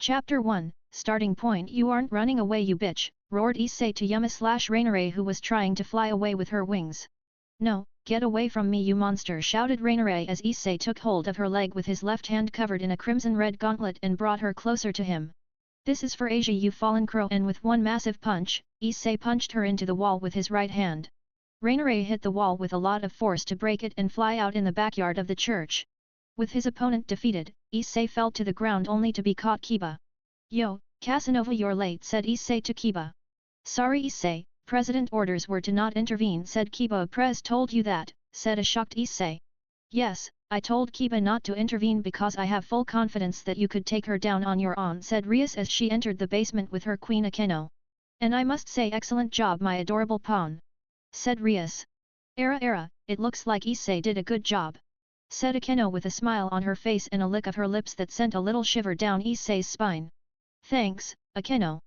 Chapter 1, Starting Point. You aren't running away, you bitch, roared Issei to Yuma/Rainare, who was trying to fly away with her wings. No, get away from me, you monster, shouted Rainare as Issei took hold of her leg with his left hand covered in a crimson-red gauntlet and brought her closer to him. This is for Asia, you fallen crow, and with one massive punch, Issei punched her into the wall with his right hand. Rainare hit the wall with a lot of force to break it and fly out in the backyard of the church. With his opponent defeated, Issei fell to the ground only to be caught. Kiba. Yo, Casanova, you're late, said Issei to Kiba. Sorry Issei, President orders were to not intervene, said Kiba. Prez told you that, said a shocked Issei. Yes, I told Kiba not to intervene because I have full confidence that you could take her down on your own, said Rias as she entered the basement with her Queen Akeno. And I must say excellent job, my adorable pawn, said Rias. Era, it looks like Issei did a good job, said Akeno with a smile on her face and a lick of her lips that sent a little shiver down Issei's spine. Thanks, Akeno,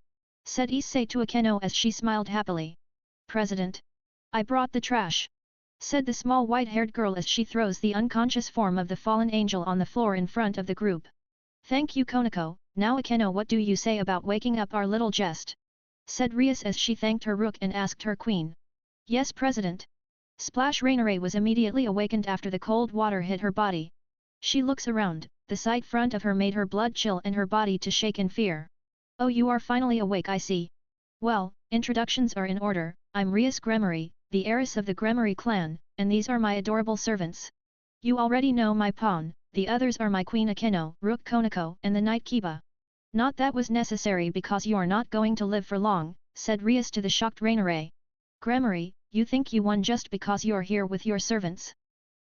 said Issei to Akeno as she smiled happily. President, I brought the trash, said the small white-haired girl as she throws the unconscious form of the fallen angel on the floor in front of the group. Thank you, Konako. Now Akeno, what do you say about waking up our little jest? Said Rias as she thanked her rook and asked her queen. Yes, President. Splash. Rainare was immediately awakened after the cold water hit her body. She looks around, the sight front of her made her blood chill and her body to shake in fear. Oh, you are finally awake, I see. Well, introductions are in order. I'm Rias Gremory, the heiress of the Gremory clan, and these are my adorable servants. You already know my pawn, the others are my Queen Akeno, Rook Konako, and the Knight Kiba. Not that was necessary because you're not going to live for long, said Rias to the shocked Rainare. Gremory, you think you won just because you're here with your servants?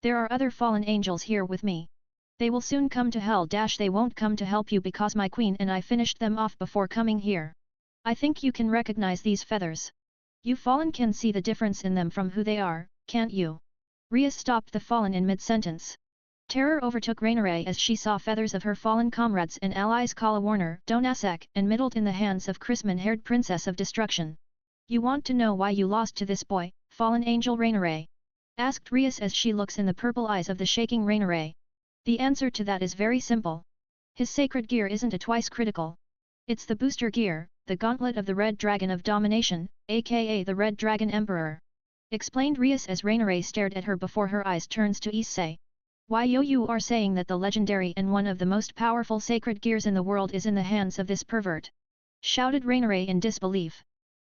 There are other fallen angels here with me. They will soon come to hell. They won't come to help you because my queen and I finished them off before coming here. I think you can recognize these feathers. You fallen can see the difference in them from who they are, can't you? Rias stopped the fallen in mid-sentence. Terror overtook Rainare as she saw feathers of her fallen comrades and allies Kala Warner, Donasek, and middled in the hands of Chrisman-haired Princess of Destruction. You want to know why you lost to this boy, fallen angel Rainare? Asked Rias as she looks in the purple eyes of the shaking Rainare. The answer to that is very simple. His sacred gear isn't a twice critical. It's the booster gear, the gauntlet of the Red Dragon of Domination, aka the Red Dragon Emperor. Explained Rias as Rainare stared at her before her eyes turns to Issei. Why you are saying that the legendary and one of the most powerful sacred gears in the world is in the hands of this pervert? Shouted Rainare in disbelief.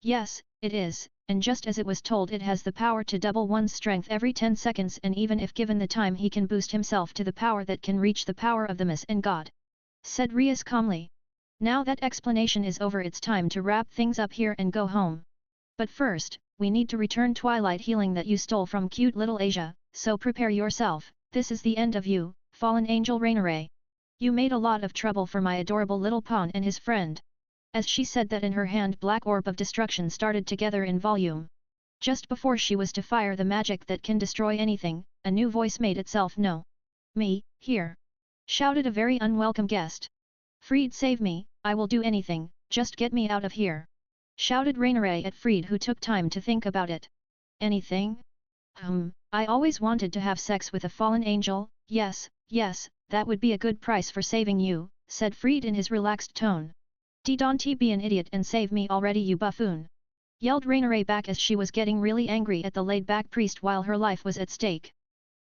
Yes, it is, and just as it was told, it has the power to double one's strength every 10 seconds, and even if given the time he can boost himself to the power that can reach the power of the Miss and God. Said Rias calmly. Now that explanation is over, it's time to wrap things up here and go home. But first, we need to return Twilight Healing that you stole from cute little Asia, so prepare yourself, this is the end of you, fallen angel Rainare. You made a lot of trouble for my adorable little pawn and his friend. As she said that, in her hand black orb of destruction started to gather in volume. Just before she was to fire the magic that can destroy anything, a new voice made itself known. Me, here. Shouted a very unwelcome guest. Fried, save me, I will do anything, just get me out of here. Shouted Rainare at Fried, who took time to think about it. Anything? I always wanted to have sex with a fallen angel, yes, that would be a good price for saving you, said Fried in his relaxed tone. Don't be an idiot and save me already, you buffoon! Yelled Rainare back as she was getting really angry at the laid-back priest while her life was at stake.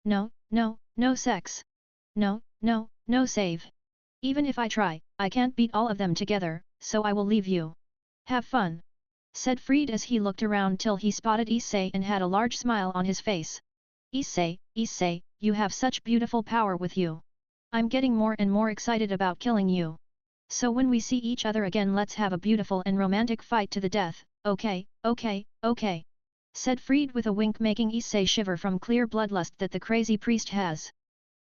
No sex. No save. Even if I try, I can't beat all of them together, so I will leave you. Have fun, said Fried as he looked around till he spotted Issei and had a large smile on his face. Issei, you have such beautiful power with you. I'm getting more and more excited about killing you. So when we see each other again, let's have a beautiful and romantic fight to the death, okay, said Fried with a wink, making Issei shiver from clear bloodlust that the crazy priest has.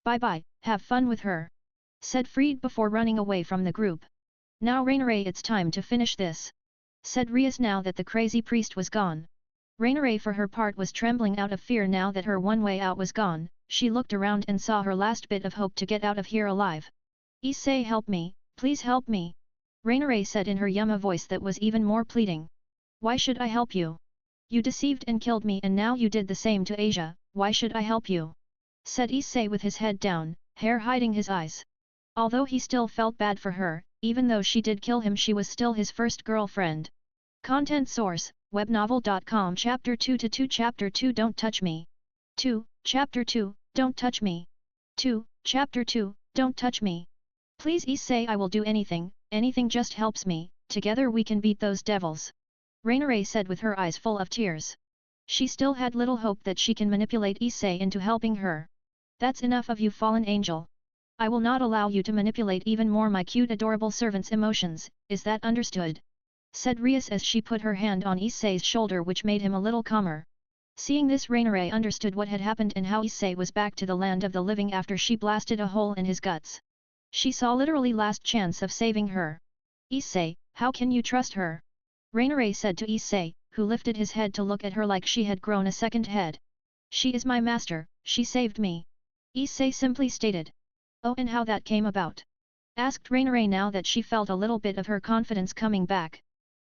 Bye, have fun with her, said Fried before running away from the group. Now Rainare, it's time to finish this, said Rias now that the crazy priest was gone. Rainare for her part was trembling out of fear now that her one way out was gone. She looked around and saw her last bit of hope to get out of here alive. Issei, help me. Please help me, Rainare said in her Yuma voice that was even more pleading. Why should I help you? You deceived and killed me, and now you did the same to Asia, why should I help you? Said Issei with his head down, hair hiding his eyes. Although he still felt bad for her, even though she did kill him she was still his first girlfriend. Content source, webnovel.com Chapter 2 Chapter 2 Don't Touch Me. 2. Chapter 2, Don't Touch Me. 2. Chapter 2, Don't Touch Me. Please Issei, I will do anything, anything just helps me, together we can beat those devils. Rainare said with her eyes full of tears. She still had little hope that she can manipulate Issei into helping her. That's enough of you, fallen angel. I will not allow you to manipulate even more my cute adorable servant's emotions, is that understood? Said Rias as she put her hand on Issei's shoulder, which made him a little calmer. Seeing this, Rainare understood what had happened and how Issei was back to the land of the living after she blasted a hole in his guts. She saw literally last chance of saving her. Issei, how can you trust her? Rainare said to Issei, who lifted his head to look at her like she had grown a second head. She is my master, she saved me. Issei simply stated. Oh, and how that came about? Asked Rainare now that she felt a little bit of her confidence coming back.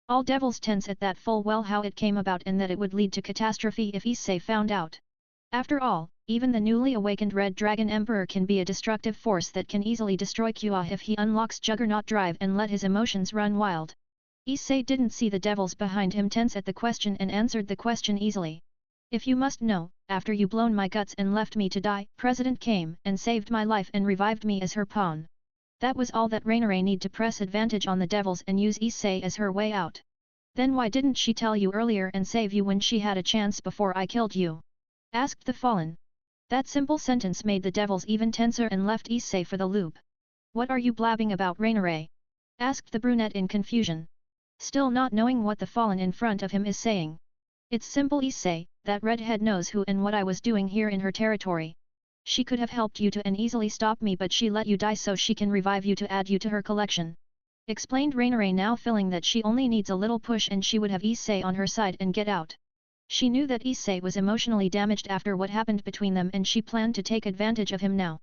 All devils tense at that full well how it came about and that it would lead to catastrophe if Issei found out. After all, even the newly awakened Red Dragon Emperor can be a destructive force that can easily destroy Kua if he unlocks Juggernaut Drive and let his emotions run wild. Issei didn't see the devils behind him tense at the question and answered the question easily. If you must know, after you blown my guts and left me to die, President came and saved my life and revived me as her pawn. That was all that Rainare need to press advantage on the devils and use Issei as her way out. Then why didn't she tell you earlier and save you when she had a chance before I killed you? Asked the fallen. That simple sentence made the devils even tenser and left Issei for the loop. What are you blabbing about, Rainare? Asked the brunette in confusion. Still not knowing what the fallen in front of him is saying. It's simple, Issei, that redhead knows who and what I was doing here in her territory. She could have helped you to and easily stop me, but she let you die so she can revive you to add you to her collection. Explained Rainare, now feeling that she only needs a little push and she would have Issei on her side and get out. She knew that Issei was emotionally damaged after what happened between them and she planned to take advantage of him now.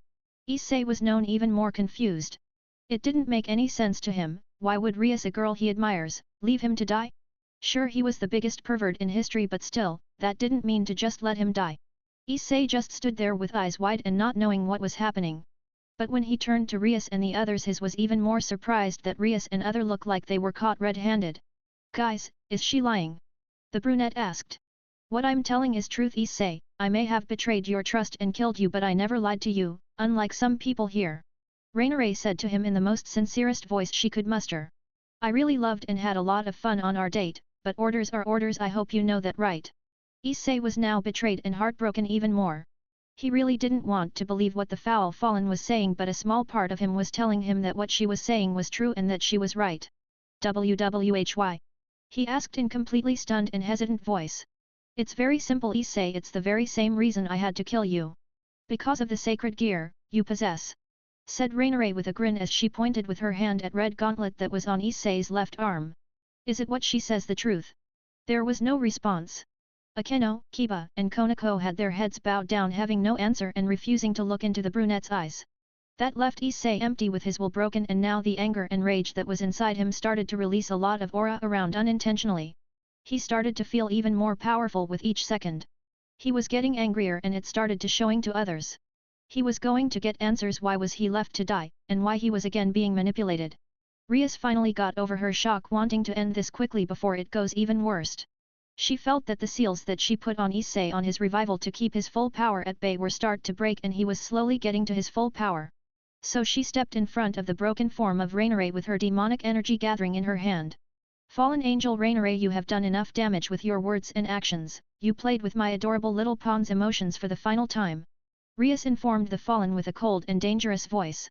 Issei was known even more confused. It didn't make any sense to him. Why would Rias, a girl he admires, leave him to die? Sure, he was the biggest pervert in history, but still, that didn't mean to just let him die. Issei just stood there with eyes wide and not knowing what was happening. But when he turned to Rias and the others, his was even more surprised that Rias and other looked like they were caught red-handed. Guys, is she lying? The brunette asked. What I'm telling is truth, Issei. I may have betrayed your trust and killed you, but I never lied to you, unlike some people here. Rainare said to him in the most sincerest voice she could muster. I really loved and had a lot of fun on our date, but orders are orders, I hope you know that, right? Issei was now betrayed and heartbroken even more. He really didn't want to believe what the foul fallen was saying, but a small part of him was telling him that what she was saying was true and that she was right. WWHY? He asked in completely stunned and hesitant voice. It's very simple, Issei, it's the very same reason I had to kill you. Because of the sacred gear you possess. Said Rainare with a grin as she pointed with her hand at red gauntlet that was on Issei's left arm. Is it what she says the truth? There was no response. Akeno, Kiba, and Konako had their heads bowed down, having no answer and refusing to look into the brunette's eyes. That left Issei empty with his will broken, and now the anger and rage that was inside him started to release a lot of aura around unintentionally. He started to feel even more powerful with each second. He was getting angrier and it started to showing to others. He was going to get answers why was he left to die, and why he was again being manipulated. Rias finally got over her shock, wanting to end this quickly before it goes even worse. She felt that the seals that she put on Issei on his revival to keep his full power at bay were start to break, and he was slowly getting to his full power. So she stepped in front of the broken form of Rainare with her demonic energy gathering in her hand. Fallen angel Rainare, you have done enough damage with your words and actions. You played with my adorable little pawn's emotions for the final time. Rias informed the fallen with a cold and dangerous voice.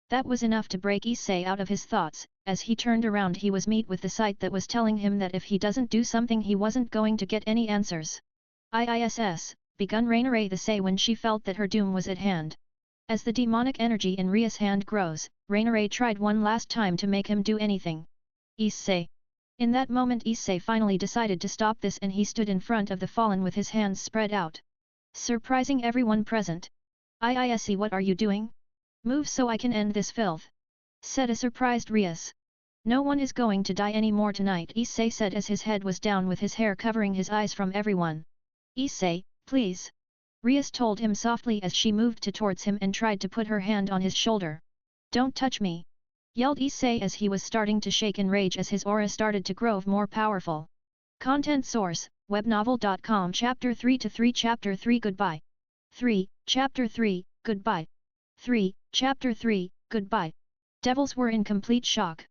That was enough to break Issei out of his thoughts. As he turned around, he was met with the sight that was telling him that if he doesn't do something he wasn't going to get any answers. IISS, begun Rainare the say when she felt that her doom was at hand. As the demonic energy in Rias' hand grows, Rainare tried one last time to make him do anything. Issei. In that moment Issei finally decided to stop this, and he stood in front of the fallen with his hands spread out. Surprising everyone present. IISE, what are you doing? Move so I can end this filth. Said a surprised Rias. No one is going to die anymore tonight, Issei said as his head was down with his hair covering his eyes from everyone. Issei, please. Rias told him softly as she moved towards him and tried to put her hand on his shoulder. Don't touch me. yelled Issei as he was starting to shake in rage as his aura started to grow more powerful. Content source, webnovel.com Chapter 3 Chapter 3 Goodbye. 3. Chapter 3, Goodbye. 3. Chapter 3, Goodbye. Devils were in complete shock.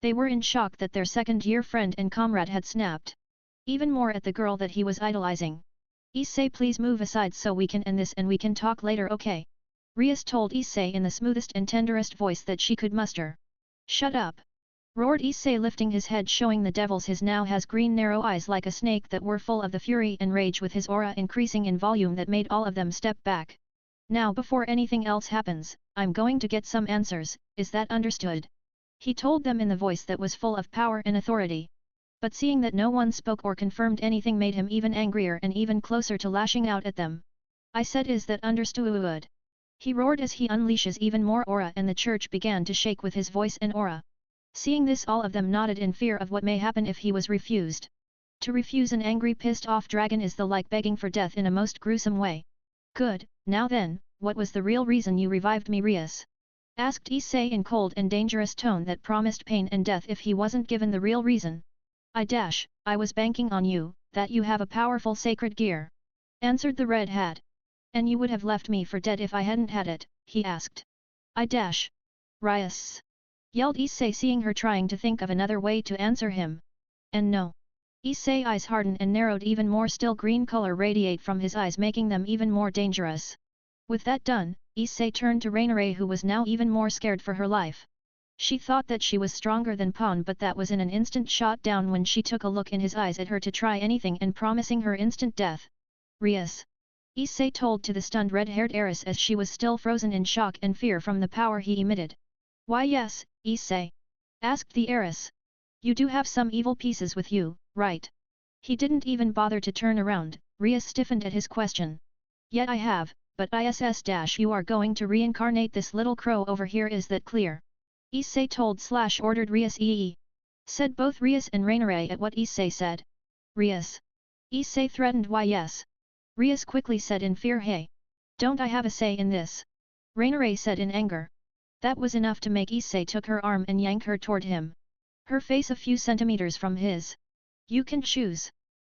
They were in shock that their second-year friend and comrade had snapped. Even more at the girl that he was idolizing. Issei, please move aside so we can end this and we can talk later, okay? Rias told Issei in the smoothest and tenderest voice that she could muster. Shut up! Roared Issei, lifting his head, showing the devils his now has green narrow eyes like a snake that were full of the fury and rage, with his aura increasing in volume that made all of them step back. Now, before anything else happens, I'm going to get some answers, is that understood? He told them in the voice that was full of power and authority. But seeing that no one spoke or confirmed anything made him even angrier and even closer to lashing out at them. I said, is that understood? He roared as he unleashes even more aura, and the church began to shake with his voice and aura. Seeing this, all of them nodded in fear of what may happen if he was refused. To refuse an angry, pissed-off dragon is the like begging for death in a most gruesome way. Good, now then, what was the real reason you revived me, Rias? Asked Issei in cold and dangerous tone that promised pain and death if he wasn't given the real reason. I was banking on you, that you have a powerful sacred gear. Answered the red hat. And you would have left me for dead if I hadn't had it, he asked. Rias! Yelled Issei, seeing her trying to think of another way to answer him. And no. Issei's eyes hardened and narrowed, even more still green color radiate from his eyes, making them even more dangerous. With that done, Issei turned to Rainare, who was now even more scared for her life. She thought that she was stronger than Pon, but that was in an instant shot down when she took a look in his eyes at her to try anything and promising her instant death. Rias! Issei told to the stunned red-haired heiress as she was still frozen in shock and fear from the power he emitted. Why yes, Issei? Asked the heiress. You do have some evil pieces with you, right? He didn't even bother to turn around. Rias stiffened at his question. Yet I have, but you are going to reincarnate this little crow over here, is that clear? Issei told / ordered Rias. Said both Rias and Rainare at what Issei said. Rias. Issei threatened. Why yes? Rias quickly said in fear. Hey! Don't I have a say in this? Rainare said in anger. That was enough to make Issei took her arm and yank her toward him. Her face a few centimeters from his. You can choose.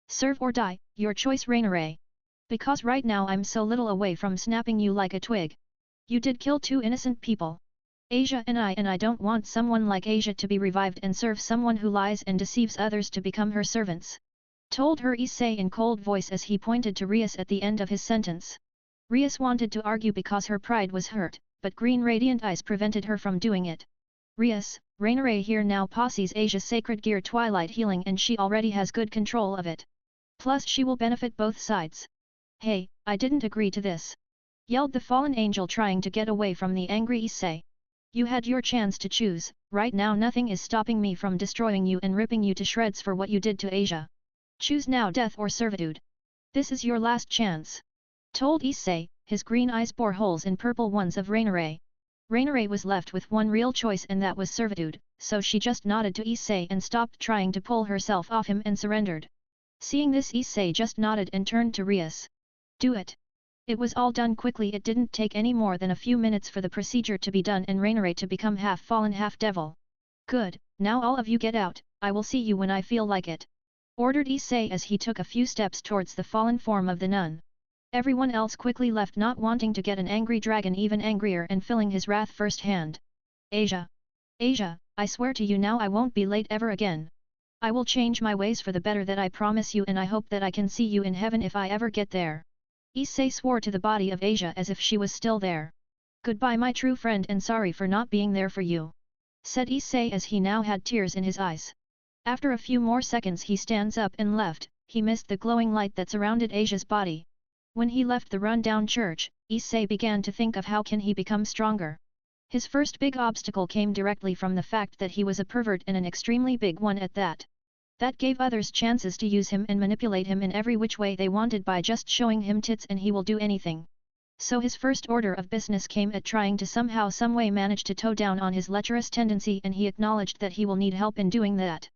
Serve or die, your choice, Rainare. Because right now I'm so little away from snapping you like a twig. You did kill 2 innocent people. Asia and I don't want someone like Asia to be revived and serve someone who lies and deceives others to become her servants. Told her Issei in cold voice as he pointed to Rias at the end of his sentence. Rias wanted to argue because her pride was hurt, but green radiant eyes prevented her from doing it. Rias, Rainare here now possesses Asia's sacred gear Twilight Healing, and she already has good control of it. Plus she will benefit both sides. Hey, I didn't agree to this. Yelled the fallen angel, trying to get away from the angry Issei. You had your chance to choose, right now nothing is stopping me from destroying you and ripping you to shreds for what you did to Asia. Choose now, death or servitude. This is your last chance. Told Issei, his green eyes bore holes in purple ones of Rainare. Rainare was left with one real choice, and that was servitude, so she just nodded to Issei and stopped trying to pull herself off him and surrendered. Seeing this, Issei just nodded and turned to Rias. Do it. It was all done quickly. It didn't take any more than a few minutes for the procedure to be done and Rainare to become half fallen half devil. Good, now all of you get out, I will see you when I feel like it. Ordered Issei as he took a few steps towards the fallen form of the nun. Everyone else quickly left, not wanting to get an angry dragon even angrier and feeling his wrath firsthand. Asia! Asia, I swear to you now I won't be late ever again. I will change my ways for the better, that I promise you, and I hope that I can see you in heaven if I ever get there. Issei swore to the body of Asia as if she was still there. Goodbye my true friend, and sorry for not being there for you. Said Issei as he now had tears in his eyes. After a few more seconds he stands up and left. He missed the glowing light that surrounded Asia's body. When he left the run-down church, Issei began to think of how can he become stronger. His first big obstacle came directly from the fact that he was a pervert, and an extremely big one at that. That gave others chances to use him and manipulate him in every which way they wanted by just showing him tits, and he will do anything. So his first order of business came at trying to somehow someway manage to toe down on his lecherous tendency, and he acknowledged that he will need help in doing that.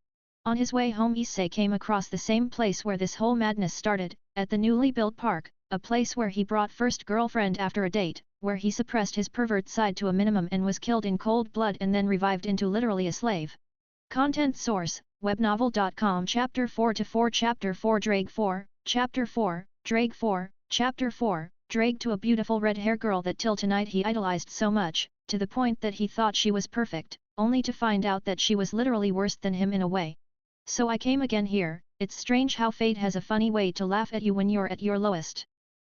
On his way home, Issei came across the same place where this whole madness started, at the newly built park, a place where he brought first girlfriend after a date, where he suppressed his pervert side to a minimum and was killed in cold blood and then revived into literally a slave. Content source, webnovel.com. Chapter 4-4 Chapter 4 Drag 4, Chapter 4, Drag 4, Chapter 4, Drag to a beautiful red-hair girl that till tonight he idolized so much, to the point that he thought she was perfect, only to find out that she was literally worse than him in a way. So I came again here, it's strange how fate has a funny way to laugh at you when you're at your lowest.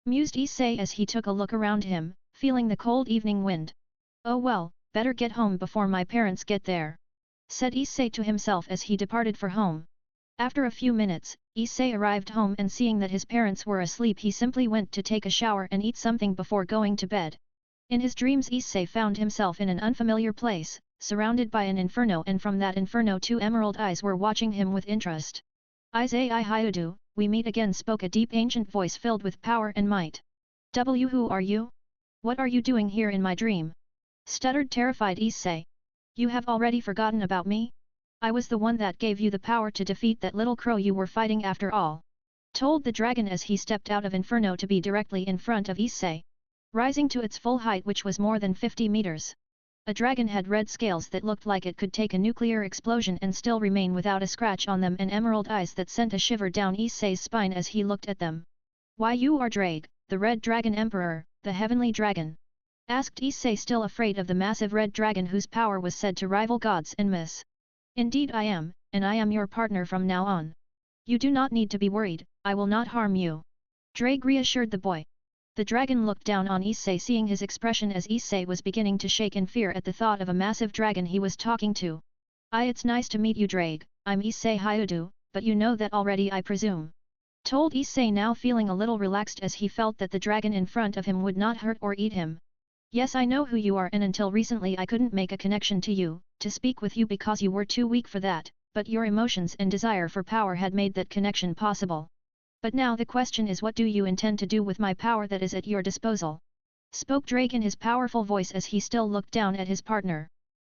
Mused Issei as he took a look around him, feeling the cold evening wind. Oh well, better get home before my parents get there, said Issei to himself as he departed for home. After a few minutes, Issei arrived home and seeing that his parents were asleep he simply went to take a shower and eat something before going to bed. In his dreams Issei found himself in an unfamiliar place, surrounded by an inferno, and from that inferno two emerald eyes were watching him with interest. Issei Hyudu, we meet again, spoke a deep ancient voice filled with power and might. Who are you? What are you doing here in my dream? Stuttered terrified Issei. You have already forgotten about me? I was the one that gave you the power to defeat that little crow you were fighting after all, told the dragon as he stepped out of Inferno to be directly in front of Issei. Rising to its full height, which was more than 50 meters. A dragon had red scales that looked like it could take a nuclear explosion and still remain without a scratch on them, and emerald eyes that sent a shiver down Issei's spine as he looked at them. Why, you are Drag, the Red Dragon Emperor, the Heavenly Dragon? Asked Issei, still afraid of the massive red dragon whose power was said to rival gods and myths. Indeed I am, and I am your partner from now on. You do not need to be worried, I will not harm you. Drag reassured the boy. The dragon looked down on Issei, seeing his expression as Issei was beginning to shake in fear at the thought of a massive dragon he was talking to. It's nice to meet you, Drag, I'm Issei Hyudu, but you know that already I presume. Told Issei, now feeling a little relaxed as he felt that the dragon in front of him would not hurt or eat him. Yes, I know who you are, and until recently I couldn't make a connection to you, to speak with you because you were too weak for that, but your emotions and desire for power had made that connection possible. But now the question is, what do you intend to do with my power that is at your disposal? Spoke Drake in his powerful voice as he still looked down at his partner.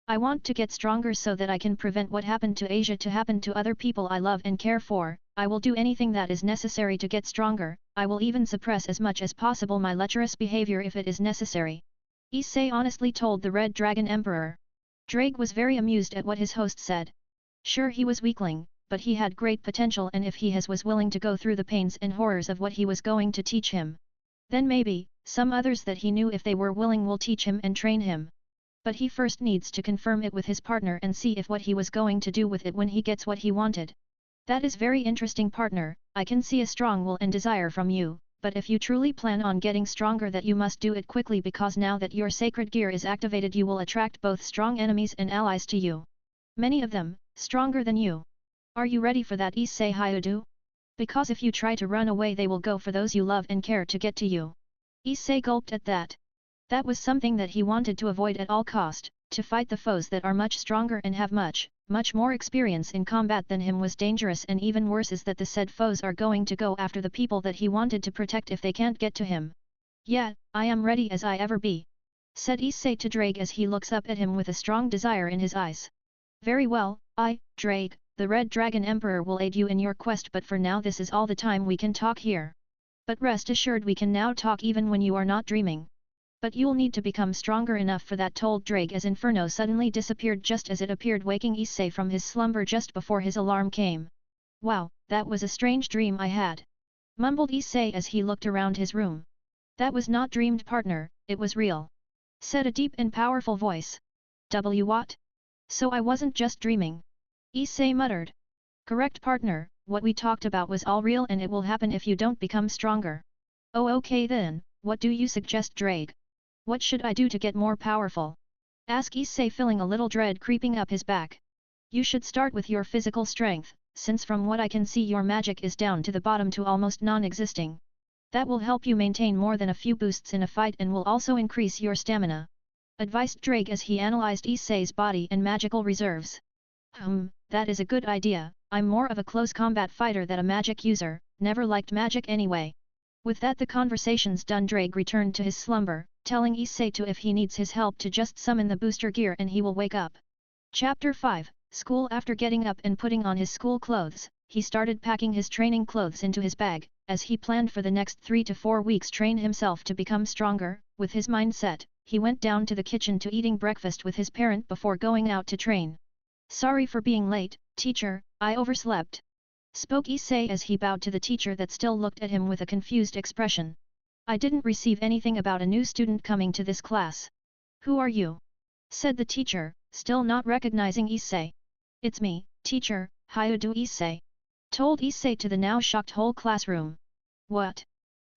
I want to get stronger so that I can prevent what happened to Asia to happen to other people I love and care for. I will do anything that is necessary to get stronger, I will even suppress as much as possible my lecherous behavior if it is necessary. Issei honestly told the Red Dragon Emperor. Drake was very amused at what his host said. Sure, he was weakling, but he had great potential, and if he was willing to go through the pains and horrors of what he was going to teach him, then maybe, some others that he knew if they were willing will teach him and train him. But he first needs to confirm it with his partner and see if what he was going to do with it when he gets what he wanted. That is very interesting, partner, I can see a strong will and desire from you. But if you truly plan on getting stronger, that you must do it quickly, because now that your sacred gear is activated you will attract both strong enemies and allies to you. Many of them, stronger than you. Are you ready for that, Issei Hyudu? Because if you try to run away they will go for those you love and care to get to you. Issei gulped at that. That was something that he wanted to avoid at all cost. To fight the foes that are much stronger and have much more experience in combat than him was dangerous, and even worse is that the said foes are going to go after the people that he wanted to protect if they can't get to him. Yeah, I am ready as I ever be, said Issei to Drake as he looks up at him with a strong desire in his eyes. Very well, Drake, the Red Dragon Emperor will aid you in your quest, but for now this is all the time we can talk here. But rest assured we can now talk even when you are not dreaming. But you'll need to become stronger enough for that, told Drake as Inferno suddenly disappeared just as it appeared, waking Issei from his slumber just before his alarm came. Wow, that was a strange dream I had, mumbled Issei as he looked around his room. That was not dreamed, partner, it was real, said a deep and powerful voice. What? So I wasn't just dreaming? Issei muttered. Correct, partner, what we talked about was all real and it will happen if you don't become stronger. Oh okay then, what do you suggest, Drake? What should I do to get more powerful? Asked Issei, feeling a little dread creeping up his back. You should start with your physical strength, since from what I can see your magic is down to the bottom to almost non-existing. That will help you maintain more than a few boosts in a fight and will also increase your stamina, advised Drake as he analyzed Issei's body and magical reserves. That is a good idea, I'm more of a close combat fighter than a magic user, never liked magic anyway. With that the conversations done, Drake returned to his slumber, telling Issei to if he needs his help to just summon the booster gear and he will wake up. Chapter 5, School. After getting up and putting on his school clothes, he started packing his training clothes into his bag, as he planned for the next 3 to 4 weeks train himself to become stronger. With his mindset, he went down to the kitchen to eating breakfast with his parent before going out to train. Sorry for being late, teacher, I overslept. Spoke Issei as he bowed to the teacher that still looked at him with a confused expression. I didn't receive anything about a new student coming to this class. Who are you? Said the teacher, still not recognizing Issei. It's me, teacher, Hyudu Issei. Told Issei to the now shocked whole classroom. What?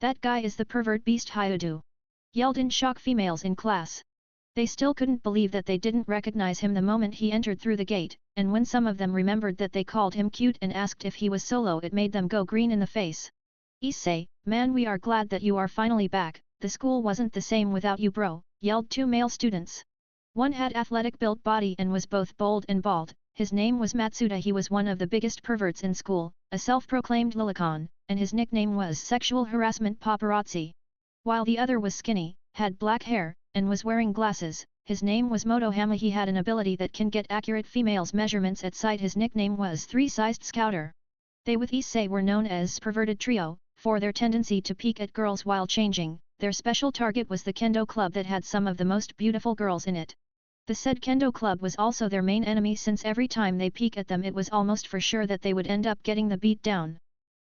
That guy is the pervert beast Hyudu. Yelled in shock females in class. They still couldn't believe that they didn't recognize him the moment he entered through the gate, and when some of them remembered that they called him cute and asked if he was solo, it made them go green in the face. Issei, man, we are glad that you are finally back. The school wasn't the same without you, bro, yelled 2 male students. One had athletic built body and was both bold and bald. His name was Matsuda. He was one of the biggest perverts in school, a self-proclaimed lilicon, and his nickname was Sexual Harassment Paparazzi. While the other was skinny, had black hair, and was wearing glasses, his name was Motohama. He had an ability that can get accurate females' measurements at sight. His nickname was Three-Sized Scouter. They with Issei were known as Perverted Trio, for their tendency to peek at girls while changing. Their special target was the Kendo Club that had some of the most beautiful girls in it. The said Kendo Club was also their main enemy, since every time they peek at them it was almost for sure that they would end up getting the beat down.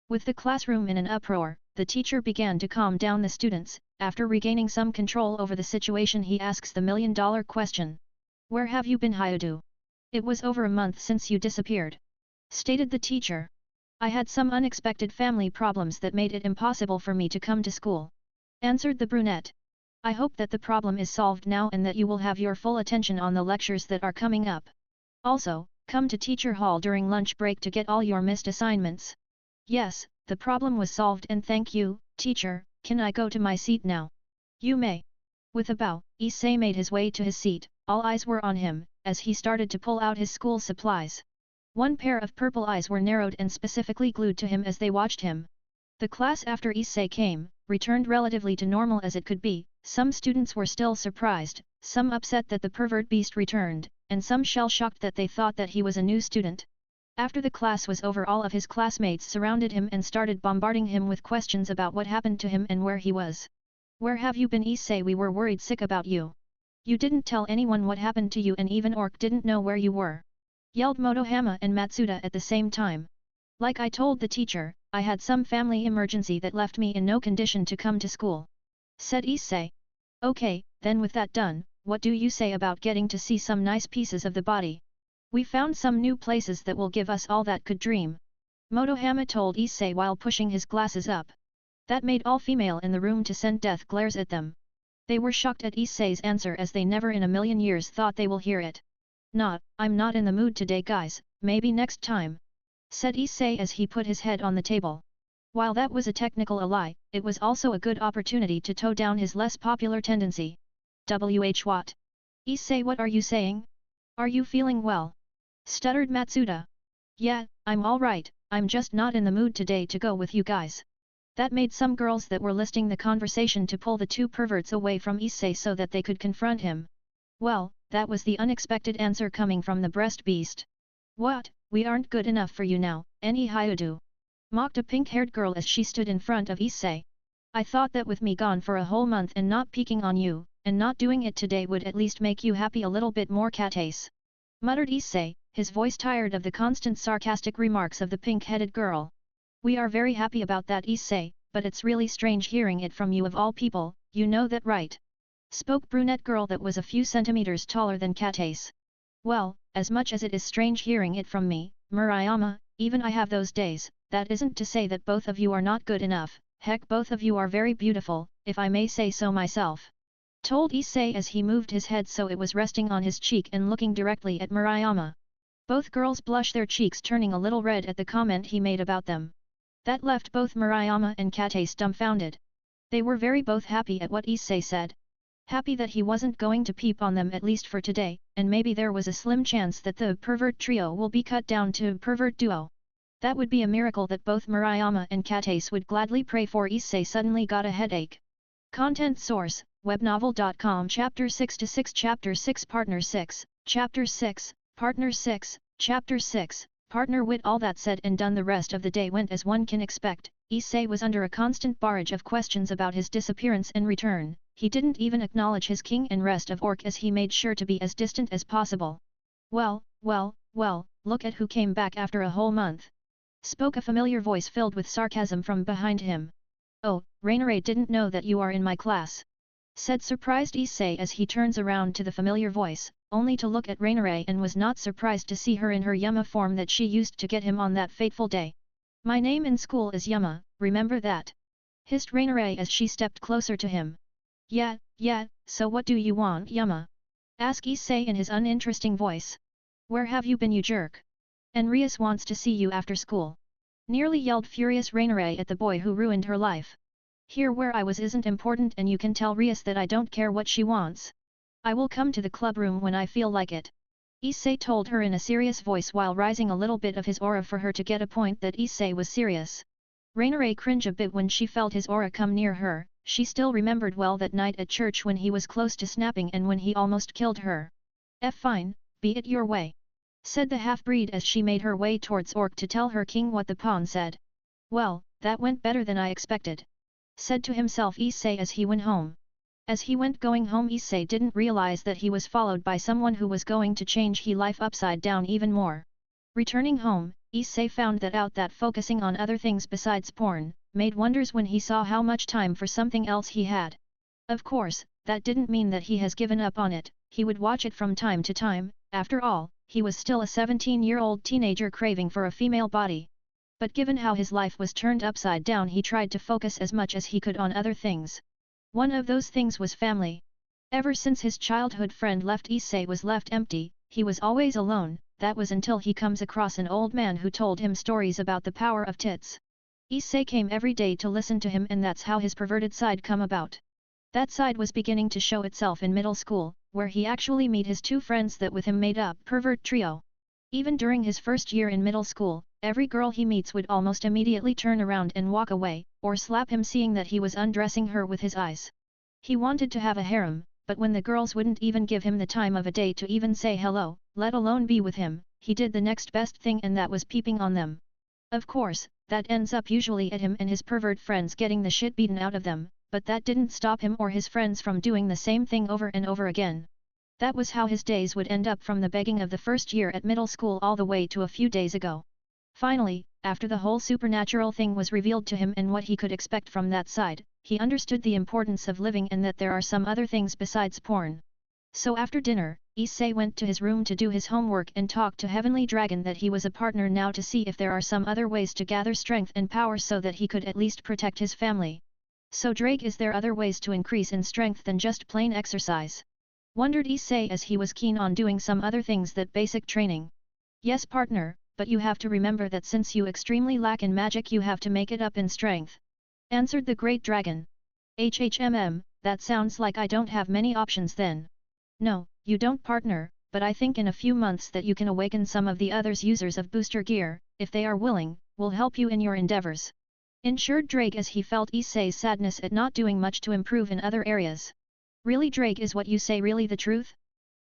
With the classroom in an uproar, the teacher began to calm down the students. After regaining some control over the situation, he asks the million-dollar question. Where have you been, Hyudu? It was over a month since you disappeared. Stated the teacher. I had some unexpected family problems that made it impossible for me to come to school. Answered the brunette. I hope that the problem is solved now and that you will have your full attention on the lectures that are coming up. Also, come to teacher hall during lunch break to get all your missed assignments. Yes, the problem was solved and thank you, teacher. Can I go to my seat now? You may. With a bow, Issei made his way to his seat. All eyes were on him, as he started to pull out his school supplies. One pair of purple eyes were narrowed and specifically glued to him as they watched him. The class after Issei came, returned relatively to normal as it could be. Some students were still surprised, some upset that the pervert beast returned, and some shell-shocked that they thought that he was a new student. After the class was over, all of his classmates surrounded him and started bombarding him with questions about what happened to him and where he was. Where have you been, Issei? We were worried sick about you. You didn't tell anyone what happened to you, and even Orc didn't know where you were. Yelled Motohama and Matsuda at the same time. Like I told the teacher, I had some family emergency that left me in no condition to come to school. Said Issei. Okay, then with that done, what do you say about getting to see some nice pieces of the body? We found some new places that will give us all that could dream. Motohama told Issei while pushing his glasses up. That made all female in the room to send death glares at them. They were shocked at Issei's answer, as they never in a million years thought they will hear it. I'm not in the mood today, guys, maybe next time. Said Issei as he put his head on the table. While that was a technical lie, it was also a good opportunity to toe down his less popular tendency. What? Issei, what are you saying? Are you feeling well? Stuttered Matsuda. Yeah, I'm alright, I'm just not in the mood today to go with you guys. That made some girls that were listening the conversation to pull the 2 perverts away from Issei so that they could confront him. Well, that was the unexpected answer coming from the breast beast. What, we aren't good enough for you now, any Hyudu? Mocked a pink-haired girl as she stood in front of Issei. I thought that with me gone for a whole month and not peeking on you, and not doing it today would at least make you happy a little bit more, Katace. Muttered Issei, his voice tired of the constant sarcastic remarks of the pink-headed girl. We are very happy about that, Issei, but it's really strange hearing it from you of all people, you know that, right? Spoke brunette girl that was a few centimeters taller than Katace. Well, as much as it is strange hearing it from me, Murayama, even I have those days. That isn't to say that both of you are not good enough, heck, both of you are very beautiful, if I may say so myself. Told Issei as he moved his head so it was resting on his cheek and looking directly at Murayama. Both girls blushed, their cheeks turning a little red at the comment he made about them. That left both Murayama and Katace dumbfounded. They were very both happy at what Issei said. Happy that he wasn't going to peep on them at least for today, and maybe there was a slim chance that the pervert trio will be cut down to pervert duo. That would be a miracle that both Murayama and Katace would gladly pray for. Issei suddenly got a headache. Content source, webnovel.com. Chapter 6-6 Chapter 6 Partner 6, Chapter 6, Partner 6, Chapter 6, Partner with all that said and done, the rest of the day went as one can expect. Issei was under a constant barrage of questions about his disappearance and return. He didn't even acknowledge his king and rest of orc as he made sure to be as distant as possible. Well, look at who came back after a whole month. Spoke a familiar voice filled with sarcasm from behind him. Oh, Rainare didn't know that you are in my class. Said surprised Issei as he turns around to the familiar voice, only to look at Rainare and was not surprised to see her in her Yama form that she used to get him on that fateful day. My name in school is Yama, remember that? Hissed Rainare as she stepped closer to him. Yeah, so what do you want, Yama? Asked Issei in his uninteresting voice. Where have you been, you jerk? Enrias wants to see you after school. Nearly yelled furious Rainare at the boy who ruined her life. Here where I was isn't important and you can tell Rias that I don't care what she wants. I will come to the club room when I feel like it. Issei told her in a serious voice while rising a little bit of his aura for her to get a point that Issei was serious. Rainare cringed a bit when she felt his aura come near her. She still remembered well that night at church when he was close to snapping and when he almost killed her. Fine, be it your way. Said the half-breed as she made her way towards Orc to tell her king what the pawn said. Well, that went better than I expected. Said to himself Issei as he went home. As he went going home, Issei didn't realize that he was followed by someone who was going to change his life upside down even more. Returning home, Issei found that out that focusing on other things besides porn, made wonders when he saw how much time for something else he had. Of course, that didn't mean that he has given up on it, he would watch it from time to time, after all, he was still a 17-year-old teenager craving for a female body. But given how his life was turned upside down, he tried to focus as much as he could on other things. One of those things was family. Ever since his childhood friend left, Issei was left empty, he was always alone, that was until he comes across an old man who told him stories about the power of tits. Issei came every day to listen to him and that's how his perverted side come about. That side was beginning to show itself in middle school, where he actually meet his two friends that with him made up pervert trio. Even during his first year in middle school, every girl he meets would almost immediately turn around and walk away, or slap him seeing that he was undressing her with his eyes. He wanted to have a harem, but when the girls wouldn't even give him the time of a day to even say hello, let alone be with him, he did the next best thing and that was peeping on them. Of course, that ends up usually at him and his pervert friends getting the shit beaten out of them, but that didn't stop him or his friends from doing the same thing over and over again. That was how his days would end up from the begging of the first year at middle school all the way to a few days ago. Finally, after the whole supernatural thing was revealed to him and what he could expect from that side, he understood the importance of living and that there are some other things besides porn. So after dinner, Issei went to his room to do his homework and talked to Heavenly Dragon that he was a partner now to see if there are some other ways to gather strength and power so that he could at least protect his family. So Drake, is there other ways to increase in strength than just plain exercise? Wondered Issei as he was keen on doing some other things that basic training. Yes partner, but you have to remember that since you extremely lack in magic you have to make it up in strength. Answered the great dragon. That sounds like I don't have many options then. No, you don't partner, but I think in a few months that you can awaken some of the others users of booster gear, if they are willing, will help you in your endeavors. Ensured Drake as he felt Issei's sadness at not doing much to improve in other areas. Really Drake, is what you say really the truth?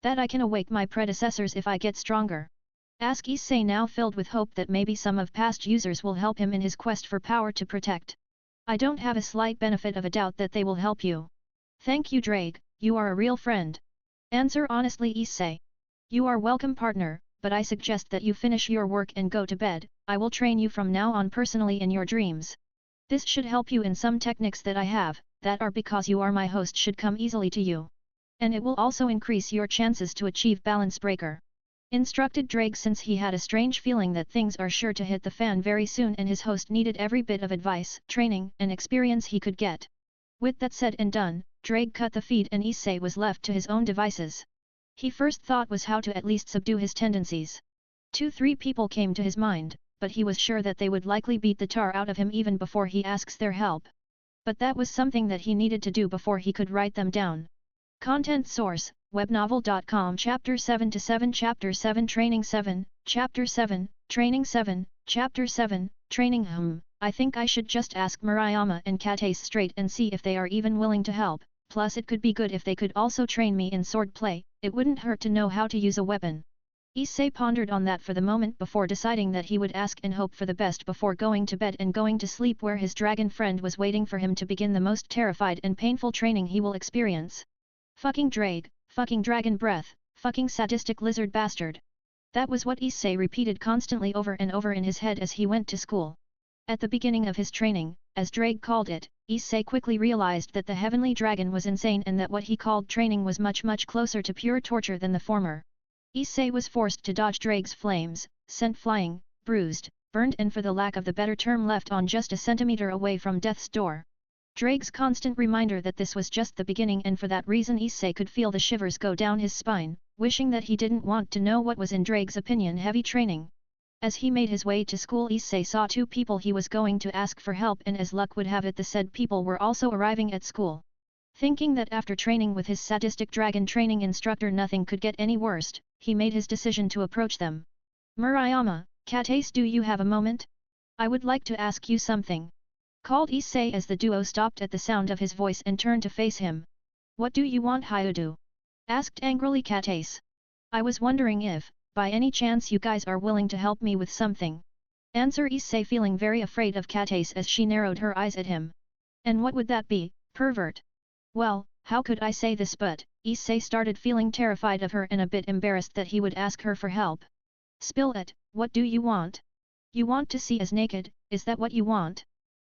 That I can awake my predecessors if I get stronger? Asked Issei now filled with hope that maybe some of past users will help him in his quest for power to protect. I don't have a slight benefit of a doubt that they will help you. Thank you Drake, you are a real friend. Answer honestly Issei. You are welcome partner, but I suggest that you finish your work and go to bed, I will train you from now on personally in your dreams. This should help you in some techniques that I have, that are because you are my host should come easily to you. And it will also increase your chances to achieve balance breaker. Instructed Drake since he had a strange feeling that things are sure to hit the fan very soon and his host needed every bit of advice, training and experience he could get. With that said and done, Drake cut the feed and Issei was left to his own devices. He first thought was how to at least subdue his tendencies. 2-3 people came to his mind, but he was sure that they would likely beat the tar out of him even before he asks their help. But that was something that he needed to do before he could write them down. Content source, webnovel.com Chapter 7-7 Chapter 7 Training 7, Chapter 7, Training 7, Chapter 7, Training I think I should just ask Murayama and Katace straight and see if they are even willing to help, plus it could be good if they could also train me in swordplay, it wouldn't hurt to know how to use a weapon. Issei pondered on that for the moment before deciding that he would ask and hope for the best before going to bed and going to sleep, where his dragon friend was waiting for him to begin the most terrified and painful training he will experience. Fucking drag, fucking dragon breath, fucking sadistic lizard bastard. That was what Issei repeated constantly over and over in his head as he went to school. At the beginning of his training, as Drake called it, Issei quickly realized that the heavenly dragon was insane and that what he called training was much closer to pure torture than the former. Issei was forced to dodge Drake's flames, sent flying, bruised, burned and for the lack of the better term left on just a centimeter away from death's door. Drake's constant reminder that this was just the beginning, and for that reason Issei could feel the shivers go down his spine, wishing that he didn't want to know what was in Drake's opinion heavy training. As he made his way to school, Issei saw two people he was going to ask for help, and as luck would have it the said people were also arriving at school. Thinking that after training with his sadistic dragon training instructor nothing could get any worse, he made his decision to approach them. "Murayama, Katase, do you have a moment? I would like to ask you something," called Issei as the duo stopped at the sound of his voice and turned to face him. "What do you want, Hyudu?" asked angrily Katase. "I was wondering if, by any chance, you guys are willing to help me with something." Answer Issei, feeling very afraid of Katase as she narrowed her eyes at him. "And what would that be, pervert?" Well, how could I say this, but Issei started feeling terrified of her and a bit embarrassed that he would ask her for help. "Spill it, what do you want? You want to see us naked, is that what you want?"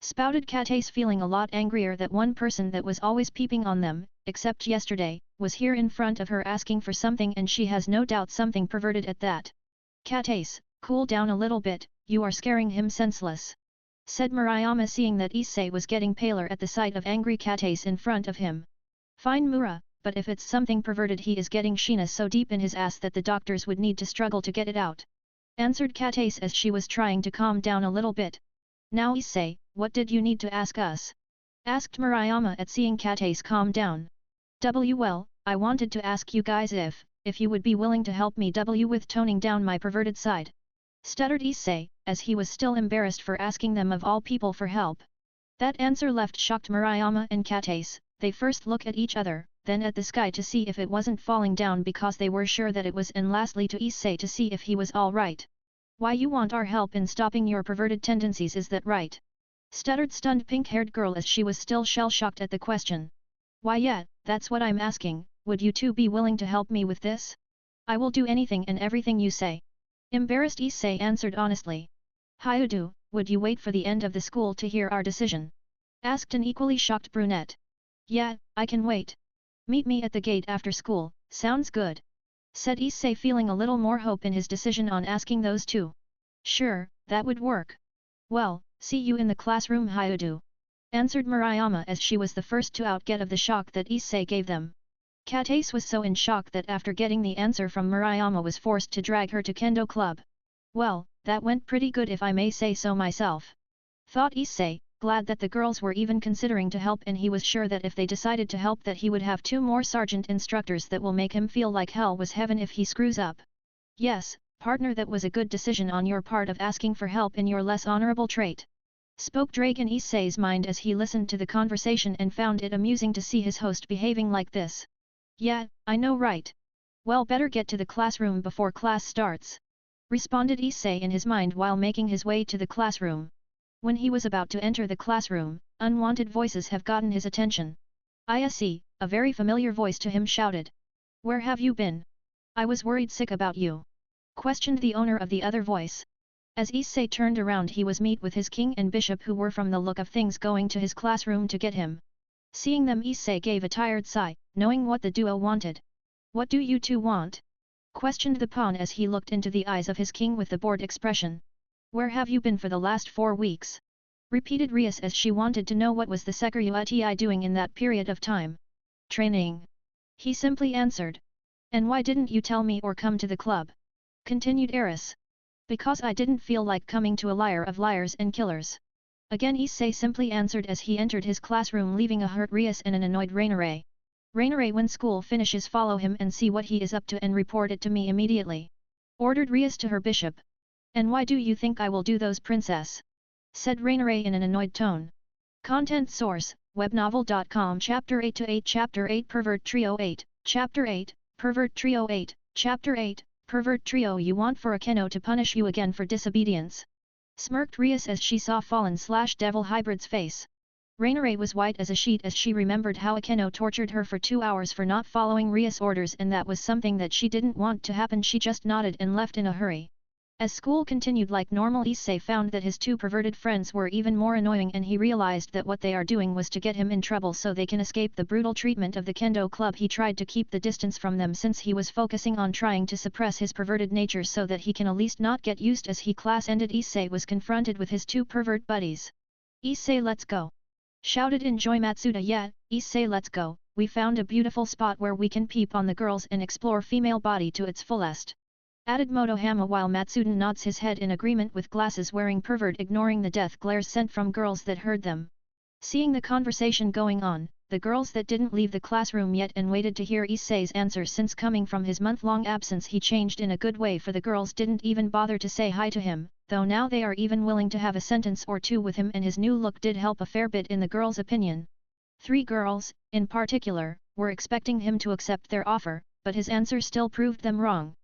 spouted Katase, feeling a lot angrier that one person that was always peeping on them, except yesterday, was here in front of her asking for something, and she has no doubt something perverted at that. "Katase, cool down a little bit, you are scaring him senseless," said Murayama, seeing that Issei was getting paler at the sight of angry Katase in front of him. "Fine Mura, but if it's something perverted, he is getting Sheena so deep in his ass that the doctors would need to struggle to get it out," answered Katase as she was trying to calm down a little bit. "Now Issei, what did you need to ask us?" asked Murayama at seeing Katase calm down. Well, I wanted to ask you guys if you would be willing to help me with toning down my perverted side," stuttered Issei, as he was still embarrassed for asking them of all people for help. That answer left shocked Murayama and Katase. They first looked at each other, then at the sky to see if it wasn't falling down because they were sure that it was, and lastly to Issei to see if he was all right. "Why you want our help in stopping your perverted tendencies, is that right?" stuttered stunned pink-haired girl as she was still shell-shocked at the question. "Why yeah, that's what I'm asking, would you two be willing to help me with this? I will do anything and everything you say," embarrassed Issei answered honestly. "Hyudu, would you wait for the end of the school to hear our decision?" asked an equally shocked brunette. "Yeah, I can wait. Meet me at the gate after school, sounds good," said Issei, feeling a little more hope in his decision on asking those two. "Sure, that would work. Well, see you in the classroom, Hyudu," answered Murayama as she was the first to out get of the shock that Issei gave them. Katase was so in shock that after getting the answer from Murayama was forced to drag her to Kendo Club. "Well, that went pretty good if I may say so myself," thought Issei, glad that the girls were even considering to help, and he was sure that if they decided to help that he would have two more sergeant instructors that will make him feel like hell was heaven if he screws up. "Yes, partner, that was a good decision on your part of asking for help in your less honorable trait," spoke Drake in Issei's mind as he listened to the conversation and found it amusing to see his host behaving like this. "Yeah, I know, right? Well, better get to the classroom before class starts," responded Issei in his mind while making his way to the classroom. When he was about to enter the classroom, unwanted voices have gotten his attention. "Issei," a very familiar voice to him shouted. "Where have you been? I was worried sick about you," questioned the owner of the other voice. As Issei turned around, he was met with his king and bishop, who were from the look of things going to his classroom to get him. Seeing them, Issei gave a tired sigh, knowing what the duo wanted. "What do you two want?" questioned the pawn as he looked into the eyes of his king with the bored expression. "Where have you been for the last 4 weeks?" repeated Rias as she wanted to know what was the Sekuriti doing in that period of time. "Training," he simply answered. "And why didn't you tell me or come to the club?" continued Eris. "Because I didn't feel like coming to a liar of liars and killers," again Issei simply answered as he entered his classroom, leaving a hurt Rias and an annoyed Rainare. "Rainare, when school finishes, follow him and see what he is up to and report it to me immediately," ordered Rias to her bishop. "And why do you think I will do those, princess?" said Rainare in an annoyed tone. Content source, webnovel.com. Chapter 8 to 8. Chapter 8 Pervert Trio 8, Chapter 8, Pervert Trio 8, Chapter 8, Pervert trio, you want for Akeno to punish you again for disobedience? Smirked Rias as she saw fallen/devil hybrid's face. Rainare was white as a sheet as she remembered how Akeno tortured her for 2 hours for not following Rias' orders, and that was something that she didn't want to happen. She just nodded and left in a hurry. As school continued like normal, Issei found that his 2 perverted friends were even more annoying, and he realized that what they are doing was to get him in trouble so they can escape the brutal treatment of the kendo club. He tried to keep the distance from them since he was focusing on trying to suppress his perverted nature so that he can at least not get used. As he class ended, Issei was confronted with his 2 pervert buddies. "Issei, let's go!" shouted in joy Matsuda. "Yeah, Issei, let's go, we found a beautiful spot where we can peep on the girls and explore female body to its fullest," added Motohama while Matsuda nods his head in agreement with glasses-wearing pervert, ignoring the death glares sent from girls that heard them. Seeing the conversation going on, the girls that didn't leave the classroom yet and waited to hear Issei's answer, since coming from his month-long absence he changed in a good way, for the girls didn't even bother to say hi to him, though now they are even willing to have a sentence or two with him, and his new look did help a fair bit in the girls' opinion. 3 girls, in particular, were expecting him to accept their offer, but his answer still proved them wrong.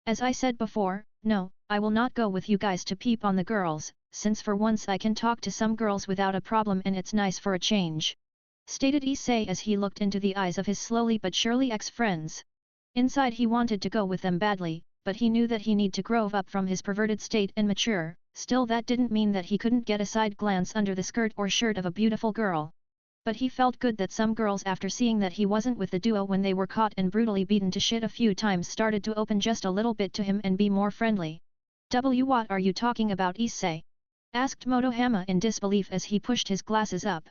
"As I said before, no, I will not go with you guys to peep on the girls, since for once I can talk to some girls without a problem and it's nice for a change," stated Issei as he looked into the eyes of his slowly but surely ex-friends. Inside he wanted to go with them badly, but he knew that he need to grow up from his perverted state and mature. Still, that didn't mean that he couldn't get a side glance under the skirt or shirt of a beautiful girl. But he felt good that some girls, after seeing that he wasn't with the duo when they were caught and brutally beaten to shit a few times, started to open just a little bit to him and be more friendly. "What are you talking about, Issei?" asked Motohama in disbelief as he pushed his glasses up.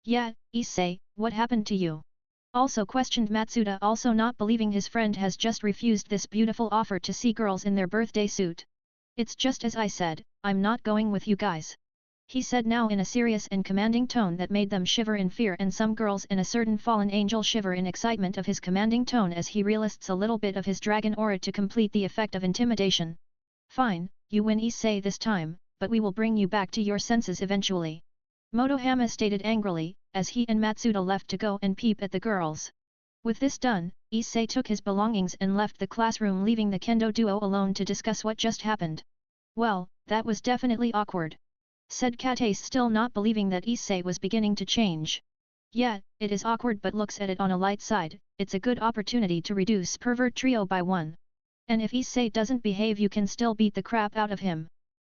"Yeah, Issei, what happened to you?" also questioned Matsuda, also not believing his friend has just refused this beautiful offer to see girls in their birthday suit. "It's just as I said, I'm not going with you guys," he said now in a serious and commanding tone that made them shiver in fear, and some girls in a certain fallen angel shiver in excitement of his commanding tone as he realists a little bit of his dragon aura to complete the effect of intimidation. "Fine, you win, Issei, this time, but we will bring you back to your senses eventually," Motohama stated angrily, as he and Matsuda left to go and peep at the girls. With this done, Issei took his belongings and left the classroom, leaving the kendo duo alone to discuss what just happened. "Well, that was definitely awkward," said Katace, still not believing that Issei was beginning to change. "Yeah, it is awkward, but looks at it on a light side, it's a good opportunity to reduce pervert trio by 1. And if Issei doesn't behave, you can still beat the crap out of him,"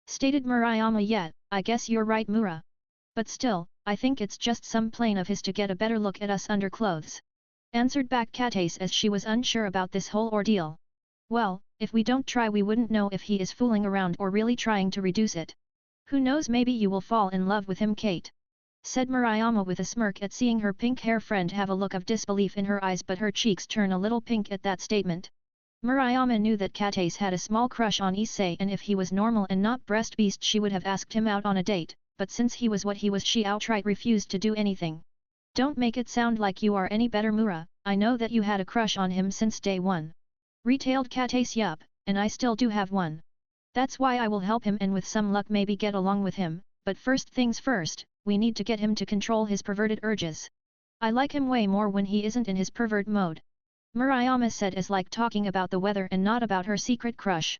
stated Murayama. "Yeah, I guess you're right, Mura. But still, I think it's just some plan of his to get a better look at us under clothes," answered back Katace as she was unsure about this whole ordeal. "Well, if we don't try, we wouldn't know if he is fooling around or really trying to reduce it. Who knows, maybe you will fall in love with him, Kate," said Murayama with a smirk at seeing her pink hair friend have a look of disbelief in her eyes, but her cheeks turn a little pink at that statement. Murayama knew that Katace had a small crush on Issei, and if he was normal and not breast beast she would have asked him out on a date, but since he was what he was, she outright refused to do anything. "Don't make it sound like you are any better, Mura, I know that you had a crush on him since day 1. Retailed Katace. "Yup, and I still do have one. That's why I will help him, and with some luck maybe get along with him, but first things first, we need to get him to control his perverted urges. I like him way more when he isn't in his pervert mode," Murayama said, as like talking about the weather and not about her secret crush.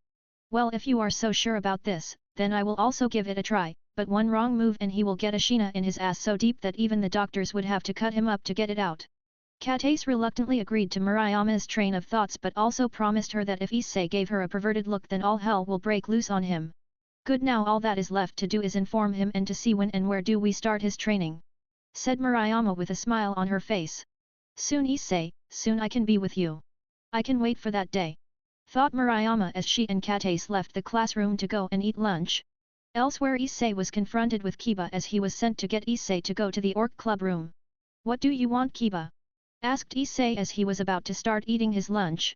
"Well, if you are so sure about this, then I will also give it a try, but one wrong move and he will get a Sheena in his ass so deep that even the doctors would have to cut him up to get it out." Katace reluctantly agreed to Murayama's train of thoughts, but also promised her that if Issei gave her a perverted look then all hell will break loose on him. "Good, now all that is left to do is inform him and to see when and where do we start his training," said Murayama with a smile on her face. "Soon, Issei, soon I can be with you. I can wait for that day," thought Murayama as she and Katace left the classroom to go and eat lunch. Elsewhere, Issei was confronted with Kiba as he was sent to get Issei to go to the orc club room. "What do you want, Kiba?" asked Issei as he was about to start eating his lunch.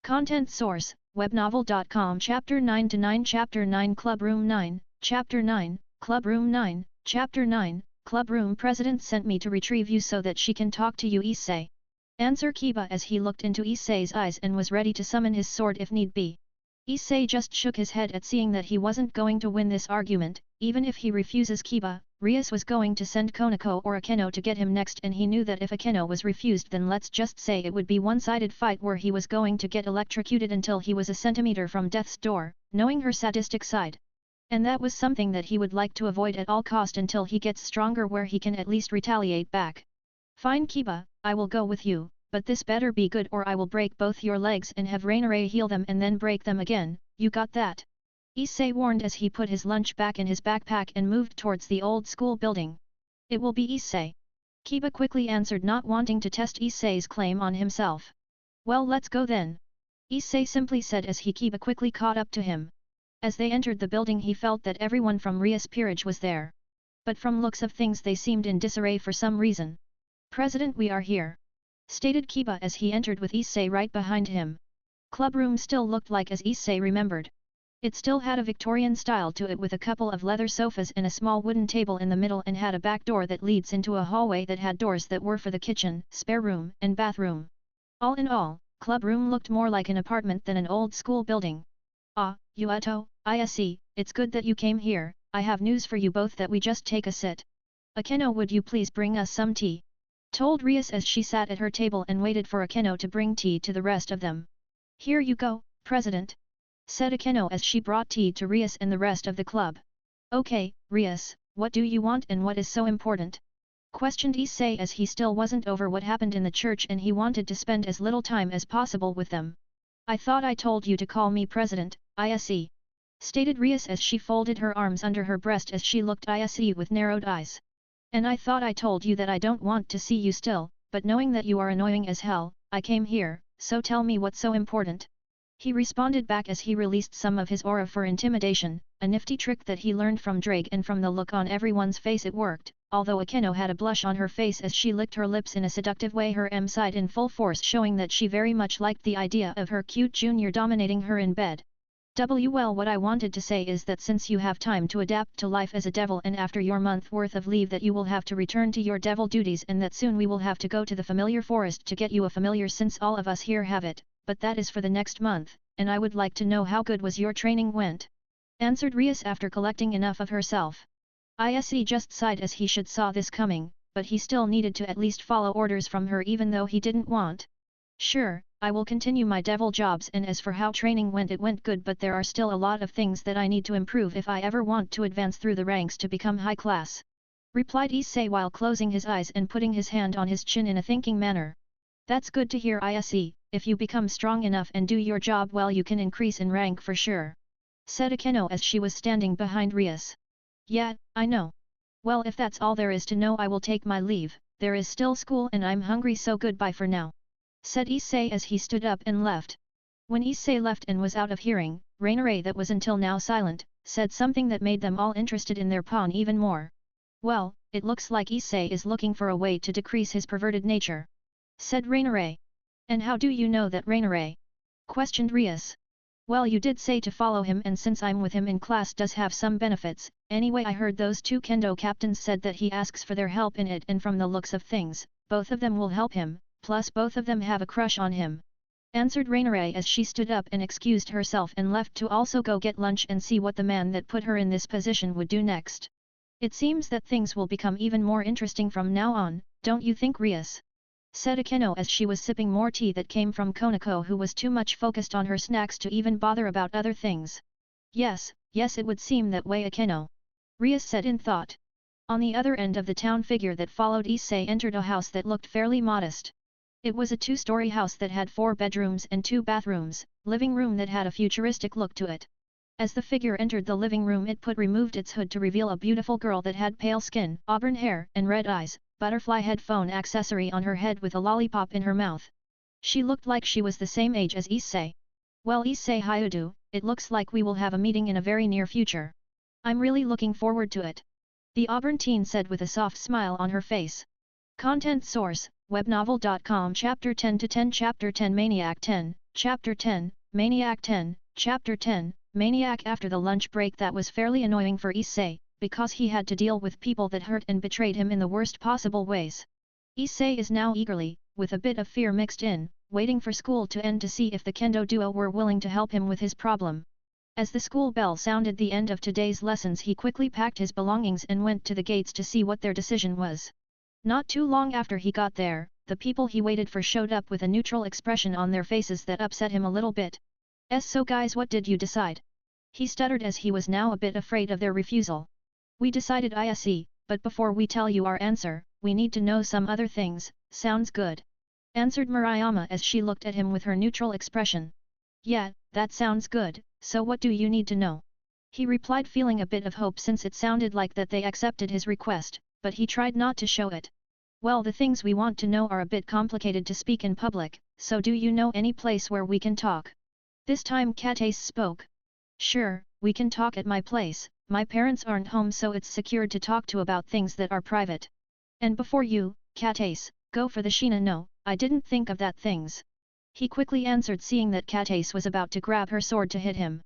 Content source, webnovel.com. Chapter 9-9. Chapter 9 Club Room 9, Chapter 9, Club Room 9, Chapter 9, Club Room President sent me to retrieve you so that she can talk to you, Issei. Answer Kiba as he looked into Issei's eyes and was ready to summon his sword if need be. Issei just shook his head at seeing that he wasn't going to win this argument, even if he refuses Kiba, Rias was going to send Konako or Akeno to get him next, and he knew that if Akeno was refused, then let's just say it would be one-sided fight where he was going to get electrocuted until he was a centimeter from death's door, knowing her sadistic side. And that was something that he would like to avoid at all cost until he gets stronger, where he can at least retaliate back. Fine Kiba, I will go with you, but this better be good or I will break both your legs and have Rainare heal them and then break them again, you got that? Issei warned as he put his lunch back in his backpack and moved towards the old school building. It will be Issei. Kiba quickly answered, not wanting to test Issei's claim on himself. Well, let's go then. Issei simply said as Kiba quickly caught up to him. As they entered the building, he felt that everyone from Rias peerage was there. But from looks of things they seemed in disarray for some reason. President, we are here, stated Kiba as he entered with Issei right behind him. Club room still looked like as Issei remembered. It still had a Victorian style to it with a couple of leather sofas and a small wooden table in the middle, and had a back door that leads into a hallway that had doors that were for the kitchen, spare room, and bathroom. All in all, club room looked more like an apartment than an old school building. Ah, Yueto, Issei, it's good that you came here. I have news for you both that we just take a sit. Akeno, would you please bring us some tea? Told Rias as she sat at her table and waited for Akeno to bring tea to the rest of them. Here you go, President, said Akeno as she brought tea to Rias and the rest of the club. Okay, Rias, what do you want and what is so important? Questioned Issei as he still wasn't over what happened in the church and he wanted to spend as little time as possible with them. I thought I told you to call me President, Issei, stated Rias as she folded her arms under her breast as she looked Issei with narrowed eyes. And I thought I told you that I don't want to see you still, but knowing that you are annoying as hell, I came here, so tell me what's so important. He responded back as he released some of his aura for intimidation, a nifty trick that he learned from Drake, and from the look on everyone's face it worked, although Akeno had a blush on her face as she licked her lips in a seductive way, her M-side in full force, showing that she very much liked the idea of her cute junior dominating her in bed. Well, what I wanted to say is that since you have time to adapt to life as a devil, and after your month worth of leave that you will have to return to your devil duties, and that soon we will have to go to the familiar forest to get you a familiar, since all of us here have it, but that is for the next month, and I would like to know how good was your training went. Answered Rias after collecting enough of herself. Issei just sighed as he should saw this coming, but he still needed to at least follow orders from her even though he didn't want. Sure, I will continue my devil jobs, and as for how training went, it went good, but there are still a lot of things that I need to improve if I ever want to advance through the ranks to become high class. Replied Issei while closing his eyes and putting his hand on his chin in a thinking manner. That's good to hear, Issei. If you become strong enough and do your job well, you can increase in rank for sure, said Akeno as she was standing behind Rias. Yeah, I know. Well, if that's all there is to know, I will take my leave. There is still school and I'm hungry, so goodbye for now, said Issei as he stood up and left. When Issei left and was out of hearing, Rainare, that was until now silent, said something that made them all interested in their pawn even more. Well, it looks like Issei is looking for a way to decrease his perverted nature, said Rainare. And how do you know that, Rainare? Questioned Rias. Well, you did say to follow him, and since I'm with him in class does have some benefits. Anyway, I heard those two kendo captains said that he asks for their help in it, and from the looks of things, both of them will help him, plus both of them have a crush on him. Answered Rainare as she stood up and excused herself and left to also go get lunch and see what the man that put her in this position would do next. It seems that things will become even more interesting from now on, don't you think, Rias? Said Akeno as she was sipping more tea that came from Konako, who was too much focused on her snacks to even bother about other things. Yes, it would seem that way, Akeno, Rias said in thought. On the other end of the town, figure that followed Issei entered a house that looked fairly modest. It was a two-story house that had 4 bedrooms and 2 bathrooms, living room that had a futuristic look to it. As the figure entered the living room, it removed its hood to reveal a beautiful girl that had pale skin, auburn hair, and red eyes, butterfly headphone accessory on her head with a lollipop in her mouth. She looked like she was the same age as Issei. Well, Issei Hyudu, it looks like we will have a meeting in a very near future. I'm really looking forward to it, the auburn teen said with a soft smile on her face. Content source, webnovel.com. Chapter 10-10 Chapter 10 Maniac 10, Chapter 10, Maniac 10, Chapter 10, Maniac. After the lunch break, that was fairly annoying for Issei, because he had to deal with people that hurt and betrayed him in the worst possible ways. Issei is now eagerly, with a bit of fear mixed in, waiting for school to end to see if the kendo duo were willing to help him with his problem. As the school bell sounded the end of today's lessons, he quickly packed his belongings and went to the gates to see what their decision was. Not too long after he got there, the people he waited for showed up with a neutral expression on their faces that upset him a little bit. So guys, what did you decide? He stuttered as he was now a bit afraid of their refusal. We decided Issei, but before we tell you our answer, we need to know some other things. Sounds good, answered Murayama as she looked at him with her neutral expression. Yeah, that sounds good, so what do you need to know? He replied, feeling a bit of hope since it sounded like that they accepted his request, but he tried not to show it. Well, the things we want to know are a bit complicated to speak in public, so do you know any place where we can talk? This time Katace spoke. Sure, we can talk at my place. My parents aren't home, so it's secured to talk to about things that are private. And before you, Katace, go for the Shina. No, I didn't think of that things. He quickly answered, seeing that Katace was about to grab her sword to hit him.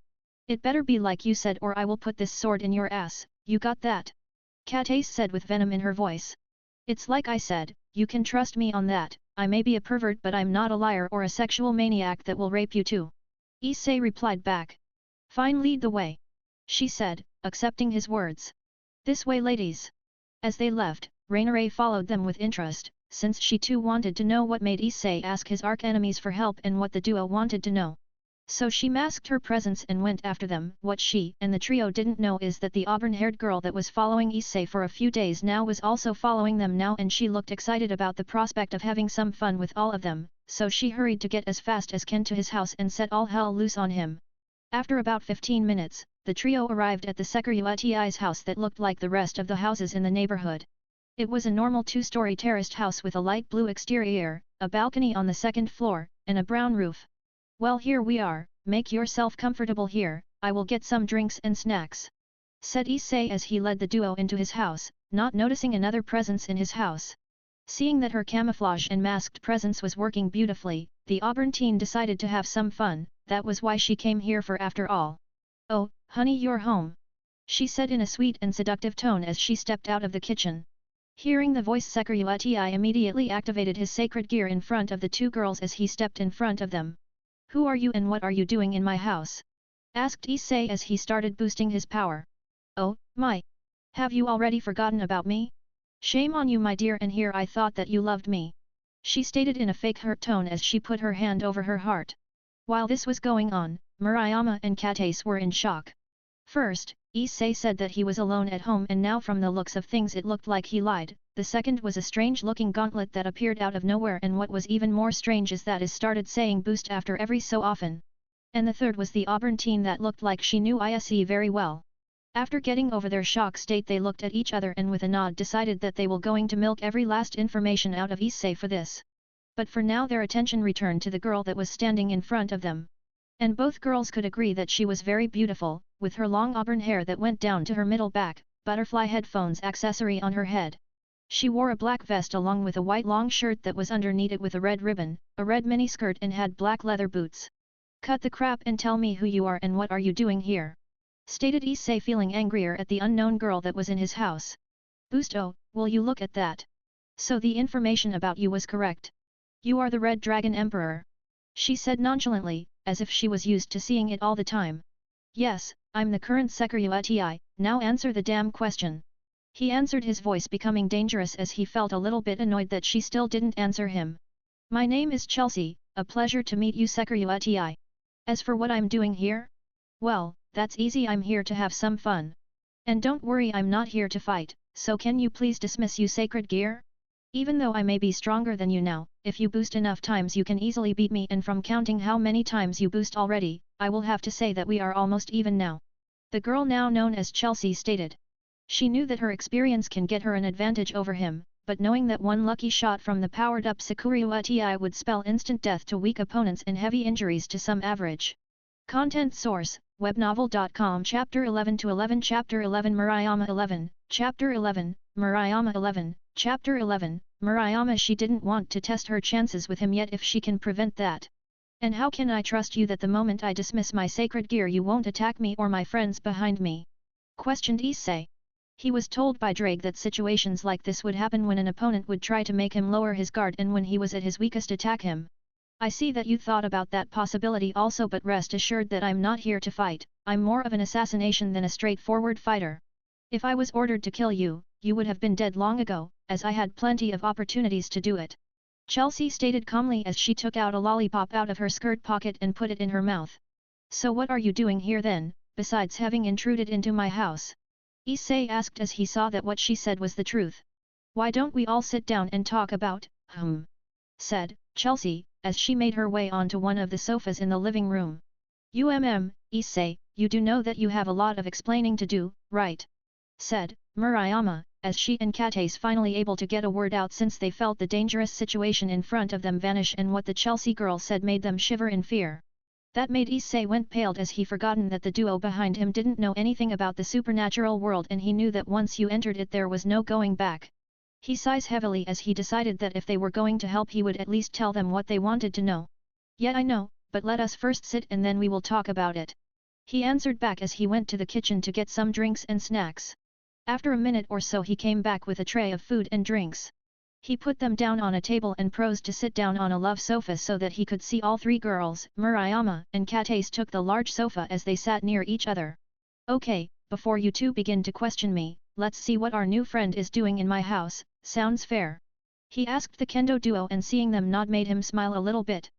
It better be like you said or I will put this sword in your ass, you got that? Katace said with venom in her voice. It's like I said, you can trust me on that. I may be a pervert, but I'm not a liar or a sexual maniac that will rape you too. Issei replied back. Fine, lead the way, she said, accepting his words. This way, ladies. As they left, Rainare followed them with interest, since she too wanted to know what made Issei ask his arch-enemies for help and what the duo wanted to know. So she masked her presence and went after them. What she and the trio didn't know is that the auburn-haired girl that was following Issei for a few days now was also following them now, and she looked excited about the prospect of having some fun with all of them, so she hurried to get as fast as can to his house and set all hell loose on him. After about 15 minutes, the trio arrived at the Sekuriti's house that looked like the rest of the houses in the neighborhood. It was a normal two-story terraced house with a light blue exterior, a balcony on the second floor, and a brown roof. Well, here we are, make yourself comfortable here, I will get some drinks and snacks, said Issei as he led the duo into his house, not noticing another presence in his house. Seeing that her camouflage and masked presence was working beautifully, the auburn teen decided to have some fun. That was why she came here for after all. Oh, honey, you're home, she said in a sweet and seductive tone as she stepped out of the kitchen. Hearing the voice, Sekuriti immediately activated his sacred gear in front of the two girls as he stepped in front of them. Who are you and what are you doing in my house? Asked Issei as he started boosting his power. Oh, my! Have you already forgotten about me? Shame on you, my dear, and here I thought that you loved me, she stated in a fake hurt tone as she put her hand over her heart. While this was going on, Murayama and Katace were in shock. First, Issei said that he was alone at home, and now from the looks of things it looked like he lied. The second was a strange-looking gauntlet that appeared out of nowhere, and what was even more strange is that it started saying boost after every so often. And the third was the auburn teen that looked like she knew Issei very well. After getting over their shock state, they looked at each other and with a nod decided that they were going to milk every last information out of Issei for this. But for now their attention returned to the girl that was standing in front of them. And both girls could agree that she was very beautiful, with her long auburn hair that went down to her middle back, butterfly headphones accessory on her head. She wore a black vest along with a white long shirt that was underneath it with a red ribbon, a red miniskirt, and had black leather boots. Cut the crap and tell me who you are and what are you doing here, stated Issei, feeling angrier at the unknown girl that was in his house. Boost, oh, will you look at that? So the information about you was correct. You are the Red Dragon Emperor, she said nonchalantly, as if she was used to seeing it all the time. Yes, I'm the current Sekuriti, now answer the damn question. He answered, his voice becoming dangerous as he felt a little bit annoyed that she still didn't answer him. My name is Chelsea, a pleasure to meet you, Sekuriti. As for what I'm doing here? Well, that's easy, I'm here to have some fun. And don't worry, I'm not here to fight, so can you please dismiss you sacred gear? Even though I may be stronger than you now, if you boost enough times you can easily beat me, and from counting how many times you boost already, I will have to say that we are almost even now. The girl now known as Chelsea stated. She knew that her experience can get her an advantage over him, but knowing that one lucky shot from the powered-up Sekuriti would spell instant death to weak opponents and heavy injuries to some average. Content source, webnovel.com. Chapter 11-11 Chapter 11 Murayama 11, Chapter 11, Murayama 11, Chapter 11, Murayama. She didn't want to test her chances with him yet if she can prevent that. And how can I trust you that the moment I dismiss my sacred gear you won't attack me or my friends behind me? Questioned Issei. He was told by Drake that situations like this would happen when an opponent would try to make him lower his guard and when he was at his weakest attack him. I see that you thought about that possibility also, but rest assured that I'm not here to fight, I'm more of an assassination than a straightforward fighter. If I was ordered to kill you, you would have been dead long ago, as I had plenty of opportunities to do it. Chelsea stated calmly as she took out a lollipop out of her skirt pocket and put it in her mouth. So what are you doing here then, besides having intruded into my house? Issei asked as he saw that what she said was the truth. Why don't we all sit down and talk about, said Chelsea, as she made her way onto one of the sofas in the living room. Issei, you do know that you have a lot of explaining to do, right? Said Murayama, as she and Kata's finally able to get a word out since they felt the dangerous situation in front of them vanish, and what the Chelsea girl said made them shiver in fear. That made Issei went pale as he forgotten that the duo behind him didn't know anything about the supernatural world, and he knew that once you entered it there was no going back. He sighs heavily as he decided that if they were going to help he would at least tell them what they wanted to know. Yeah, I know, but let us first sit and then we will talk about it. He answered back as he went to the kitchen to get some drinks and snacks. After a minute or so he came back with a tray of food and drinks. He put them down on a table and prosed to sit down on a love sofa so that he could see all three girls. Murayama and Kata's took the large sofa as they sat near each other. Okay, before you two begin to question me, let's see what our new friend is doing in my house, sounds fair? He asked the kendo duo, and seeing them nod made him smile a little bit.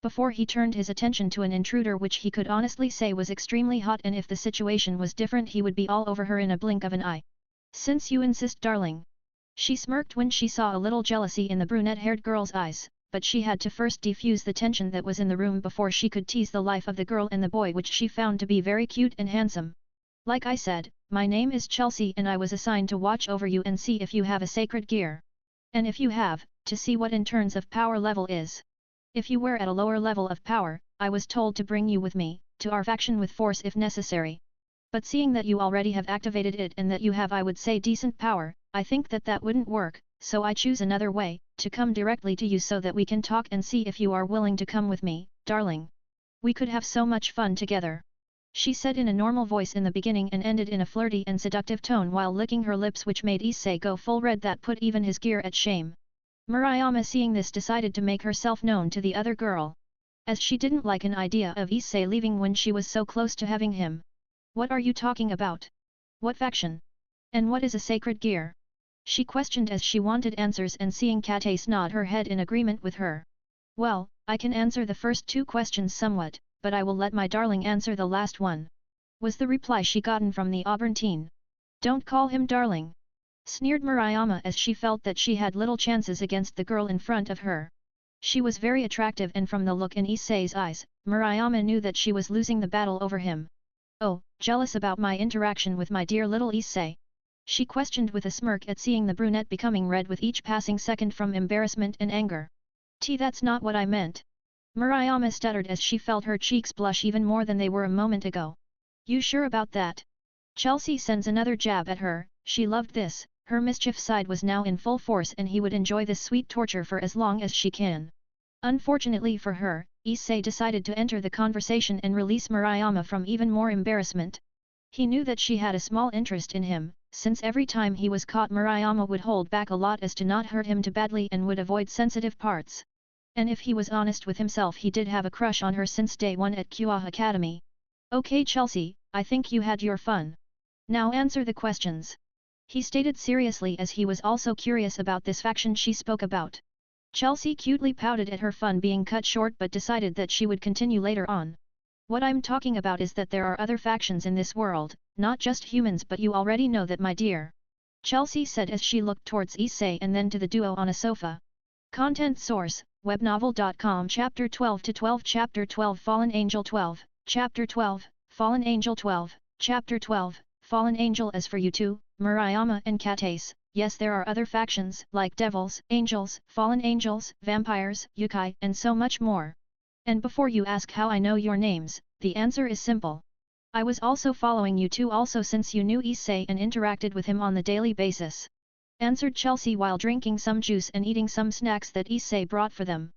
Before he turned his attention to an intruder which he could honestly say was extremely hot, and if the situation was different he would be all over her in a blink of an eye. Since you insist, darling. She smirked when she saw a little jealousy in the brunette-haired girl's eyes, but she had to first defuse the tension that was in the room before she could tease the life of the girl and the boy, which she found to be very cute and handsome. Like I said, my name is Chelsea and I was assigned to watch over you and see if you have a sacred gear. And if you have, to see what in terms of power level is. If you were at a lower level of power, I was told to bring you with me, to our faction with force if necessary. But seeing that you already have activated it and that you have, I would say, decent power, I think that that wouldn't work, so I choose another way, to come directly to you so that we can talk and see if you are willing to come with me, darling. We could have so much fun together. She said in a normal voice in the beginning and ended in a flirty and seductive tone while licking her lips, which made Issei go full red. That put even his gear at shame. Murayama, seeing this, decided to make herself known to the other girl. As she didn't like an idea of Issei leaving when she was so close to having him. What are you talking about? What faction? And what is a sacred gear? She questioned as she wanted answers, and seeing Kata's nod her head in agreement with her. Well, I can answer the first two questions somewhat, but I will let my darling answer the last one. Was the reply she gotten from the auburn teen. Don't call him darling. Sneered Murayama as she felt that she had little chances against the girl in front of her. She was very attractive, and from the look in Issei's eyes, Murayama knew that she was losing the battle over him. Oh, jealous about my interaction with my dear little Issei? She questioned with a smirk at seeing the brunette becoming red with each passing second from embarrassment and anger. That's not what I meant. Murayama stuttered as she felt her cheeks blush even more than they were a moment ago. You sure about that? Chelsea sends another jab at her. She loved this, her mischief side was now in full force, and he would enjoy this sweet torture for as long as she can. Unfortunately for her, Issei decided to enter the conversation and release Murayama from even more embarrassment. He knew that she had a small interest in him, since every time he was caught Murayama would hold back a lot as to not hurt him too badly and would avoid sensitive parts. And if he was honest with himself, he did have a crush on her since day one at Kua Academy. Okay Chelsea, I think you had your fun. Now answer the questions. He stated seriously as he was also curious about this faction she spoke about. Chelsea cutely pouted at her fun being cut short, but decided that she would continue later on. What I'm talking about is that there are other factions in this world, not just humans, but you already know that, my dear. Chelsea said as she looked towards Issei and then to the duo on a sofa. Content source, webnovel.com. Chapter 12-12. Chapter 12 Fallen Angel 12, Chapter 12, Fallen Angel 12, Chapter 12, Fallen Angel. As for you two, Murayama and Kata's, yes, there are other factions, like devils, angels, fallen angels, vampires, yokai, and so much more. And before you ask how I know your names, the answer is simple. I was also following you two also since you knew Issei and interacted with him on the daily basis. Answered Chelsea while drinking some juice and eating some snacks that Issei brought for them.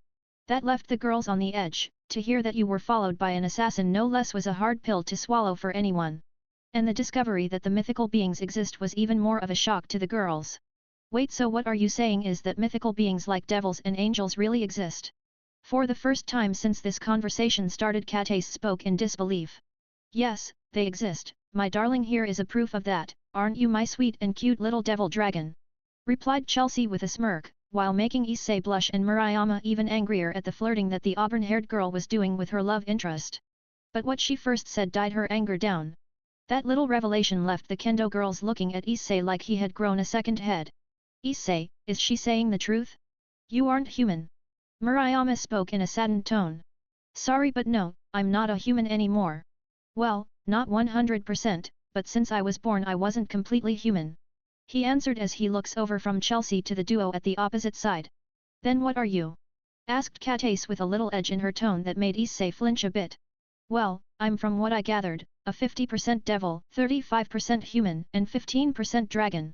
That left the girls on the edge. To hear that you were followed by an assassin no less was a hard pill to swallow for anyone. And the discovery that the mythical beings exist was even more of a shock to the girls. Wait, so what are you saying is that mythical beings like devils and angels really exist? For the first time since this conversation started, Katace spoke in disbelief. Yes, they exist, my darling, here is a proof of that, aren't you my sweet and cute little devil dragon? Replied Chelsea with a smirk, while making Issei blush and Murayama even angrier at the flirting that the auburn-haired girl was doing with her love interest. But what she first said died her anger down. That little revelation left the kendo girls looking at Issei like he had grown a second head. Issei, is she saying the truth? You aren't human. Murayama spoke in a saddened tone. Sorry, but no, I'm not a human anymore. Well, not 100%, but since I was born I wasn't completely human. He answered as he looks over from Chelsea to the duo at the opposite side. Then what are you? Asked Katace with a little edge in her tone that made Issei flinch a bit. Well, I'm, from what I gathered, a 50% devil, 35% human and 15% dragon.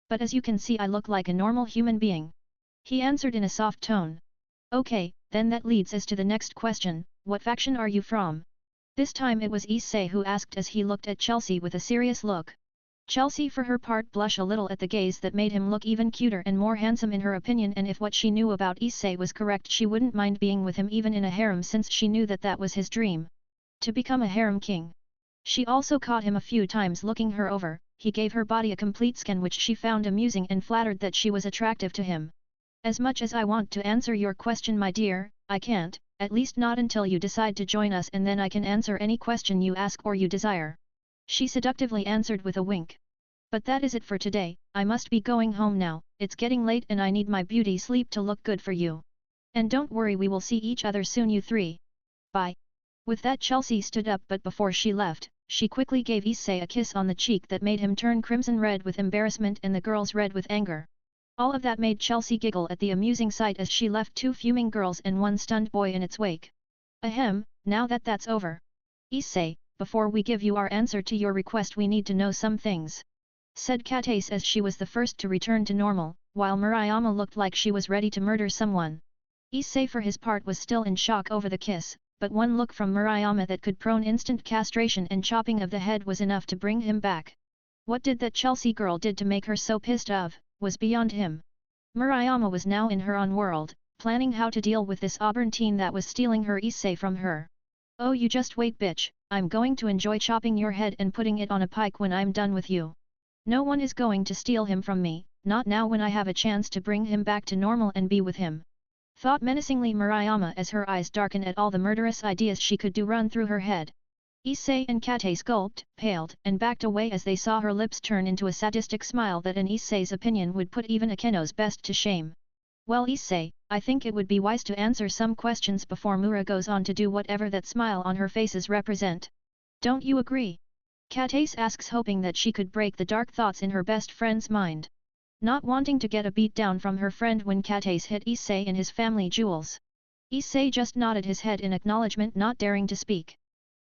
But as you can see I look like a normal human being. He answered in a soft tone. Okay, then that leads us to the next question, what faction are you from? This time it was Issei who asked as he looked at Chelsea with a serious look. Chelsea for her part blushed a little at the gaze that made him look even cuter and more handsome in her opinion, and if what she knew about Issei was correct she wouldn't mind being with him even in a harem, since she knew that that was his dream. To become a harem king. She also caught him a few times looking her over, he gave her body a complete scan which she found amusing and flattered that she was attractive to him. As much as I want to answer your question my dear, I can't, at least not until you decide to join us, and then I can answer any question you ask or you desire. She seductively answered with a wink. But that is it for today, I must be going home now, it's getting late and I need my beauty sleep to look good for you. And don't worry, we will see each other soon you three. Bye. With that Chelsea stood up, but before she left, she quickly gave Issei a kiss on the cheek that made him turn crimson red with embarrassment and the girls red with anger. All of that made Chelsea giggle at the amusing sight as she left two fuming girls and one stunned boy in its wake. Ahem, now that that's over. Issei, before we give you our answer to your request we need to know some things. Said Katace as she was the first to return to normal, while Murayama looked like she was ready to murder someone. Issei for his part was still in shock over the kiss, but one look from Murayama that could prone instant castration and chopping of the head was enough to bring him back. What did that Chelsea girl did to make her so pissed off, was beyond him. Murayama was now in her own world, planning how to deal with this auburn teen that was stealing her Issei from her. Oh, you just wait bitch, I'm going to enjoy chopping your head and putting it on a pike when I'm done with you. No one is going to steal him from me, not now when I have a chance to bring him back to normal and be with him. Thought menacingly Murayama as her eyes darkened at all the murderous ideas she could do run through her head. Issei and Katace gulped, paled, and backed away as they saw her lips turn into a sadistic smile that in Issei's opinion would put even Akeno's best to shame. Well Issei, I think it would be wise to answer some questions before Mura goes on to do whatever that smile on her faces represent. Don't you agree? Katace asks, hoping that she could break the dark thoughts in her best friend's mind. Not wanting to get a beat down from her friend when Katace hit Issei in his family jewels. Issei just nodded his head in acknowledgement, not daring to speak.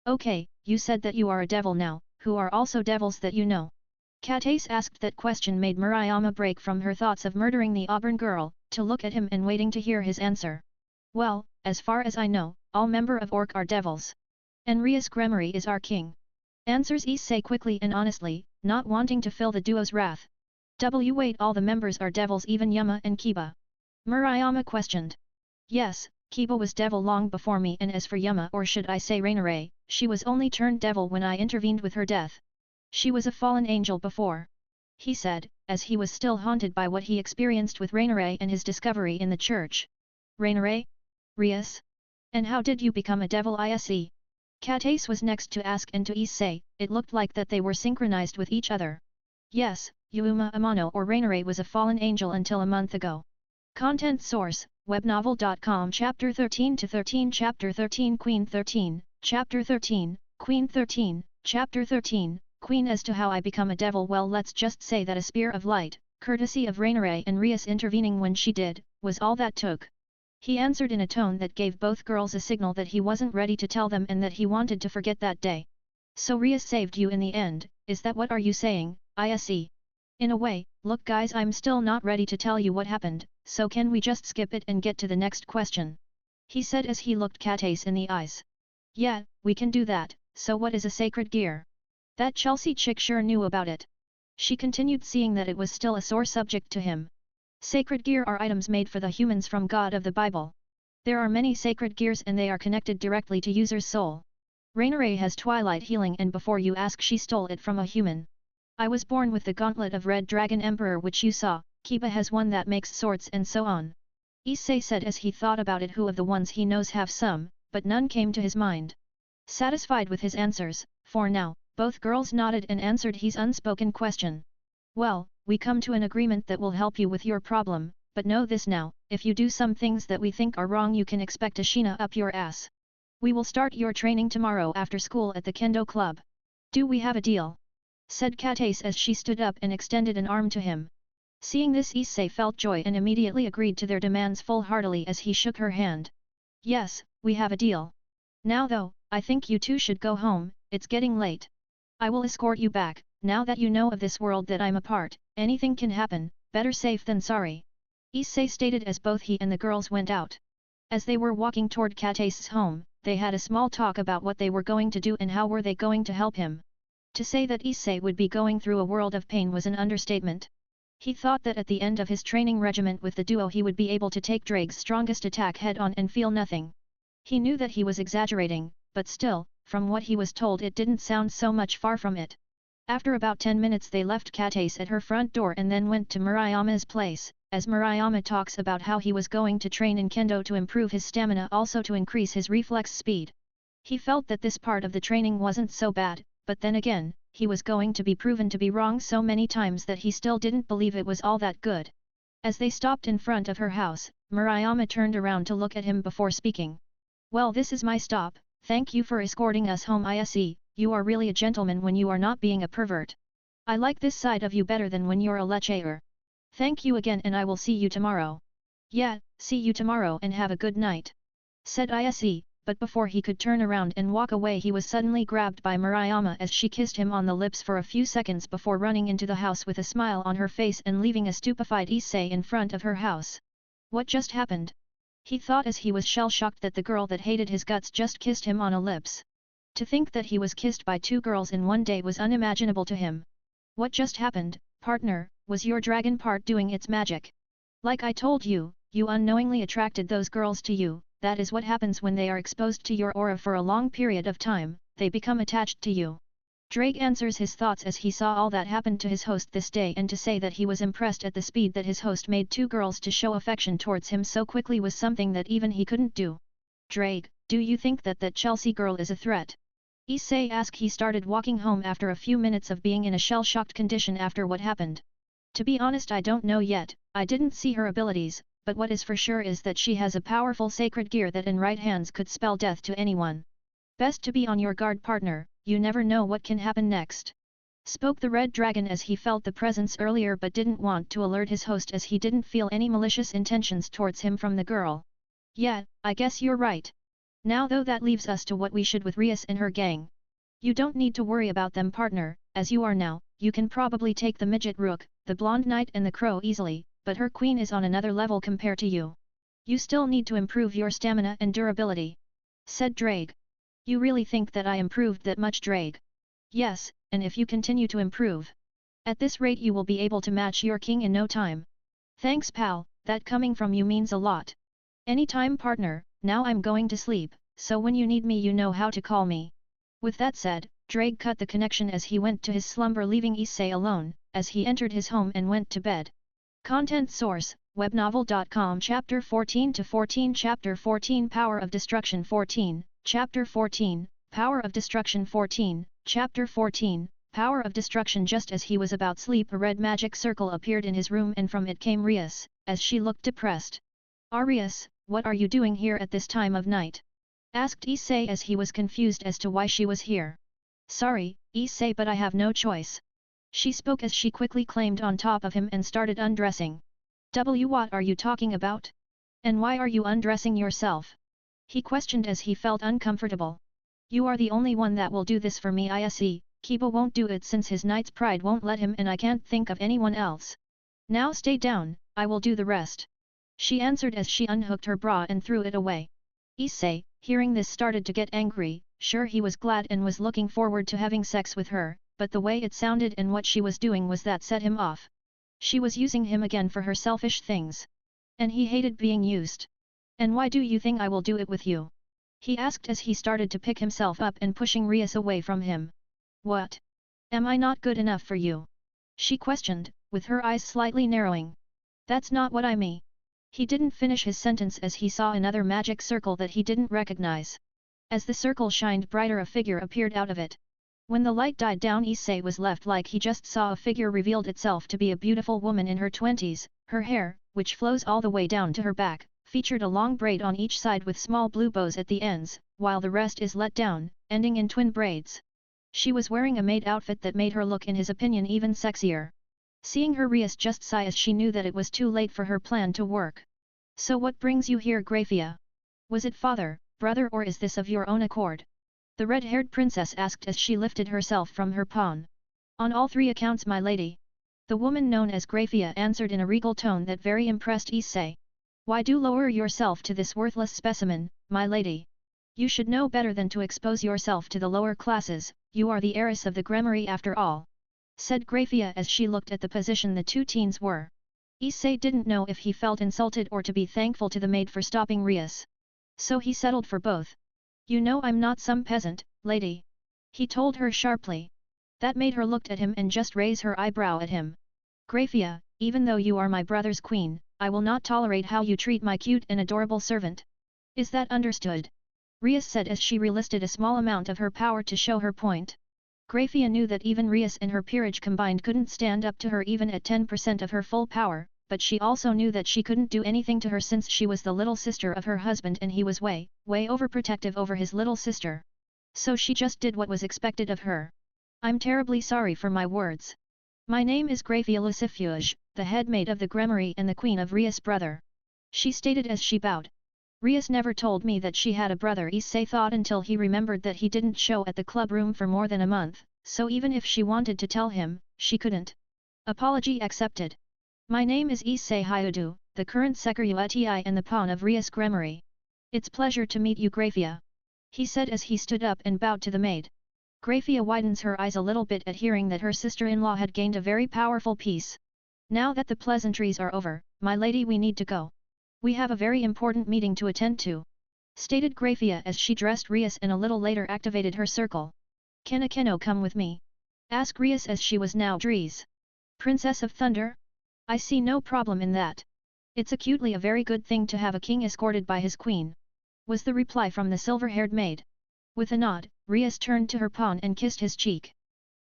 Okay, you said that you are a devil now, who are also devils that you know? Katace asked. That question made Murayama break from her thoughts of murdering the auburn girl, to look at him and waiting to hear his answer. Well, as far as I know, all member of Orc are devils. And Rias Gremory is our king. Answers Issei quickly and honestly, not wanting to fill the duo's wrath. Wait, all the members are devils, even Yuma and Kiba? Murayama questioned. Yes, Kiba was devil long before me, and as for Yuma, or should I say Rainare, she was only turned devil when I intervened with her death. She was a fallen angel before. He said, as he was still haunted by what he experienced with Rainare and his discovery in the church. Rainare? Rias? And how did you become a devil? Ise? Katace was next to ask, and to Issei, it looked like that they were synchronized with each other. Yes, Yuma Amano or Rainare was a fallen angel until a month ago. Content source, webnovel.com. Chapter 13 to 13. Chapter 13 Queen 13, Chapter 13, Queen 13, Chapter 13, Queen. As to how I become a devil, well, let's just say that a spear of light, courtesy of Rainare and Rias intervening when she did, was all that took. He answered in a tone that gave both girls a signal that he wasn't ready to tell them and that he wanted to forget that day. So Rias saved you in the end, is that what are you saying, Ise? In a way, look guys, I'm still not ready to tell you what happened, so can we just skip it and get to the next question? He said as he looked Katace in the eyes. Yeah, we can do that, so what is a sacred gear? That Chelsea chick sure knew about it. She continued, seeing that it was still a sore subject to him. Sacred gear are items made for the humans from God of the Bible. There are many sacred gears and they are connected directly to user's soul. Rainare has twilight healing and before you ask she stole it from a human. I was born with the gauntlet of Red Dragon Emperor which you saw, Kiba has one that makes swords and so on. Issei said as he thought about it who of the ones he knows have some, but none came to his mind. Satisfied with his answers, for now, both girls nodded and answered his unspoken question. Well, we come to an agreement that will help you with your problem, but know this now, if you do some things that we think are wrong you can expect a Shina up your ass. We will start your training tomorrow after school at the Kendo Club. Do we have a deal? Said Katase as she stood up and extended an arm to him. Seeing this Issei felt joy and immediately agreed to their demands full-heartedly as he shook her hand. Yes, we have a deal. Now though, I think you two should go home, it's getting late. I will escort you back, now that you know of this world that I'm a part, anything can happen, better safe than sorry. Issei stated as both he and the girls went out. As they were walking toward Katase's home, they had a small talk about what they were going to do and how were they going to help him. To say that Issei would be going through a world of pain was an understatement. He thought that at the end of his training regiment with the duo he would be able to take Drake's strongest attack head-on and feel nothing. He knew that he was exaggerating, but still, from what he was told it didn't sound so much far from it. After about 10 minutes they left Katase at her front door and then went to Murayama's place, as Murayama talks about how he was going to train in Kendo to improve his stamina also to increase his reflex speed. He felt that this part of the training wasn't so bad, but then again, he was going to be proven to be wrong so many times that he still didn't believe it was all that good. As they stopped in front of her house, Murayama turned around to look at him before speaking. Well, this is my stop, thank you for escorting us home. Issei, you are really a gentleman when you are not being a pervert. I like this side of you better than when you're a lecher. Thank you again and I will see you tomorrow. Yeah, see you tomorrow and have a good night. Said Issei, but before he could turn around and walk away he was suddenly grabbed by Murayama as she kissed him on the lips for a few seconds before running into the house with a smile on her face and leaving a stupefied Issei in front of her house. What just happened? He thought as he was shell-shocked that the girl that hated his guts just kissed him on a lips. To think that he was kissed by two girls in one day was unimaginable to him. What just happened, partner, was your dragon part doing its magic? Like I told you, you unknowingly attracted those girls to you. That is what happens when they are exposed to your aura for a long period of time, they become attached to you. Drake answers his thoughts as he saw all that happened to his host this day and to say that he was impressed at the speed that his host made two girls to show affection towards him so quickly was something that even he couldn't do. Drake, do you think that Chelsea girl is a threat? Issei asked. He started walking home after a few minutes of being in a shell-shocked condition after what happened. To be honest I don't know yet, I didn't see her abilities. But what is for sure is that she has a powerful sacred gear that in right hands could spell death to anyone. Best to be on your guard, partner, you never know what can happen next. Spoke the Red Dragon as he felt the presence earlier but didn't want to alert his host as he didn't feel any malicious intentions towards him from the girl. Yeah, I guess you're right. Now though that leaves us to what we should with Rias and her gang. You don't need to worry about them, partner, as you are now, you can probably take the midget rook, the blonde knight and the crow easily. But her queen is on another level compared to you. You still need to improve your stamina and durability. Said Drake. You really think that I improved that much, Drake? Yes, and if you continue to improve. At this rate you will be able to match your king in no time. Thanks pal, that coming from you means a lot. Anytime partner, now I'm going to sleep, so when you need me you know how to call me. With that said, Drake cut the connection as he went to his slumber leaving Issei alone, as he entered his home and went to bed. Content source, webnovel.com. Chapter 14-14 Chapter 14 Power of Destruction 14, Chapter 14, Power of Destruction 14, Chapter 14, Power of Destruction. Just as he was about sleep a red magic circle appeared in his room and from it came Rias, as she looked depressed. Rias, what are you doing here at this time of night? Asked Issei as he was confused as to why she was here. Sorry, Issei, but I have no choice. She spoke as she quickly climbed on top of him and started undressing. What are you talking about? And why are you undressing yourself? He questioned as he felt uncomfortable. You are the only one that will do this for me. Issei, Kiba won't do it since his knight's pride won't let him and I can't think of anyone else. Now stay down, I will do the rest. She answered as she unhooked her bra and threw it away. Issei, hearing this started to get angry, sure he was glad and was looking forward to having sex with her. But the way it sounded and what she was doing was that set him off. She was using him again for her selfish things. And he hated being used. And why do you think I will do it with you? He asked as he started to pick himself up and pushing Rias away from him. What? Am I not good enough for you? She questioned, with her eyes slightly narrowing. That's not what I mean. He didn't finish his sentence as he saw another magic circle that he didn't recognize. As the circle shined brighter, a figure appeared out of it. When the light died down, Issei was left like he just saw a figure revealed itself to be a beautiful woman in her 20s, her hair, which flows all the way down to her back, featured a long braid on each side with small blue bows at the ends, while the rest is let down, ending in twin braids. She was wearing a maid outfit that made her look, in his opinion, even sexier. Seeing her, Rias just sighed as she knew that it was too late for her plan to work. So what brings you here, Grafia? Was it father, brother, or is this of your own accord? The red-haired princess asked as she lifted herself from her pawn. On all three accounts, my lady. The woman known as Grafia answered in a regal tone that very impressed Issei. Why do lower yourself to this worthless specimen, my lady? You should know better than to expose yourself to the lower classes, you are the heiress of the Gremory after all, said Grafia as she looked at the position the two teens were. Issei didn't know if he felt insulted or to be thankful to the maid for stopping Rias. So he settled for both. You know I'm not some peasant, lady. He told her sharply. That made her look at him and just raise her eyebrow at him. Grafia, even though you are my brother's queen, I will not tolerate how you treat my cute and adorable servant. Is that understood? Rias said as she relisted a small amount of her power to show her point. Grafia knew that even Rias and her peerage combined couldn't stand up to her even at 10% of her full power, but she also knew that she couldn't do anything to her since she was the little sister of her husband and he was way overprotective over his little sister. So she just did what was expected of her. I'm terribly sorry for my words. My name is Grafia Lucifuge, the head maid of the Gremory and the queen of Rias' brother. She stated as she bowed. Rias never told me that she had a brother, Issei thought until he remembered that he didn't show at the club room for more than a month, so even if she wanted to tell him, she couldn't. Apology accepted. My name is Issei Hyudu, the current Secretary and the pawn of Rias Gremory. It's pleasure to meet you, Grafia. He said as he stood up and bowed to the maid. Grafia widens her eyes a little bit at hearing that her sister-in-law had gained a very powerful piece. Now that the pleasantries are over, my lady, we need to go. We have a very important meeting to attend to, stated Grafia as she dressed Rias and a little later activated her circle. Can Akeno come with me? Asked Rias as she was now Drees. Princess of Thunder? I see no problem in that. It's acutely a very good thing to have a king escorted by his queen, was the reply from the silver-haired maid. With a nod, Rias turned to her pawn and kissed his cheek.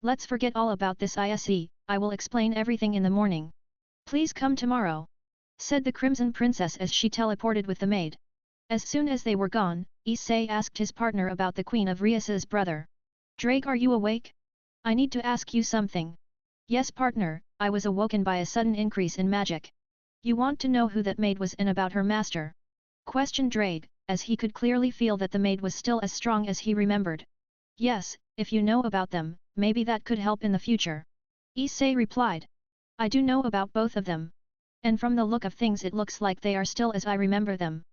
Let's forget all about this Issei, I will explain everything in the morning. Please come tomorrow, said the Crimson Princess as she teleported with the maid. As soon as they were gone, Issei asked his partner about the Queen of Rias's brother. Drake, are you awake? I need to ask you something. Yes, partner, I was awoken by a sudden increase in magic. You want to know who that maid was and about her master? Questioned Drake, as he could clearly feel that the maid was still as strong as he remembered. Yes, if you know about them, maybe that could help in the future. Issei replied. I do know about both of them. And from the look of things it looks like they are still as I remember them.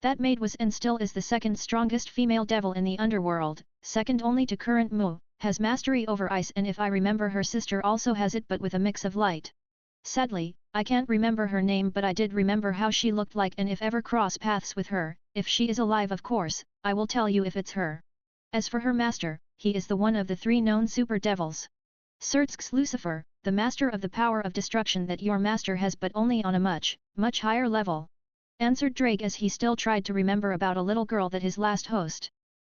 That maid was and still is the second strongest female devil in the underworld, second only to current Mu, has mastery over ice, and if I remember her sister also has it but with a mix of light. Sadly, I can't remember her name, but I did remember how she looked like, and if ever cross paths with her, if she is alive of course, I will tell you if it's her. As for her master, he is the one of the three known super devils. Certes Lucifer, the master of the power of destruction that your master has, but only on a much higher level, answered Drake as he still tried to remember about a little girl that his last host.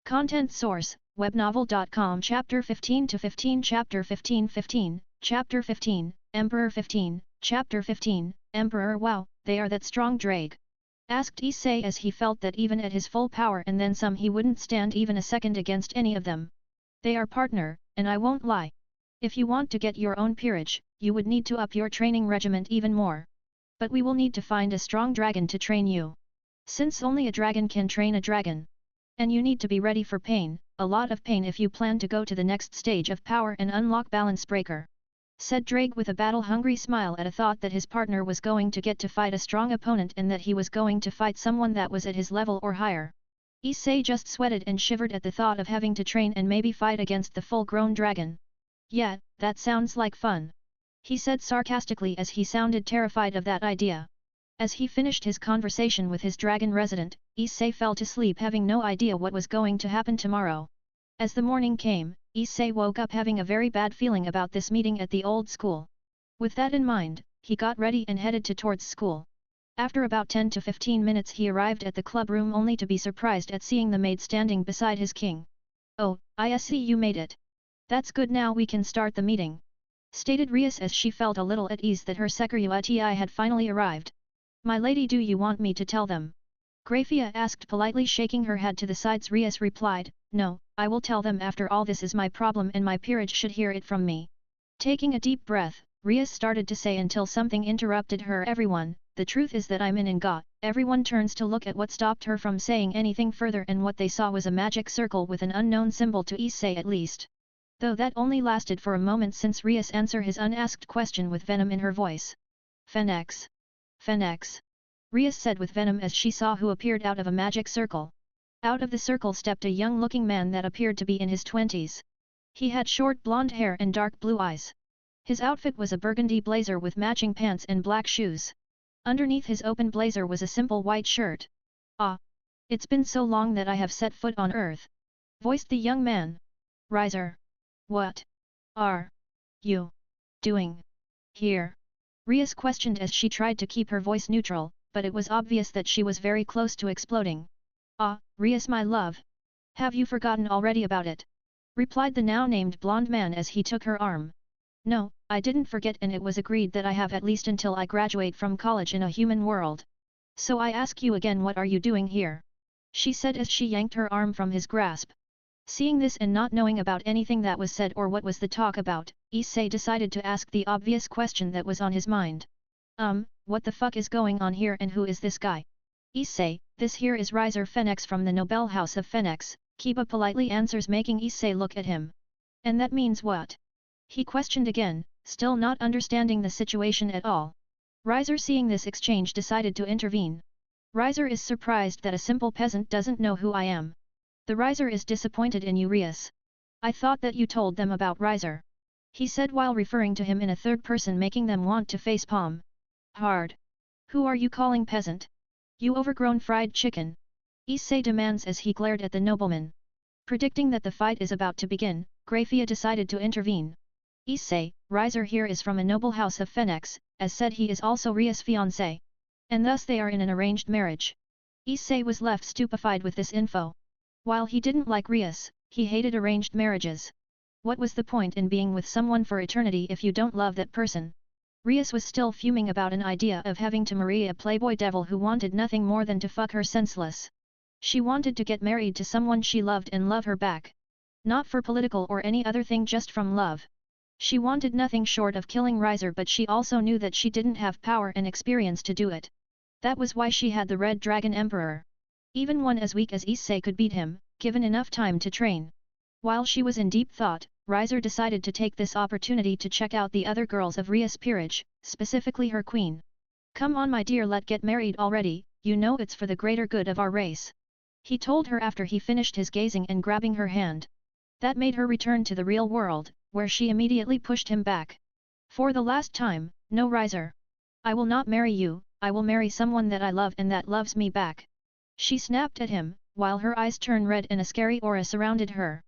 Content source, webnovel.com. Chapter 15 to 15. Chapter 15. Chapter 15, Emperor 15, Chapter 15, Emperor. Wow, they are that strong, Drake? Asked Issei as he felt that even at his full power and then some he wouldn't stand even a second against any of them. They are, partner, and I won't lie. If you want to get your own peerage, you would need to up your training regiment even more. But we will need to find a strong dragon to train you. Since only a dragon can train a dragon. And you need to be ready for pain, a lot of pain if you plan to go to the next stage of power and unlock Balance Breaker. Said Drake with a battle-hungry smile at a thought that his partner was going to get to fight a strong opponent and that he was going to fight someone that was at his level or higher. Issei just sweated and shivered at the thought of having to train and maybe fight against the full-grown dragon. Yeah, that sounds like fun. He said sarcastically as he sounded terrified of that idea. As he finished his conversation with his dragon resident, Issei fell to sleep having no idea what was going to happen tomorrow. As the morning came, Issei woke up having a very bad feeling about this meeting at the old school. With that in mind, he got ready and headed towards school. After about 10 to 15 minutes he arrived at the club room only to be surprised at seeing the maid standing beside his king. "Oh, I see you made it. That's good, now we can start the meeting," stated Rias as she felt a little at ease that her secretary had finally arrived. "My lady, do you want me to tell them?" Grafia asked politely, shaking her head to the sides. Rias replied, "No, I will tell them. After all, this is my problem and my peerage should hear it from me." Taking a deep breath, Rias started to say until something interrupted her. "Everyone, the truth is that I'm in Nga." Everyone turns to look at what stopped her from saying anything further, and what they saw was a magic circle with an unknown symbol to Issei at least. Though that only lasted for a moment since Rias answered his unasked question with venom in her voice. "Phoenix. Phoenix," Rias said with venom as she saw who appeared out of a magic circle. Out of the circle stepped a young-looking man that appeared to be in his 20s. He had short blonde hair and dark blue eyes. His outfit was a burgundy blazer with matching pants and black shoes. Underneath his open blazer was a simple white shirt. "Ah! It's been so long that I have set foot on earth," voiced the young man. "Riser. What are you doing here?" Rias questioned as she tried to keep her voice neutral, but it was obvious that she was very close to exploding. "Ah, Rias my love. Have you forgotten already about it?" replied the now named blonde man as he took her arm. "No, I didn't forget, and it was agreed that I have at least until I graduate from college in a human world. So I ask you again, what are you doing here?" she said as she yanked her arm from his grasp. Seeing this and not knowing about anything that was said or what was the talk about, Issei decided to ask the obvious question that was on his mind. What the fuck is going on here, and who is this guy?" "Issei, this here is Riser Phoenix from the noble house of Phoenix," Kiba politely answers, making Issei look at him. "And that means what?" he questioned again, still not understanding the situation at all. Riser, seeing this exchange, decided to intervene. "Riser is surprised that a simple peasant doesn't know who I am. The Riser is disappointed in you, Rias. I thought that you told them about Riser," he said while referring to him in a third person, making them want to facepalm. "Hard. Who are you calling peasant? You overgrown fried chicken?" Issei demands as he glared at the nobleman. Predicting that the fight is about to begin, Grafia decided to intervene. "Issei, Riser here is from a noble house of Phoenix, as said he is also Rias' fiancé. And thus they are in an arranged marriage." Issei was left stupefied with this info. While he didn't like Rias, he hated arranged marriages. What was the point in being with someone for eternity if you don't love that person? Rias was still fuming about an idea of having to marry a playboy devil who wanted nothing more than to fuck her senseless. She wanted to get married to someone she loved and love her back. Not for political or any other thing, just from love. She wanted nothing short of killing Riser, but she also knew that she didn't have power and experience to do it. That was why she had the Red Dragon Emperor. Even one as weak as Issei could beat him, given enough time to train. While she was in deep thought, Riser decided to take this opportunity to check out the other girls of Rias' peerage, specifically her queen. "Come on my dear, let's get married already, you know it's for the greater good of our race," he told her after he finished his gazing and grabbing her hand. That made her return to the real world, where she immediately pushed him back. "For the last time, no Riser. I will not marry you, I will marry someone that I love and that loves me back," she snapped at him, while her eyes turned red and a scary aura surrounded her.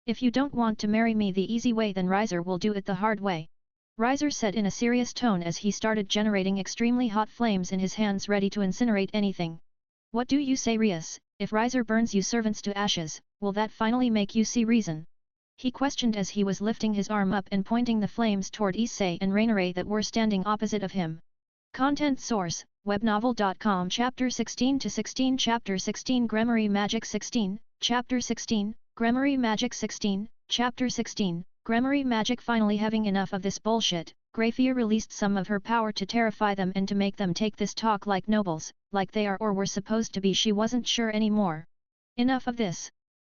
"If you don't want to marry me the easy way, then Riser will do it the hard way," Riser said in a serious tone as he started generating extremely hot flames in his hands, ready to incinerate anything. "What do you say, Rias? If Riser burns you servants to ashes, will that finally make you see reason?" he questioned as he was lifting his arm up and pointing the flames toward Issei and Rainare that were standing opposite of him. Content source: webnovel.com. Chapter 16-16. Chapter 16 Gramarye Magic 16, Chapter 16, Gramarye Magic 16, Chapter 16, Gramarye Magic. Finally having enough of this bullshit, Grafia released some of her power to terrify them and to make them take this talk like nobles, like they are or were supposed to be. She wasn't sure anymore. "Enough of this.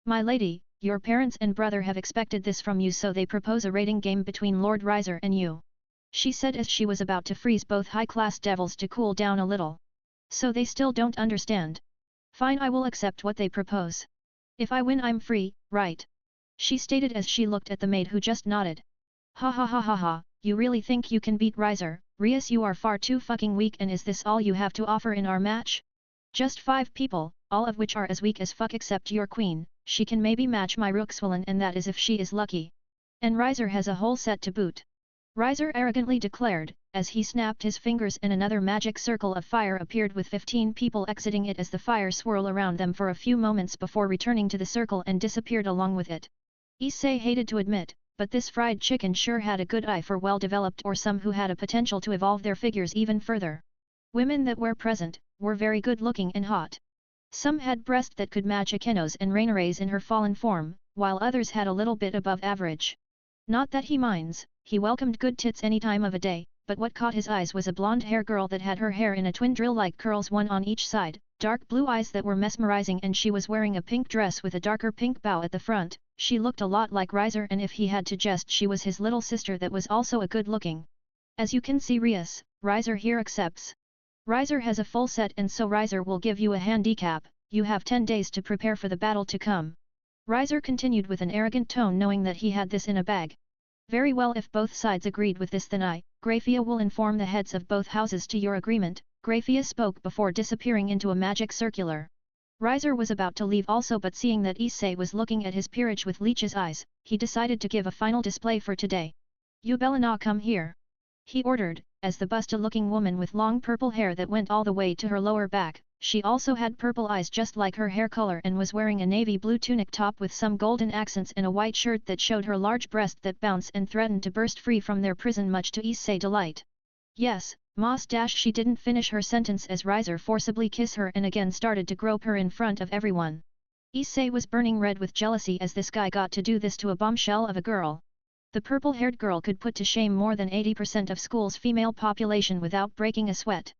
My lady, your parents and brother have expected this from you, so they propose a rating game between Lord Riser and you," she said as she was about to freeze both high-class devils to cool down a little. "So they still don't understand? Fine, I will accept what they propose. If I win I'm free, right?" she stated as she looked at the maid who just nodded. "Ha ha ha ha ha, you really think you can beat Riser, Rias, you are far too fucking weak, and is this all you have to offer in our match? Just 5 people, all of which are as weak as fuck except your queen, she can maybe match my Rookswollen, and that is if she is lucky. And Riser has a whole set to boot. Riser arrogantly declared, as he snapped his fingers and another magic circle of fire appeared with 15 people exiting it as the fire swirled around them for a few moments before returning to the circle and disappeared along with it. Issei hated to admit, but this fried chicken sure had a good eye for well-developed or some who had a potential to evolve their figures even further. Women that were present, were very good-looking and hot. Some had breasts that could match Akeno's and Rainere's in her fallen form, while others had a little bit above average. Not that he minds, he welcomed good tits any time of a day, but what caught his eyes was a blonde-hair girl that had her hair in a twin drill-like curls, one on each side, dark blue eyes that were mesmerizing, and she was wearing a pink dress with a darker pink bow at the front. She looked a lot like Riser, and if he had to jest, she was his little sister that was also a good-looking. As you can see, Riser here accepts. Riser has a full set, and so Riser will give you a handicap. You have 10 days to prepare for the battle to come. Riser continued with an arrogant tone, knowing that he had this in a bag. Very well, if both sides agreed with this, then I, Grafia, will inform the heads of both houses to your agreement. Grafia spoke before disappearing into a magic circular. Riser was about to leave also, but seeing that Issei was looking at his peerage with leech's eyes, he decided to give a final display for today. Yubelina, come here. He ordered, as the busta-looking woman with long purple hair that went all the way to her lower back. She also had purple eyes just like her hair color and was wearing a navy blue tunic top with some golden accents and a white shirt that showed her large breast that bounced and threatened to burst free from their prison, much to Issei's delight. Yes, Moss dash she didn't finish her sentence as Riser forcibly kissed her and again started to grope her in front of everyone. Issei was burning red with jealousy as this guy got to do this to a bombshell of a girl. The purple-haired girl could put to shame more than 80% of school's female population without breaking a sweat.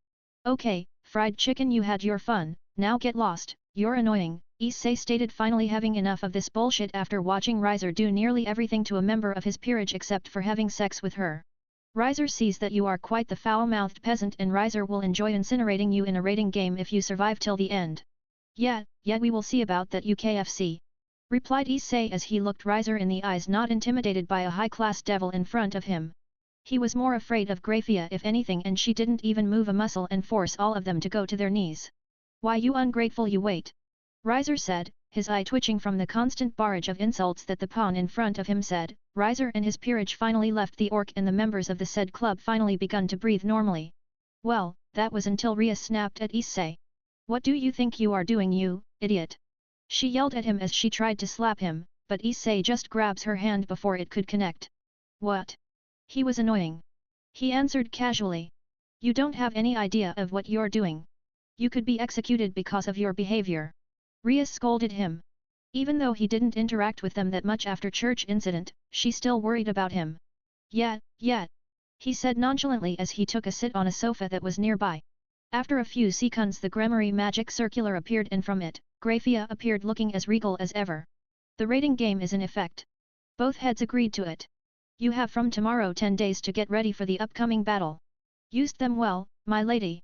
Okay, fried chicken, you had your fun, now get lost, you're annoying, Issei stated, finally having enough of this bullshit after watching Riser do nearly everything to a member of his peerage except for having sex with her. Riser sees that you are quite the foul-mouthed peasant, and Riser will enjoy incinerating you in a rating game if you survive till the end. Yeah, we will see about that, UKFC. Replied Issei as he looked Riser in the eyes, not intimidated by a high-class devil in front of him. He was more afraid of Grafia if anything, and she didn't even move a muscle and force all of them to go to their knees. Why, you ungrateful, you wait. Riser said, his eye twitching from the constant barrage of insults that the pawn in front of him said. Riser and his peerage finally left the orc, and the members of the said club finally begun to breathe normally. Well, that was until Ria snapped at Issei. What do you think you are doing, you idiot? She yelled at him as she tried to slap him, but Issei just grabs her hand before it could connect. What? He was annoying. He answered casually. You don't have any idea of what you're doing. You could be executed because of your behavior. Ria scolded him. Even though he didn't interact with them that much after church incident, she still worried about him. Yeah, he said nonchalantly as he took a sit on a sofa that was nearby. After a few seconds the Gremory magic circular appeared, and from it, Grafia appeared looking as regal as ever. The rating game is in effect. Both heads agreed to it. You have from tomorrow 10 days to get ready for the upcoming battle. Used them well, my lady.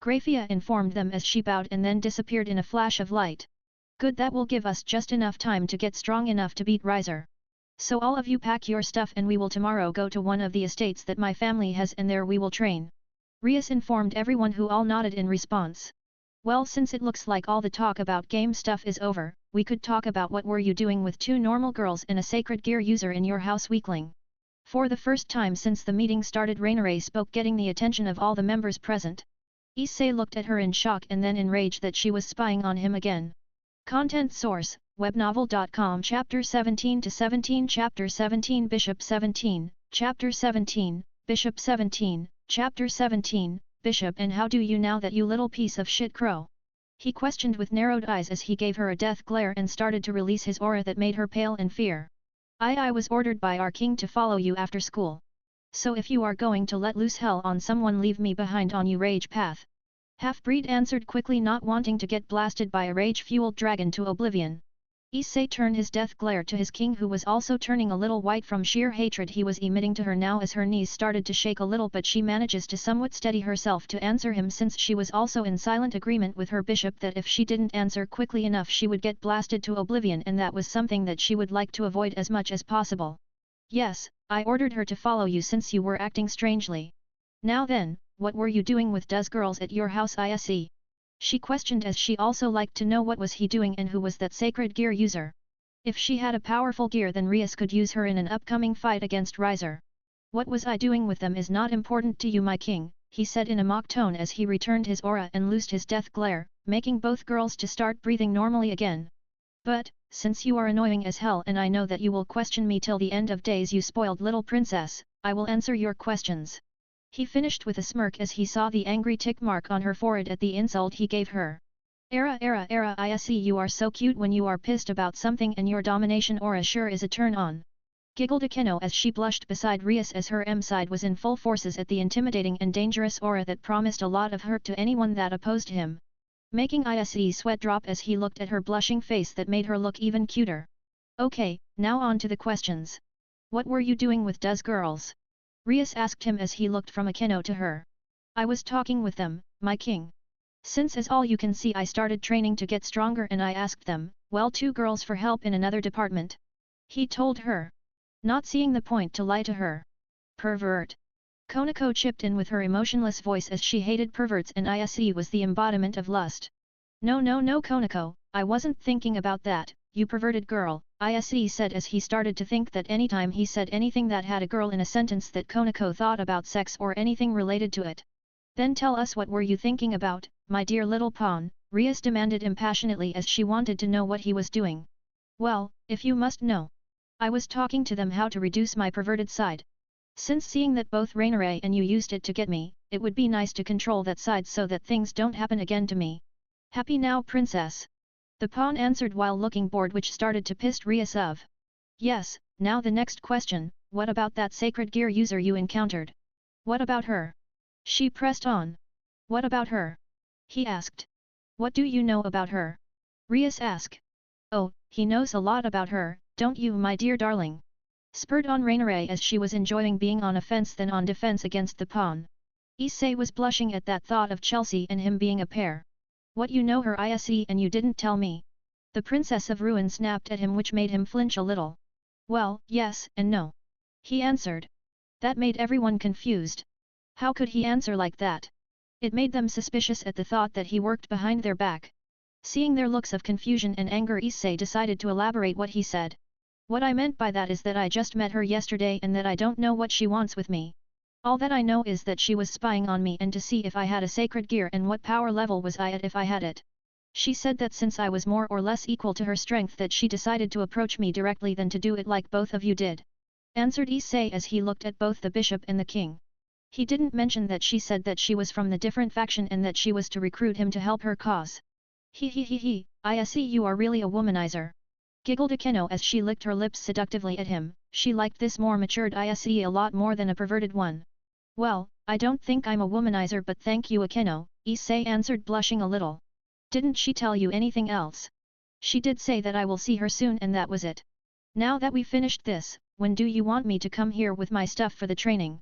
Grafia informed them as she bowed and then disappeared in a flash of light. Good, that will give us just enough time to get strong enough to beat Riser. So all of you pack your stuff and we will tomorrow go to one of the estates that my family has, and there we will train. Rias informed everyone, who all nodded in response. Well, since it looks like all the talk about game stuff is over, we could talk about what were you doing with 2 normal girls and a sacred gear user in your house, weakling. For the first time since the meeting started, Rainere spoke, getting the attention of all the members present. Issei looked at her in shock and then in rage that she was spying on him again. Content source, webnovel.com. Chapter 17 to 17. Chapter 17 Bishop 17, Chapter 17, Bishop 17, Chapter 17, Bishop. And how do you now, that you little piece of shit crow? He questioned with narrowed eyes as he gave her a death glare and started to release his aura that made her pale in fear. I was ordered by our king to follow you after school. So if you are going to let loose hell on someone, leave me behind on you rage path. Half-breed answered quickly, not wanting to get blasted by a rage-fueled dragon to oblivion. Issei turned his death glare to his king, who was also turning a little white from sheer hatred he was emitting to her now as her knees started to shake a little, but she manages to somewhat steady herself to answer him, since she was also in silent agreement with her bishop that if she didn't answer quickly enough she would get blasted to oblivion, and that was something that she would like to avoid as much as possible. Yes, I ordered her to follow you since you were acting strangely. Now then, what were you doing with those girls at your house Issei? She questioned as she also liked to know what was he doing and who was that sacred gear user. If she had a powerful gear then Rias could use her in an upcoming fight against Riser. What was I doing with them is not important to you my king, he said in a mock tone as he returned his aura and loosed his death glare, making both girls to start breathing normally again. But, since you are annoying as hell and I know that you will question me till the end of days you spoiled little princess, I will answer your questions. He finished with a smirk as he saw the angry tick mark on her forehead at the insult he gave her. I see you are so cute when you are pissed about something and your domination aura sure is a turn on. Giggled Akeno as she blushed beside Rias as her M-side was in full forces at the intimidating and dangerous aura that promised a lot of hurt to anyone that opposed him. Making Issei sweat drop as he looked at her blushing face that made her look even cuter. Okay, now on to the questions. What were you doing with those girls? Rias asked him as he looked from Akeno to her. I was talking with them, my king. Since as all you can see I started training to get stronger and I asked them, well 2 girls for help in another department. He told her. Not seeing the point to lie to her. Pervert. Konako chipped in with her emotionless voice as she hated perverts and Issei was the embodiment of lust. No Konako, I wasn't thinking about that, you perverted girl, Issei said as he started to think that anytime he said anything that had a girl in a sentence that Konako thought about sex or anything related to it. Then tell us what were you thinking about, my dear little pawn, Rias demanded impassionately as she wanted to know what he was doing. Well, if you must know. I was talking to them how to reduce my perverted side. Since seeing that both Rainare and you used it to get me, it would be nice to control that side so that things don't happen again to me. Happy now princess? The pawn answered while looking bored which started to piss Rias off. Yes, now the next question, what about that sacred gear user you encountered? What about her? She pressed on. What about her? He asked. What do you know about her? Rias asked. Oh, he knows a lot about her, don't you my dear darling? Spurred on Rainare as she was enjoying being on offense than on defense against the pawn. Issei was blushing at that thought of Chelsea and him being a pair. What you know her Issei and you didn't tell me? The Princess of Ruin snapped at him which made him flinch a little. Well, yes and no. He answered. That made everyone confused. How could he answer like that? It made them suspicious at the thought that he worked behind their back. Seeing their looks of confusion and anger Issei decided to elaborate what he said. What I meant by that is that I just met her yesterday and that I don't know what she wants with me. All that I know is that she was spying on me and to see if I had a sacred gear and what power level was I at if I had it. She said that since I was more or less equal to her strength that she decided to approach me directly than to do it like both of you did. Answered Issei as he looked at both the bishop and the king. He didn't mention that she said that she was from the different faction and that she was to recruit him to help her cause. I see you are really a womanizer. Giggled Akeno as she licked her lips seductively at him, she liked this more matured Issei a lot more than a perverted one. Well, I don't think I'm a womanizer but thank you Akeno, Issei answered blushing a little. Didn't she tell you anything else? She did say that I will see her soon and that was it. Now that we finished this, when do you want me to come here with my stuff for the training?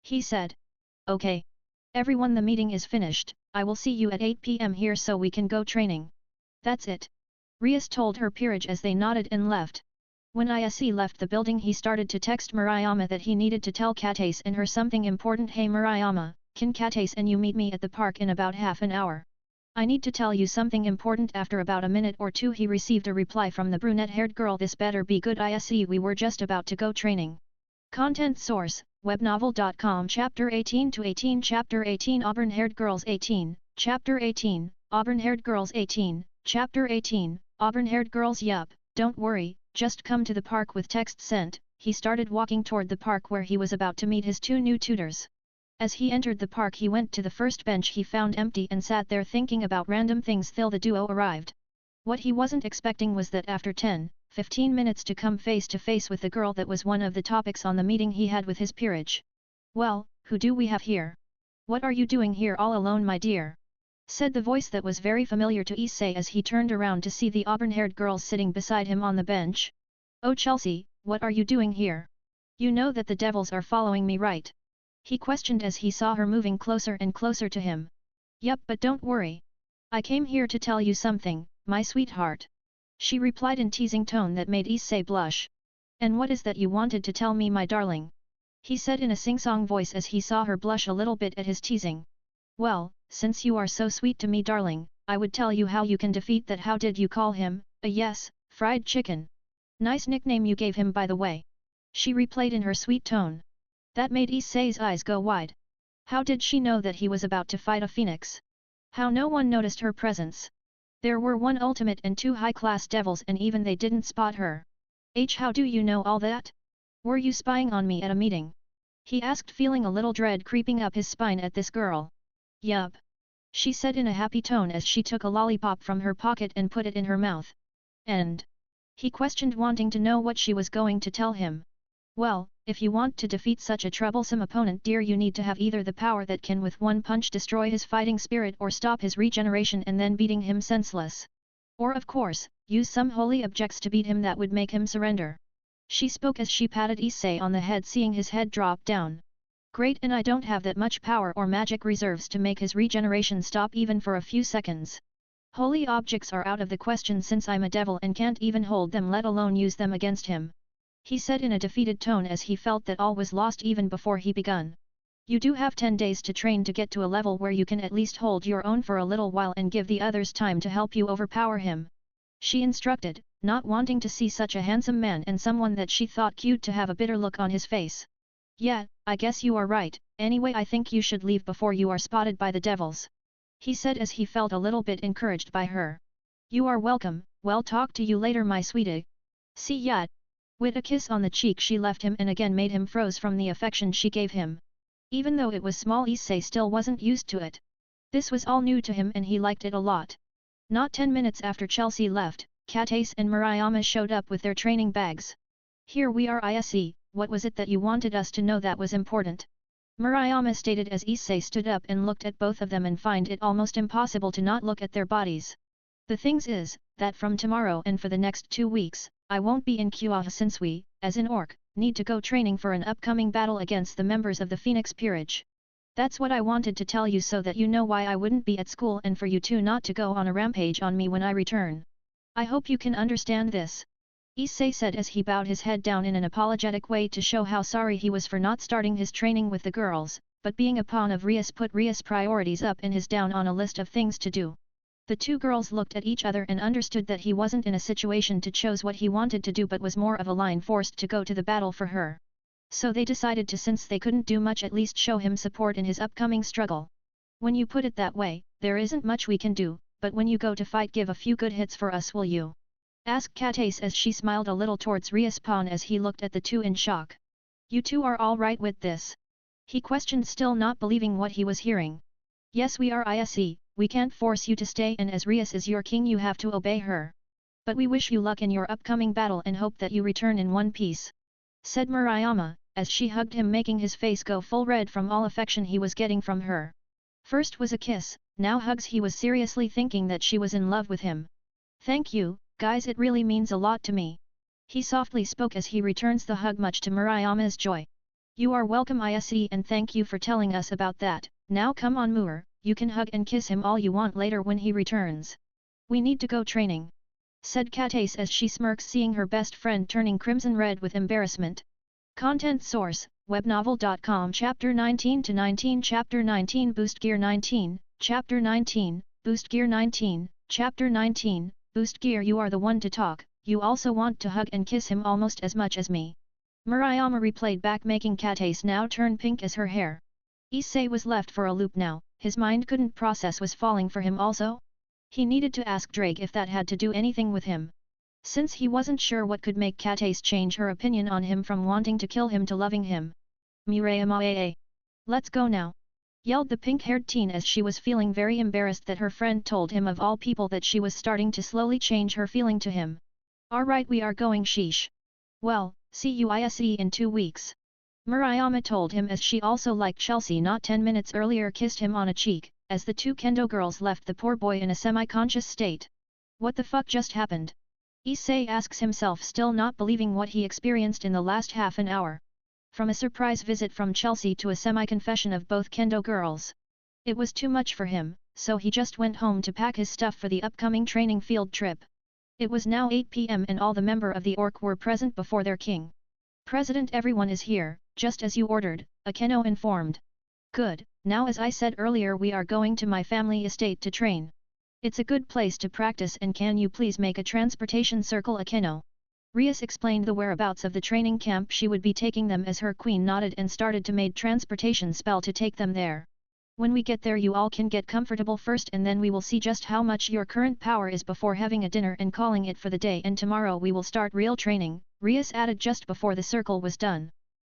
He said. Okay. Everyone the meeting is finished, I will see you at 8 PM here so we can go training. That's it. Rias told her peerage as they nodded and left. When Issei left the building he started to text Murayama that he needed to tell Katase and her something important. Hey Murayama, can Katase and you meet me at the park in about half an hour? I need to tell you something important. After about a minute or two he received a reply from the brunette-haired girl. This better be good Issei, we were just about to go training. Content source, webnovel.com. Chapter 18-18 Chapter 18 Auburn-haired girls 18, Chapter 18, Auburn-haired girls 18, Chapter 18, Auburn-haired girls. Yup, don't worry, just come to the park with text sent. He started walking toward the park where he was about to meet his 2 new tutors. As he entered the park he went to the first bench he found empty and sat there thinking about random things till the duo arrived. What he wasn't expecting was that after 10-15 minutes to come face to face with the girl that was one of the topics on the meeting he had with his peerage. Well, who do we have here? What are you doing here all alone my dear? Said the voice that was very familiar to Issei as he turned around to see the auburn-haired girls sitting beside him on the bench. Oh Chelsea, what are you doing here? You know that the devils are following me right? He questioned as he saw her moving closer and closer to him. Yup, but don't worry. I came here to tell you something, my sweetheart. She replied in teasing tone that made Issei blush. And what is that you wanted to tell me my darling? he said in a sing-song voice as he saw her blush a little bit at his teasing. Well, since you are so sweet to me darling, I would tell you how you can defeat that. How did you call him? Yes, fried chicken. Nice nickname you gave him by the way. She replayed in her sweet tone. That made Issei's eyes go wide. How did she know that he was about to fight a phoenix? How no one noticed her presence? There were one ultimate and two high-class devils and even they didn't spot her. How do you know all that? Were you spying on me at a meeting? He asked, feeling a little dread creeping up his spine at this girl. Yup. She said in a happy tone as she took a lollipop from her pocket and put it in her mouth. And? He questioned, wanting to know what she was going to tell him. Well, if you want to defeat such a troublesome opponent dear, you need to have either the power that can with one punch destroy his fighting spirit or stop his regeneration and then beating him senseless. Or of course, use some holy objects to beat him that would make him surrender. She spoke as she patted Issei on the head, seeing his head drop down. Great, and I don't have that much power or magic reserves to make his regeneration stop even for a few seconds. Holy objects are out of the question since I'm a devil and can't even hold them, let alone use them against him. He said in a defeated tone as he felt that all was lost even before he begun. You do have 10 days to train to get to a level where you can at least hold your own for a little while and give the others time to help you overpower him. She instructed, not wanting to see such a handsome man and someone that she thought cute to have a bitter look on his face. Yeah, I guess you are right, anyway I think you should leave before you are spotted by the devils. He said as he felt a little bit encouraged by her. You are welcome, well talk to you later my sweetie. See ya. With a kiss on the cheek she left him and again made him froze from the affection she gave him. Even though it was small, Issei still wasn't used to it. This was all new to him and he liked it a lot. Not 10 minutes after Chelsea left, Katace and Murayama showed up with their training bags. Here we are Issei, what was it that you wanted us to know that was important? Murayama stated as Issei stood up and looked at both of them and find it almost impossible to not look at their bodies. The things is, that from tomorrow and for the next 2 weeks, I won't be in Kuaha since we, as in Orc, need to go training for an upcoming battle against the members of the Phoenix Peerage. That's what I wanted to tell you so that you know why I wouldn't be at school and for you two not to go on a rampage on me when I return. I hope you can understand this. Issei said as he bowed his head down in an apologetic way to show how sorry he was for not starting his training with the girls, but being a pawn of Rias put Rias' priorities up in his down on a list of things to do. The two girls looked at each other and understood that he wasn't in a situation to choose what he wanted to do but was more of a line forced to go to the battle for her. So they decided to, since they couldn't do much, at least show him support in his upcoming struggle. When you put it that way, there isn't much we can do, but when you go to fight give a few good hits for us will you? Asked Katace as she smiled a little towards Rias' pawn as he looked at the two in shock. You two are all right with this? He questioned, still not believing what he was hearing. Yes we are Issei, we can't force you to stay and as Rias is your king you have to obey her. But we wish you luck in your upcoming battle and hope that you return in one piece. Said Murayama, as she hugged him making his face go full red from all affection he was getting from her. First was a kiss, now hugs. He was seriously thinking that she was in love with him. Thank you, guys, it really means a lot to me. He softly spoke as he returns the hug much to Murayama's joy. You are welcome Issei and thank you for telling us about that. Now come on Muir, you can hug and kiss him all you want later when he returns. We need to go training. Said Katace as she smirks seeing her best friend turning crimson red with embarrassment. Content source, webnovel.com Chapter 19-19 Chapter 19 Boost Gear 19, Chapter 19, Boost Gear 19, Chapter 19, Boost Gear. You are the one to talk, you also want to hug and kiss him almost as much as me. Murayama replayed back making Katace now turn pink as her hair. Issei was left for a loop now, his mind couldn't process was falling for him also? He needed to ask Drake if that had to do anything with him. Since he wasn't sure what could make Katace change her opinion on him from wanting to kill him to loving him. Murayama. Let's go now. Yelled the pink-haired teen as she was feeling very embarrassed that her friend told him of all people that she was starting to slowly change her feeling to him. Alright we are going sheesh. Well, see you Issei in 2 weeks. Murayama told him as she also, like Chelsea not 10 minutes earlier, kissed him on a cheek, as the two kendo girls left the poor boy in a semi-conscious state. What the fuck just happened? Issei asks himself, still not believing what he experienced in the last half an hour. From a surprise visit from Chelsea to a semi-confession of both kendo girls. It was too much for him, so he just went home to pack his stuff for the upcoming training field trip. It was now 8 p.m. and all the members of the Orc were present before their king. President, everyone is here, just as you ordered, Akeno informed. Good, now as I said earlier we are going to my family estate to train. It's a good place to practice and can you please make a transportation circle Akeno? Rias explained the whereabouts of the training camp she would be taking them as her queen nodded and started to make transportation spell to take them there. When we get there you all can get comfortable first and then we will see just how much your current power is before having a dinner and calling it for the day and tomorrow we will start real training, Rias added just before the circle was done.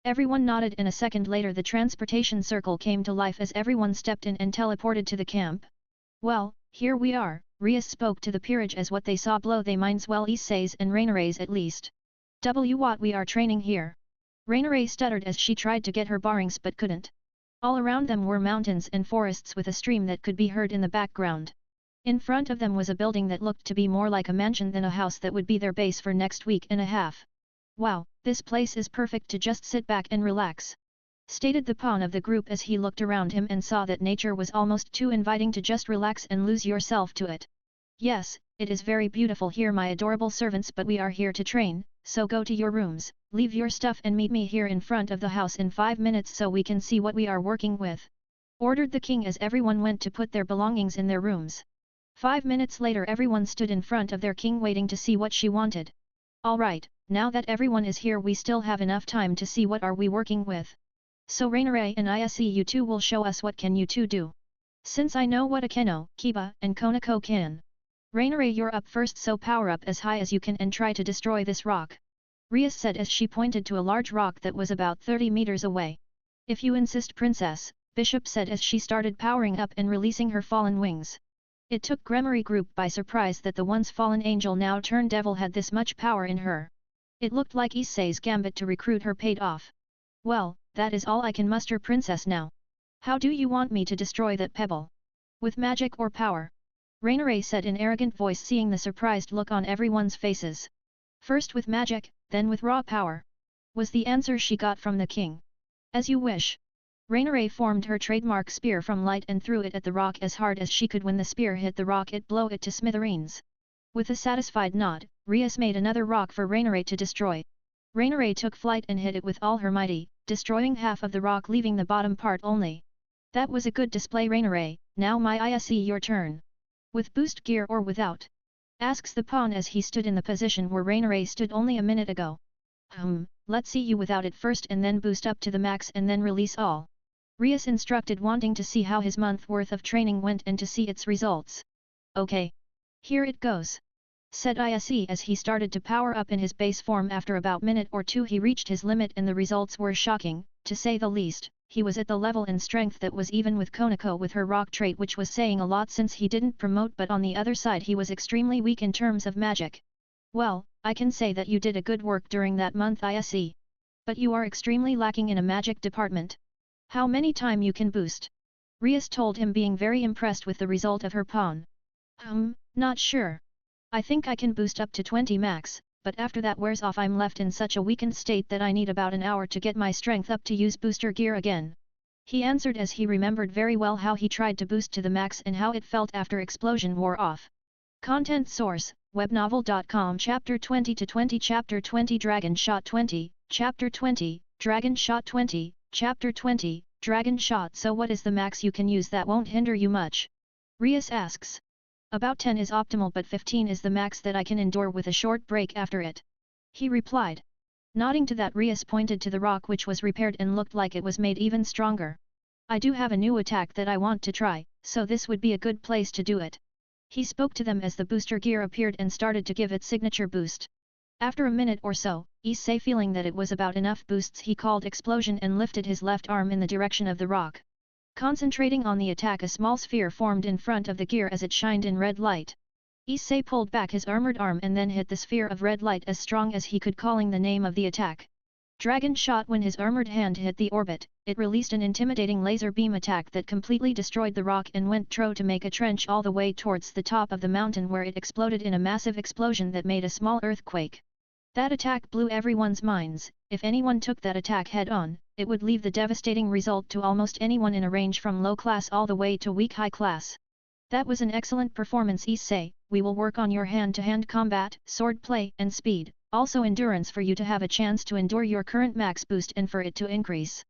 Everyone nodded and a second later the transportation circle came to life as everyone stepped in and teleported to the camp. Well, here we are, Rias spoke to the peerage as what they saw blow their minds well Issei's and Raineray's at least. What we are training here. Raineray stuttered as she tried to get her bearings but couldn't. All around them were mountains and forests with a stream that could be heard in the background. In front of them was a building that looked to be more like a mansion than a house that would be their base for next week and a half. Wow, this place is perfect to just sit back and relax. Stated the pawn of the group as he looked around him and saw that nature was almost too inviting to just relax and lose yourself to it. Yes, it is very beautiful here my adorable servants but we are here to train, so go to your rooms, leave your stuff and meet me here in front of the house in 5 minutes so we can see what we are working with. Ordered the king as everyone went to put their belongings in their rooms. 5 minutes later everyone stood in front of their king waiting to see what she wanted. Alright, now that everyone is here we still have enough time to see what are we working with. So Raineray and Issei you two will show us what can you two do. Since I know what Akeno, Kiba and Konako can. Raineray you're up first so power up as high as you can and try to destroy this rock. Rias said as she pointed to a large rock that was about 30 meters away. If you insist princess, Bishop said as she started powering up and releasing her fallen wings. It took Gremory group by surprise that the once fallen angel now turned devil had this much power in her. It looked like Issei's gambit to recruit her paid off. Well, that is all I can muster princess now. How do you want me to destroy that pebble? With magic or power? Raineray said in arrogant voice seeing the surprised look on everyone's faces. First with magic, then with raw power. Was the answer she got from the king. As you wish. Raineray formed her trademark spear from light and threw it at the rock as hard as she could when the spear hit the rock it blew it to smithereens. With a satisfied nod, Rias made another rock for Raineray to destroy. Raineray took flight and hit it with all her mighty, destroying half of the rock leaving the bottom part only. That was a good display Raineray, now my Issei your turn. With boost gear or without? Asks the pawn as he stood in the position where Raineray stood only a minute ago. Let's see you without it first and then boost up to the max and then release all. Rias instructed wanting to see how his month worth of training went and to see its results. Okay. Here it goes. Said Issei as he started to power up in his base form after about minute or two he reached his limit and the results were shocking, to say the least. He was at the level and strength that was even with Konako with her rock trait which was saying a lot since he didn't promote but on the other side he was extremely weak in terms of magic. Well, I can say that you did a good work during that month Issei. But you are extremely lacking in a magic department. How many time you can boost? Rias told him being very impressed with the result of her pawn. Not sure. I think I can boost up to 20 max. But after that wears off I'm left in such a weakened state that I need about an hour to get my strength up to use booster gear again. He answered as he remembered very well how he tried to boost to the max and how it felt after explosion wore off. Content source, webnovel.com Chapter 20-20 Chapter 20 Dragon Shot 20, Chapter 20, Dragon Shot 20, Chapter 20, Dragon Shot So what is the max you can use that won't hinder you much? Rias asks. About 10 is optimal but 15 is the max that I can endure with a short break after it. He replied. Nodding to that Rias pointed to the rock which was repaired and looked like it was made even stronger. I do have a new attack that I want to try, so this would be a good place to do it. He spoke to them as the booster gear appeared and started to give its signature boost. After a minute or so, Issei feeling that it was about enough boosts he called explosion and lifted his left arm in the direction of the rock. Concentrating on the attack a small sphere formed in front of the gear as it shined in red light. Issei pulled back his armored arm and then hit the sphere of red light as strong as he could calling the name of the attack. Dragon Shot When his armored hand hit the orbit, it released an intimidating laser beam attack that completely destroyed the rock and went through to make a trench all the way towards the top of the mountain where it exploded in a massive explosion that made a small earthquake. That attack blew everyone's minds. If anyone took that attack head-on, it would leave the devastating result to almost anyone in a range from low class all the way to weak high class. That was an excellent performance Issei, we will work on your hand-to-hand combat, sword play and speed, Also endurance for you to have a chance to endure your current max boost and for it to increase.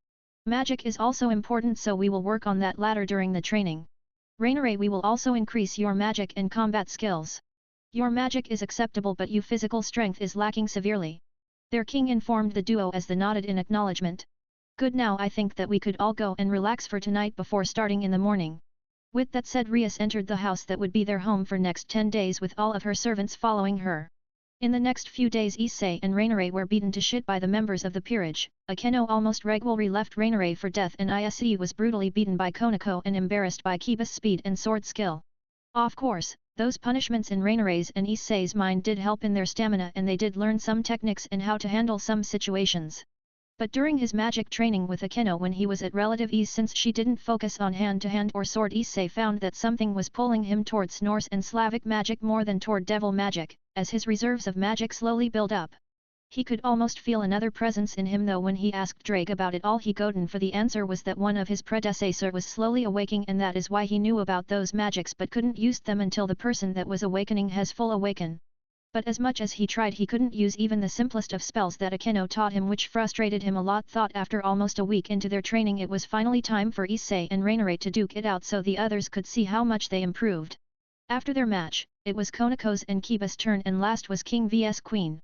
Magic is also important, so we will work on that latter during the training. Rainare, we will also increase your magic and combat skills. Your magic is acceptable but your physical strength is lacking severely. Their king informed the duo as they nodded in acknowledgement. Good, now I think that we could all go and relax for tonight before starting in the morning. With that said, Rias entered the house that would be their home for next 10 days with all of her servants following her. In the next few days, Issei and Rainare were beaten to shit by the members of the peerage. Akeno almost regularly left Rainare for death, and Issei was brutally beaten by Konako and embarrassed by Kiba's speed and sword skill. Of course, those punishments in Rainare's and Issei's mind did help in their stamina, and they did learn some techniques and how to handle some situations. But during his magic training with Akeno, when he was at relative ease since she didn't focus on hand-to-hand or sword, Issei found that something was pulling him towards Norse and Slavic magic more than toward devil magic, as his reserves of magic slowly build up. He could almost feel another presence in him, though when he asked Drake about it all, he gotten for the answer was that one of his predecessor was slowly awaking, and that is why he knew about those magics but couldn't use them until the person that was awakening has full awaken. But as much as he tried, he couldn't use even the simplest of spells that Akeno taught him, which frustrated him a lot. Thought after almost a week into their training it was finally time for Issei and Rainare to duke it out so the others could see how much they improved. After their match, it was Konako's and Kiba's turn, and last was King vs Queen.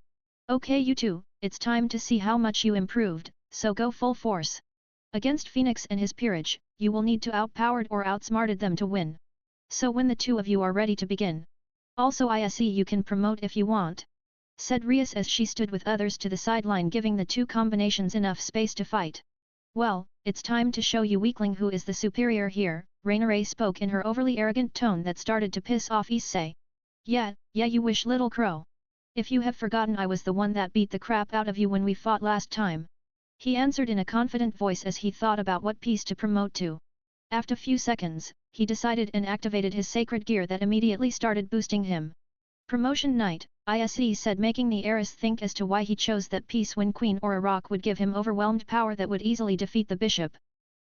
Okay you two, it's time to see how much you improved, so go full force. Against Phoenix and his peerage, you will need to outpowered or outsmarted them to win. So when the two of you are ready to begin. Also Issei, you can promote if you want, said Rias as she stood with others to the sideline, giving the two combinations enough space to fight. Well, it's time to show you weakling who is the superior here, Rainare spoke in her overly arrogant tone that started to piss off Issei. Yeah, you wish, little crow. If you have forgotten, I was the one that beat the crap out of you when we fought last time. He answered in a confident voice as he thought about what piece to promote to. After a few seconds, he decided and activated his sacred gear that immediately started boosting him. Promotion night, Issei said, making the heiress think as to why he chose that piece when queen or a rock would give him overwhelmed power that would easily defeat the bishop.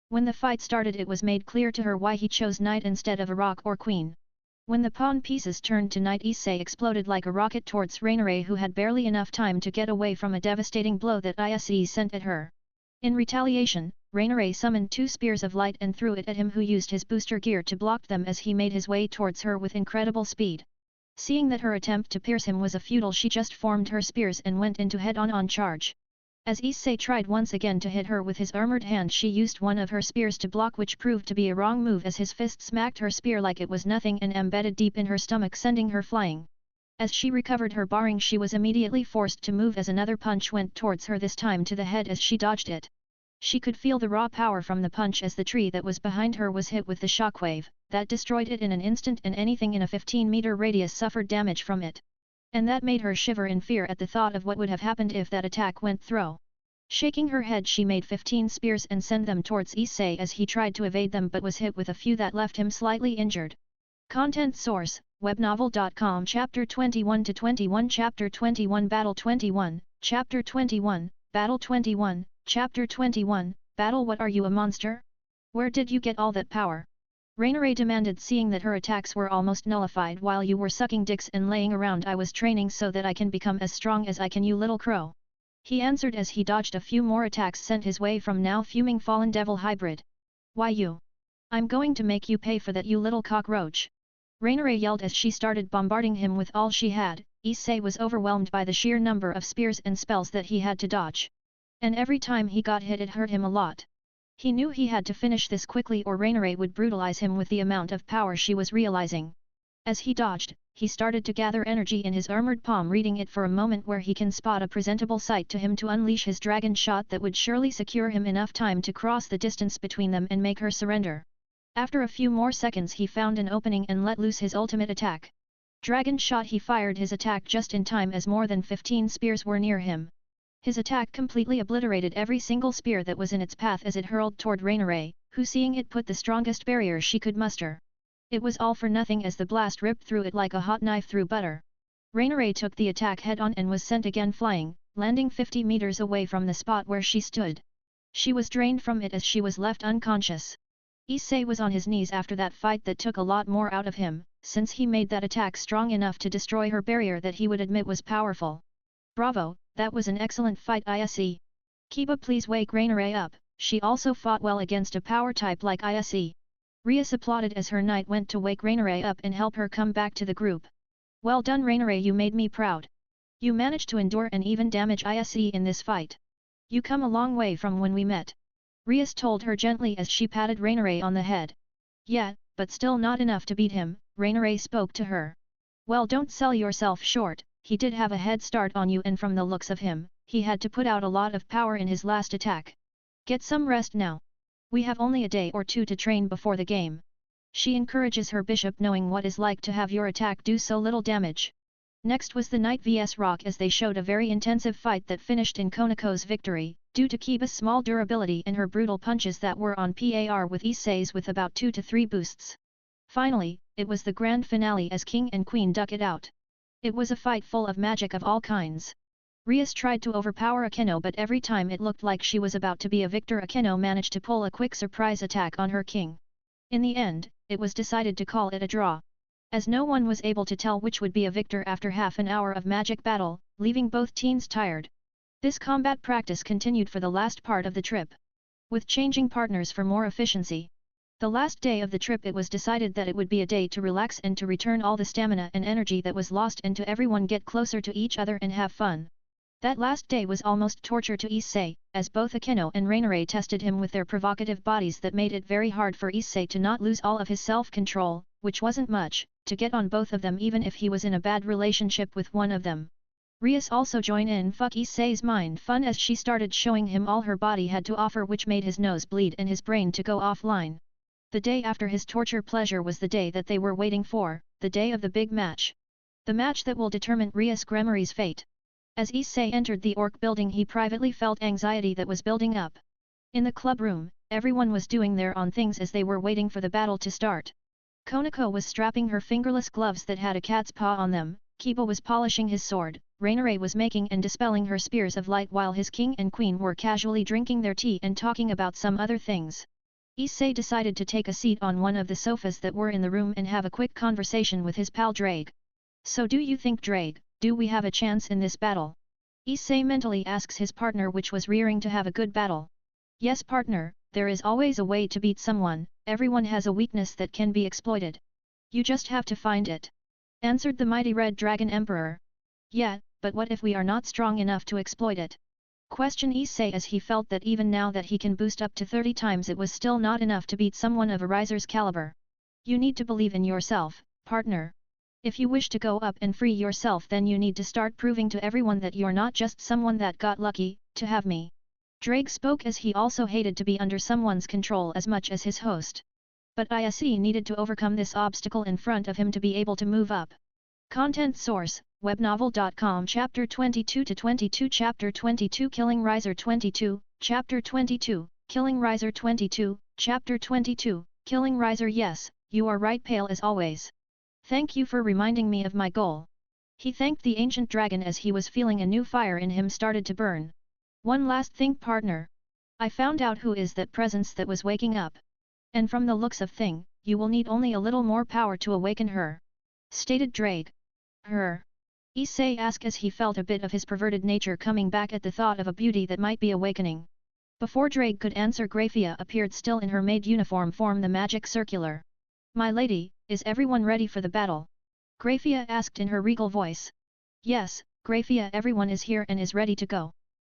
When the fight started, it was made clear to her why he chose knight instead of a rock or queen. When the pawn pieces turned to knight, Issei exploded like a rocket towards Rainare, who had barely enough time to get away from a devastating blow that Issei sent at her. In retaliation, Rainare summoned two spears of light and threw it at him, who used his booster gear to block them as he made his way towards her with incredible speed. Seeing that her attempt to pierce him was a futile, she just formed her spears and went into head-on charge. As Issei tried once again to hit her with his armored hand, she used one of her spears to block, which proved to be a wrong move as his fist smacked her spear like it was nothing and embedded deep in her stomach, sending her flying. As she recovered her bearing, she was immediately forced to move as another punch went towards her, this time to the head as she dodged it. She could feel the raw power from the punch as the tree that was behind her was hit with the shockwave, that destroyed it in an instant, and anything in a 15-meter radius suffered damage from it. And that made her shiver in fear at the thought of what would have happened if that attack went through. Shaking her head, she made 15 spears and sent them towards Issei as he tried to evade them but was hit with a few that left him slightly injured. Content source, webnovel.com. Chapter 21-21 Chapter 21 Battle 21, Chapter 21, Battle 21, Chapter 21, Battle. What, are you a monster? Where did you get all that power? Rainare demanded, seeing that her attacks were almost nullified while you were sucking dicks and laying around. I was training so that I can become as strong as I can, you little crow. He answered as he dodged a few more attacks sent his way from now fuming fallen devil hybrid. Why you? I'm going to make you pay for that, you little cockroach. Rainare yelled as she started bombarding him with all she had. Issei was overwhelmed by the sheer number of spears and spells that he had to dodge. And every time he got hit it hurt him a lot. He knew he had to finish this quickly or Rainare would brutalize him with the amount of power she was realizing. As he dodged, he started to gather energy in his armored palm, reading it for a moment where he can spot a presentable sight to him to unleash his dragon shot that would surely secure him enough time to cross the distance between them and make her surrender. After a few more seconds he found an opening and let loose his ultimate attack. Dragon shot. He fired his attack just in time as more than 15 spears were near him. His attack completely obliterated every single spear that was in its path as it hurled toward Rainare, who seeing it put the strongest barrier she could muster. It was all for nothing as the blast ripped through it like a hot knife through butter. Rainare took the attack head-on and was sent again flying, landing 50 meters away from the spot where she stood. She was drained from it as she was left unconscious. Issei was on his knees after that fight that took a lot more out of him, since he made that attack strong enough to destroy her barrier that he would admit was powerful. Bravo, that was an excellent fight Issei. Kiba, please wake Rainare up, she also fought well against a power type like Issei. Rias applauded as her knight went to wake Rainare up and help her come back to the group. Well done Rainare, you made me proud. You managed to endure and even damage Issei in this fight. You come a long way from when we met. Rias told her gently as she patted Rainare on the head. Yeah, but still not enough to beat him, Rainare spoke to her. Well, don't sell yourself short, he did have a head start on you, and from the looks of him, he had to put out a lot of power in his last attack. Get some rest now. We have only a day or two to train before the game. She encourages her bishop, knowing what is like to have your attack do so little damage. Next was the Knight vs Rock, as they showed a very intensive fight that finished in Konako's victory, due to Kiba's small durability and her brutal punches that were on par with Issei's with about 2 to 3 boosts. Finally, it was the grand finale as King and Queen duck it out. It was a fight full of magic of all kinds. Rias tried to overpower Akeno, but every time it looked like she was about to be a victor, Akeno managed to pull a quick surprise attack on her king. In the end, it was decided to call it a draw. As no one was able to tell which would be a victor after half an hour of magic battle, leaving both teams tired. This combat practice continued for the last part of the trip, with changing partners for more efficiency. The last day of the trip, it was decided that it would be a day to relax and to return all the stamina and energy that was lost, and to everyone get closer to each other and have fun. That last day was almost torture to Issei, as both Akeno and Rainare tested him with their provocative bodies that made it very hard for Issei to not lose all of his self-control, which wasn't much, to get on both of them even if he was in a bad relationship with one of them. Rias also joined in fuck Issei's mind fun as she started showing him all her body had to offer, which made his nose bleed and his brain to go offline. The day after his torture pleasure was the day that they were waiting for, the day of the big match. The match that will determine Rias Gremory's fate. As Issei entered the orc building, he privately felt anxiety that was building up. In the club room, everyone was doing their own things as they were waiting for the battle to start. Konako was strapping her fingerless gloves that had a cat's paw on them, Kiba was polishing his sword, Rainare was making and dispelling her spears of light, while his king and queen were casually drinking their tea and talking about some other things. Issei decided to take a seat on one of the sofas that were in the room and have a quick conversation with his pal Drake. So do you think, Drake, do we have a chance in this battle? Issei mentally asks his partner, which was rearing to have a good battle. Yes partner, there is always a way to beat someone, everyone has a weakness that can be exploited. You just have to find it. Answered the mighty Red Dragon Emperor. Yeah, but what if we are not strong enough to exploit it? Questioned Issei, as he felt that even now that he can boost up to 30 times, it was still not enough to beat someone of a riser's caliber. You need to believe in yourself, partner. If you wish to go up and free yourself, then you need to start proving to everyone that you're not just someone that got lucky to have me. Drake spoke, as he also hated to be under someone's control as much as his host. But Issei needed to overcome this obstacle in front of him to be able to move up. Content source: webnovel.com. Chapter 22-22. Chapter 22 Killing Riser 22, Chapter 22, Killing Riser 22, Chapter 22, Killing Riser. Yes, you are right, pale as always. Thank you for reminding me of my goal. He thanked the ancient dragon as he was feeling a new fire in him started to burn. One last thing, partner. I found out who is that presence that was waking up. And from the looks of thing, you will need only a little more power to awaken her. Stated Drake. Her? Issei asked, as he felt a bit of his perverted nature coming back at the thought of a beauty that might be awakening. Before Drake could answer, Graphia appeared, still in her maid uniform form, the magic circular. My lady, is everyone ready for the battle? Graphia asked in her regal voice. Yes, Graphia, everyone is here and is ready to go.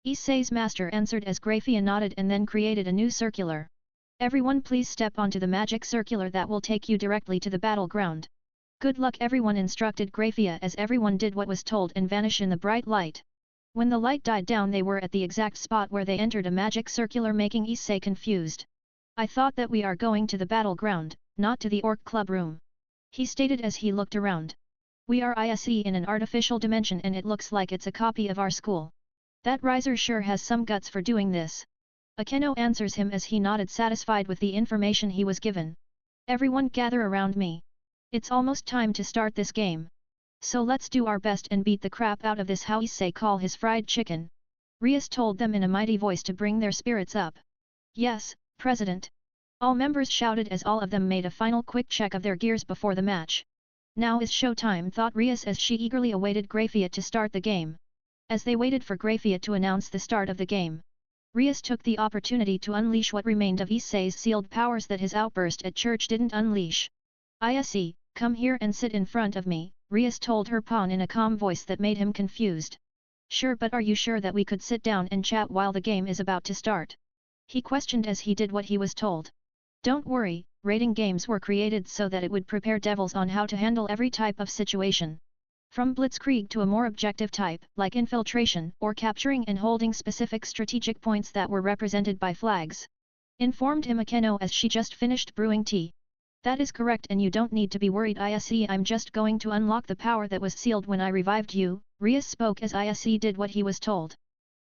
Issei's master answered as Graphia nodded and then created a new circular. Everyone please step onto the magic circular that will take you directly to the battleground. Good luck, everyone instructed Graphia, as everyone did what was told and vanished in the bright light. When the light died down, they were at the exact spot where they entered a magic circular, making Issei confused. I thought that we are going to the battleground, not to the orc club room. He stated as he looked around. We are Issei in an artificial dimension, and it looks like it's a copy of our school. That riser sure has some guts for doing this. Akeno answers him as he nodded, satisfied with the information he was given. Everyone gather around me. It's almost time to start this game. So let's do our best and beat the crap out of this, how Issei call his fried chicken. Rias told them in a mighty voice to bring their spirits up. Yes, President. All members shouted as all of them made a final quick check of their gears before the match. Now is showtime, thought Rias as she eagerly awaited Graphia to start the game. As they waited for Grafia to announce the start of the game, Rias took the opportunity to unleash what remained of Issei's sealed powers that his outburst at church didn't unleash. Issei, come here and sit in front of me, Rias told her pawn in a calm voice that made him confused. Sure, but are you sure that we could sit down and chat while the game is about to start? He questioned as he did what he was told. Don't worry, rating games were created so that it would prepare devils on how to handle every type of situation. From blitzkrieg to a more objective type, like infiltration or capturing and holding specific strategic points that were represented by flags. Informed him Akeno as she just finished brewing tea. That is correct, and you don't need to be worried, Issei. I'm just going to unlock the power that was sealed when I revived you, Rias spoke as Issei did what he was told.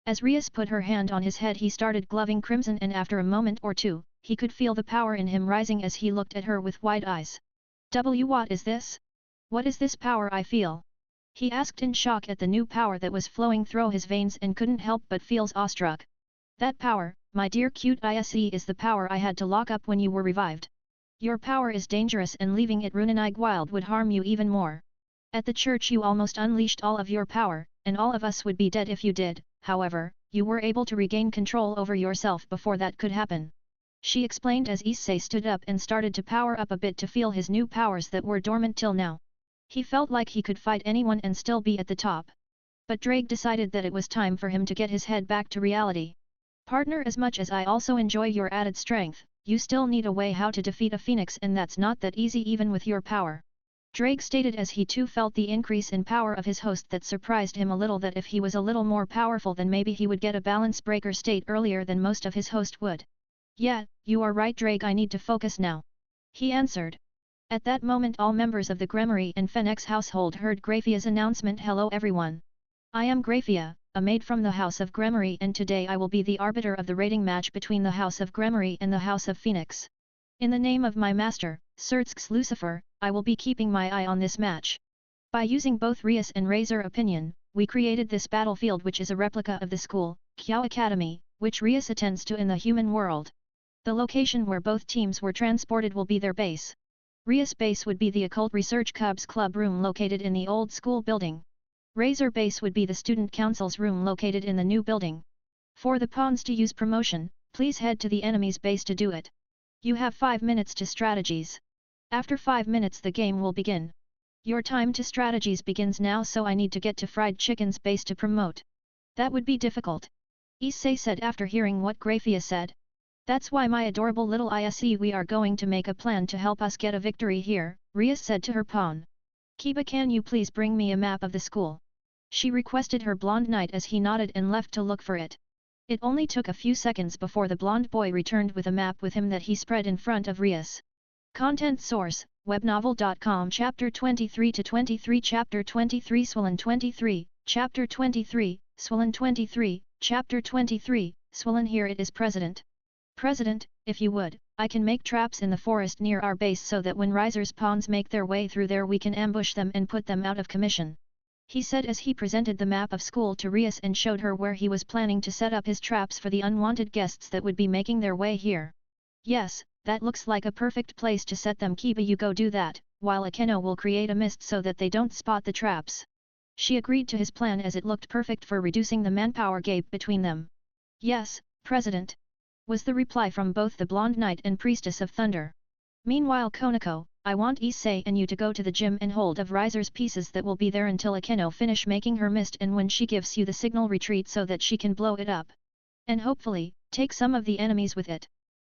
As Rias put her hand on his head, he started glowing crimson, and after a moment or two, he could feel the power in him rising as he looked at her with wide eyes. What is this? What is this power I feel? He asked in shock at the new power that was flowing through his veins and couldn't help but feel awestruck. That power, my dear cute Issei, is the power I had to lock up when you were revived. Your power is dangerous, and leaving it Runenig wild would harm you even more. At the church you almost unleashed all of your power, and all of us would be dead if you did. However, you were able to regain control over yourself before that could happen. She explained as Issei stood up and started to power up a bit to feel his new powers that were dormant till now. He felt like he could fight anyone and still be at the top. But Drake decided that it was time for him to get his head back to reality. Partner, as much as I also enjoy your added strength, you still need a way how to defeat a phoenix, and that's not that easy even with your power. Drake stated as he too felt the increase in power of his host that surprised him a little, that if he was a little more powerful then maybe he would get a balance breaker state earlier than most of his host would. Yeah, you are right Drake, I need to focus now. He answered. At that moment all members of the Gremory and Phoenix household heard Grafia's announcement. Hello everyone. I am Grafia, a maid from the House of Gremory, and today I will be the arbiter of the rating match between the House of Gremory and the House of Phoenix. In the name of my master, Sirtsk's Lucifer, I will be keeping my eye on this match. By using both Rias and Razor opinion, we created this battlefield, which is a replica of the school, Kiao Academy, which Rias attends to in the human world. The location where both teams were transported will be their base. Rias' base would be the Occult Research Cubs Club room located in the old school building. Razor base would be the Student Council's room located in the new building. For the pawns to use promotion, please head to the enemy's base to do it. You have 5 minutes to strategies. After 5 minutes the game will begin. Your time to strategies begins now, so I need to get to Fried Chicken's base to promote. That would be difficult. Issei said after hearing what Grafia said. That's why my adorable little Issei, we are going to make a plan to help us get a victory here, Rias said to her pawn. Kiba, can you please bring me a map of the school? She requested her blonde knight as he nodded and left to look for it. It only took a few seconds before the blonde boy returned with a map with him that he spread in front of Rias. Content source, webnovel.com. Chapter 23-23 Chapter 23 Swollen 23, Chapter 23, Swollen 23, Chapter 23, Swollen. Here it is. President, if you would, I can make traps in the forest near our base so that when Riser's pawns make their way through there we can ambush them and put them out of commission. He said as he presented the map of school to Rias and showed her where he was planning to set up his traps for the unwanted guests that would be making their way here. Yes, that looks like a perfect place to set them. Kiba, you go do that, while Akeno will create a mist so that they don't spot the traps. She agreed to his plan as it looked perfect for reducing the manpower gap between them. Yes, President, was the reply from both the blonde knight and priestess of thunder. Meanwhile Konako, I want Issei and you to go to the gym and hold of Riser's pieces that will be there until Akeno finish making her mist, and when she gives you the signal, retreat so that she can blow it up. And hopefully, take some of the enemies with it.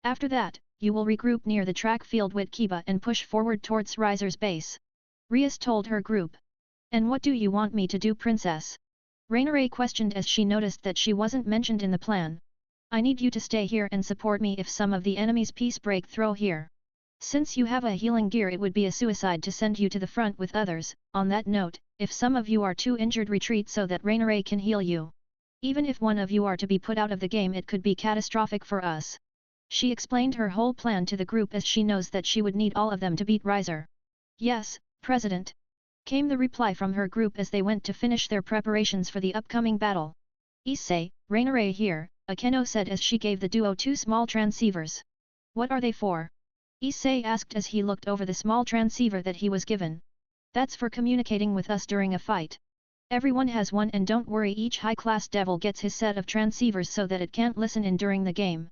After that, you will regroup near the track field with Kiba and push forward towards Riser's base. Rias told her group. And what do you want me to do, princess? Rainare questioned as she noticed that she wasn't mentioned in the plan. I need you to stay here and support me if some of the enemy's piece break through here. Since you have a healing gear, it would be a suicide to send you to the front with others. On that note, if some of you are too injured, retreat so that Rainare can heal you. Even if one of you are to be put out of the game, it could be catastrophic for us. She explained her whole plan to the group as she knows that she would need all of them to beat Riser. Yes, President, came the reply from her group as they went to finish their preparations for the upcoming battle. Issei, Rainare here, Akeno said as she gave the duo 2 small transceivers. What are they for? Issei asked as he looked over the small transceiver that he was given. That's for communicating with us during a fight. Everyone has one, and don't worry, each high-class devil gets his set of transceivers so that it can't listen in during the game.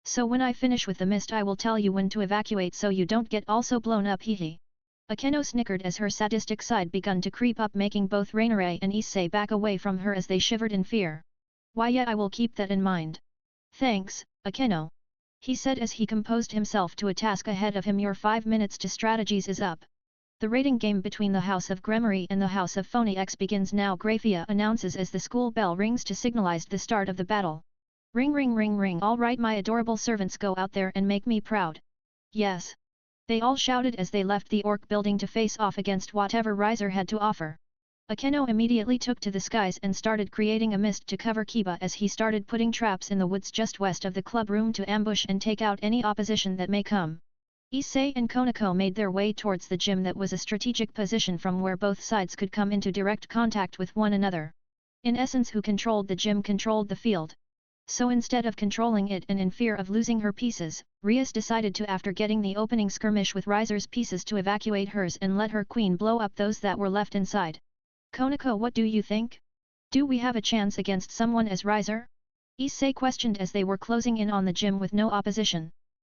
So when I finish with the mist I will tell you when to evacuate so you don't get also blown up, hee. Akeno snickered as her sadistic side begun to creep up, making both Rainare and Issei back away from her as they shivered in fear. Why, yeah, I will keep that in mind. Thanks, Akeno. He said as he composed himself to a task ahead of him. Your 5 minutes to strategies is up. The rating game between the House of Gremory and the House of Phony X begins now, Graphia announces as the school bell rings to signalize the start of the battle. Ring ring ring ring, all right my adorable servants, go out there and make me proud. Yes. They all shouted as they left the orc building to face off against whatever Riser had to offer. Akeno immediately took to the skies and started creating a mist to cover Kiba as he started putting traps in the woods just west of the club room to ambush and take out any opposition that may come. Issei and Konako made their way towards the gym that was a strategic position from where both sides could come into direct contact with one another. In essence, who controlled the gym controlled the field. So instead of controlling it and in fear of losing her pieces, Rias decided to, after getting the opening skirmish with Riser's pieces, to evacuate hers and let her queen blow up those that were left inside. Konako, what do you think? Do we have a chance against someone as Riser? Issei questioned as they were closing in on the gym with no opposition.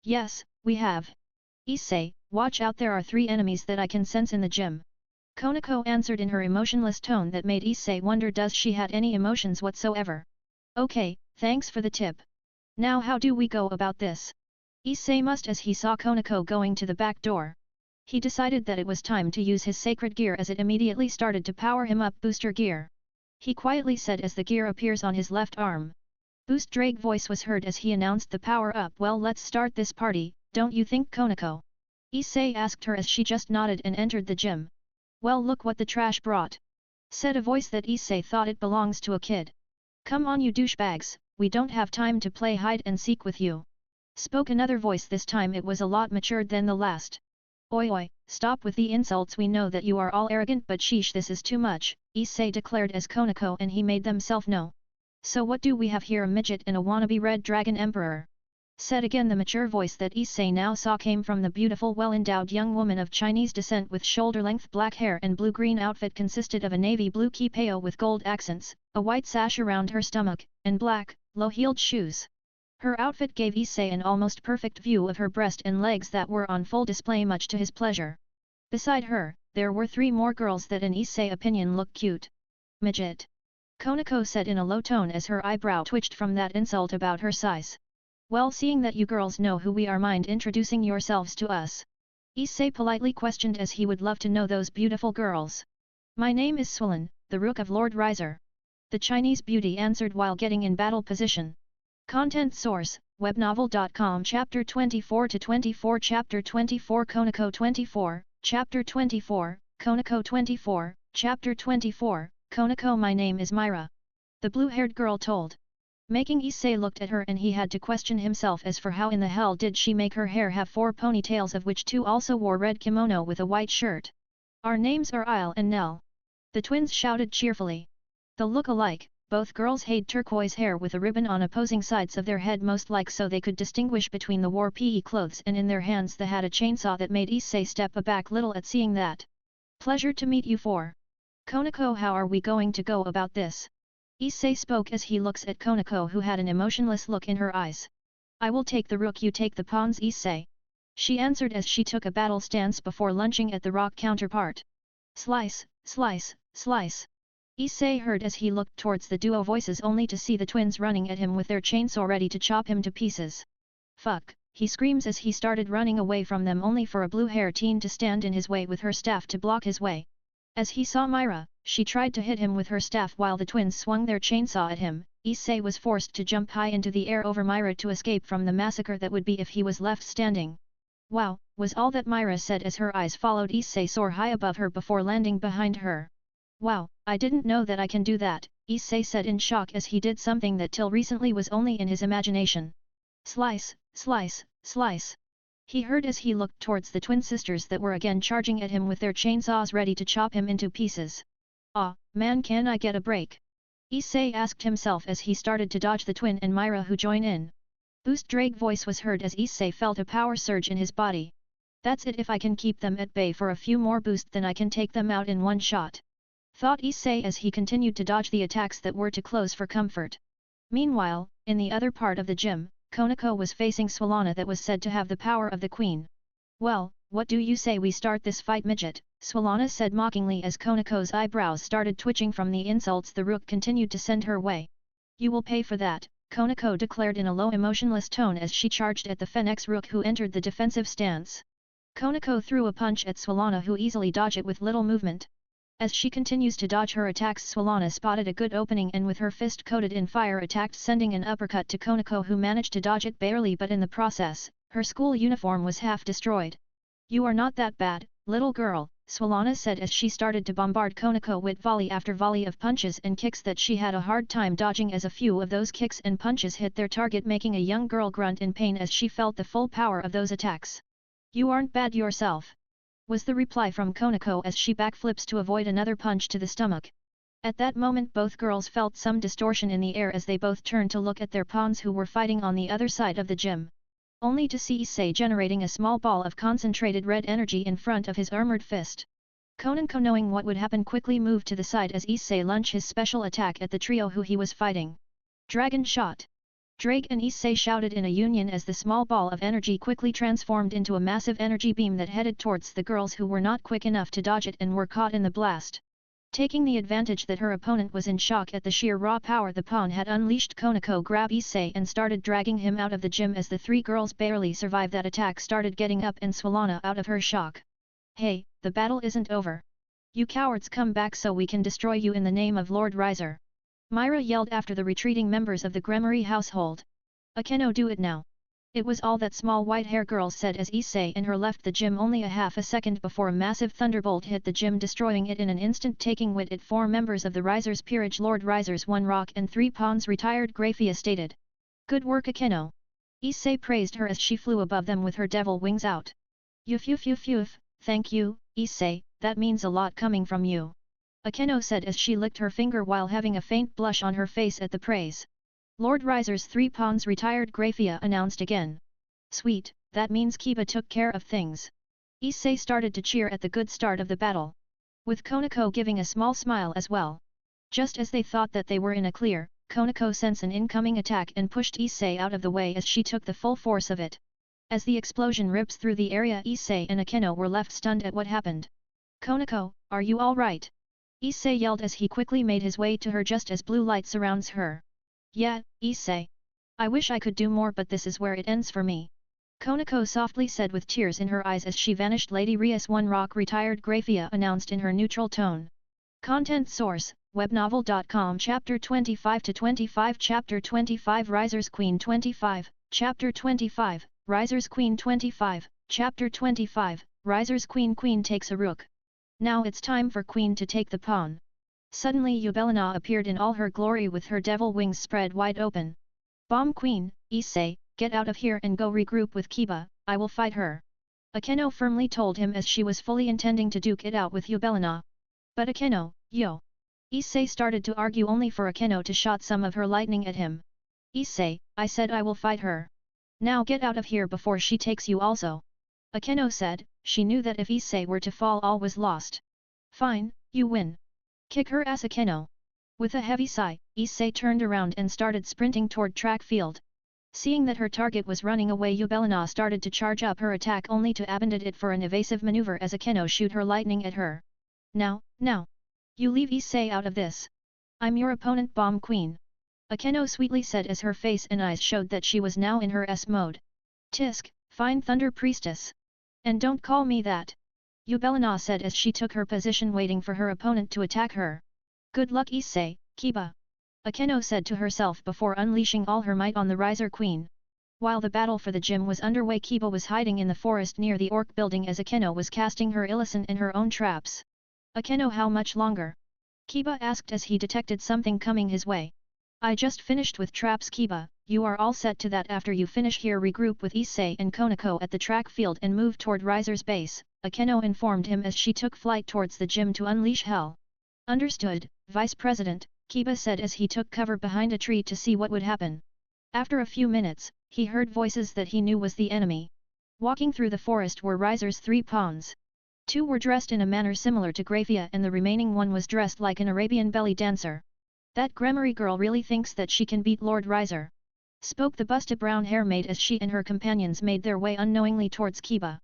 Yes, we have. Issei, watch out, there are 3 enemies that I can sense in the gym. Konako answered in her emotionless tone that made Issei wonder, does she had any emotions whatsoever? Okay, thanks for the tip. Now how do we go about this? Issei must, as he saw Konako going to the back door. He decided that it was time to use his sacred gear as it immediately started to power him up. Booster gear. He quietly said as the gear appears on his left arm. Boost Drake voice was heard as he announced the power up. Well, let's start this party, don't you think, Konako? Issei asked her as she just nodded and entered the gym. Well, look what the trash brought. Said a voice that Issei thought it belongs to a kid. Come on you douchebags, we don't have time to play hide and seek with you. Spoke another voice, this time it was a lot matured than the last. Oi oi, stop with the insults, we know that you are all arrogant, but sheesh, this is too much, Issei declared as Konako and he made themselves know. So what do we have here, a midget and a wannabe red dragon emperor? Said again the mature voice that Issei now saw came from the beautiful well-endowed young woman of Chinese descent with shoulder-length black hair and blue-green outfit consisted of a navy blue kipao with gold accents, a white sash around her stomach, and black, low-heeled shoes. Her outfit gave Issei an almost perfect view of her breast and legs that were on full display, much to his pleasure. Beside her, there were 3 more girls that in Issei's opinion looked cute. Midget. Konako said in a low tone as her eyebrow twitched from that insult about her size. Well, seeing that you girls know who we are, mind introducing yourselves to us? Issei politely questioned as he would love to know those beautiful girls. My name is Swollen, the Rook of Lord Riser. The Chinese beauty answered while getting in battle position. Content source, webnovel.com. Chapter 24-24. Chapter 24 Konako 24, Chapter 24, Konako 24, Chapter 24, Konako. My name is Myra. The blue-haired girl told. Making Issei looked at her and he had to question himself as for how in the hell did she make her hair have 4 ponytails, of which 2 also wore red kimono with a white shirt. Our names are Isle and Nell. The twins shouted cheerfully. The look-alike, both girls had turquoise hair with a ribbon on opposing sides of their head, most like so they could distinguish between the war PE clothes, and in their hands they had a chainsaw that made Issei step back little at seeing that. Pleasure to meet you 4. Konako, how are we going to go about this? Issei spoke as he looks at Konako, who had an emotionless look in her eyes. I will take the rook, you take the pawns, Issei. She answered as she took a battle stance before lunging at the rock counterpart. Slice, slice, slice. Issei heard as he looked towards the duo voices, only to see the twins running at him with their chainsaw ready to chop him to pieces. Fuck, he screams as he started running away from them, only for a blue-haired teen to stand in his way with her staff to block his way. As he saw Myra, she tried to hit him with her staff while the twins swung their chainsaw at him. Issei was forced to jump high into the air over Myra to escape from the massacre that would be if he was left standing. Wow, was all that Myra said as her eyes followed Issei soar high above her before landing behind her. Wow, I didn't know that I can do that, Issei said in shock as he did something that till recently was only in his imagination. Slice, slice, slice. He heard as he looked towards the twin sisters that were again charging at him with their chainsaws ready to chop him into pieces. Ah, man, can I get a break? Issei asked himself as he started to dodge the twin and Myra who join in. Boost Drake voice was heard as Issei felt a power surge in his body. That's it, if I can keep them at bay for a few more boosts then I can take them out in one shot. thought Issei as he continued to dodge the attacks that were too close for comfort. Meanwhile, in the other part of the gym, Konako was facing Swalana that was said to have the power of the queen. Well, what do you say we start this fight, midget? Swalana said mockingly as Konako's eyebrows started twitching from the insults the rook continued to send her way. You will pay for that, Konako declared in a low emotionless tone as she charged at the Phoenix rook who entered the defensive stance. Konako threw a punch at Swalana who easily dodged it with little movement. As she continues to dodge her attacks, Swalana spotted a good opening and with her fist coated in fire attacked, sending an uppercut to Konako who managed to dodge it barely, but in the process, her school uniform was half destroyed. You are not that bad, little girl, Swalana said as she started to bombard Konako with volley after volley of punches and kicks that she had a hard time dodging, as a few of those kicks and punches hit their target, making a young girl grunt in pain as she felt the full power of those attacks. You aren't bad yourself, was the reply from Konako as she backflips to avoid another punch to the stomach. At that moment both girls felt some distortion in the air as they both turned to look at their pawns who were fighting on the other side of the gym. Only to see Issei generating a small ball of concentrated red energy in front of his armored fist. Konako, knowing what would happen, quickly moved to the side as Issei launched his special attack at the trio who he was fighting. Dragon Shot! Drake and Issei shouted in a union as the small ball of energy quickly transformed into a massive energy beam that headed towards the girls who were not quick enough to dodge it and were caught in the blast. Taking the advantage that her opponent was in shock at the sheer raw power the pawn had unleashed, Konako grabbed Issei and started dragging him out of the gym as the three girls barely survived that attack started getting up and Swalana out of her shock. Hey, the battle isn't over. You cowards, come back so we can destroy you in the name of Lord Riser. Myra yelled after the retreating members of the Gremory household. Akeno, do it now. It was all that small white-hair girl said as Issei and her left the gym only a half a second before a massive thunderbolt hit the gym, destroying it in an instant, taking with it 4 members of the Riser's peerage. Lord Riser's 1 rock and 3 pawns, retired Grafia stated. Good work, Akeno. Issei praised her as she flew above them with her devil wings out. Yuf, thank you, Issei, that means a lot coming from you. Akeno said as she licked her finger while having a faint blush on her face at the praise. Lord Riser's 3 pawns, retired Grafia announced again. Sweet, that means Kiba took care of things. Issei started to cheer at the good start of the battle, with Konako giving a small smile as well. Just as they thought that they were in a clear, Konako sensed an incoming attack and pushed Issei out of the way as she took the full force of it. As the explosion rips through the area, Issei and Akeno were left stunned at what happened. Konako, are you alright? Issei yelled as he quickly made his way to her just as blue light surrounds her. Yeah, Issei. I wish I could do more, but this is where it ends for me. Konako softly said with tears in her eyes as she vanished. Lady Rias 1 rock, retired Grafia announced in her neutral tone. Content source, webnovel.com. Chapter 25-25. Chapter 25 Riser's Queen 25, Chapter 25, Riser's Queen 25, Chapter 25, Riser's Queen. Queen takes a rook. Now it's time for Queen to take the pawn. Suddenly Yubelina appeared in all her glory with her devil wings spread wide open. Bomb Queen, Issei, get out of here and go regroup with Kiba, I will fight her. Akeno firmly told him as she was fully intending to duke it out with Yubelina. But Akeno, yo! Issei started to argue only for Akeno to shot some of her lightning at him. Issei, I said I will fight her. Now get out of here before she takes you also. Akeno said, she knew that if Issei were to fall all was lost. Fine, you win. Kick her ass, Akeno. With a heavy sigh, Issei turned around and started sprinting toward track field. Seeing that her target was running away, Yubelina started to charge up her attack only to abandon it for an evasive maneuver as Akeno shoot her lightning at her. Now. You leave Issei out of this. I'm your opponent, Bomb Queen. Akeno sweetly said as her face and eyes showed that she was now in her S mode. Tisk, fine Thunder Priestess. And don't call me that. Yubelina said as she took her position waiting for her opponent to attack her. Good luck, Issei, Kiba. Akeno said to herself before unleashing all her might on the Riser Queen. While the battle for the gym was underway, Kiba was hiding in the forest near the orc building as Akeno was casting her illusion and her own traps. Akeno, how much longer? Kiba asked as he detected something coming his way. I just finished with traps, Kiba. You are all set to that. After you finish here, regroup with Issei and Konako at the track field and move toward Riser's base, Akeno informed him as she took flight towards the gym to unleash hell. Understood, Vice President, Kiba said as he took cover behind a tree to see what would happen. After a few minutes, he heard voices that he knew was the enemy. Walking through the forest were Riser's 3 pawns. Two were dressed in a manner similar to Grafia and the remaining one was dressed like an Arabian belly dancer. That Gremory girl really thinks that she can beat Lord Riser. Spoke the busted brown-hair maid as she and her companions made their way unknowingly towards Kiba.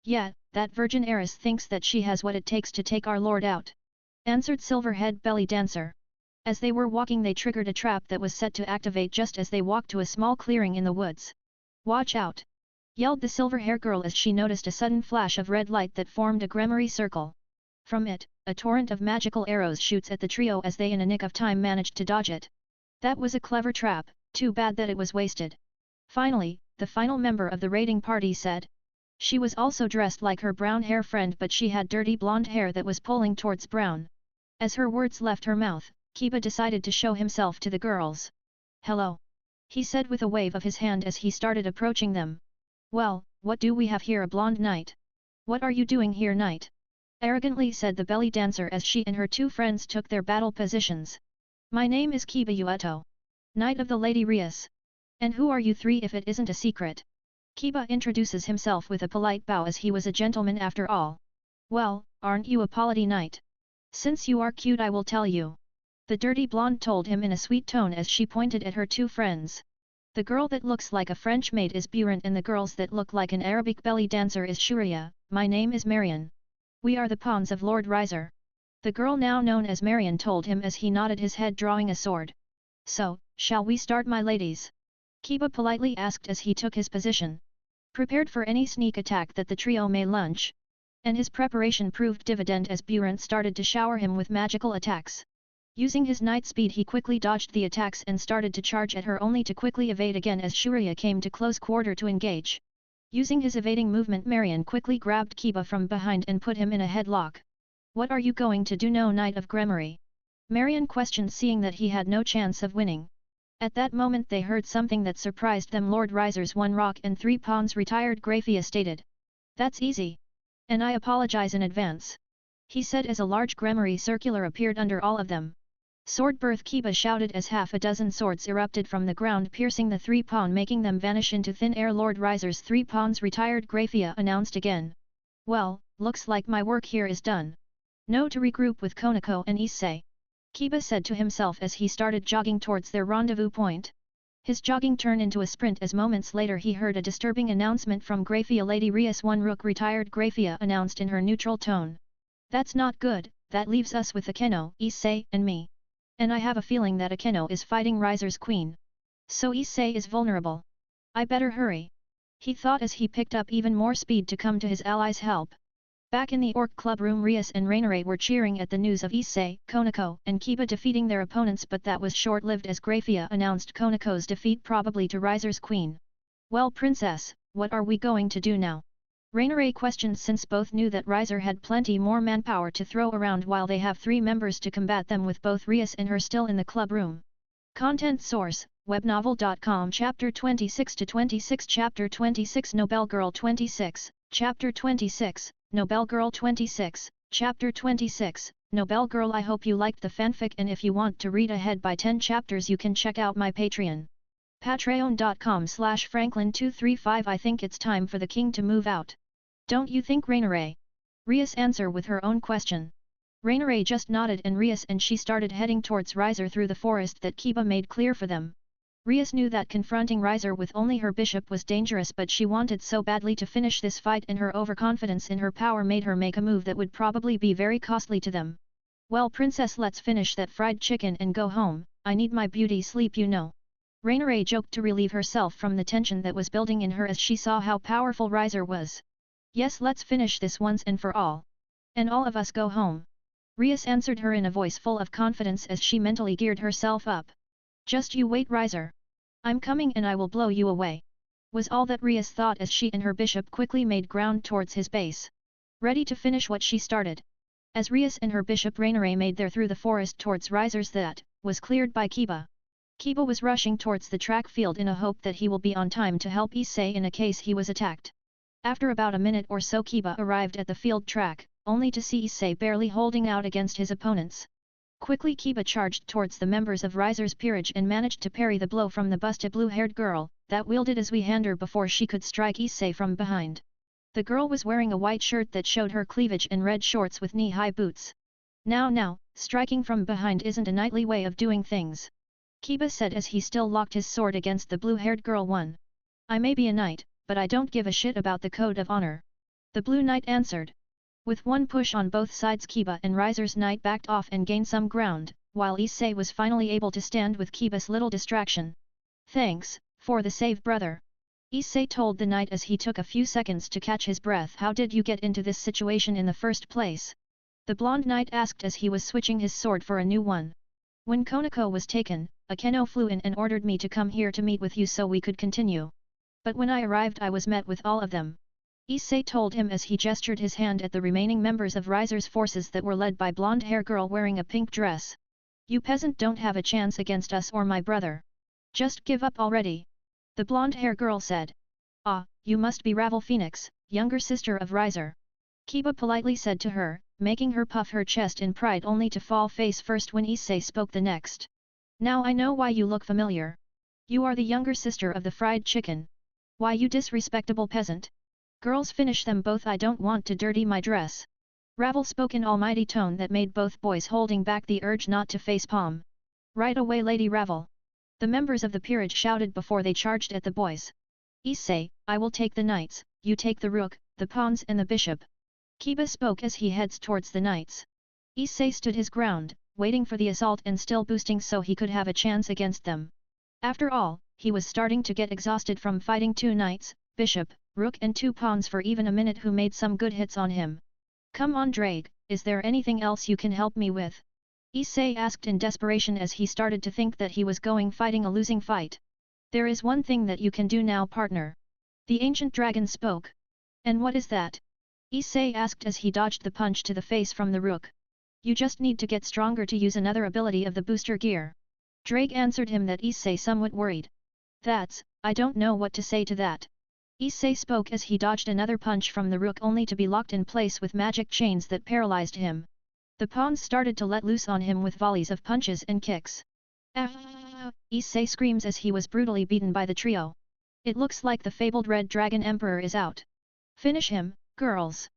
Yeah, that virgin heiress thinks that she has what it takes to take our lord out. Answered Silver-head belly dancer. As they were walking they triggered a trap that was set to activate just as they walked to a small clearing in the woods. Watch out! Yelled the silver-hair girl as she noticed a sudden flash of red light that formed a Gremory circle. From it, a torrent of magical arrows shoots at the trio as they in a nick of time managed to dodge it. That was a clever trap, too bad that it was wasted. Finally, the final member of the raiding party said. She was also dressed like her brown-hair friend but she had dirty blonde hair that was pulling towards brown. As her words left her mouth, Kiba decided to show himself to the girls. Hello! He said with a wave of his hand as he started approaching them. Well, what do we have here, a blonde knight? What are you doing here, knight? Arrogantly said the belly dancer as she and her two friends took their battle positions. My name is Kiba Ueto. Knight of the Lady Rias. And who are you three if it isn't a secret? Kiba introduces himself with a polite bow as he was a gentleman after all. Well, aren't you a polity knight? Since you are cute I will tell you. The dirty blonde told him in a sweet tone as she pointed at her two friends. The girl that looks like a French maid is Burant and the girls that look like an Arabic belly dancer is Shuria. My name is Marion. We are the pawns of Lord Riser. The girl now known as Marion told him as he nodded his head drawing a sword. So, shall we start, my ladies? Kiba politely asked as he took his position. Prepared for any sneak attack that the trio may launch. And his preparation proved dividend as Burant started to shower him with magical attacks. Using his knight speed he quickly dodged the attacks and started to charge at her only to quickly evade again as Shuria came to close quarter to engage. Using his evading movement Marion quickly grabbed Kiba from behind and put him in a headlock. What are you going to do, no Knight of Gremory? Marion questioned seeing that he had no chance of winning. At that moment they heard something that surprised them. Lord Riser's 1 rock and 3 pawns retired. Grafia stated. That's easy. And I apologize in advance. He said as a large Gremory circular appeared under all of them. Sword birth, Kiba shouted as half a dozen swords erupted from the ground piercing the 3 pawn making them vanish into thin air. Lord Riser's 3 pawns retired. Grafia announced again. Well, looks like my work here is done. No to regroup with Konako and Issei. Kiba said to himself as he started jogging towards their rendezvous point. His jogging turned into a sprint as moments later he heard a disturbing announcement from Grafia. Lady Rias 1 rook retired. Grafia announced in her neutral tone. That's not good, that leaves us with Akeno, Issei, and me. And I have a feeling that Akeno is fighting Riser's queen. So Issei is vulnerable. I better hurry. He thought as he picked up even more speed to come to his allies' help. Back in the Orc Club room Rias and Rainare were cheering at the news of Issei, Konako, and Kiba defeating their opponents, but that was short-lived as Grafia announced Konako's defeat probably to Riser's queen. Well, princess, what are we going to do now? Rainare questioned since both knew that Riser had plenty more manpower to throw around while they have 3 members to combat them with both Rias and her still in the club room. Content source, webnovel.com. Chapter 26-26 Chapter 26 Nobel Girl 26, Chapter 26, Nobel Girl 26, Chapter 26, Nobel Girl. I hope you liked the fanfic, and if you want to read ahead by 10 chapters you can check out my Patreon. Patreon.com/Franklin235. I think it's time for the king to move out. Don't you think, Rainare? Rias answer with her own question. Rainare just nodded and Rias and she started heading towards Riser through the forest that Kiba made clear for them. Rias knew that confronting Riser with only her bishop was dangerous, but she wanted so badly to finish this fight and her overconfidence in her power made her make a move that would probably be very costly to them. Well, princess, let's finish that fried chicken and go home. I need my beauty sleep, you know. Rainare joked to relieve herself from the tension that was building in her as she saw how powerful Riser was. Yes, let's finish this once and for all. And all of us go home. Rias answered her in a voice full of confidence as she mentally geared herself up. Just you wait, Riser. I'm coming and I will blow you away. Was all that Rias thought as she and her bishop quickly made ground towards his base. Ready to finish what she started. As Rias and her bishop Rainare made their through the forest towards Riser's that was cleared by Kiba. Kiba was rushing towards the track field in a hope that he will be on time to help Issei in a case he was attacked. After about a minute or so Kiba arrived at the field track, only to see Issei barely holding out against his opponents. Quickly Kiba charged towards the members of Riser's peerage and managed to parry the blow from the busted blue-haired girl, that wielded a Zui hander before she could strike Issei from behind. The girl was wearing a white shirt that showed her cleavage and red shorts with knee-high boots. Now, striking from behind isn't a knightly way of doing things. Kiba said as he still locked his sword against the blue-haired girl. I may be a knight, but I don't give a shit about the code of honor. The blue knight answered. With one push on both sides, Kiba and Riser's knight backed off and gained some ground, while Issei was finally able to stand with Kiba's little distraction. Thanks, for the save, brother. Issei told the knight as he took a few seconds to catch his breath. How did you get into this situation in the first place? The blonde knight asked as he was switching his sword for a new one. When Konako was taken, Akeno flew in and ordered me to come here to meet with you so we could continue. But when I arrived I was met with all of them. Issei told him as he gestured his hand at the remaining members of Riser's forces that were led by blonde-hair girl wearing a pink dress. You peasant don't have a chance against us or my brother. Just give up already. The blonde-hair girl said. Ah, you must be Ravel Phoenix, younger sister of Riser. Kiba politely said to her, making her puff her chest in pride only to fall face first when Issei spoke the next. Now I know why you look familiar. You are the younger sister of the fried chicken. Why, you disrespectable peasant. Girls, finish them both, I don't want to dirty my dress. Ravel spoke in almighty tone that made both boys holding back the urge not to face palm. Right away, Lady Ravel. The members of the peerage shouted before they charged at the boys. Issei, I will take the knights, you take the rook, the pawns and the bishop. Kiba spoke as he heads towards the knights. Issei stood his ground, waiting for the assault and still boosting so he could have a chance against them. After all, he was starting to get exhausted from fighting 2 knights, bishop, rook and 2 pawns for even a minute who made some good hits on him. Come on, Drake, is there anything else you can help me with? Issei asked in desperation as he started to think that he was fighting a losing fight. There is one thing that you can do now, partner. The ancient dragon spoke. And what is that? Issei asked as he dodged the punch to the face from the rook. You just need to get stronger to use another ability of the booster gear. Drake answered him that Issei somewhat worried. I don't know what to say to that. Issei spoke as he dodged another punch from the rook only to be locked in place with magic chains that paralyzed him. The pawns started to let loose on him with volleys of punches and kicks. Ah! Issei screams as he was brutally beaten by the trio. It looks like the fabled Red Dragon Emperor is out. Finish him, girls.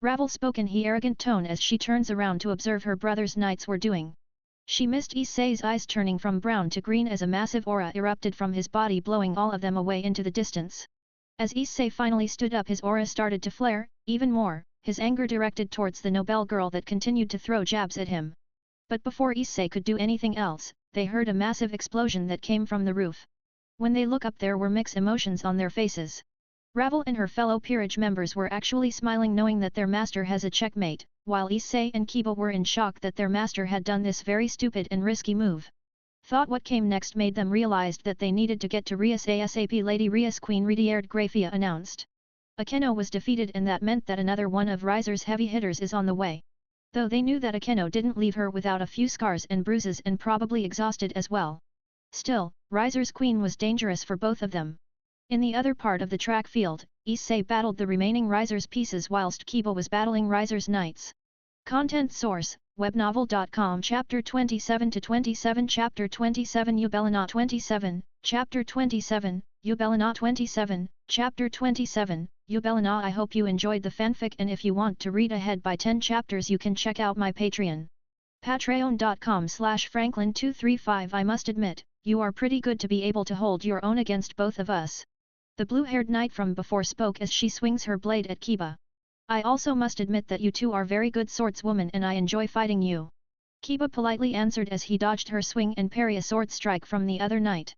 Ravel spoke in her arrogant tone as she turns around to observe her brother's knights were doing. She missed Issei's eyes turning from brown to green as a massive aura erupted from his body, blowing all of them away into the distance. As Issei finally stood up, his aura started to flare, even more, his anger directed towards the Nobel girl that continued to throw jabs at him. But before Issei could do anything else, they heard a massive explosion that came from the roof. When they look up, there were mixed emotions on their faces. Ravel and her fellow peerage members were actually smiling knowing that their master has a checkmate, while Issei and Kiba were in shock that their master had done this very stupid and risky move. Thought what came next made them realize that they needed to get to Rias ASAP. Lady Rias, Queen Ridierd Grafia announced. Akeno was defeated and that meant that another one of Riser's heavy hitters is on the way. Though they knew that Akeno didn't leave her without a few scars and bruises and probably exhausted as well. Still, Riser's queen was dangerous for both of them. In the other part of the track field, Issei battled the remaining Riser's pieces whilst Kiba was battling Riser's knights. Content source, webnovel.com. Chapter 27-27 Chapter 27 Ubelina 27, Chapter 27, Ubelina 27, Chapter 27, Ubelina. I hope you enjoyed the fanfic, and if you want to read ahead by 10 chapters you can check out my Patreon. Patreon.com/Franklin235. I must admit, you are pretty good to be able to hold your own against both of us. The blue-haired knight from before spoke as she swings her blade at Kiba. I also must admit that you two are very good swordswomen and I enjoy fighting you. Kiba politely answered as he dodged her swing and parry a sword strike from the other knight.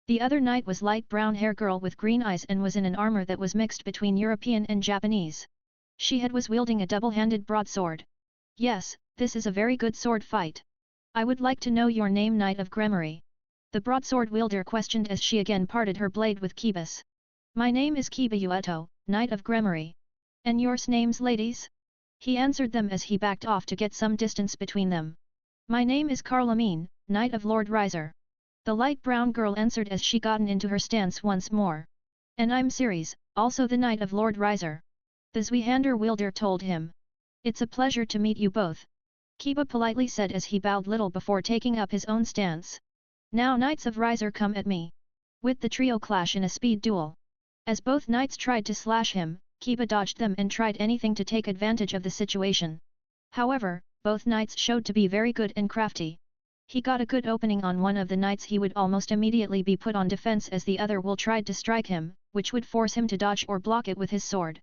The other knight was light brown hair girl with green eyes and was in an armor that was mixed between European and Japanese. She was wielding a double-handed broadsword. Yes, this is a very good sword fight. I would like to know your name, Knight of Gremory. The broadsword wielder questioned as she again parted her blade with Kiba's. My name is Kiba Ueto, Knight of Gremory. And yours names, ladies? He answered them as he backed off to get some distance between them. My name is Carlamine, Knight of Lord Riser. The light brown girl answered as she gotten into her stance once more. And I'm Ceres, also the Knight of Lord Riser. The Zweihander wielder told him. It's a pleasure to meet you both. Kiba politely said as he bowed little before taking up his own stance. Now Knights of Riser, come at me. With the trio clash in a speed duel. As both knights tried to slash him, Kiba dodged them and tried anything to take advantage of the situation. However, both knights showed to be very good and crafty. He got a good opening on one of the knights. He would almost immediately be put on defense as the other will tried to strike him, which would force him to dodge or block it with his sword.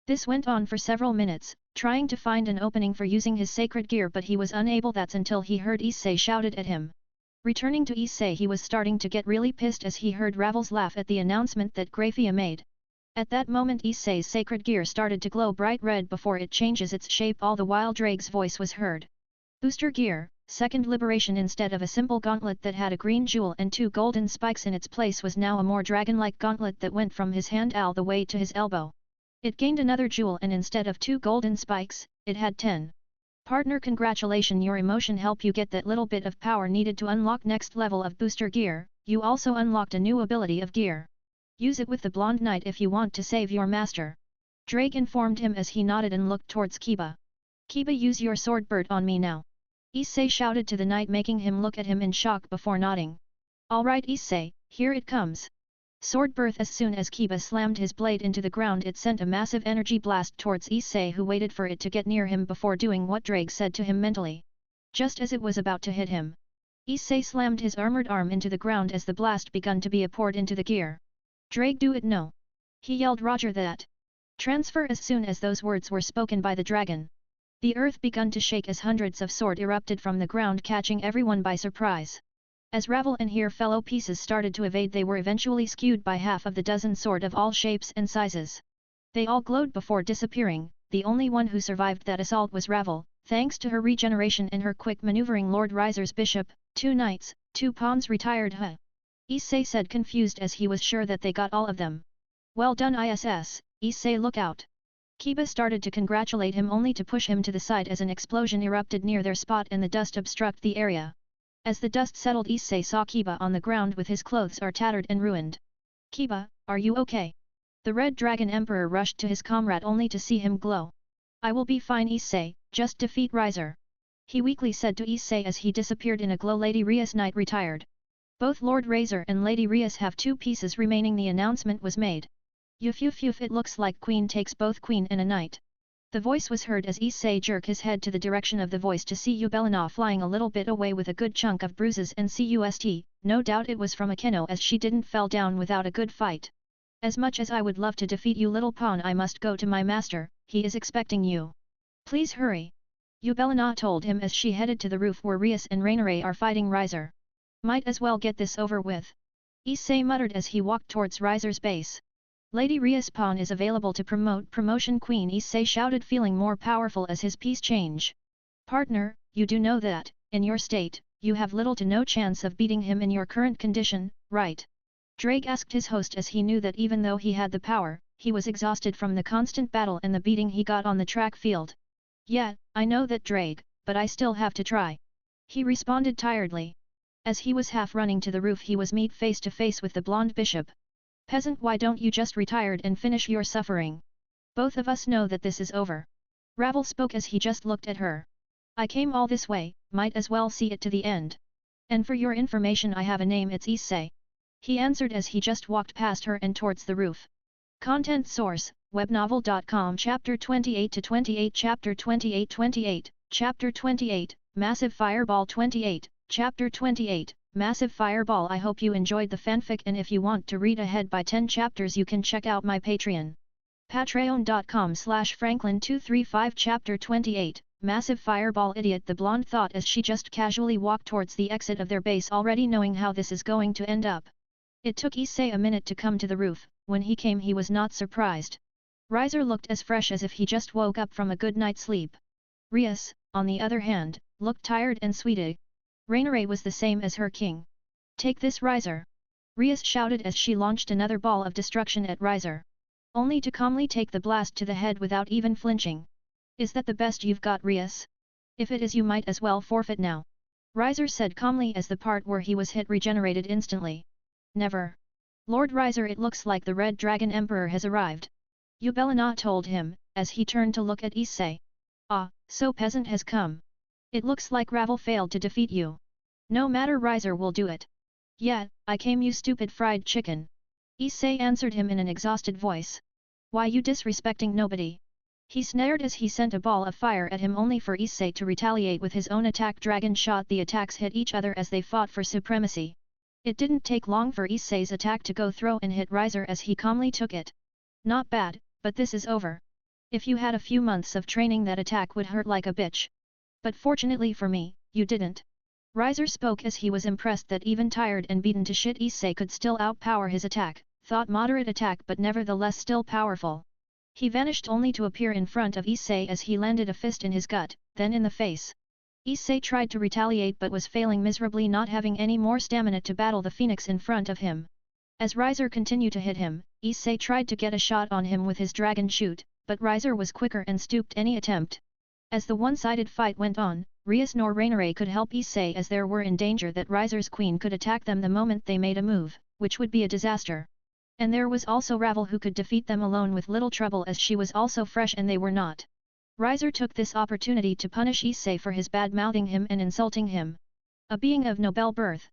This went on for several minutes, trying to find an opening for using his sacred gear, but he was unable. That's until he heard Issei shouted at him. Returning to Issei, he was starting to get really pissed as he heard Ravel's laugh at the announcement that Grafia made. At that moment Issei's sacred gear started to glow bright red before it changes its shape. All the while Drake's voice was heard. Booster gear, second liberation. Instead of a simple gauntlet that had a green jewel and 2 golden spikes in its place was now a more dragon-like gauntlet that went from his hand all the way to his elbow. It gained another jewel, and instead of 2 golden spikes, it had 10. Partner, congratulations, your emotion help you get that little bit of power needed to unlock next level of booster gear. You also unlocked a new ability of gear. Use it with the blonde knight if you want to save your master. Drake informed him as he nodded and looked towards Kiba. Kiba, use your sword bird on me now. Issei shouted to the knight, making him look at him in shock before nodding. Alright Issei, here it comes. Sword birth. As soon as Kiba slammed his blade into the ground, it sent a massive energy blast towards Issei, who waited for it to get near him before doing what Drake said to him mentally. Just as it was about to hit him, Issei slammed his armored arm into the ground as the blast begun to be poured into the gear. Drake, do it no! He yelled. Roger that! Transfer. As soon as those words were spoken by the dragon, the earth begun to shake as hundreds of sword erupted from the ground, catching everyone by surprise. As Ravel and her fellow pieces started to evade, they were eventually skewed by half of the dozen sword of all shapes and sizes. They all glowed before disappearing. The only one who survived that assault was Ravel, thanks to her regeneration and her quick maneuvering. Lord Riser's bishop, 2 knights, 2 pawns retired. Huh? Issei said, confused as he was sure that they got all of them. Well done ISS, Issei, look out. Kiba started to congratulate him, only to push him to the side as an explosion erupted near their spot and the dust obstructed the area. As the dust settled, Issei saw Kiba on the ground with his clothes are tattered and ruined. Kiba, are you okay? The Red Dragon Emperor rushed to his comrade only to see him glow. I will be fine Issei, just defeat Riser. He weakly said to Issei as he disappeared in a glow. Lady Rias, knight retired. Both Lord Razor and Lady Rias have 2 pieces remaining. The announcement was made. Yuf, it looks like Queen takes both Queen and a knight. The voice was heard as Issei jerked his head to the direction of the voice to see Yubelina flying a little bit away with a good chunk of bruises and cust. No doubt it was from Akeno, as she didn't fell down without a good fight. As much as I would love to defeat you, little pawn, I must go to my master. He is expecting you. Please hurry. Yubelina told him as she headed to the roof where Rias and Rainare are fighting Riser. Might as well get this over with. Issei muttered as he walked towards Riser's base. Lady Rias' pawn is available to promotion. Queen Issei shouted, feeling more powerful as his piece change. Partner, you do know that, in your state, you have little to no chance of beating him in your current condition, right? Drake asked his host as he knew that even though he had the power, he was exhausted from the constant battle and the beating he got on the track field. Yeah, I know that, Drake, but I still have to try. He responded tiredly. As he was half running to the roof, he was met face to face with the blonde bishop. Peasant, why don't you just retire and finish your suffering? Both of us know that this is over. Ravel spoke as he just looked at her. I came all this way, might as well see it to the end. And for your information, I have a name, it's Issei. He answered as he just walked past her and towards the roof. Content source, webnovel.com. Chapter 28-28. Chapter 28-28. Chapter 28, Massive Fireball. 28. Chapter 28, Massive Fireball. I hope you enjoyed the fanfic, and if you want to read ahead by 10 chapters you can check out my Patreon. Patreon.com/Franklin235. Chapter 28, Massive Fireball. Idiot, the blonde thought as she just casually walked towards the exit of their base, already knowing how this is going to end up. It took Issei a minute to come to the roof. When he came, he was not surprised. Riser looked as fresh as if he just woke up from a good night's sleep. Rias, on the other hand, looked tired and sweaty. Rainare was the same as her king. Take this, Riser! Rias shouted as she launched another ball of destruction at Riser. Only to calmly take the blast to the head without even flinching. Is that the best you've got, Rias? If it is, you might as well forfeit now. Riser said calmly as the part where he was hit regenerated instantly. Never. Lord Riser, it looks like the Red Dragon Emperor has arrived. Yubelina told him, as he turned to look at Issei. Ah, so peasant has come. It looks like Ravel failed to defeat you. No matter, Riser will do it. Yeah, I came, you stupid fried chicken. Issei answered him in an exhausted voice. Why you disrespecting nobody? He snared as he sent a ball of fire at him only for Issei to retaliate with his own attack dragon shot. The attacks hit each other as they fought for supremacy. It didn't take long for Issei's attack to go through and hit Riser as he calmly took it. Not bad, but this is over. If you had a few months of training that attack would hurt like a bitch. But fortunately for me, you didn't. Riser spoke as he was impressed that even tired and beaten to shit Issei could still outpower his attack, thought moderate attack but nevertheless still powerful. He vanished only to appear in front of Issei as he landed a fist in his gut, then in the face. Issei tried to retaliate but was failing miserably, not having any more stamina to battle the phoenix in front of him. As Riser continued to hit him, Issei tried to get a shot on him with his dragon shoot, but Riser was quicker and stooped any attempt. As the one-sided fight went on, Rias nor Rainare could help Issei as there were in danger that Riser's queen could attack them the moment they made a move, which would be a disaster. And there was also Ravel who could defeat them alone with little trouble as she was also fresh and they were not. Riser took this opportunity to punish Issei for his bad-mouthing him and insulting him. A being of noble birth.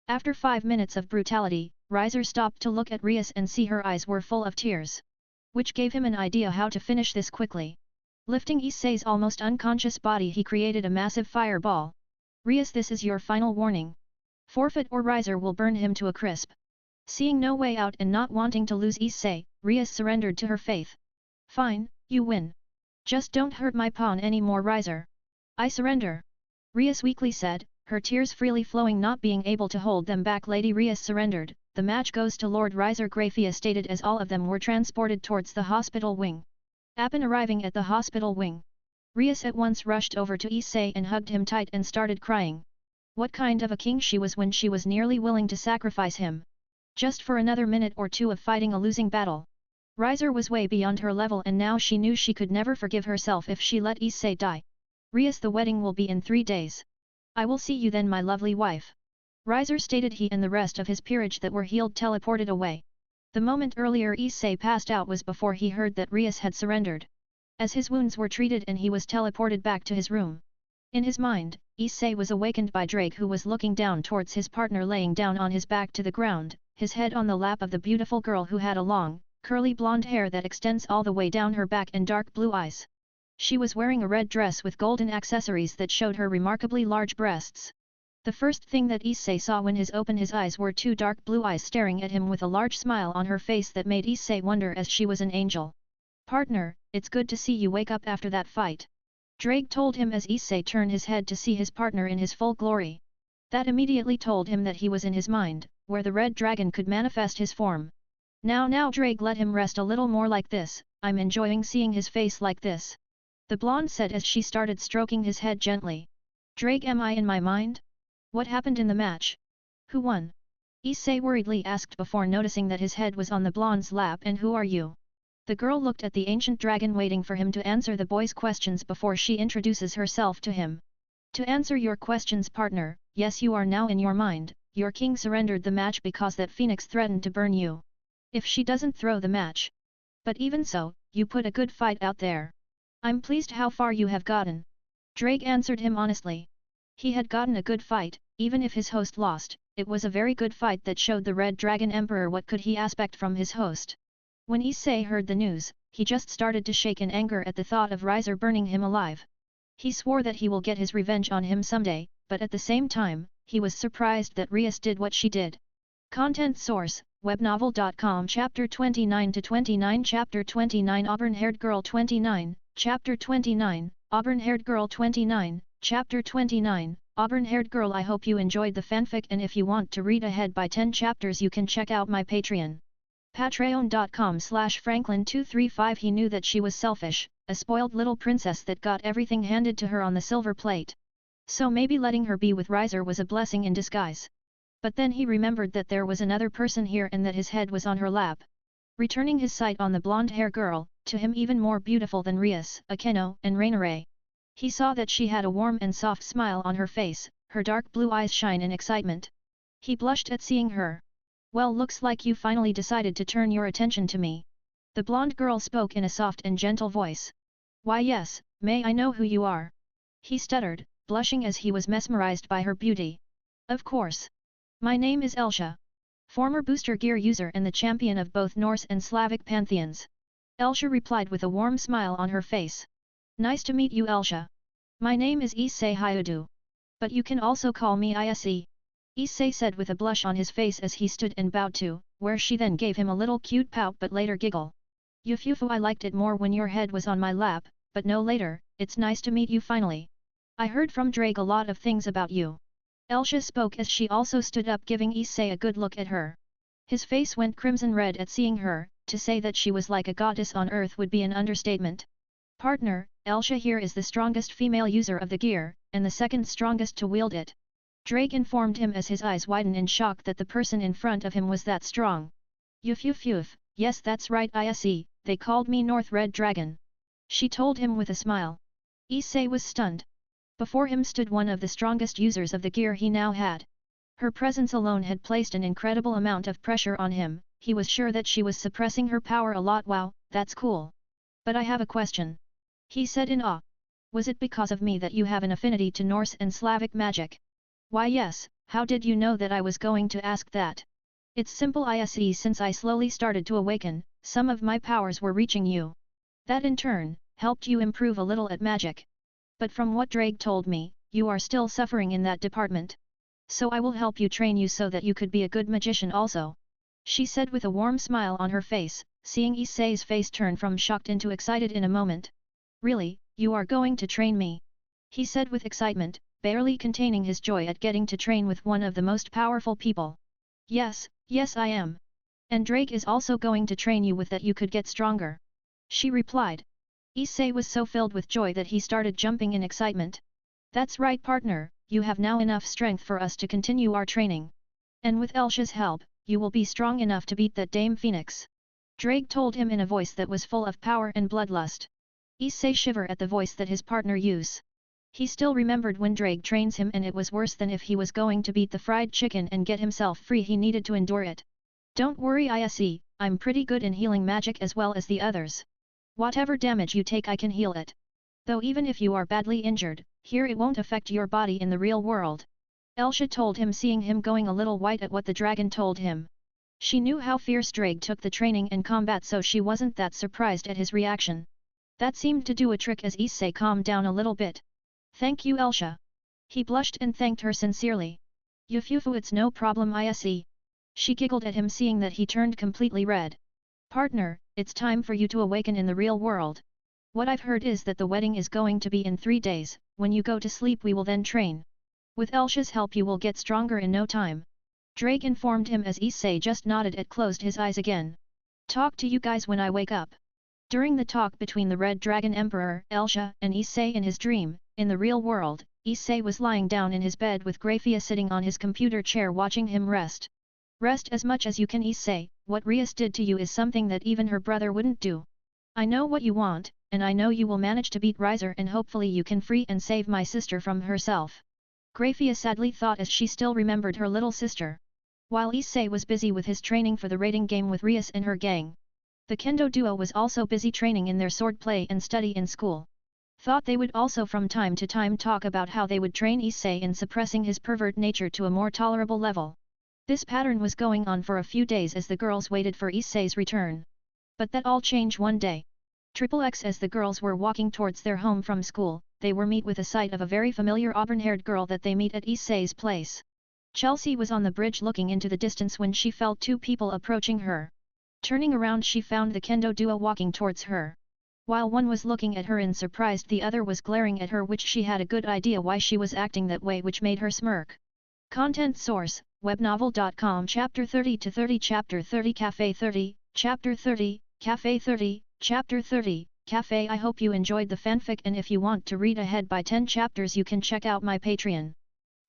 After 5 minutes of brutality, Riser stopped to look at Rias and see her eyes were full of tears. Which gave him an idea how to finish this quickly. Lifting Issei's almost unconscious body, he created a massive fireball. Rias, this is your final warning. Forfeit or Riser will burn him to a crisp. Seeing no way out and not wanting to lose Issei, Rias surrendered to her faith. Fine, you win. Just don't hurt my pawn any more, Riser. I surrender. Rias weakly said, her tears freely flowing, not being able to hold them back. Lady Rias surrendered. The match goes to Lord Riser, Grafia stated as all of them were transported towards the hospital wing. Upon arriving at the hospital wing, Rias at once rushed over to Issei and hugged him tight and started crying. What kind of a king she was when she was nearly willing to sacrifice him. Just for another minute or two of fighting a losing battle. Riser was way beyond her level and now she knew she could never forgive herself if she let Issei die. Rias, the wedding will be in 3 days. I will see you then, my lovely wife. Riser stated. He and the rest of his peerage that were healed teleported away. The moment earlier Issei passed out was before he heard that Rias had surrendered. As his wounds were treated and he was teleported back to his room. In his mind, Issei was awakened by Drake, who was looking down towards his partner laying down on his back to the ground, his head on the lap of the beautiful girl who had a long, curly blonde hair that extends all the way down her back and dark blue eyes. She was wearing a red dress with golden accessories that showed her remarkably large breasts. The first thing that Issei saw when his opened his eyes were 2 dark blue eyes staring at him with a large smile on her face that made Issei wonder as she was an angel. Partner, it's good to see you wake up after that fight. Drake told him as Issei turned his head to see his partner in his full glory. That immediately told him that he was in his mind, where the red dragon could manifest his form. Now Drake, let him rest a little more like this, I'm enjoying seeing his face like this. The blonde said as she started stroking his head gently. Drake, am I in my mind? What happened in the match? Who won? Issei worriedly asked before noticing that his head was on the blonde's lap. And who are you? The girl looked at the ancient dragon waiting for him to answer the boy's questions before she introduces herself to him. To answer your questions, partner, yes, you are now in your mind. Your king surrendered the match because that phoenix threatened to burn you. If she doesn't throw the match. But even so, you put a good fight out there. I'm pleased how far you have gotten. Drake answered him honestly. He had gotten a good fight, even if his host lost. It was a very good fight that showed the Red Dragon Emperor what could he expect from his host. When Issei heard the news, he just started to shake in anger at the thought of Riser burning him alive. He swore that he will get his revenge on him someday, but at the same time, he was surprised that Rias did what she did. Content source, webnovel.com. Chapter 29-29. Chapter 29. Auburn-haired girl 29. Chapter 29. Auburn-haired girl 29. Chapter 29. Auburn-haired girl. I hope you enjoyed the fanfic, and if you want to read ahead by 10 chapters you can check out my Patreon. Patreon.com/Franklin235. He knew that she was selfish, a spoiled little princess that got everything handed to her on the silver plate. So maybe letting her be with Riser was a blessing in disguise. But then he remembered that there was another person here and that his head was on her lap. Returning his sight on the blonde-hair girl, to him even more beautiful than Rias, Akeno, and Rainare. He saw that she had a warm and soft smile on her face, her dark blue eyes shine in excitement. He blushed at seeing her. Well, looks like you finally decided to turn your attention to me. The blonde girl spoke in a soft and gentle voice. Why yes, may I know who you are? He stuttered, blushing as he was mesmerized by her beauty. Of course. My name is Elsha. Former booster gear user and the champion of both Norse and Slavic pantheons. Elsha replied with a warm smile on her face. Nice to meet you Elsha. My name is Issei Hyudu. But you can also call me Issei. Issei said with a blush on his face as he stood and bowed to, where she then gave him a little cute pout but later giggle. Yufufu, I liked it more when your head was on my lap, but no later, it's nice to meet you finally. I heard from Drake a lot of things about you. Elsha spoke as she also stood up giving Issei a good look at her. His face went crimson red at seeing her, to say that she was like a goddess on earth would be an understatement. Partner, Elsha here is the strongest female user of the gear, and the second strongest to wield it. Drake informed him as his eyes widened in shock that the person in front of him was that strong. Yuf, yes that's right Issei, they called me North Red Dragon. She told him with a smile. Issei was stunned. Before him stood one of the strongest users of the gear he now had. Her presence alone had placed an incredible amount of pressure on him, he was sure that she was suppressing her power a lot. Wow, that's cool. But I have a question. He said in awe. Was it because of me that you have an affinity to Norse and Slavic magic? Why yes, how did you know that I was going to ask that? It's simple Issei, since I slowly started to awaken, some of my powers were reaching you. That in turn, helped you improve a little at magic. But from what Drake told me, you are still suffering in that department. So I will help you train you so that you could be a good magician also. She said with a warm smile on her face, seeing Issei's face turn from shocked into excited in a moment. Really, you are going to train me? He said with excitement, barely containing his joy at getting to train with one of the most powerful people. Yes I am. And Drake is also going to train you with that you could get stronger. She replied. Issei was so filled with joy that he started jumping in excitement. That's right partner, you have now enough strength for us to continue our training. And with Elsha's help, you will be strong enough to beat that Dame Phoenix. Drake told him in a voice that was full of power and bloodlust. Issei shivered at the voice that his partner used. He still remembered when Drake trains him and it was worse than if he was going to beat the fried chicken and get himself free, he needed to endure it. Don't worry Issei, I'm pretty good in healing magic as well as the others. Whatever damage you take I can heal it. Though even if you are badly injured, here it won't affect your body in the real world. Elsha told him, seeing him going a little white at what the dragon told him. She knew how fierce Drake took the training and combat, so she wasn't that surprised at his reaction. That seemed to do a trick as Issei calmed down a little bit. Thank you Elsha. He blushed and thanked her sincerely. Yufufu, it's no problem Issei. She giggled at him, seeing that he turned completely red. Partner, it's time for you to awaken in the real world. What I've heard is that the wedding is going to be in 3 days, when you go to sleep we will then train. With Elsha's help you will get stronger in no time. Drake informed him as Issei just nodded and closed his eyes again. Talk to you guys when I wake up. During the talk between the Red Dragon Emperor, Elsha, and Issei in his dream, in the real world, Issei was lying down in his bed with Grafia sitting on his computer chair watching him rest. Rest as much as you can Issei, what Rias did to you is something that even her brother wouldn't do. I know what you want, and I know you will manage to beat Riser and hopefully you can free and save my sister from herself. Grafia sadly thought as she still remembered her little sister. While Issei was busy with his training for the raiding game with Rias and her gang. The kendo duo was also busy training in their swordplay and study in school. Thought they would also from time to time talk about how they would train Issei in suppressing his pervert nature to a more tolerable level. This pattern was going on for a few days as the girls waited for Issei's return. But that all changed one day. XXX as the girls were walking towards their home from school, they were met with a sight of a very familiar auburn-haired girl that they meet at Issei's place. Chelsea was on the bridge looking into the distance when she felt 2 people approaching her. Turning around she found the kendo duo walking towards her. While one was looking at her in surprise, the other was glaring at her, which she had a good idea why she was acting that way, which made her smirk. Content source, webnovel.com. Chapter 30-30 Chapter 30 Cafe 30, Chapter 30, Cafe 30, Chapter 30, Cafe. I hope you enjoyed the fanfic, and if you want to read ahead by 10 chapters you can check out my Patreon.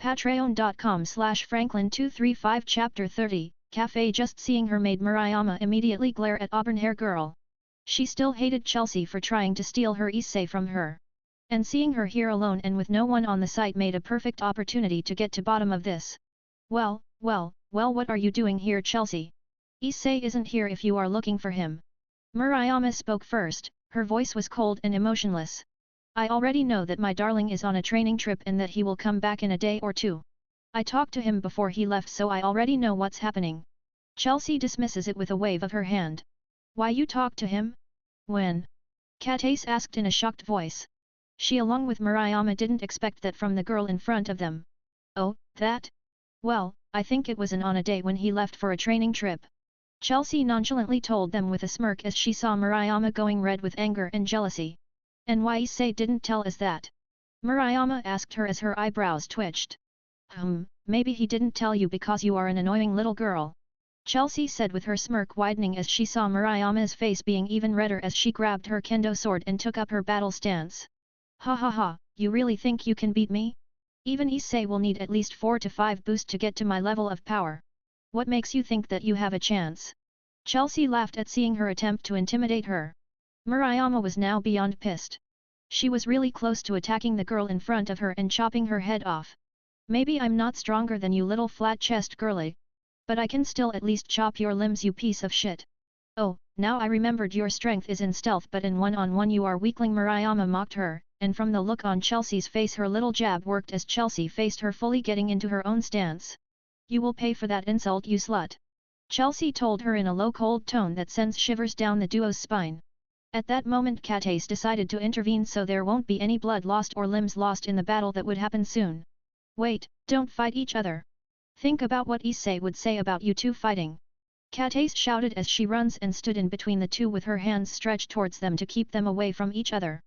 Patreon.com/Franklin235 Chapter 30, Cafe. Just seeing her made Murayama immediately glare at auburn-hair girl. She still hated Chelsea for trying to steal her Issei from her. And seeing her here alone and with no one on the site made a perfect opportunity to get to bottom of this. Well, what are you doing here Chelsea? Issei isn't here if you are looking for him. Murayama spoke first, her voice was cold and emotionless. I already know that my darling is on a training trip and that he will come back in a day or 2. I talked to him before he left, so I already know what's happening. Chelsea dismisses it with a wave of her hand. Why you talk to him? When? Katace asked in a shocked voice. She along with Murayama didn't expect that from the girl in front of them. Oh, that? Well, I think it was on a day when he left for a training trip. Chelsea nonchalantly told them with a smirk as she saw Murayama going red with anger and jealousy. And why Issei didn't tell us that? Murayama asked her as her eyebrows twitched. Maybe he didn't tell you because you are an annoying little girl. Chelsea said with her smirk widening as she saw Murayama's face being even redder as she grabbed her kendo sword and took up her battle stance. Ha ha ha, you really think you can beat me? Even Issei will need at least 4 to 5 boosts to get to my level of power. What makes you think that you have a chance? Chelsea laughed at seeing her attempt to intimidate her. Murayama was now beyond pissed. She was really close to attacking the girl in front of her and chopping her head off. Maybe I'm not stronger than you little flat-chest girly. But I can still at least chop your limbs you piece of shit. Oh, now I remembered your strength is in stealth but in one-on-one you are weakling. Murayama mocked her, and from the look on Chelsea's face her little jab worked as Chelsea faced her fully getting into her own stance. You will pay for that insult you slut. Chelsea told her in a low cold tone that sends shivers down the duo's spine. At that moment Katace decided to intervene so there won't be any blood lost or limbs lost in the battle that would happen soon. Wait, don't fight each other. Think about what Issei would say about you two fighting. Katace shouted as she runs and stood in between the two with her hands stretched towards them to keep them away from each other.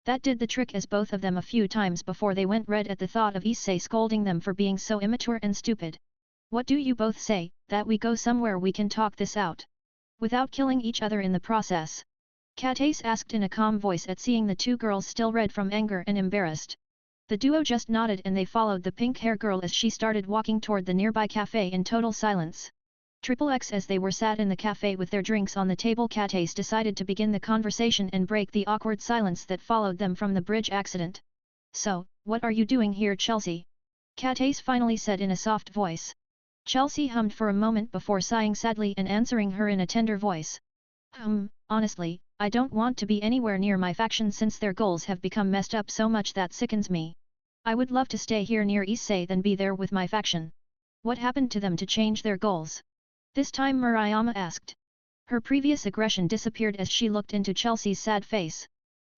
That did the trick as both of them a few times before they went red at the thought of Issei scolding them for being so immature and stupid. What do you both say, that we go somewhere we can talk this out? Without killing each other in the process? Katace asked in a calm voice at seeing the two girls still red from anger and embarrassed. The duo just nodded and they followed the pink-hair girl as she started walking toward the nearby cafe in total silence. XXX as they were sat in the cafe with their drinks on the table Katace decided to begin the conversation and break the awkward silence that followed them from the bridge accident. So, what are you doing here Chelsea? Katace finally said in a soft voice. Chelsea hummed for a moment before sighing sadly and answering her in a tender voice. Honestly, I don't want to be anywhere near my faction since their goals have become messed up so much that sickens me. I would love to stay here near Issei than be there with my faction. What happened to them to change their goals? This time Murayama asked. Her previous aggression disappeared as she looked into Chelsea's sad face.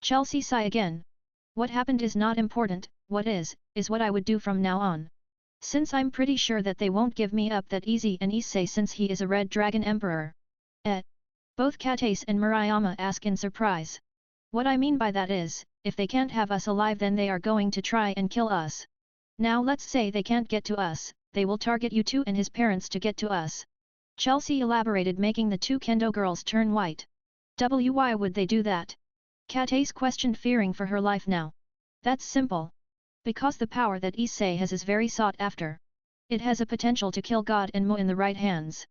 Chelsea sighed again. What happened is not important, what is what I would do from now on. Since I'm pretty sure that they won't give me up that easy and Issei since he is a Red Dragon Emperor. Both Katace and Murayama ask in surprise. What I mean by that is, if they can't have us alive then they are going to try and kill us. Now let's say they can't get to us, they will target you two and his parents to get to us. Chelsea elaborated making the two kendo girls turn white. Why would they do that? Katace questioned fearing for her life now. That's simple. Because the power that Issei has is very sought after. It has a potential to kill God and Mo in the right hands.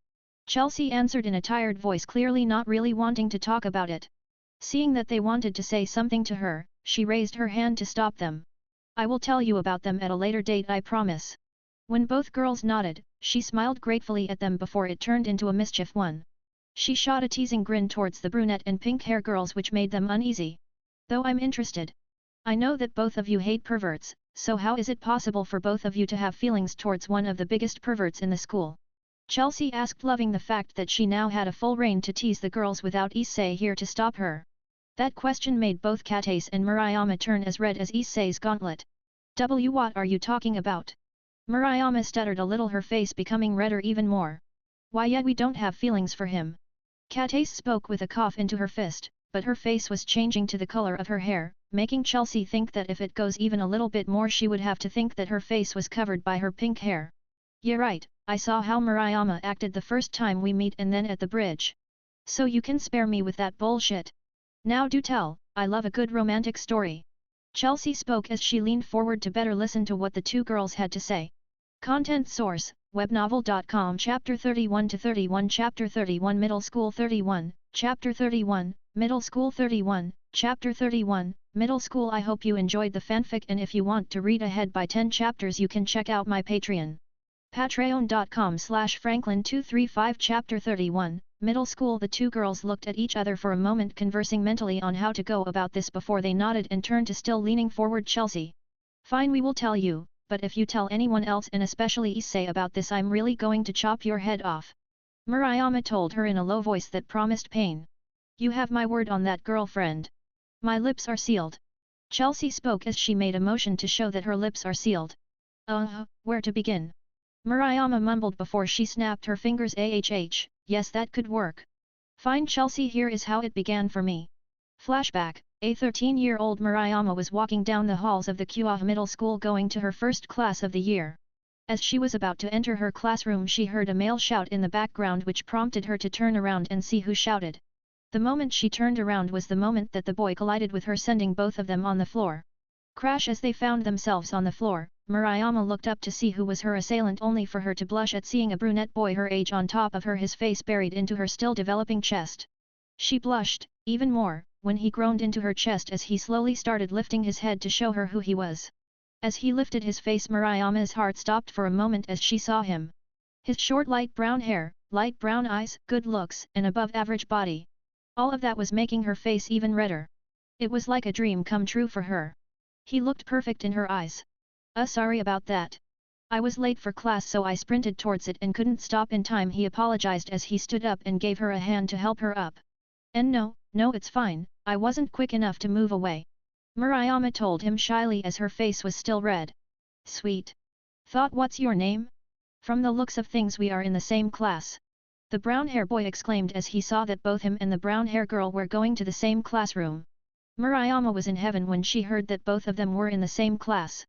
Chelsea answered in a tired voice clearly not really wanting to talk about it. Seeing that they wanted to say something to her, she raised her hand to stop them. I will tell you about them at a later date I promise. When both girls nodded, she smiled gratefully at them before it turned into a mischief one. She shot a teasing grin towards the brunette and pink hair girls which made them uneasy. Though I'm interested. I know that both of you hate perverts, so how is it possible for both of you to have feelings towards one of the biggest perverts in the school? Chelsea asked loving the fact that she now had a full rein to tease the girls without Issei here to stop her. That question made both Katace and Murayama turn as red as Issei's gauntlet. What are you talking about? Murayama stuttered a little her face becoming redder even more. Why yet we don't have feelings for him. Katace spoke with a cough into her fist, but her face was changing to the color of her hair, making Chelsea think that if it goes even a little bit more she would have to think that her face was covered by her pink hair. Yeah right, I saw how Murayama acted the first time we meet and then at the bridge. So you can spare me with that bullshit. Now do tell, I love a good romantic story. Chelsea spoke as she leaned forward to better listen to what the two girls had to say. Content source, webnovel.com Chapter 31-31 Chapter 31 Middle School 31, Chapter 31, Middle School 31, Chapter 31, Middle School I hope you enjoyed the fanfic and if you want to read ahead by 10 chapters you can check out my Patreon. Patreon.com/Franklin235 Chapter 31, Middle School The two girls looked at each other for a moment conversing mentally on how to go about this before they nodded and turned to still leaning forward Chelsea. Fine we will tell you, but if you tell anyone else and especially Issei about this I'm really going to chop your head off. Murayama told her in a low voice that promised pain. You have my word on that, girlfriend. My lips are sealed. Chelsea spoke as she made a motion to show that her lips are sealed. Where to begin? Murayama mumbled before she snapped her fingers. Yes, that could work. Fine, Chelsea, here is how it began for me. Flashback. A 13-year-old Murayama was walking down the halls of the Kuah Middle School going to her first class of the year. As she was about to enter her classroom, she heard a male shout in the background which prompted her to turn around and see who shouted. The moment she turned around was the moment that the boy collided with her, sending both of them on the floor. Crash! As they found themselves on the floor, Murayama looked up to see who was her assailant, only for her to blush at seeing a brunette boy her age on top of her, his face buried into her still developing chest. She blushed, even more, when he groaned into her chest as he slowly started lifting his head to show her who he was. As he lifted his face, Murayama's heart stopped for a moment as she saw him. His short light brown hair, light brown eyes, good looks, and above average body. All of that was making her face even redder. It was like a dream come true for her. He looked perfect in her eyes. Sorry about that. I was late for class, so I sprinted towards it and couldn't stop in time, he apologized as he stood up and gave her a hand to help her up. And no, it's fine, I wasn't quick enough to move away. Murayama told him shyly as her face was still red. Sweet. Thought, what's your name? From the looks of things we are in the same class. The brown hair boy exclaimed as he saw that both him and the brown hair girl were going to the same classroom. Murayama was in heaven when she heard that both of them were in the same class.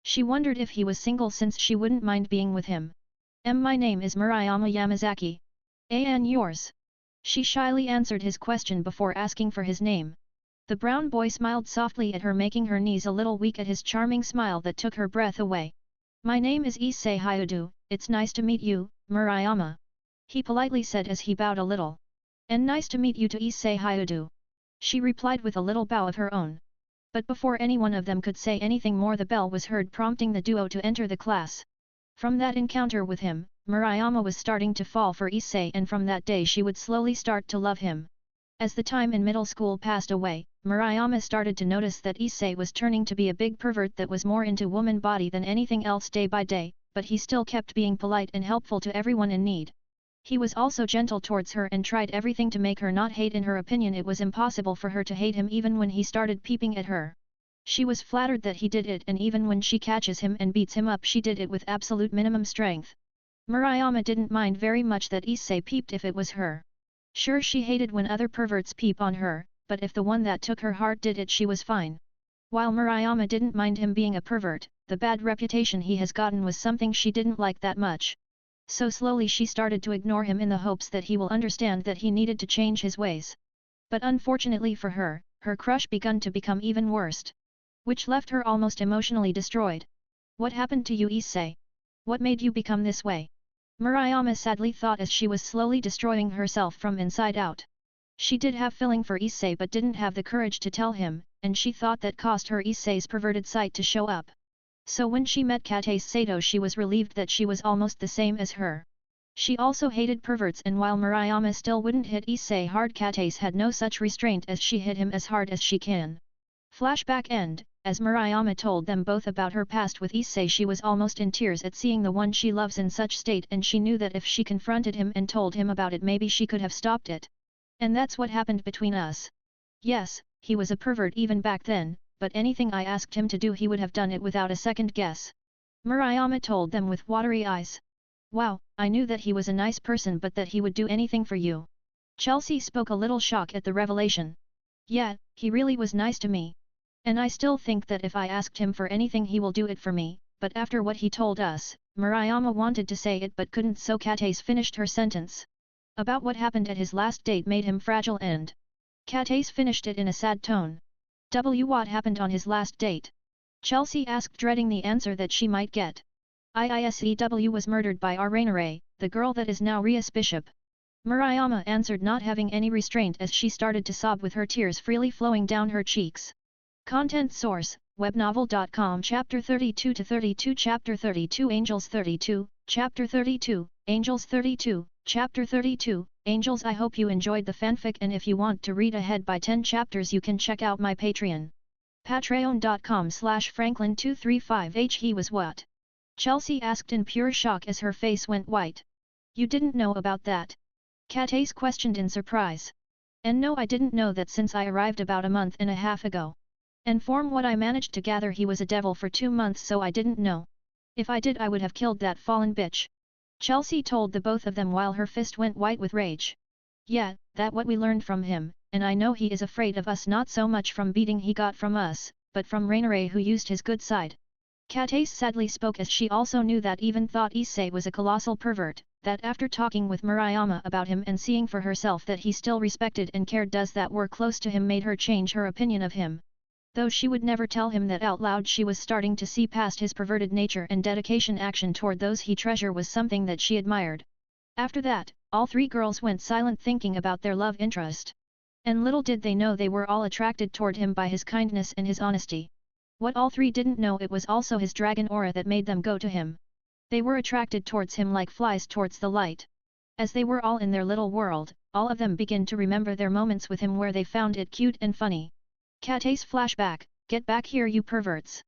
She wondered if he was single, since she wouldn't mind being with him. My name is Murayama Yamazaki. And yours? She shyly answered his question before asking for his name. The brown boy smiled softly at her, making her knees a little weak at his charming smile that took her breath away. My name is Issei Hyudu, it's nice to meet you, Murayama. He politely said as he bowed a little. And nice to meet you to Issei Hyudu. She replied with a little bow of her own. But before any one of them could say anything more, the bell was heard prompting the duo to enter the class. From that encounter with him, Murayama was starting to fall for Issei, and from that day she would slowly start to love him. As the time in middle school passed away, Murayama started to notice that Issei was turning to be a big pervert that was more into woman body than anything else day by day, but he still kept being polite and helpful to everyone in need. He was also gentle towards her and tried everything to make her not hate. In her opinion, it was impossible for her to hate him even when he started peeping at her. She was flattered that he did it, and even when she catches him and beats him up, she did it with absolute minimum strength. Murayama didn't mind very much that Issei peeped if it was her. Sure, she hated when other perverts peep on her, but if the one that took her heart did it, she was fine. While Murayama didn't mind him being a pervert, the bad reputation he has gotten was something she didn't like that much. So slowly she started to ignore him in the hopes that he will understand that he needed to change his ways. But unfortunately for her, her crush begun to become even worse. Which left her almost emotionally destroyed. What happened to you, Issei? What made you become this way? Murayama sadly thought as she was slowly destroying herself from inside out. She did have feeling for Issei but didn't have the courage to tell him, and she thought that caused her Issei's perverted side to show up. So when she met Kate Sato, she was relieved that she was almost the same as her. She also hated perverts, and while Murayama still wouldn't hit Issei hard, Kate had no such restraint as she hit him as hard as she can. Flashback end. As Murayama told them both about her past with Issei, she was almost in tears at seeing the one she loves in such state, and she knew that if she confronted him and told him about it, maybe she could have stopped it. And that's what happened between us. Yes, he was a pervert even back then, but anything I asked him to do he would have done it without a second guess. Murayama told them with watery eyes. Wow, I knew that he was a nice person, but that he would do anything for you. Chelsea spoke a little shocked at the revelation. Yeah, he really was nice to me. And I still think that if I asked him for anything he will do it for me, but after what he told us, Murayama wanted to say it but couldn't, so Kate finished her sentence. About what happened at his last date made him fragile, and Kate finished it in a sad tone. What happened on his last date? Chelsea asked, dreading the answer that she might get. Issei was murdered by Rainare, the girl that is now Rias Bishop. Murayama answered, not having any restraint, as she started to sob with her tears freely flowing down her cheeks. Content source, webnovel.com. Chapter 32-32 Chapter 32 Angels 32, Chapter 32, Angels 32, Chapter 32, Angels. I hope you enjoyed the fanfic, and if you want to read ahead by 10 chapters you can check out my Patreon. Patreon.com/Franklin235H. He was what? Chelsea asked in pure shock as her face went white. You didn't know about that? Kate questioned in surprise. And no, I didn't know that since I arrived about a month and a half ago. And from what I managed to gather, he was a devil for 2 months, so I didn't know. If I did, I would have killed that fallen bitch. Chelsea told the both of them while her fist went white with rage. Yeah, that what we learned from him, and I know he is afraid of us, not so much from beating he got from us, but from Rainare who used his good side. Katace sadly spoke, as she also knew that even thought Issei was a colossal pervert, that after talking with Murayama about him and seeing for herself that he still respected and cared those that were close to him made her change her opinion of him. Though she would never tell him that out loud, she was starting to see past his perverted nature and dedication action toward those he treasured was something that she admired. After that, all 3 girls went silent thinking about their love interest. And little did they know they were all attracted toward him by his kindness and his honesty. What all 3 didn't know, it was also his dragon aura that made them go to him. They were attracted towards him like flies towards the light. As they were all in their little world, all of them began to remember their moments with him where they found it cute and funny. Katace flashback, get back here you perverts!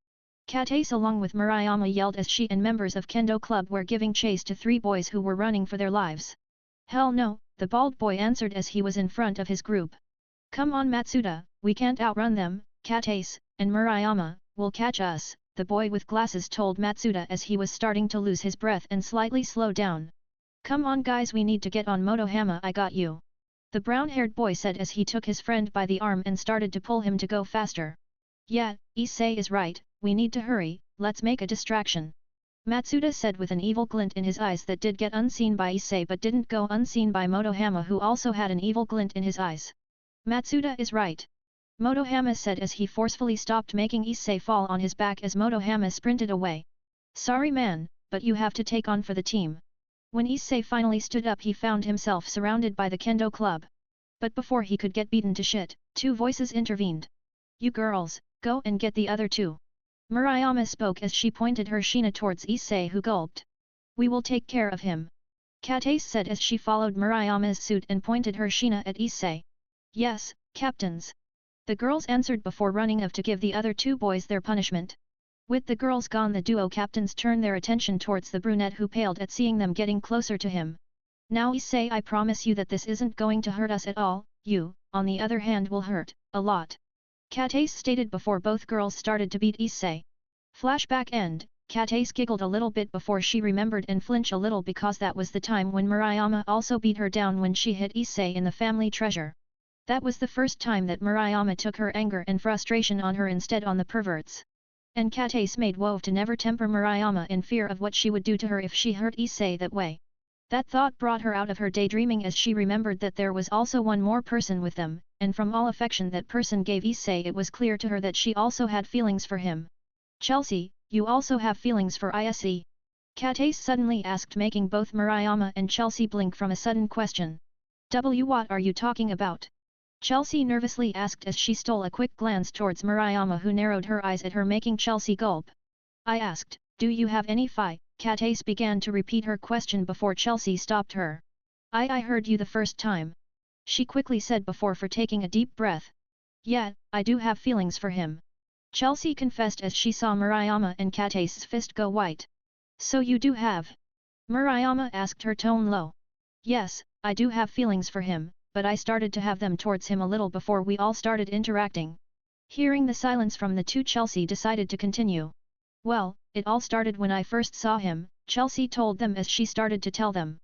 Katace along with Murayama yelled as she and members of Kendo Club were giving chase to 3 boys who were running for their lives. Hell no, the bald boy answered as he was in front of his group. Come on Matsuda, we can't outrun them, Katace, and Murayama will catch us, the boy with glasses told Matsuda as he was starting to lose his breath and slightly slow down. Come on guys, we need to get on Motohama, I got you. The brown-haired boy said as he took his friend by the arm and started to pull him to go faster. Yeah, Issei is right, we need to hurry, let's make a distraction. Matsuda said with an evil glint in his eyes that did get unseen by Issei but didn't go unseen by Motohama, who also had an evil glint in his eyes. Matsuda is right. Motohama said as he forcefully stopped, making Issei fall on his back as Motohama sprinted away. Sorry man, but you have to take on for the team. When Issei finally stood up, he found himself surrounded by the Kendo Club. But before he could get beaten to shit, 2 voices intervened. You girls, go and get the other 2. Murayama spoke as she pointed her Shina towards Issei, who gulped. We will take care of him. Katace said as she followed Murayama's suit and pointed her Shina at Issei. Yes, captains. The girls answered before running off to give the other 2 boys their punishment. With the girls gone, the duo captains turned their attention towards the brunette, who paled at seeing them getting closer to him. Now Issei, I promise you that this isn't going to hurt us at all, you, on the other hand, will hurt, a lot. Katace stated before both girls started to beat Issei. Flashback end, Katace giggled a little bit before she remembered and flinched a little because that was the time when Murayama also beat her down when she hit Issei in the family treasure. That was the first time that Murayama took her anger and frustration on her instead on the perverts. And Katace made vow to never temper Murayama in fear of what she would do to her if she hurt Issei that way. That thought brought her out of her daydreaming as she remembered that there was also one more person with them, and from all affection that person gave Issei, it was clear to her that she also had feelings for him. Chelsea, you also have feelings for Issei? Katace suddenly asked, making both Murayama and Chelsea blink from a sudden question. What are you talking about? Chelsea nervously asked as she stole a quick glance towards Murayama, who narrowed her eyes at her, making Chelsea gulp. I asked, do you have any fi? Katace began to repeat her question before Chelsea stopped her. I heard you the first time. She quickly said before taking a deep breath. Yeah, I do have feelings for him. Chelsea confessed as she saw Murayama and Katace's fist go white. So you do have? Murayama asked, her tone low. Yes, I do have feelings for him, but I started to have them towards him a little before we all started interacting. Hearing the silence from the 2, Chelsea decided to continue. Well, it all started when I first saw him, Chelsea told them as she started to tell them.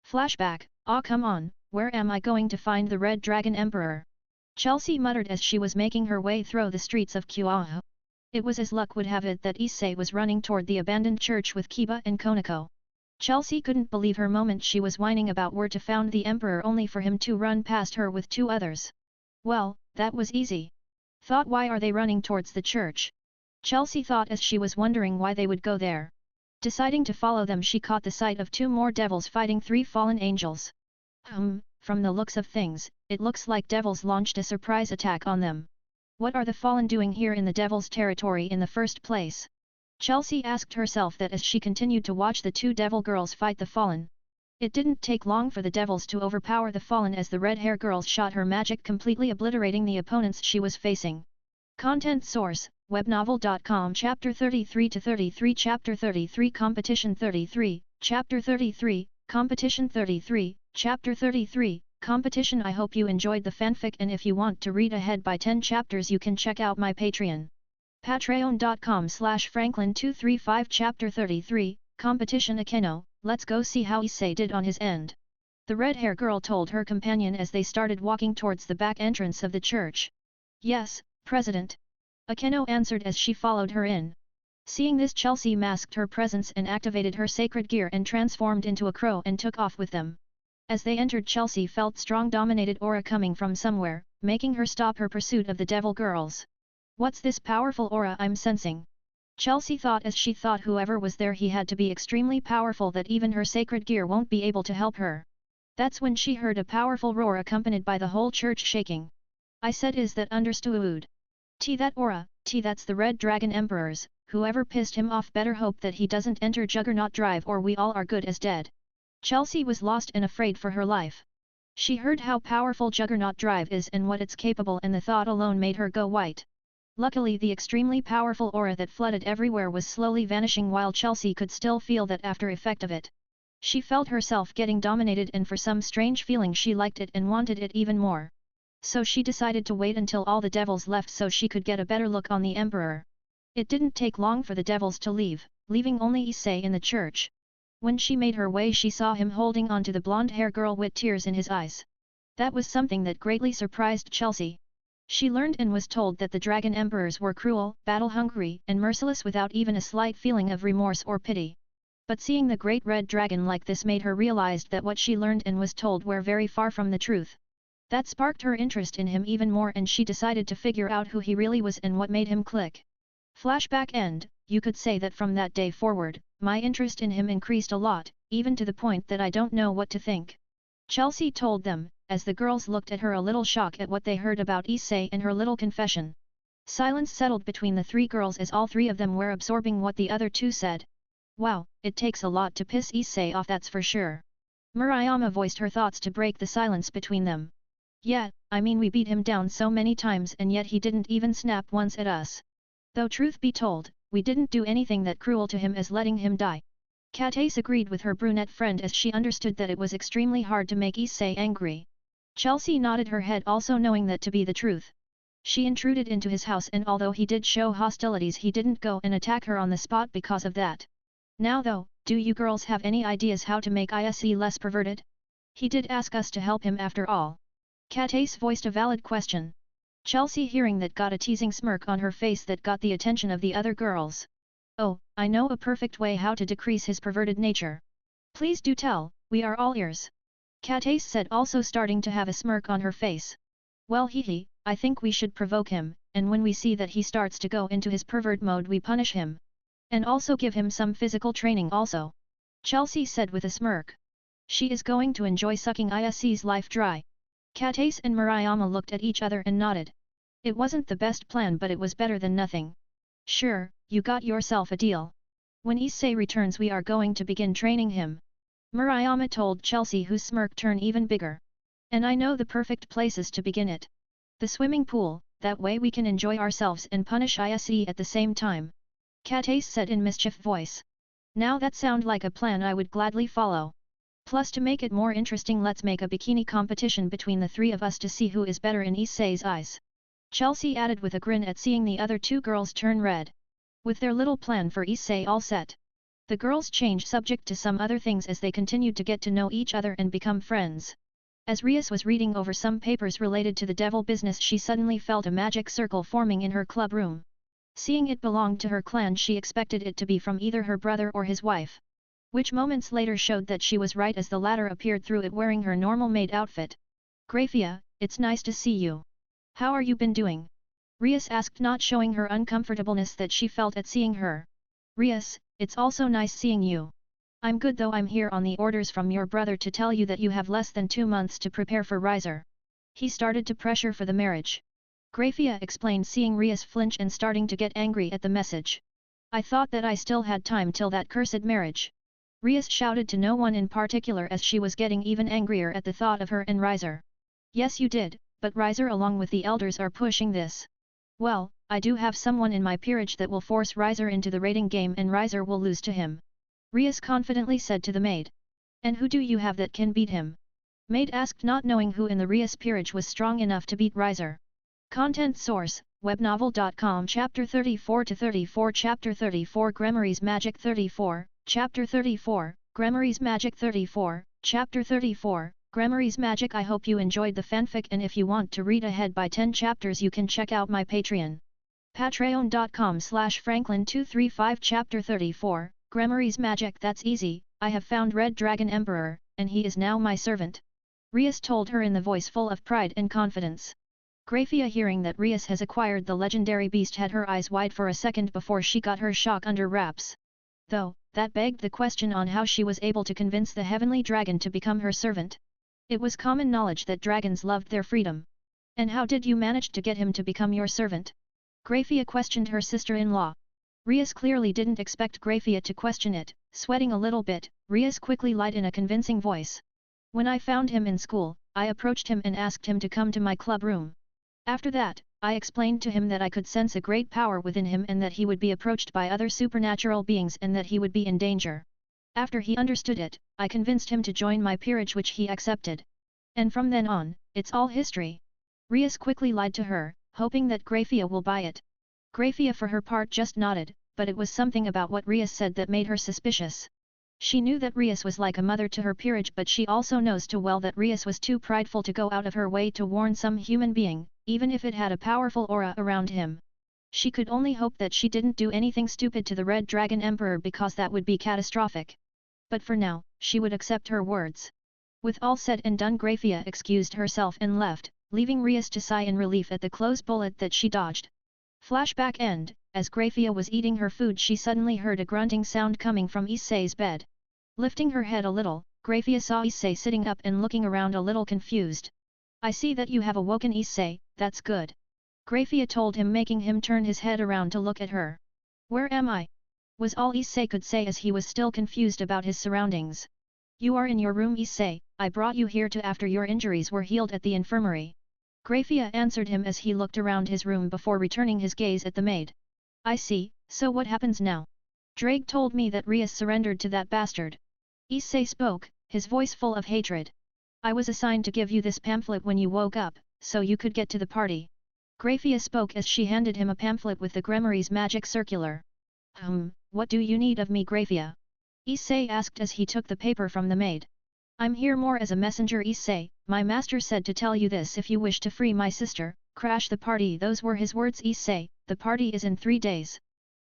Flashback, ah come on, where am I going to find the Red Dragon Emperor? Chelsea muttered as she was making her way through the streets of Kuaho. It was as luck would have it that Issei was running toward the abandoned church with Kiba and Konako. Chelsea couldn't believe her moment she was whining about where to found the Emperor, only for him to run past her with 2 others. Well, that was easy. Thought, why are they running towards the church? Chelsea thought as she was wondering why they would go there. Deciding to follow them, she caught the sight of 2 more devils fighting 3 fallen angels. From the looks of things, it looks like devils launched a surprise attack on them. What are the fallen doing here in the devil's territory in the first place? Chelsea asked herself that as she continued to watch the 2 devil girls fight the fallen. It didn't take long for the devils to overpower the fallen as the red-hair girls shot her magic, completely obliterating the opponents she was facing. Content source, webnovel.com. Chapter 33-33 Chapter 33 Competition 33, Chapter 33, Competition 33, Chapter 33, competition. I hope you enjoyed the fanfic, and if you want to read ahead by 10 chapters you can check out my Patreon. Patreon.com/Franklin235 Chapter 33, Competition Akeno. Let's go see how Issei did on his end. The red-hair girl told her companion as they started walking towards the back entrance of the church. Yes, President. Akeno answered as she followed her in. Seeing this, Chelsea masked her presence and activated her sacred gear and transformed into a crow and took off with them. As they entered, Chelsea felt strong dominated aura coming from somewhere, making her stop her pursuit of the devil girls. What's this powerful aura I'm sensing? Chelsea thought as she thought whoever was there he had to be extremely powerful, that even her sacred gear won't be able to help her. That's when she heard a powerful roar accompanied by the whole church shaking. I said, is that understood? That aura, that's the Red Dragon Emperor's. Whoever pissed him off better hope that he doesn't enter Juggernaut Drive or we all are good as dead. Chelsea was lost and afraid for her life. She heard how powerful Juggernaut Drive is and what it's capable, and the thought alone made her go white. Luckily the extremely powerful aura that flooded everywhere was slowly vanishing, while Chelsea could still feel that after effect of it. She felt herself getting dominated, and for some strange feeling she liked it and wanted it even more. So she decided to wait until all the devils left so she could get a better look on the Emperor. It didn't take long for the devils to leave, leaving only Issei in the church. When she made her way she saw him holding on to the blonde-hair girl with tears in his eyes. That was something that greatly surprised Chelsea. She learned and was told that the Dragon Emperors were cruel, battle-hungry, and merciless without even a slight feeling of remorse or pity. But seeing the great red dragon like this made her realize that what she learned and was told were very far from the truth. That sparked her interest in him even more, and she decided to figure out who he really was and what made him click. Flashback end. You could say that from that day forward, my interest in him increased a lot, even to the point that I don't know what to think. Chelsea told them, as the girls looked at her a little shocked at what they heard about Issei and her little confession. Silence settled between the three girls as all three of them were absorbing what the other two said. Wow, it takes a lot to piss Issei off, that's for sure. Murayama voiced her thoughts to break the silence between them. Yeah, I mean we beat him down so many times and yet he didn't even snap once at us. Though truth be told, we didn't do anything that cruel to him as letting him die. Katace agreed with her brunette friend as she understood that it was extremely hard to make Issei angry. Chelsea nodded her head, also knowing that to be the truth. She intruded into his house, and although he did show hostilities he didn't go and attack her on the spot because of that. Now though, do you girls have any ideas how to make Issei less perverted? He did ask us to help him after all. Katace voiced a valid question. Chelsea hearing that got a teasing smirk on her face that got the attention of the other girls. Oh, I know a perfect way how to decrease his perverted nature. Please do tell, we are all ears. Katace said, also starting to have a smirk on her face. Well I think we should provoke him, and when we see that he starts to go into his pervert mode we punish him. And also give him some physical training also. Chelsea said with a smirk. She is going to enjoy sucking Issei's life dry. Katace and Murayama looked at each other and nodded. It wasn't the best plan, but it was better than nothing. Sure, you got yourself a deal. When Issei returns we are going to begin training him. Murayama told Chelsea, whose smirk turned even bigger. And I know the perfect places to begin it. The swimming pool, that way we can enjoy ourselves and punish Issei at the same time. Katace said in mischief voice. Now that sound like a plan I would gladly follow. Plus to make it more interesting let's make a bikini competition between the three of us to see who is better in Issei's eyes. Chelsea added with a grin at seeing the other two girls turn red. With their little plan for Issei all set, the girls changed subject to some other things as they continued to get to know each other and become friends. As Rias was reading over some papers related to the devil business she suddenly felt a magic circle forming in her club room. Seeing it belonged to her clan she expected it to be from either her brother or his wife. Which moments later showed that she was right as the latter appeared through it wearing her normal maid outfit. Grafia, it's nice to see you. How are you been doing? Rias asked, not showing her uncomfortableness that she felt at seeing her. Rias, it's also nice seeing you. I'm good, though I'm here on the orders from your brother to tell you that you have less than 2 months to prepare for Riser. He started to pressure for the marriage. Grafia explained, seeing Rias flinch and starting to get angry at the message. I thought that I still had time till that cursed marriage. Rias shouted to no one in particular as she was getting even angrier at the thought of her and Riser. Yes you did, but Riser along with the elders are pushing this. Well, I do have someone in my peerage that will force Riser into the raiding game and Riser will lose to him. Rias confidently said to the maid. And who do you have that can beat him? Maid asked, not knowing who in the Rias peerage was strong enough to beat Riser. Content source, webnovel.com. Chapter 34-34 Chapter 34 Gremory's Magic 34, Chapter 34, Gremory's Magic 34, Chapter 34, Gremory's Magic. I hope you enjoyed the fanfic, and if you want to read ahead by 10 chapters you can check out my Patreon. Patreon.com/Franklin235 Chapter 34, Gremory's Magic. That's easy, I have found Red Dragon Emperor, and he is now my servant. Rias told her in the voice full of pride and confidence. Grafia, hearing that Rias has acquired the legendary beast, had her eyes wide for a second before she got her shock under wraps. Though, that begged the question on how she was able to convince the heavenly dragon to become her servant. It was common knowledge that dragons loved their freedom. And how did you manage to get him to become your servant? Grafia questioned her sister-in-law. Rias clearly didn't expect Grafia to question it. Sweating a little bit, Rias quickly lied in a convincing voice. When I found him in school, I approached him and asked him to come to my club room. After that, I explained to him that I could sense a great power within him and that he would be approached by other supernatural beings and that he would be in danger. After he understood it, I convinced him to join my peerage, which he accepted. And from then on, it's all history. Rias quickly lied to her, hoping that Grafia will buy it. Grafia for her part just nodded, but it was something about what Rias said that made her suspicious. She knew that Rias was like a mother to her peerage, but she also knows too well that Rias was too prideful to go out of her way to warn some human being, even if it had a powerful aura around him. She could only hope that she didn't do anything stupid to the Red Dragon Emperor, because that would be catastrophic. But for now, she would accept her words. With all said and done, Grafia excused herself and left, leaving Rias to sigh in relief at the close bullet that she dodged. Flashback end. As Grafia was eating her food, she suddenly heard a grunting sound coming from Issei's bed. Lifting her head a little, Grafia saw Issei sitting up and looking around a little confused. I see that you have awoken, Issei, that's good. Grafia told him, making him turn his head around to look at her. Where am I? Was all Issei could say as he was still confused about his surroundings. You are in your room, Issei, I brought you here to after your injuries were healed at the infirmary. Grafia answered him as he looked around his room before returning his gaze at the maid. I see, so what happens now? Drake told me that Rias surrendered to that bastard. Issei spoke, his voice full of hatred. I was assigned to give you this pamphlet when you woke up, so you could get to the party. Grafia spoke as she handed him a pamphlet with the Gremory's magic circular. What do you need of me, Grafia? Issei asked as he took the paper from the maid. I'm here more as a messenger, Issei, my master said to tell you this: if you wish to free my sister, crash the party. Those were his words, Issei, the party is in 3 days.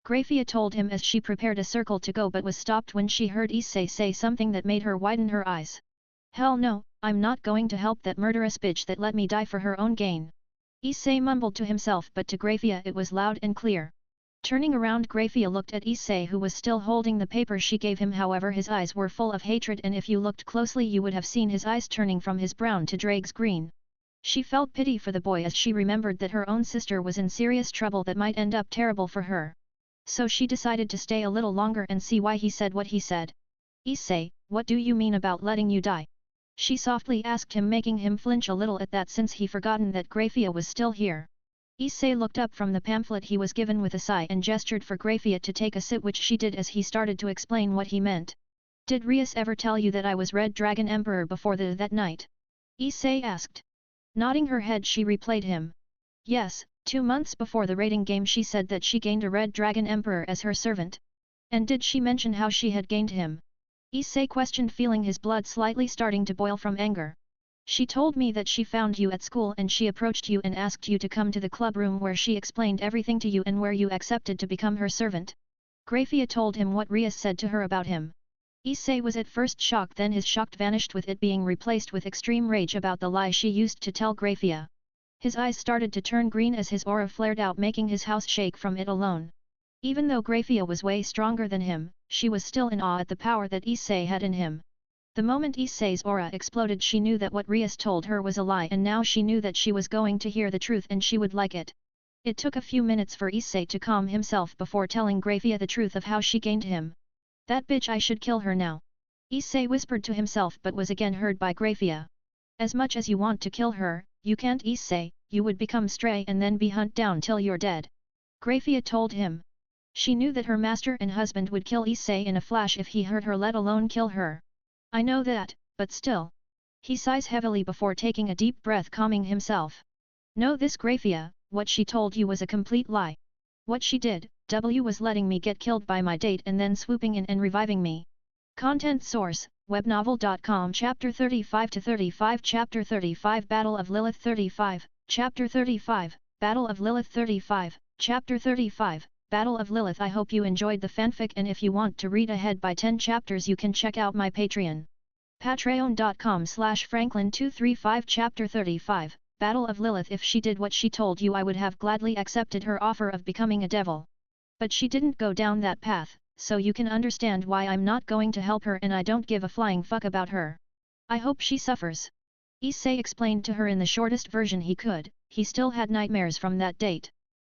Grafia told him as she prepared a circle to go, but was stopped when she heard Issei say something that made her widen her eyes. Hell no, I'm not going to help that murderous bitch that let me die for her own gain. Issei mumbled to himself, but to Grafia it was loud and clear. Turning around, Grafia looked at Issei, who was still holding the paper she gave him. However, his eyes were full of hatred, and if you looked closely you would have seen his eyes turning from his brown to Drake's green. She felt pity for the boy as she remembered that her own sister was in serious trouble that might end up terrible for her. So she decided to stay a little longer and see why he said what he said. Issei, what do you mean about letting you die? She softly asked him, making him flinch a little at that, since he forgotten that Grafia was still here. Issei looked up from the pamphlet he was given with a sigh and gestured for Grafia to take a sit, which she did as he started to explain what he meant. Did Rias ever tell you that I was Red Dragon Emperor before that night? Issei asked. Nodding her head, she replayed him. Yes, 2 months before the raiding game she said that she gained a Red Dragon Emperor as her servant. And did she mention how she had gained him? Issei questioned, feeling his blood slightly starting to boil from anger. She told me that she found you at school and she approached you and asked you to come to the club room, where she explained everything to you and where you accepted to become her servant. Grafia told him what Rias said to her about him. Issei was at first shocked, then his shock vanished with it being replaced with extreme rage about the lie she used to tell Grafia. His eyes started to turn green as his aura flared out, making his house shake from it alone. Even though Grafia was way stronger than him, she was still in awe at the power that Issei had in him. The moment Issei's aura exploded, she knew that what Rias told her was a lie, and now she knew that she was going to hear the truth and she would like it. It took a few minutes for Issei to calm himself before telling Grafia the truth of how she gained him. That bitch, I should kill her now. Issei whispered to himself, but was again heard by Grafia. As much as you want to kill her, you can't, Issei, you would become stray and then be hunted down till you're dead. Grafia told him. She knew that her master and husband would kill Issei in a flash if he hurt her, let alone kill her. I know that, but still. He sighs heavily before taking a deep breath, calming himself. "No, this Graphia, what she told you was a complete lie. What she did, was letting me get killed by my date and then swooping in and reviving me." Content source, webnovel.com. Chapter 35-35. Chapter 35 Battle of Lilith 35, Chapter 35, Battle of Lilith 35, Chapter 35, Battle of Lilith. I hope you enjoyed the fanfic, and if you want to read ahead by 10 chapters you can check out my Patreon. Patreon.com/Franklin235. Chapter 35, Battle of Lilith. If she did what she told you, I would have gladly accepted her offer of becoming a devil. But she didn't go down that path, so you can understand why I'm not going to help her, and I don't give a flying fuck about her. I hope she suffers. Issei explained to her in the shortest version he could. He still had nightmares from that date.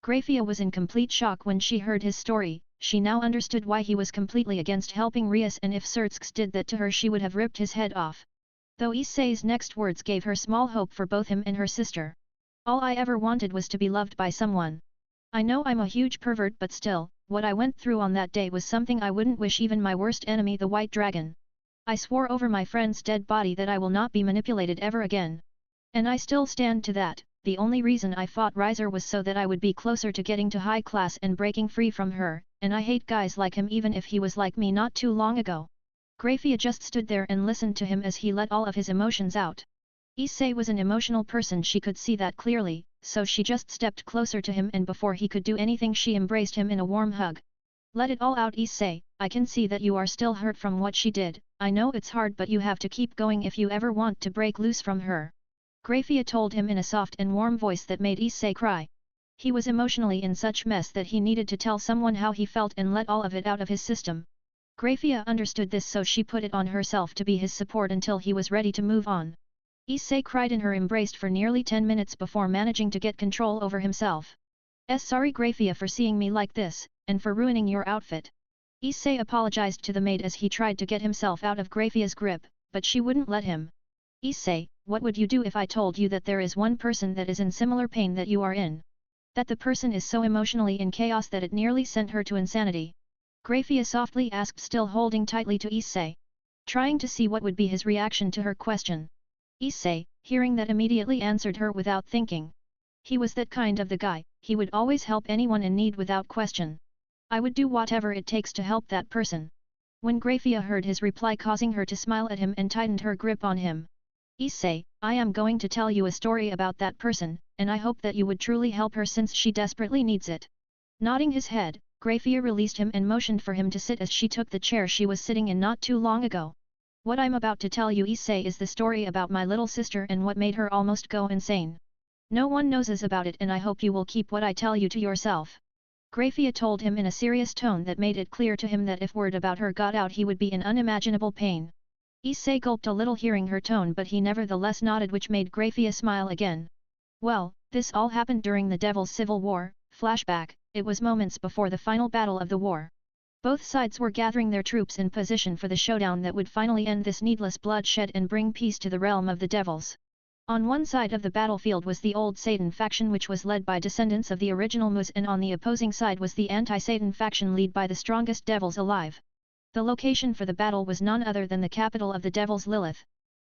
Graphia was in complete shock when she heard his story. She now understood why he was completely against helping Rias, and if Surtsks did that to her she would have ripped his head off. Though Issei's next words gave her small hope for both him and her sister. "All I ever wanted was to be loved by someone. I know I'm a huge pervert, but still, what I went through on that day was something I wouldn't wish even my worst enemy, the White Dragon. I swore over my friend's dead body that I will not be manipulated ever again. And I still stand to that. The only reason I fought Riser was so that I would be closer to getting to high class and breaking free from her, and I hate guys like him even if he was like me not too long ago." Graphia just stood there and listened to him as he let all of his emotions out. Issei was an emotional person, she could see that clearly, so she just stepped closer to him, and before he could do anything she embraced him in a warm hug. "Let it all out, Issei. I can see that you are still hurt from what she did. I know it's hard, but you have to keep going if you ever want to break loose from her." Graphia told him in a soft and warm voice that made Issei cry. He was emotionally in such mess that he needed to tell someone how he felt and let all of it out of his system. Graphia understood this, so she put it on herself to be his support until he was ready to move on. Issei cried in her embrace for nearly 10 minutes before managing to get control over himself. "Sorry Graphia for seeing me like this, and for ruining your outfit." Issei apologized to the maid as he tried to get himself out of Graphia's grip, but she wouldn't let him. "Issei, what would you do if I told you that there is one person that is in similar pain that you are in? That the person is so emotionally in chaos that it nearly sent her to insanity?" Graphia softly asked, still holding tightly to Issei, trying to see what would be his reaction to her question. Issei, hearing that, immediately answered her without thinking. He was that kind of the guy. He would always help anyone in need without question. "I would do whatever it takes to help that person." When Graphia heard his reply, causing her to smile at him and tightened her grip on him. "Issei, I am going to tell you a story about that person, and I hope that you would truly help her since she desperately needs it." Nodding his head, Graphia released him and motioned for him to sit as she took the chair she was sitting in not too long ago. "What I'm about to tell you, Issei, is the story about my little sister and what made her almost go insane. No one knows about it, and I hope you will keep what I tell you to yourself." Graphia told him in a serious tone that made it clear to him that if word about her got out he would be in unimaginable pain. Issei gulped a little hearing her tone, but he nevertheless nodded, which made Graphia smile again. "Well, this all happened during the Devil's Civil War." Flashback. It was moments before the final battle of the war. Both sides were gathering their troops in position for the showdown that would finally end this needless bloodshed and bring peace to the realm of the devils. On one side of the battlefield was the old Satan faction, which was led by descendants of the original Mus, and on the opposing side was the anti-Satan faction led by the strongest devils alive. The location for the battle was none other than the capital of the devils, Lilith.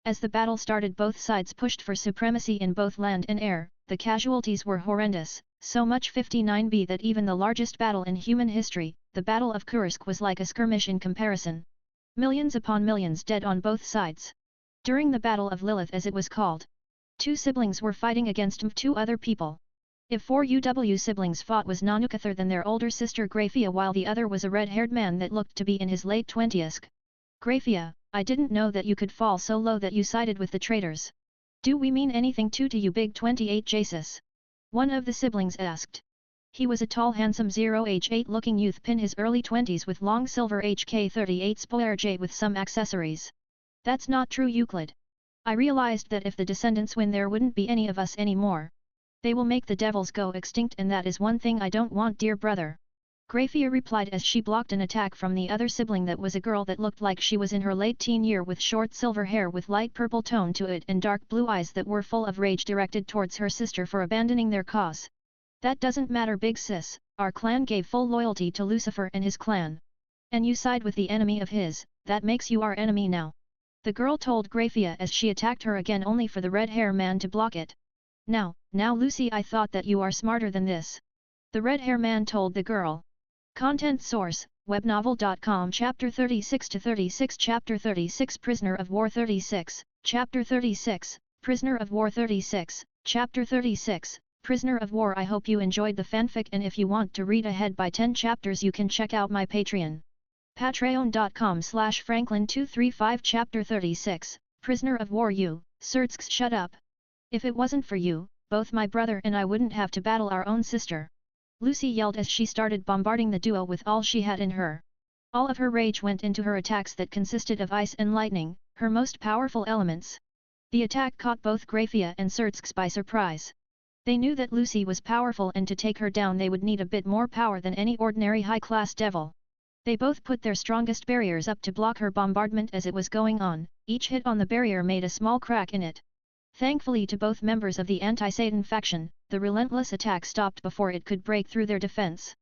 As the battle started, both sides pushed for supremacy in both land and air. The casualties were horrendous, so much 59B that even the largest battle in human history, the Battle of Kursk, was like a skirmish in comparison. Millions upon millions dead on both sides. During the Battle of Lilith, as it was called, two siblings were fighting against two other people. If 4 UW siblings fought was none other than their older sister Graphia, while the other was a red-haired man that looked to be in his late 20s. "Graphia, I didn't know that you could fall so low that you sided with the traitors. Do we mean anything to you, big 28 Jesus?" one of the siblings asked. He was a tall, handsome 0H8 looking youth in his early 20s with long silver HK38 spoiler J with some accessories. "That's not true, Euclid. I realized that if the descendants win, there wouldn't be any of us anymore. They will make the devils go extinct, and that is one thing I don't want, dear brother." Graphia replied as she blocked an attack from the other sibling that was a girl that looked like she was in her late teen year, with short silver hair with light purple tone to it and dark blue eyes that were full of rage directed towards her sister for abandoning their cause. "That doesn't matter, big sis. Our clan gave full loyalty to Lucifer and his clan. And you side with the enemy of his, that makes you our enemy now. the girl told Grafia as she attacked her again only for the red hair man to block it. Now Lucy, I thought that you are smarter than this. The red hair man told the girl. Content source, webnovel.com. Chapter 36-36 Chapter 36 Prisoner of War 36, Chapter 36, Prisoner of War 36, Chapter 36, Prisoner of War. I hope you enjoyed the fanfic, and if you want to read ahead by 10 chapters you can check out my Patreon. Patreon.com/Franklin235 Chapter 36, Prisoner of War. You, Surtsk, shut up. If it wasn't for you, both my brother and I wouldn't have to battle our own sister. Lucy yelled as she started bombarding the duo with all she had in her. All of her rage went into her attacks that consisted of ice and lightning, her most powerful elements. The attack caught both Grafia and Surtsk by surprise. They knew that Lucy was powerful and to take her down they would need a bit more power than any ordinary high-class devil. They both put their strongest barriers up to block her bombardment as it was going on. Each hit on the barrier made a small crack in it. Thankfully to both members of the anti-Satan faction, the relentless attack stopped before it could break through their defense.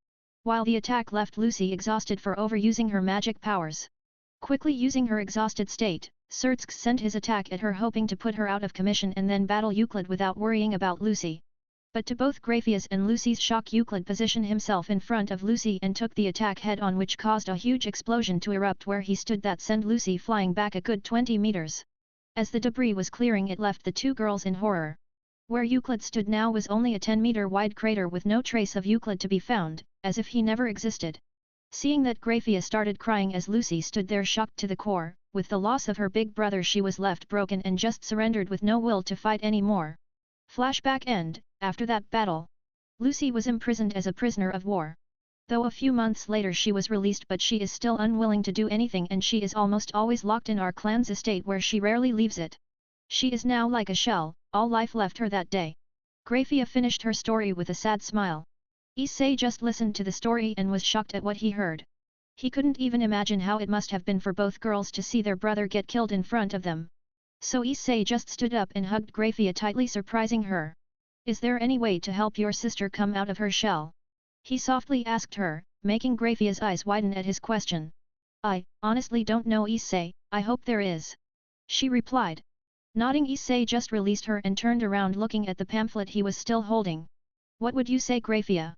While the attack left Lucy exhausted for overusing her magic powers. Quickly using her exhausted state, Surtsk sent his attack at her hoping to put her out of commission and then battle Euclid without worrying about Lucy. But to both Grafia's and Lucy's shock, Euclid positioned himself in front of Lucy and took the attack head-on, which caused a huge explosion to erupt where he stood that sent Lucy flying back a good 20 meters. As the debris was clearing it left the two girls in horror. Where Euclid stood now was only a 10-meter wide crater with no trace of Euclid to be found, as if he never existed. Seeing that, Grafia started crying as Lucy stood there shocked to the core. With the loss of her big brother she was left broken and just surrendered with no will to fight anymore. Flashback end. After that battle, Lucy was imprisoned as a prisoner of war. Though a few months later she was released, but she is still unwilling to do anything and she is almost always locked in our clan's estate where she rarely leaves it. She is now like a shell, all life left her that day. Grafia finished her story with a sad smile. Issei just listened to the story and was shocked at what he heard. He couldn't even imagine how it must have been for both girls to see their brother get killed in front of them. So Issei just stood up and hugged Grafia tightly, surprising her. Is there any way to help your sister come out of her shell? He softly asked her, making Grafia's eyes widen at his question. I honestly don't know, Issei, I hope there is. She replied. Nodding, Issei just released her and turned around looking at the pamphlet he was still holding. What would you say, Grafia?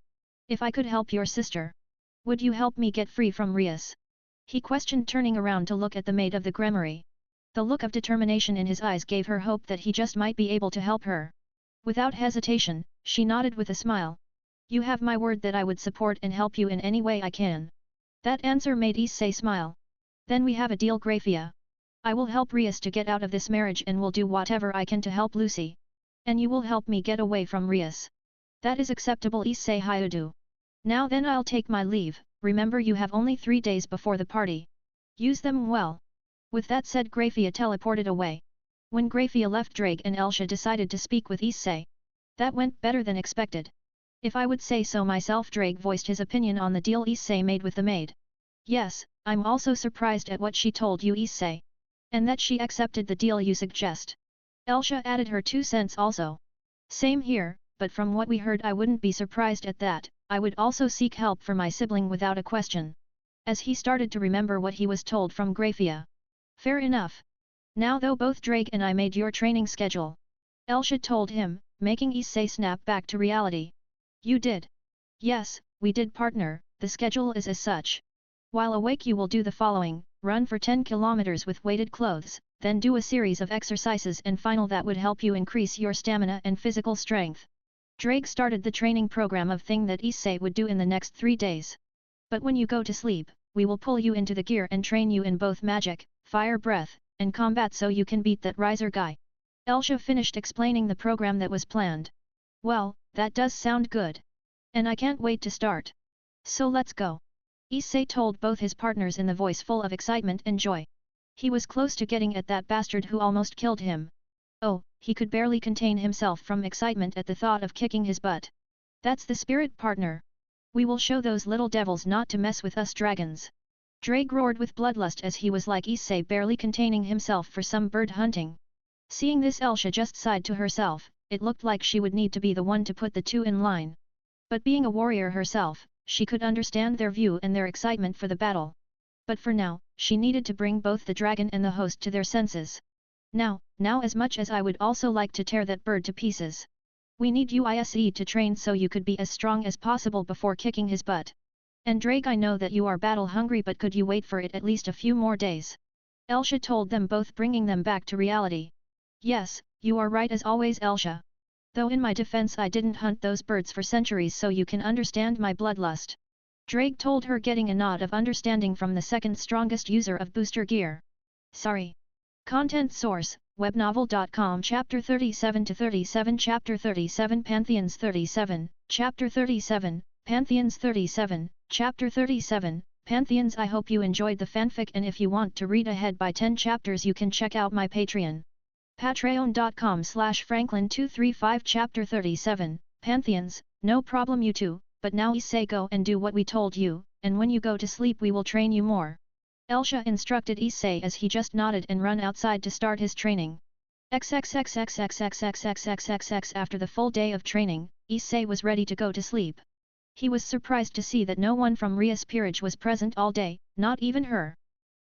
If I could help your sister, would you help me get free from Rias? He questioned, turning around to look at the maid of the Gremory. The look of determination in his eyes gave her hope that he just might be able to help her. Without hesitation, she nodded with a smile. You have my word that I would support and help you in any way I can. That answer made Issei smile. Then we have a deal, Grafia. I will help Rias to get out of this marriage and will do whatever I can to help Lucy. And you will help me get away from Rias. That is acceptable, Issei Hyudu. Now then, I'll take my leave. Remember, you have only 3 days before the party. Use them well. With that said, Grafia teleported away. When Grafia left, Drake and Elsha decided to speak with Issei. That went better than expected. If I would say so myself, Drake voiced his opinion on the deal Issei made with the maid. Yes, I'm also surprised at what she told you, Issei. And that she accepted the deal you suggest. Elsha added her 2 cents also. Same here, but from what we heard I wouldn't be surprised at that. I would also seek help for my sibling without a question. As he started to remember what he was told from Grafia. Fair enough. Now though, both Drake and I made your training schedule. Elsha told him, making Issei snap back to reality. You did? Yes, we did, partner. The schedule is as such. While awake you will do the following: run for 10 kilometers with weighted clothes, then do a series of exercises and final that would help you increase your stamina and physical strength. Drake started the training program of thing that Issei would do in the next 3 days. But when you go to sleep, we will pull you into the gear and train you in both magic, fire breath, and combat so you can beat that Riser guy. Elsha finished explaining the program that was planned. Well, that does sound good. And I can't wait to start. So let's go. Issei told both his partners in the voice full of excitement and joy. He was close to getting at that bastard who almost killed him. Oh, he could barely contain himself from excitement at the thought of kicking his butt. That's the spirit, partner. We will show those little devils not to mess with us dragons. Drake roared with bloodlust as he was like Issei, barely containing himself for some bird hunting. Seeing this, Elsha just sighed to herself. It looked like she would need to be the one to put the two in line. But being a warrior herself, she could understand their view and their excitement for the battle. But for now, she needed to bring both the dragon and the host to their senses. Now as much as I would also like to tear that bird to pieces. We need you Issei to train so you could be as strong as possible before kicking his butt. And Drake, I know that you are battle hungry, but could you wait for it at least a few more days? Elsha told them both, bringing them back to reality. Yes, you are right as always, Elsha. Though in my defense I didn't hunt those birds for centuries, so you can understand my bloodlust. Drake told her, getting a nod of understanding from the second strongest user of booster gear. Sorry. Content source, webnovel.com. Chapter 37-37. Chapter 37 Pantheons 37, Chapter 37, Pantheons 37, Chapter 37, Pantheons. I hope you enjoyed the fanfic, and if you want to read ahead by 10 chapters you can check out my Patreon. Patreon.com/Franklin235. Chapter 37, Pantheons. No problem you two, but now Issei, go and do what we told you, and when you go to sleep we will train you more. Elsha instructed Issei as he just nodded and run outside to start his training. XXXXXXXXXXXX. After the full day of training, Issei was ready to go to sleep. He was surprised to see that no one from Ria's peerage was present all day, not even her.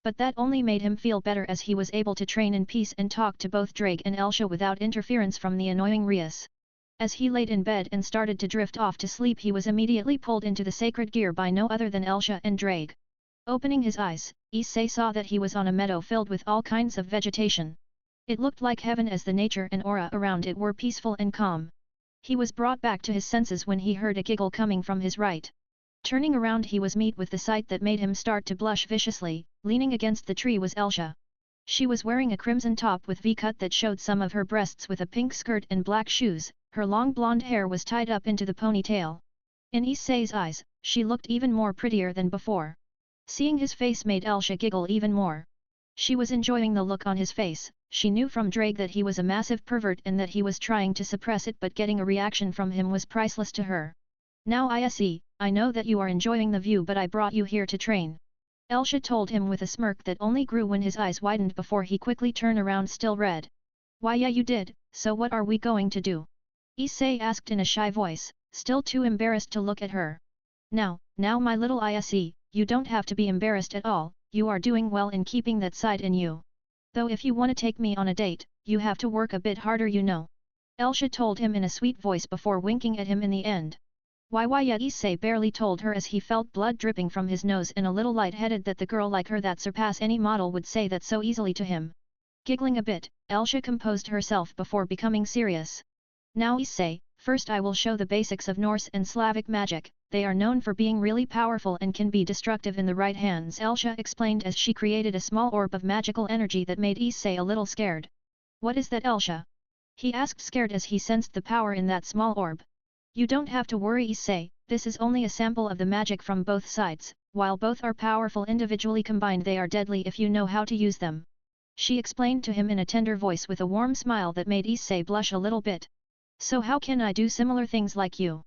But that only made him feel better, as he was able to train in peace and talk to both Drake and Elsha without interference from the annoying Rias. As he laid in bed and started to drift off to sleep, he was immediately pulled into the sacred gear by no other than Elsha and Drake. Opening his eyes, Issei saw that he was on a meadow filled with all kinds of vegetation. It looked like heaven, as the nature and aura around it were peaceful and calm. He was brought back to his senses when he heard a giggle coming from his right. Turning around, he was met with the sight that made him start to blush viciously. Leaning against the tree was Elsha. She was wearing a crimson top with V-cut that showed some of her breasts, with a pink skirt and black shoes. Her long blonde hair was tied up into the ponytail. In Issei's eyes, she looked even more prettier than before. Seeing his face made Elsha giggle even more. She was enjoying the look on his face. She knew from Drake that he was a massive pervert and that he was trying to suppress it, but getting a reaction from him was priceless to her. Now Issei, I know that you are enjoying the view, but I brought you here to train. Elsha told him with a smirk that only grew when his eyes widened before he quickly turned around, still red. Why, yeah, you did, so what are we going to do? Issei asked in a shy voice, still too embarrassed to look at her. Now my little Issei, you don't have to be embarrassed at all, you are doing well in keeping that side in you. Though if you want to take me on a date, you have to work a bit harder, you know. Elsha told him in a sweet voice before winking at him in the end. Why, yeah, Issei barely told her as he felt blood dripping from his nose and a little light-headed that the girl like her that surpass any model would say that so easily to him. Giggling a bit, Elsha composed herself before becoming serious. Now Issei, first I will show the basics of Norse and Slavic magic. They are known for being really powerful and can be destructive in the right hands, Elsha explained as she created a small orb of magical energy that made Issei a little scared. What is that, Elsha? He asked, scared as he sensed the power in that small orb. You don't have to worry, Issei, this is only a sample of the magic from both sides. While both are powerful individually, combined they are deadly if you know how to use them. She explained to him in a tender voice with a warm smile that made Issei blush a little bit. So how can I do similar things like you?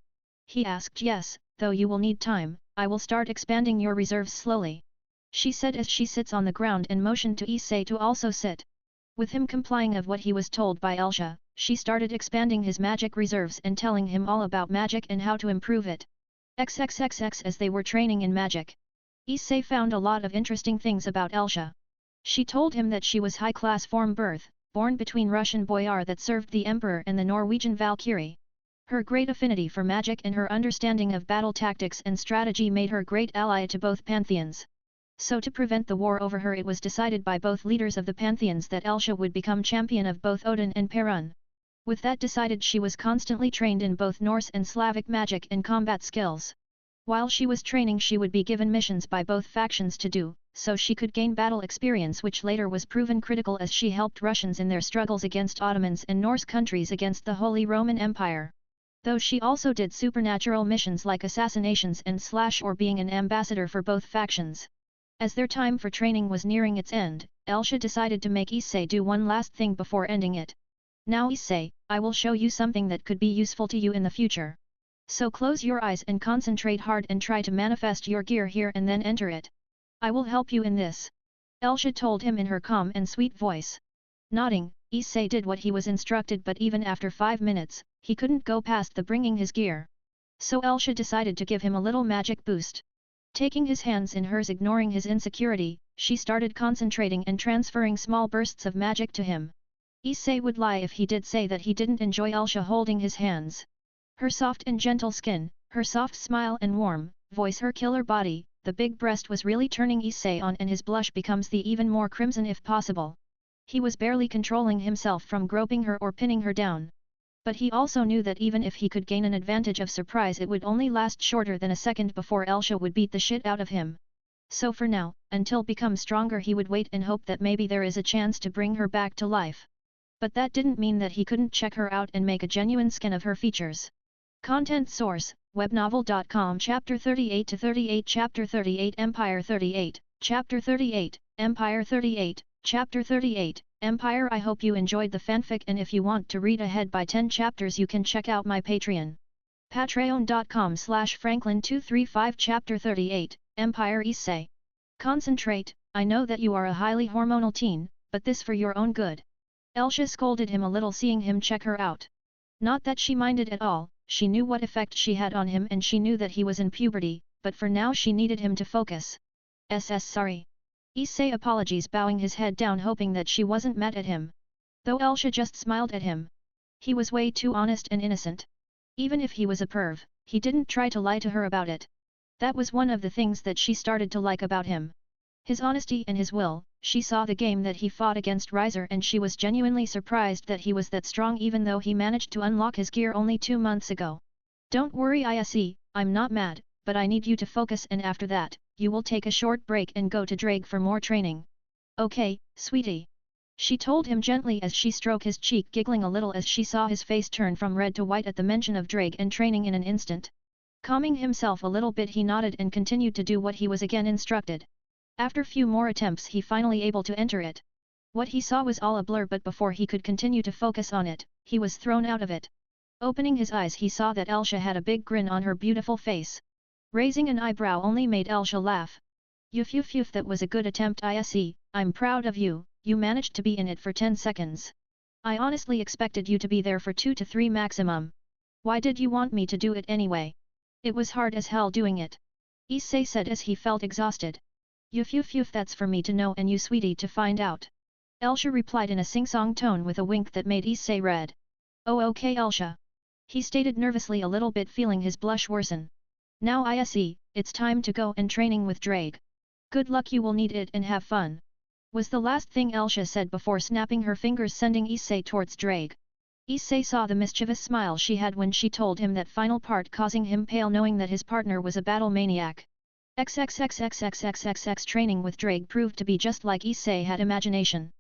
He asked. Yes, though you will need time, I will start expanding your reserves slowly. She said as she sits on the ground and motioned to Issei to also sit. With him complying of what he was told by Elsha, she started expanding his magic reserves and telling him all about magic and how to improve it. XXXX. As they were training in magic, Issei found a lot of interesting things about Elsha. She told him that she was high-class from birth, born between Russian boyar that served the emperor and the Norwegian Valkyrie. Her great affinity for magic and her understanding of battle tactics and strategy made her great ally to both pantheons. So to prevent the war over her, it was decided by both leaders of the pantheons that Elsha would become champion of both Odin and Perun. With that decided, she was constantly trained in both Norse and Slavic magic and combat skills. While she was training, she would be given missions by both factions to do, so she could gain battle experience, which later was proven critical as she helped Russians in their struggles against Ottomans and Norse countries against the Holy Roman Empire. Though she also did supernatural missions like assassinations and slash or being an ambassador for both factions. As their time for training was nearing its end, Elsha decided to make Issei do one last thing before ending it. Now Issei, I will show you something that could be useful to you in the future. So close your eyes and concentrate hard and try to manifest your gear here and then enter it. I will help you in this. Elsha told him in her calm and sweet voice. Nodding, Issei did what he was instructed, but even after 5 minutes, he couldn't go past the bringing his gear. So Elsha decided to give him a little magic boost. Taking his hands in hers, ignoring his insecurity, she started concentrating and transferring small bursts of magic to him. Issei would lie if he did say that he didn't enjoy Elsha holding his hands. Her soft and gentle skin, her soft smile and warm voice, her killer body, the big breast was really turning Issei on, and his blush becomes the even more crimson if possible. He was barely controlling himself from groping her or pinning her down. But he also knew that even if he could gain an advantage of surprise, it would only last shorter than a second before Elsha would beat the shit out of him. So for now, until become stronger, he would wait and hope that maybe there is a chance to bring her back to life. But that didn't mean that he couldn't check her out and make a genuine scan of her features. Content source, webnovel.com. Chapter 38-38 Chapter 38 Empire 38, Chapter 38, Empire 38, Chapter 38, Empire. I hope you enjoyed the fanfic, and if you want to read ahead by 10 chapters you can check out my Patreon. Patreon.com/Franklin235 Chapter 38, Empire. Issei. Concentrate, I know that you are a highly hormonal teen, but this for your own good. Elsha scolded him a little, seeing him check her out. Not that she minded at all, she knew what effect she had on him and she knew that he was in puberty, but for now she needed him to focus. Sorry. Issei apologies, bowing his head down, hoping that she wasn't mad at him. Though Elsha just smiled at him. He was way too honest and innocent. Even if he was a perv, he didn't try to lie to her about it. That was one of the things that she started to like about him. His honesty and his will. She saw the game that he fought against Riser and she was genuinely surprised that he was that strong, even though he managed to unlock his gear only 2 months ago. Don't worry Issei, I'm not mad, but I need you to focus, and after that, you will take a short break and go to Drake for more training. Okay, sweetie. She told him gently as she stroked his cheek, giggling a little as she saw his face turn from red to white at the mention of Drake and training in an instant. Calming himself a little bit, he nodded and continued to do what he was again instructed. After few more attempts he finally able to enter it. What he saw was all a blur, but before he could continue to focus on it, he was thrown out of it. Opening his eyes he saw that Elsha had a big grin on her beautiful face. Raising an eyebrow only made Elsha laugh. Yuf, that was a good attempt Issei, I'm proud of you, you managed to be in it for 10 seconds. I honestly expected you to be there for 2 to 3 maximum. Why did you want me to do it anyway? It was hard as hell doing it. Issei said as he felt exhausted. Yuf, that's for me to know and you sweetie to find out. Elsha replied in a sing-song tone with a wink that made Issei red. Oh okay Elsha. He stated nervously, a little bit feeling his blush worsen. Now Issei, it's time to go and training with Drake. Good luck, you will need it, and have fun. Was the last thing Elsha said before snapping her fingers, sending Issei towards Drake. Issei saw the mischievous smile she had when she told him that final part, causing him pale, knowing that his partner was a battle maniac. XXXXXXXX training with Drake proved to be just like Issei had imagination.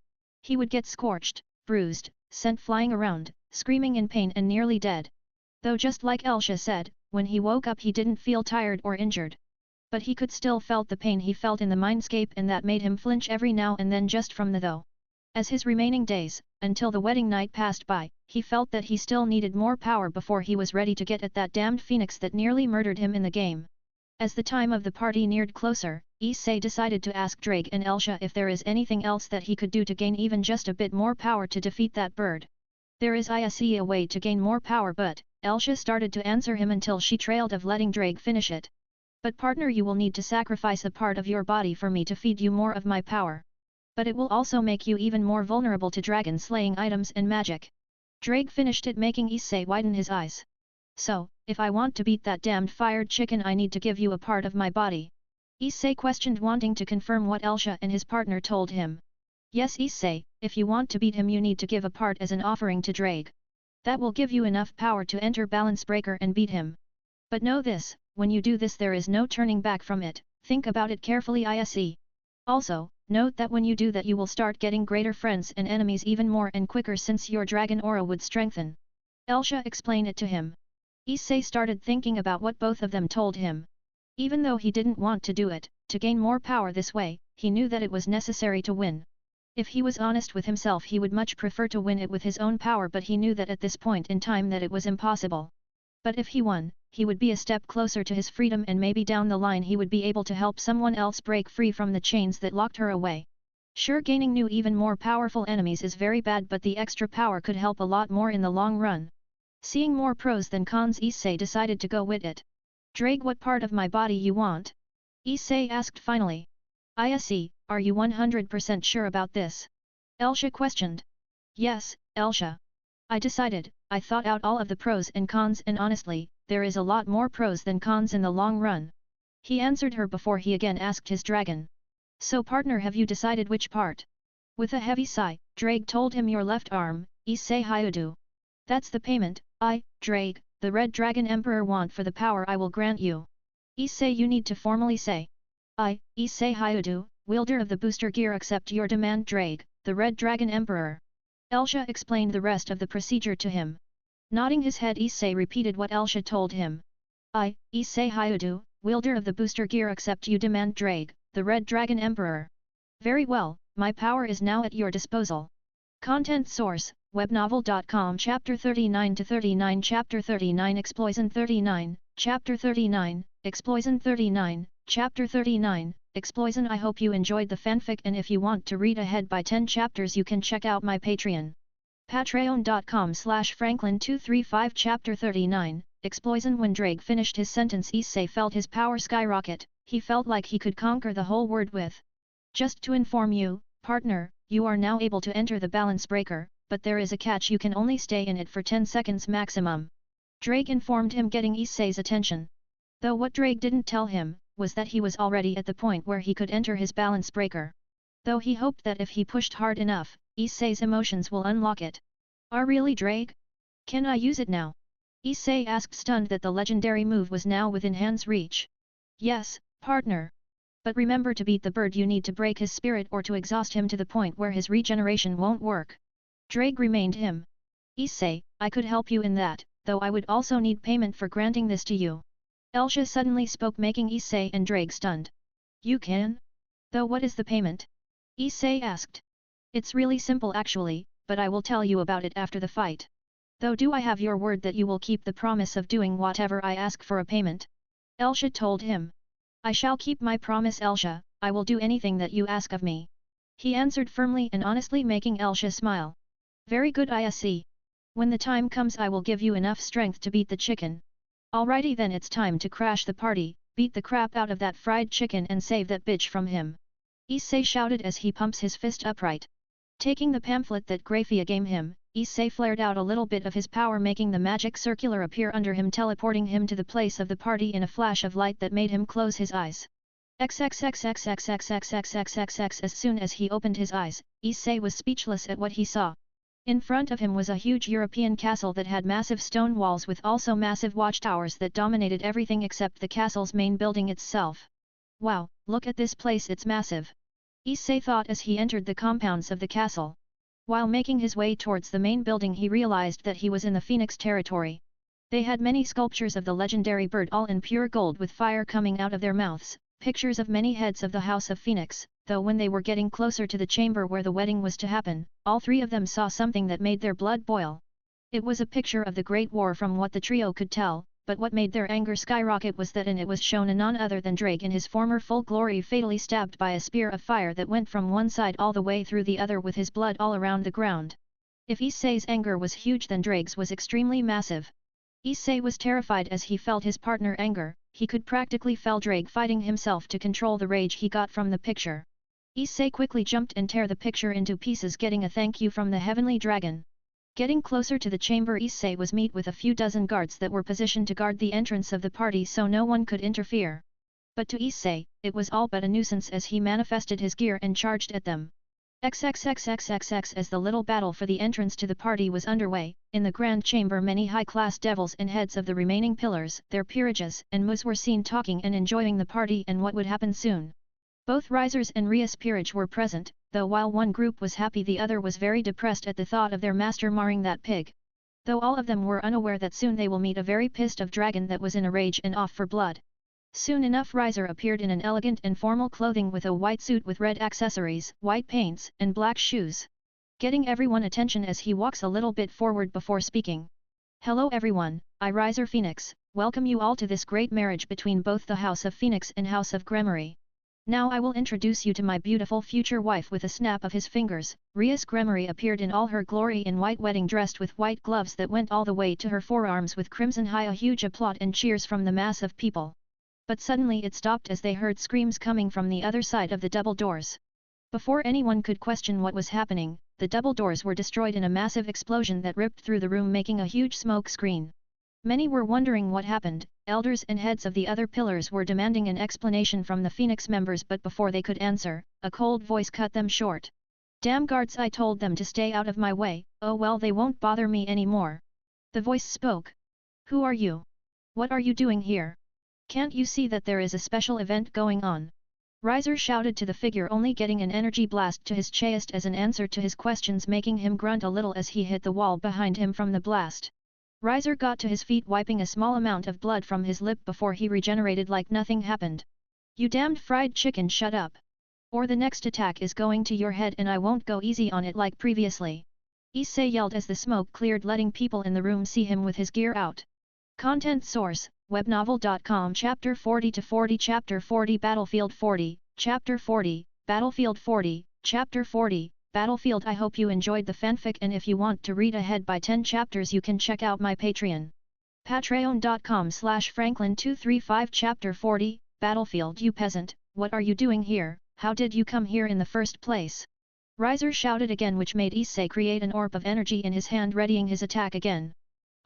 He would get scorched, bruised, sent flying around, screaming in pain and nearly dead. Though just like Elsha said, when he woke up he didn't feel tired or injured. But he could still felt the pain he felt in the mindscape, and that made him flinch every now and then just from the though. As his remaining days, until the wedding night passed by, he felt that he still needed more power before he was ready to get at that damned phoenix that nearly murdered him in the game. As the time of the party neared closer, Issei decided to ask Drake and Elsha if there is anything else that he could do to gain even just a bit more power to defeat that bird. There is Issei a way to gain more power, but Elsha started to answer him until she trailed of letting Drake finish it. But partner, you will need to sacrifice a part of your body for me to feed you more of my power. But it will also make you even more vulnerable to dragon-slaying items and magic. Drake finished it, making Issei widen his eyes. So, if I want to beat that damned fired chicken, I need to give you a part of my body? Issei questioned, wanting to confirm what Elsha and his partner told him. Yes Issei, if you want to beat him you need to give a part as an offering to Drake. That will give you enough power to enter Balance Breaker and beat him. But know this, when you do this there is no turning back from it, think about it carefully Issei. Also, note that when you do that you will start getting greater friends and enemies even more and quicker, since your dragon aura would strengthen. Elsha explained it to him. Issei started thinking about what both of them told him. Even though he didn't want to do it, to gain more power this way, he knew that it was necessary to win. If he was honest with himself he would much prefer to win it with his own power, but he knew that at this point in time that it was impossible. But if he won, he would be a step closer to his freedom, and maybe down the line he would be able to help someone else break free from the chains that locked her away. Sure, gaining new even more powerful enemies is very bad, but the extra power could help a lot more in the long run. Seeing more pros than cons, Issei decided to go with it. Drake, what part of my body you want? Issei asked finally. Issei, are you 100% sure about this? Elsha questioned. Yes, Elsha. I decided, I thought out all of the pros and cons and honestly, there is a lot more pros than cons in the long run. He answered her before he again asked his dragon. So partner, have you decided which part? With a heavy sigh, Drake told him your left arm, Issei Hyudu. That's the payment, Drake, the Red Dragon Emperor want for the power I will grant you. Issei, you need to formally say. Issei Hyudu, wielder of the booster gear, accept your demand, Drake, the Red Dragon Emperor. Elsha explained the rest of the procedure to him. Nodding his head, Issei repeated what Elsha told him. Issei Hyudu, wielder of the booster gear, accept you demand, Drake, the Red Dragon Emperor. Very well, my power is now at your disposal. Content source, webnovel.com. Chapter 39-39. Chapter 39 Explosion 39, Chapter 39, Explosion 39, Chapter 39, Explosion. I hope you enjoyed the fanfic, and if you want to read ahead by 10 chapters you can check out my Patreon. Patreon.com/Franklin235. Chapter 39, Explosion. When Drake finished his sentence, Issei felt his power skyrocket. He felt like he could conquer the whole world with. Just to inform you, partner, you are now able to enter the balance breaker, but there is a catch, you can only stay in it for 10 seconds maximum. Drake informed him, getting Issei's attention. Though what Drake didn't tell him, was that he was already at the point where he could enter his balance breaker. Though he hoped that if he pushed hard enough, Issei's emotions will unlock it. Really, Drake? Can I use it now? Issei asked, stunned that the legendary move was now within hand's reach. Yes, partner. But remember, to beat the bird you need to break his spirit or to exhaust him to the point where his regeneration won't work. Drake reminded him. Issei, I could help you in that, though I would also need payment for granting this to you. Elsha suddenly spoke, making Issei and Drake stunned. You can? Though what is the payment? Issei asked. It's really simple actually, but I will tell you about it after the fight. Though do I have your word that you will keep the promise of doing whatever I ask for a payment? Elsha told him. I shall keep my promise, Elsha, I will do anything that you ask of me. He answered firmly and honestly, making Elsha smile. Very good, I see. When the time comes I will give you enough strength to beat the chicken. Alrighty then, it's time to crash the party, beat the crap out of that fried chicken and save that bitch from him. Issei shouted as he pumps his fist upright. Taking the pamphlet that Grafia gave him, Issei flared out a little bit of his power, making the magic circular appear under him, teleporting him to the place of the party in a flash of light that made him close his eyes. XXXXXXXXXXXX. As soon as he opened his eyes, Issei was speechless at what he saw. In front of him was a huge European castle that had massive stone walls with also massive watchtowers that dominated everything except the castle's main building itself. Wow, look at this place, it's massive. Issei thought as he entered the compounds of the castle. While making his way towards the main building he realized that he was in the Phoenix territory. They had many sculptures of the legendary bird, all in pure gold with fire coming out of their mouths, pictures of many heads of the House of Phoenix, though when they were getting closer to the chamber where the wedding was to happen, all three of them saw something that made their blood boil. It was a picture of the Great War from what the trio could tell, but what made their anger skyrocket was that in it was shown a none other than Drake in his former full glory, fatally stabbed by a spear of fire that went from one side all the way through the other with his blood all around the ground. If Issei's anger was huge, then Drake's was extremely massive. Issei was terrified as he felt his partner anger. He could practically feel Drake fighting himself to control the rage he got from the picture. Issei quickly jumped and tore the picture into pieces, getting a thank you from the heavenly dragon. Getting closer to the chamber, Issei was met with a few dozen guards that were positioned to guard the entrance of the party so no one could interfere. But to Issei, it was all but a nuisance as he manifested his gear and charged at them. XXXXXXX. As the little battle for the entrance to the party was underway, in the grand chamber many high-class devils and heads of the remaining pillars, their peerages and moos were seen talking and enjoying the party and what would happen soon. Both risers and Rias peerage were present, though while one group was happy the other was very depressed at the thought of their master marring that pig. Though all of them were unaware that soon they will meet a very pissed off dragon that was in a rage and off for blood. Soon enough Riser appeared in an elegant and formal clothing with a white suit with red accessories, white paints, and black shoes. Getting everyone attention as he walks a little bit forward before speaking. Hello everyone, I Riser Phoenix, welcome you all to this great marriage between both the House of Phoenix and House of Gremory. Now I will introduce you to my beautiful future wife. With a snap of his fingers, Rias Gremory appeared in all her glory in white wedding dressed with white gloves that went all the way to her forearms with crimson high. A huge applaud and cheers from the mass of people. But suddenly it stopped as they heard screams coming from the other side of the double doors. Before anyone could question what was happening, the double doors were destroyed in a massive explosion that ripped through the room, making a huge smoke screen. Many were wondering what happened. Elders and heads of the other pillars were demanding an explanation from the Phoenix members, but before they could answer, a cold voice cut them short. Damn guards, I told them to stay out of my way. Oh well, they won't bother me anymore. The voice spoke. Who are you? What are you doing here? Can't you see that there is a special event going on? Riser shouted to the figure, only getting an energy blast to his chest as an answer to his questions, making him grunt a little as he hit the wall behind him from the blast. Riser got to his feet, wiping a small amount of blood from his lip before he regenerated like nothing happened. You damned fried chicken, shut up! Or the next attack is going to your head and I won't go easy on it like previously. Issei yelled as the smoke cleared, letting people in the room see him with his gear out. Content source, webnovel.com. Chapter 40-40 Chapter 40 Battlefield 40, Chapter 40, Battlefield 40, Chapter 40, Battlefield. I hope you enjoyed the fanfic, and if you want to read ahead by 10 chapters you can check out my Patreon. Patreon.com/Franklin235 Chapter 40, Battlefield. You peasant, what are you doing here? How did you come here in the first place? Riser shouted again, which made Issei create an orb of energy in his hand, readying his attack again.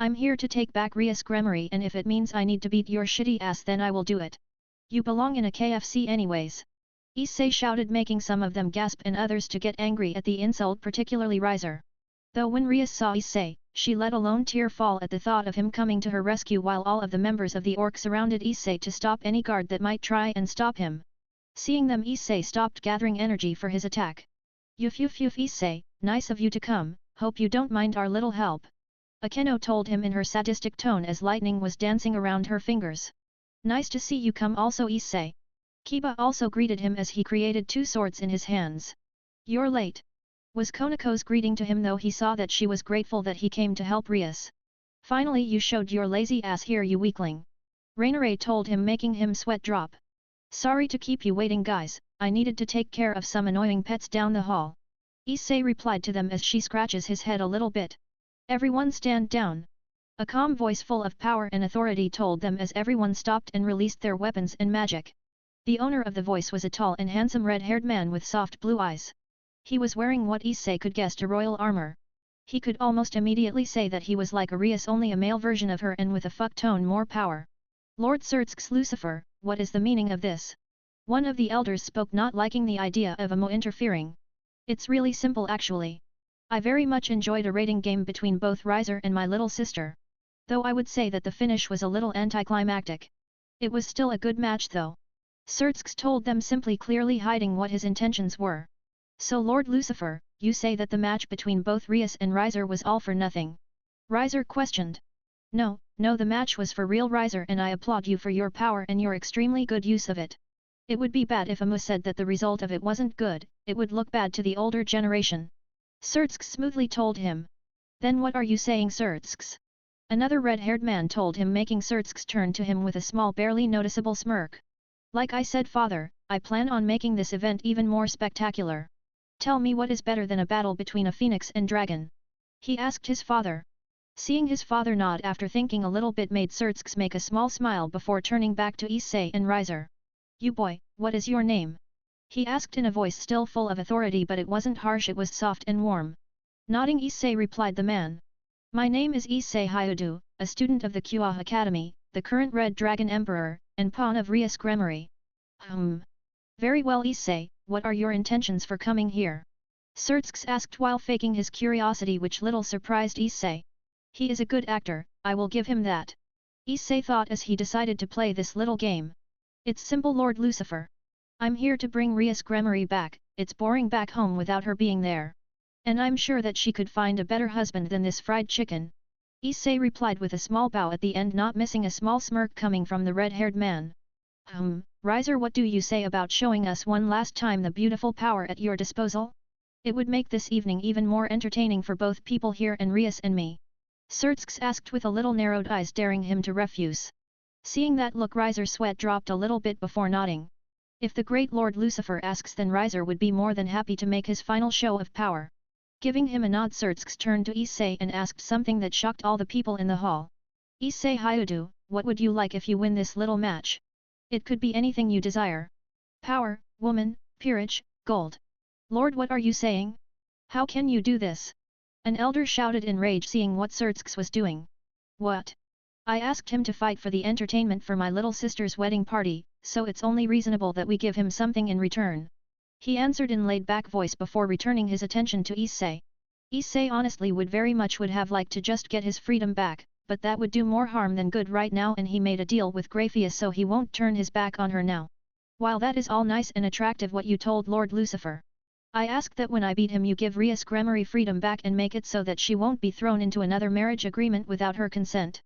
I'm here to take back Rias Gremory, and if it means I need to beat your shitty ass then I will do it. You belong in a KFC anyways. Issei shouted, making some of them gasp and others to get angry at the insult, particularly Riser. Though when Rias saw Issei, she let a lone tear fall at the thought of him coming to her rescue, while all of the members of the orc surrounded Issei to stop any guard that might try and stop him. Seeing them, Issei stopped gathering energy for his attack. Yuf Issei, nice of you to come, hope you don't mind our little help. Akeno told him in her sadistic tone as lightning was dancing around her fingers. Nice to see you come also, Issei. Kiba also greeted him as he created two swords in his hands. You're late, was Konako's greeting to him, though he saw that she was grateful that he came to help Rias. Finally you showed your lazy ass here, you weakling. Rainare told him, making him sweat drop. Sorry to keep you waiting guys, I needed to take care of some annoying pets down the hall. Issei replied to them as she scratches his head a little bit. Everyone stand down. A calm voice full of power and authority told them as everyone stopped and released their weapons and magic. The owner of the voice was a tall and handsome red-haired man with soft blue eyes. He was wearing what Issei could guess to royal armor. He could almost immediately say that he was like Arias, only a male version of her, and with a fuck tone more power. Lord Surtsk's Lucifer, what is the meaning of this? One of the elders spoke, not liking the idea of Amo interfering. It's really simple actually. I very much enjoyed a rating game between both Riser and my little sister. Though I would say that the finish was a little anticlimactic. It was still a good match though. Surtsk told them, simply, clearly hiding what his intentions were. So Lord Lucifer, you say that the match between both Rias and Riser was all for nothing? Riser questioned. No, the match was for real, Riser, and I applaud you for your power and your extremely good use of it. It would be bad if Amo said that the result of it wasn't good, it would look bad to the older generation. Surtsk smoothly told him. Then what are you saying, Surtsk? Another red-haired man told him, making Surtsk turn to him with a small, barely noticeable smirk. Like I said, father, I plan on making this event even more spectacular. Tell me, what is better than a battle between a phoenix and dragon? He asked his father. Seeing his father nod after thinking a little bit made Surtsk make a small smile before turning back to Issei and Riser. You boy, what is your name? He asked in a voice still full of authority, but it wasn't harsh, it was soft and warm. Nodding, Issei replied the man. My name is Issei Hyudu, a student of the Kua Academy, the current Red Dragon Emperor, and pawn of Rias Gremory. Very well, Issei, what are your intentions for coming here? Surtsk asked while faking his curiosity, which little surprised Issei. He is a good actor, I will give him that. Issei thought as he decided to play this little game. It's simple, Lord Lucifer. I'm here to bring Rias Gremory back, it's boring back home without her being there. And I'm sure that she could find a better husband than this fried chicken. Issei replied with a small bow at the end, not missing a small smirk coming from the red-haired man. Riser, what do you say about showing us one last time the beautiful power at your disposal? It would make this evening even more entertaining for both people here and Rias and me. Surtsk asked with a little narrowed eyes, daring him to refuse. Seeing that look, Riser's sweat dropped a little bit before nodding. If the great Lord Lucifer asks, then Riser would be more than happy to make his final show of power. Giving him a nod, Surtsk turned to Issei and asked something that shocked all the people in the hall. Issei Hyudu, what would you like if you win this little match? It could be anything you desire. Power, woman, peerage, gold. Lord, what are you saying? How can you do this? An elder shouted in rage seeing what Surtsk was doing. What? I asked him to fight for the entertainment for my little sister's wedding party, so it's only reasonable that we give him something in return. He answered in laid-back voice before returning his attention to Issei. Issei honestly would have liked to just get his freedom back, but that would do more harm than good right now, and he made a deal with Graphia so he won't turn his back on her now. While that is all nice and attractive what you told Lord Lucifer, I ask that when I beat him you give Rias Gremory freedom back and make it so that she won't be thrown into another marriage agreement without her consent.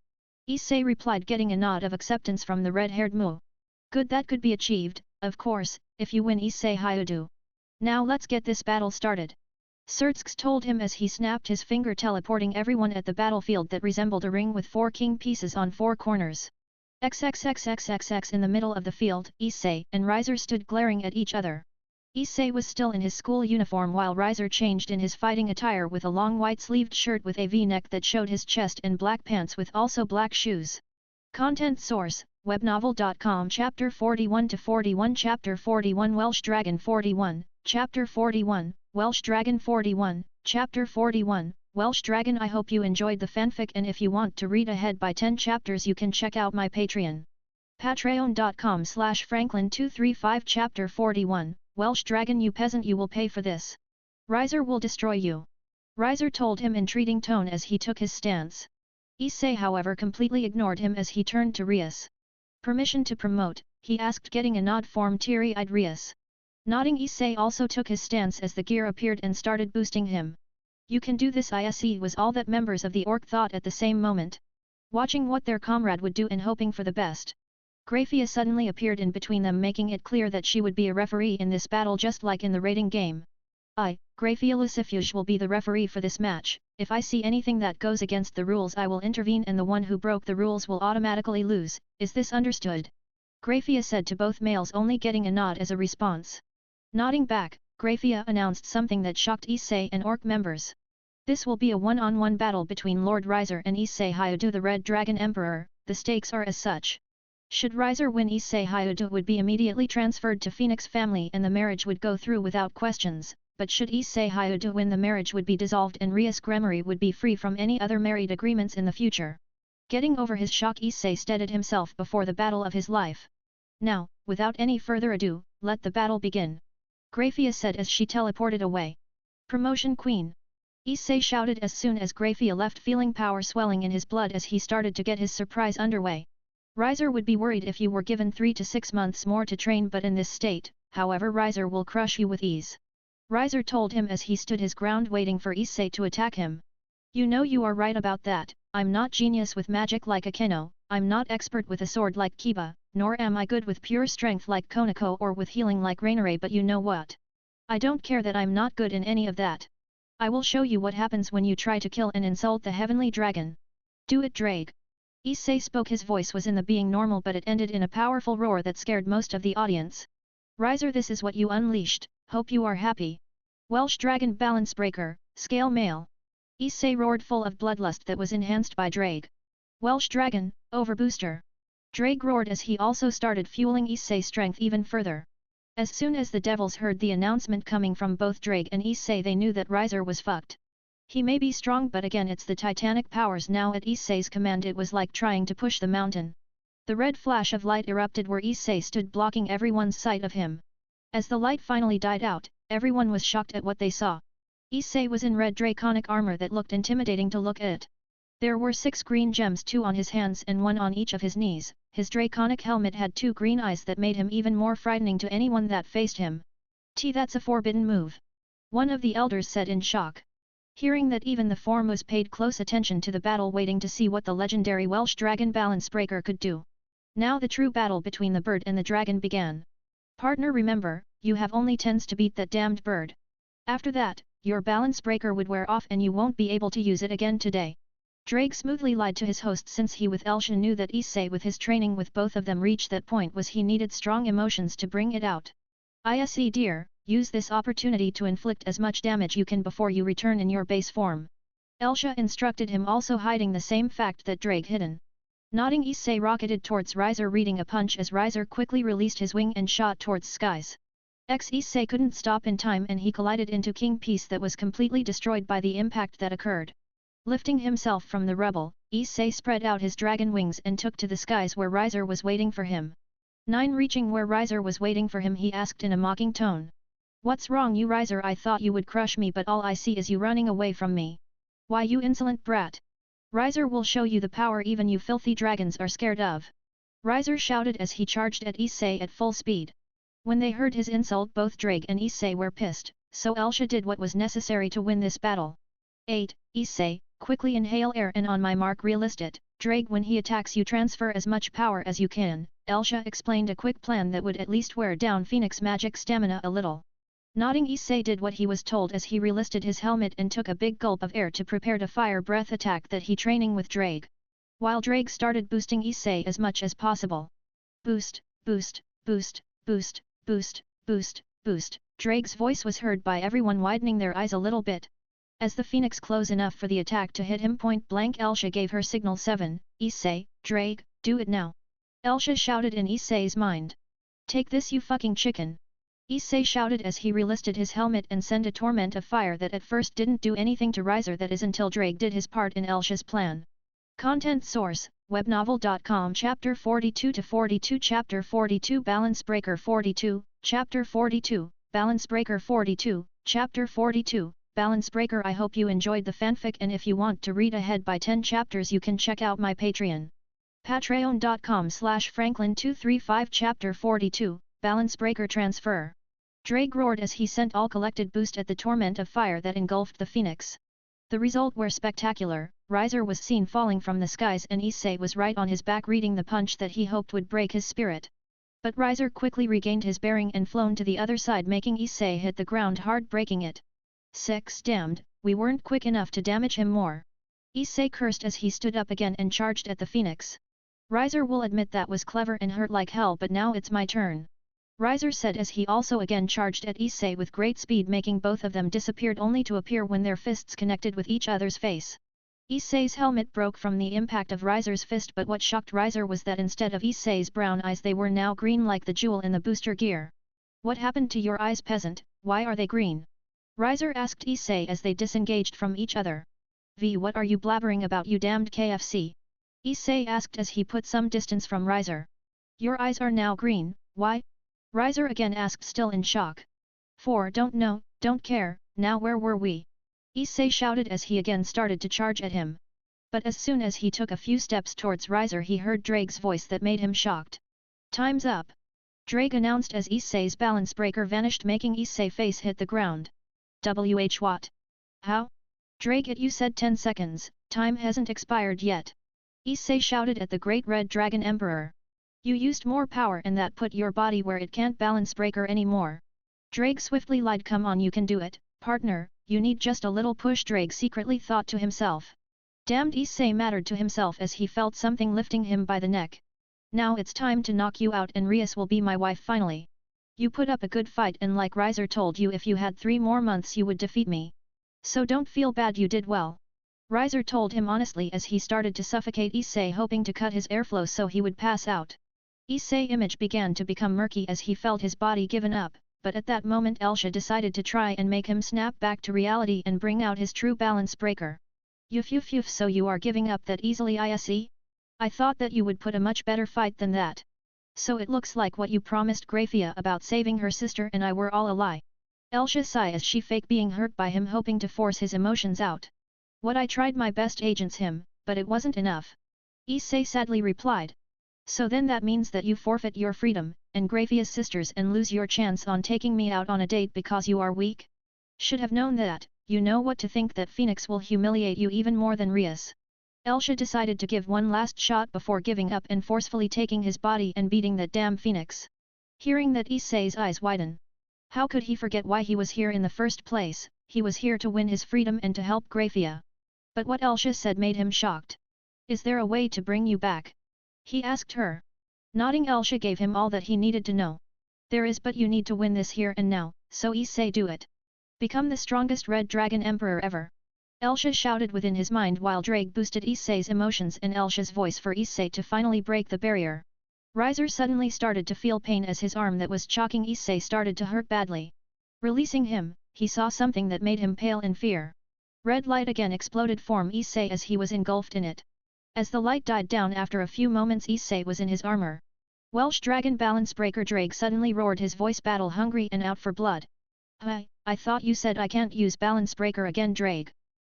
Issei replied, getting a nod of acceptance from the red-haired Mu. Good, that could be achieved, of course, if you win Issei Hyudu. Now let's get this battle started. Surtsk told him as he snapped his finger, teleporting everyone at the battlefield that resembled a ring with 4 king pieces on 4 corners. XXXXXX in the middle of the field, Issei and Riser stood glaring at each other. Issei was still in his school uniform while Riser changed in his fighting attire with a long white-sleeved shirt with a V-neck that showed his chest and black pants with also black shoes. Content source, webnovel.com. Chapter 41-41 Chapter 41 Welsh Dragon 41, Chapter 41, Welsh Dragon 41, Chapter 41, Welsh Dragon. I hope you enjoyed the fanfic, and if you want to read ahead by 10 chapters you can check out my Patreon. Patreon.com/Franklin235 Chapter 41, Welsh Dragon. You peasant, you will pay for this. Riser will destroy you. Riser told him in treating tone as he took his stance. Issei however completely ignored him as he turned to Rias. Permission to promote, he asked, getting a nod from teary-eyed Rias. Nodding, Issei also took his stance as the gear appeared and started boosting him. You can do this, Issei, was all that members of the orc thought at the same moment. Watching what their comrade would do and hoping for the best. Graphia suddenly appeared in between them, making it clear that she would be a referee in this battle just like in the rating game. Graphia Lucifuge will be the referee for this match. If I see anything that goes against the rules I will intervene and the one who broke the rules will automatically lose. Is this understood? Graphia said to both males, only getting a nod as a response. Nodding back, Graphia announced something that shocked Issei and orc members. This will be a one-on-one battle between Lord Riser and Issei Hyudu, the Red Dragon Emperor. The stakes are as such. Should Riser win, Issei Hyudu would be immediately transferred to Phoenix family and the marriage would go through without questions, but should Issei Hyudu win, the marriage would be dissolved and Rias Gremory would be free from any other married agreements in the future. Getting over his shock, Issei steadied himself before the battle of his life. Now, without any further ado, let the battle begin. Graphia said as she teleported away. Promotion Queen! Issei shouted as soon as Graphia left, feeling power swelling in his blood as he started to get his surprise underway. Riser would be worried if you were given 3 to 6 months more to train, but in this state, however, Riser will crush you with ease. Riser told him as he stood his ground waiting for Issei to attack him. You know, you are right about that. I'm not genius with magic like Akeno, I'm not expert with a sword like Kiba, nor am I good with pure strength like Konako or with healing like Rainare, but you know what? I don't care that I'm not good in any of that. I will show you what happens when you try to kill and insult the heavenly dragon. Do it, Drake. Issei spoke. His voice was in the being normal, but it ended in a powerful roar that scared most of the audience. Riser, this is what you unleashed, hope you are happy. Welsh Dragon Balance Breaker, Scale Male. Issei roared, full of bloodlust that was enhanced by Drake. Welsh Dragon, Overbooster. Drake roared as he also started fueling Issei's strength even further. As soon as the devils heard the announcement coming from both Drake and Issei, they knew that Riser was fucked. He may be strong, but again it's the titanic powers now at Issei's command. It was like trying to push the mountain. The red flash of light erupted where Issei stood, blocking everyone's sight of him. As the light finally died out, everyone was shocked at what they saw. Issei was in red draconic armor that looked intimidating to look at. There were 6 green gems, 2 on his hands and 1 on each of his knees. His draconic helmet had 2 green eyes that made him even more frightening to anyone that faced him. That's a forbidden move. One of the elders said in shock. Hearing that, even the foremost paid close attention to the battle, waiting to see what the legendary Welsh Dragon Balance Breaker could do. Now the true battle between the bird and the dragon began. Partner, remember, you have only 10s to beat that damned bird. After that, your balance breaker would wear off and you won't be able to use it again today. Drake smoothly lied to his host, since he with Elsha knew that Issei, with his training with both of them, reached that point was he needed strong emotions to bring it out. Issei dear, use this opportunity to inflict as much damage you can before you return in your base form. Elsha instructed him, also hiding the same fact that Drake hidden. Nodding, Issei rocketed towards Riser, reading a punch as Riser quickly released his wing and shot towards skies. Issei couldn't stop in time and he collided into King Peace that was completely destroyed by the impact that occurred. Lifting himself from the rubble, Issei spread out his dragon wings and took to the skies where Riser was waiting for him. Reaching where Riser was waiting for him, he asked in a mocking tone. What's wrong, you Riser? I thought you would crush me, but all I see is you running away from me. Why, you insolent brat? Riser will show you the power even you filthy dragons are scared of. Riser shouted as he charged at Issei at full speed. When they heard his insult, both Drake and Issei were pissed, so Elsha did what was necessary to win this battle. 8. Issei, quickly inhale air and on my mark realist it. Drake, when he attacks you transfer as much power as you can. Elsha explained a quick plan that would at least wear down Phoenix magic stamina a little. Nodding, Issei did what he was told as he relisted his helmet and took a big gulp of air to prepare to fire breath attack that he training with Drake. While Drake started boosting Issei as much as possible. Boost, boost, boost, boost, boost, boost, boost. Drake's voice was heard by everyone, widening their eyes a little bit. As the phoenix close enough for the attack to hit him point blank, Elsha gave her signal 7, Issei, Drake, do it now. Elsha shouted in Issei's mind. Take this, you fucking chicken. Issei shouted as he relisted his helmet and sent a torment of fire that at first didn't do anything to Riser, that is until Drake did his part in Elsha's plan. Content source, webnovel.com. Chapter 42-42 Chapter 42 Balance Breaker 42, Chapter 42, Balance Breaker 42, Chapter 42, Balance Breaker. I hope you enjoyed the fanfic, and if you want to read ahead by 10 chapters you can check out my Patreon. Patreon.com/Franklin235 Chapter 42, Balance Breaker Transfer. Drake roared as he sent all collected boost at the torment of fire that engulfed the phoenix. The result were spectacular. Riser was seen falling from the skies and Issei was right on his back reading the punch that he hoped would break his spirit. But Riser quickly regained his bearing and flown to the other side, making Issei hit the ground hard, breaking it. 6. Damned, we weren't quick enough to damage him more. Issei cursed as he stood up again and charged at the phoenix. Riser will admit that was clever and hurt like hell, but now it's my turn. Riser said as he also again charged at Issei with great speed, making both of them disappeared only to appear when their fists connected with each other's face. Issei's helmet broke from the impact of Riser's fist, but what shocked Riser was that instead of Issei's brown eyes they were now green like the jewel in the booster gear. What happened to your eyes, peasant? Why are they green? Riser asked Issei as they disengaged from each other. What are you blabbering about, you damned KFC? Issei asked as he put some distance from Riser. Your eyes are now green, why? Riser again asked, still in shock. 4. Don't know, don't care. Now where were we? Issei shouted as he again started to charge at him. But as soon as he took a few steps towards Riser he heard Drake's voice that made him shocked. Time's up. Drake announced as Issei's balance breaker vanished, making Issei's face hit the ground. What? How? Drake, you said 10 seconds, time hasn't expired yet. Issei shouted at the Great Red Dragon Emperor. You used more power and that put your body where it can't balance breaker anymore. Drake swiftly lied. Come on, you can do it, partner, you need just a little push, Drake secretly thought to himself. Damned, Issei mattered to himself as he felt something lifting him by the neck. Now it's time to knock you out and Rias will be my wife finally. You put up a good fight and like Riser told you, if you had 3 more months you would defeat me. So don't feel bad, you did well. Riser told him honestly as he started to suffocate Issei, hoping to cut his airflow so he would pass out. Issei's image began to become murky as he felt his body given up, but at that moment Elsha decided to try and make him snap back to reality and bring out his true balance breaker. Yuf, so you are giving up that easily, Issei? I thought that you would put a much better fight than that. So it looks like what you promised Grafia about saving her sister and I were all a lie. Elsha sighed as she faked being hurt by him, hoping to force his emotions out. What, I tried my best against him, but it wasn't enough. Issei sadly replied. So then that means that you forfeit your freedom, and Grafia's sisters, and lose your chance on taking me out on a date because you are weak? Should have known that. You know what to think, that Phoenix will humiliate you even more than Rias. Elsha decided to give one last shot before giving up and forcefully taking his body and beating that damn Phoenix. Hearing that, Issei's eyes widen. How could he forget why he was here in the first place? He was here to win his freedom and to help Grafia. But what Elsha said made him shocked. Is there a way to bring you back? He asked her. Nodding, Elsha gave him all that he needed to know. There is, but you need to win this here and now, so Issei, do it. Become the strongest Red Dragon Emperor ever. Elsha shouted within his mind while Drake boosted Issei's emotions and Elsha's voice for Issei to finally break the barrier. Riser suddenly started to feel pain as his arm that was choking Issei started to hurt badly. Releasing him, he saw something that made him pale in fear. Red light again exploded from Issei as he was engulfed in it. As the light died down after a few moments, Issei was in his armor. Welsh Dragon Balance Breaker Drake suddenly roared, his voice battle hungry and out for blood. I thought you said I can't use Balance Breaker again, Drake.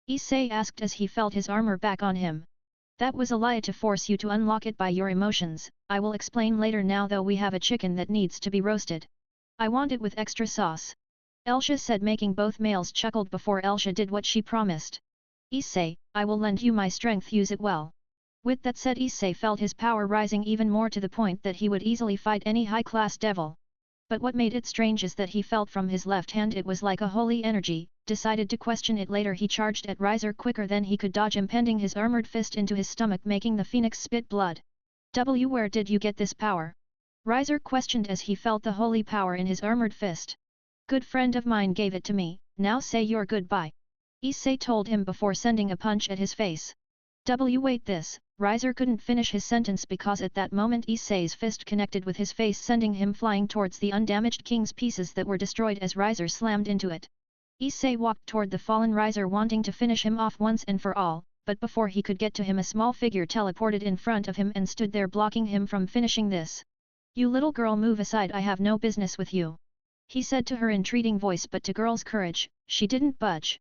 Issei asked as he felt his armor back on him. That was a lie to force you to unlock it by your emotions. I will explain later. Now though, we have a chicken that needs to be roasted. I want it with extra sauce. Elsha said, making both males chuckled before Elsha did what she promised. Issei, I will lend you my strength, use it well. With that said, Issei felt his power rising even more to the point that he would easily fight any high-class devil. But what made it strange is that he felt from his left hand it was like a holy energy. Decided to question it later, he charged at Riser quicker than he could dodge, impending his armored fist into his stomach, making the phoenix spit blood. Where did you get this power? Riser questioned as he felt the holy power in his armored fist. Good friend of mine gave it to me, now say your goodbye. Issei told him before sending a punch at his face. Wait this, Riser couldn't finish his sentence because at that moment Issei's fist connected with his face, sending him flying towards the undamaged king's pieces that were destroyed as Riser slammed into it. Issei walked toward the fallen Riser, wanting to finish him off once and for all, but before he could get to him, a small figure teleported in front of him and stood there blocking him from finishing this. You little girl, move aside, I have no business with you. He said to her entreating voice, but to girl's courage, she didn't budge.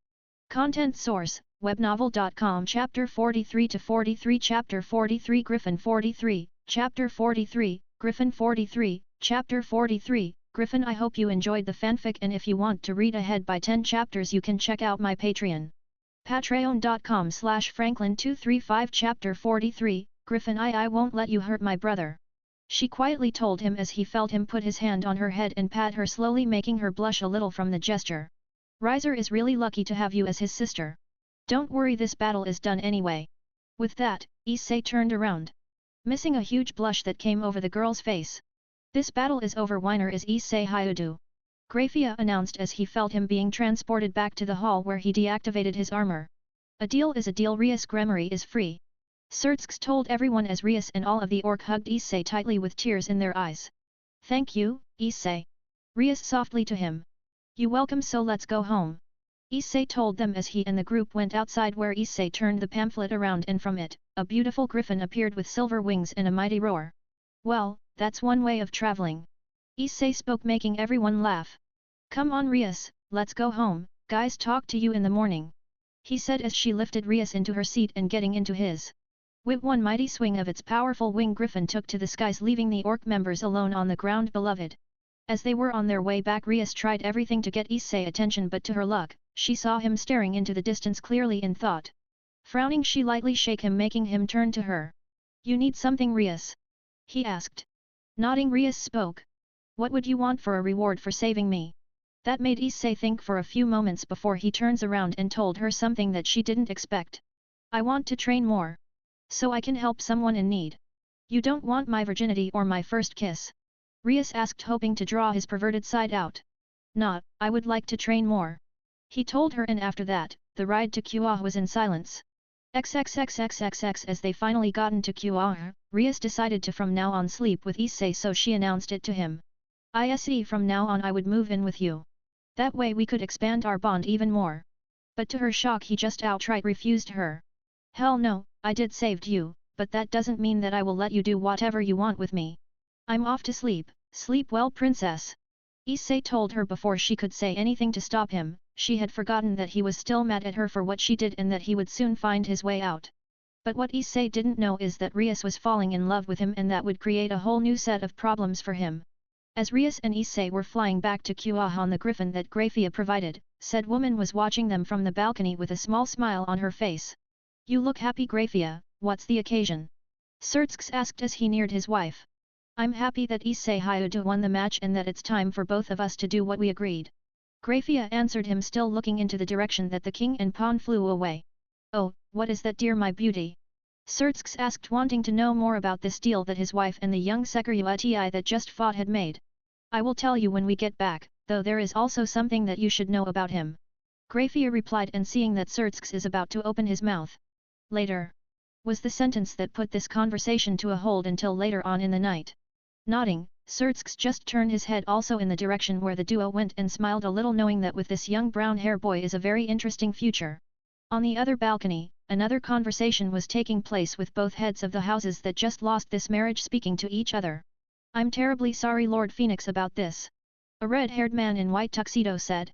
Content source, webnovel.com. Chapter 43-43. Chapter 43 Griffin 43, Chapter 43, Griffin 43, Chapter 43, Griffin. I hope you enjoyed the fanfic, and if you want to read ahead by 10 chapters you can check out my Patreon. Patreon.com/Franklin235. Chapter 43, Griffin. I won't let you hurt my brother. She quietly told him as he felt him put his hand on her head and pat her slowly, making her blush a little from the gesture. Riser is really lucky to have you as his sister. Don't worry, this battle is done anyway. With that, Issei turned around, missing a huge blush that came over the girl's face. This battle is over. Winner is Issei Hyudu. Grafia announced as he felt him being transported back to the hall where he deactivated his armor. A deal is a deal. Rias Gremory is free. Sertsk told everyone as Rias and all of the orc hugged Issei tightly with tears in their eyes. Thank you, Issei. Rias softly to him. You welcome, so let's go home. Issei told them as he and the group went outside, where Issei turned the pamphlet around and from it, a beautiful griffin appeared with silver wings and a mighty roar. Well, that's one way of traveling. Issei spoke, making everyone laugh. Come on Rias, let's go home, guys, talk to you in the morning. He said as she lifted Rias into her seat and getting into his. With one mighty swing of its powerful wing, Griffin took to the skies, leaving the orc members alone on the ground. Beloved. As they were on their way back, Rias tried everything to get Issei attention, but to her luck, she saw him staring into the distance clearly in thought. Frowning, she lightly shook him, making him turn to her. You need something, Rias? He asked. Nodding, Rias spoke. What would you want for a reward for saving me? That made Issei think for a few moments before he turns around and told her something that she didn't expect. I want to train more. So I can help someone in need. You don't want my virginity or my first kiss? Rias asked, hoping to draw his perverted side out. Not, I would like to train more. He told her, and after that, the ride to Kuah was in silence. XXXXXX. As they finally gotten to Kuah, Rias decided to from now on sleep with Issei, so she announced it to him. Ise, from now on I would move in with you. That way we could expand our bond even more. But to her shock, he just outright refused her. Hell no, I did saved you, but that doesn't mean that I will let you do whatever you want with me. I'm off to sleep, sleep well princess. Issei told her before she could say anything to stop him. She had forgotten that he was still mad at her for what she did and that he would soon find his way out. But what Issei didn't know is that Rias was falling in love with him, and that would create a whole new set of problems for him. As Rias and Issei were flying back to Kuah on the griffin that Grafia provided, said woman was watching them from the balcony with a small smile on her face. You look happy, Grafia, what's the occasion? Sertsk asked as he neared his wife. I'm happy that Issei Hyudu won the match and that it's time for both of us to do what we agreed. Grafia answered him, still looking into the direction that the king and pawn flew away. Oh, what is that, dear my beauty? Sertsk asked, wanting to know more about this deal that his wife and the young Sekuruyuti that just fought had made. I will tell you when we get back, though there is also something that you should know about him. Grafia replied, and seeing that Sertsk is about to open his mouth. Later. Was the sentence that put this conversation to a hold until later on in the night. Nodding, Surtsk just turned his head also in the direction where the duo went and smiled a little, knowing that with this young brown hair boy is a very interesting future. On the other balcony, another conversation was taking place with both heads of the houses that just lost this marriage speaking to each other. I'm terribly sorry Lord Phoenix about this. A red-haired man in white tuxedo said.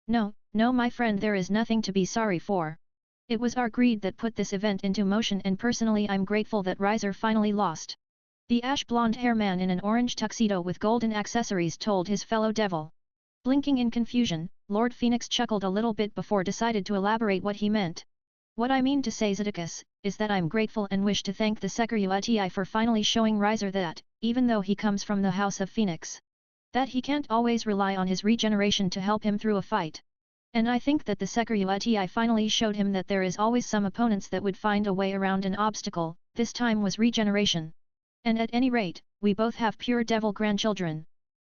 No, my friend, there is nothing to be sorry for. It was our greed that put this event into motion, and personally I'm grateful that Riser finally lost. The ash-blonde hair man in an orange tuxedo with golden accessories told his fellow devil. Blinking in confusion, Lord Phoenix chuckled a little bit before decided to elaborate what he meant. What I mean to say, Zedicus, is that I'm grateful and wish to thank the Security for finally showing Riser that, even though he comes from the House of Phoenix, that he can't always rely on his regeneration to help him through a fight. And I think that the Security finally showed him that there is always some opponents that would find a way around an obstacle, this time was regeneration. And at any rate, we both have pure devil grandchildren.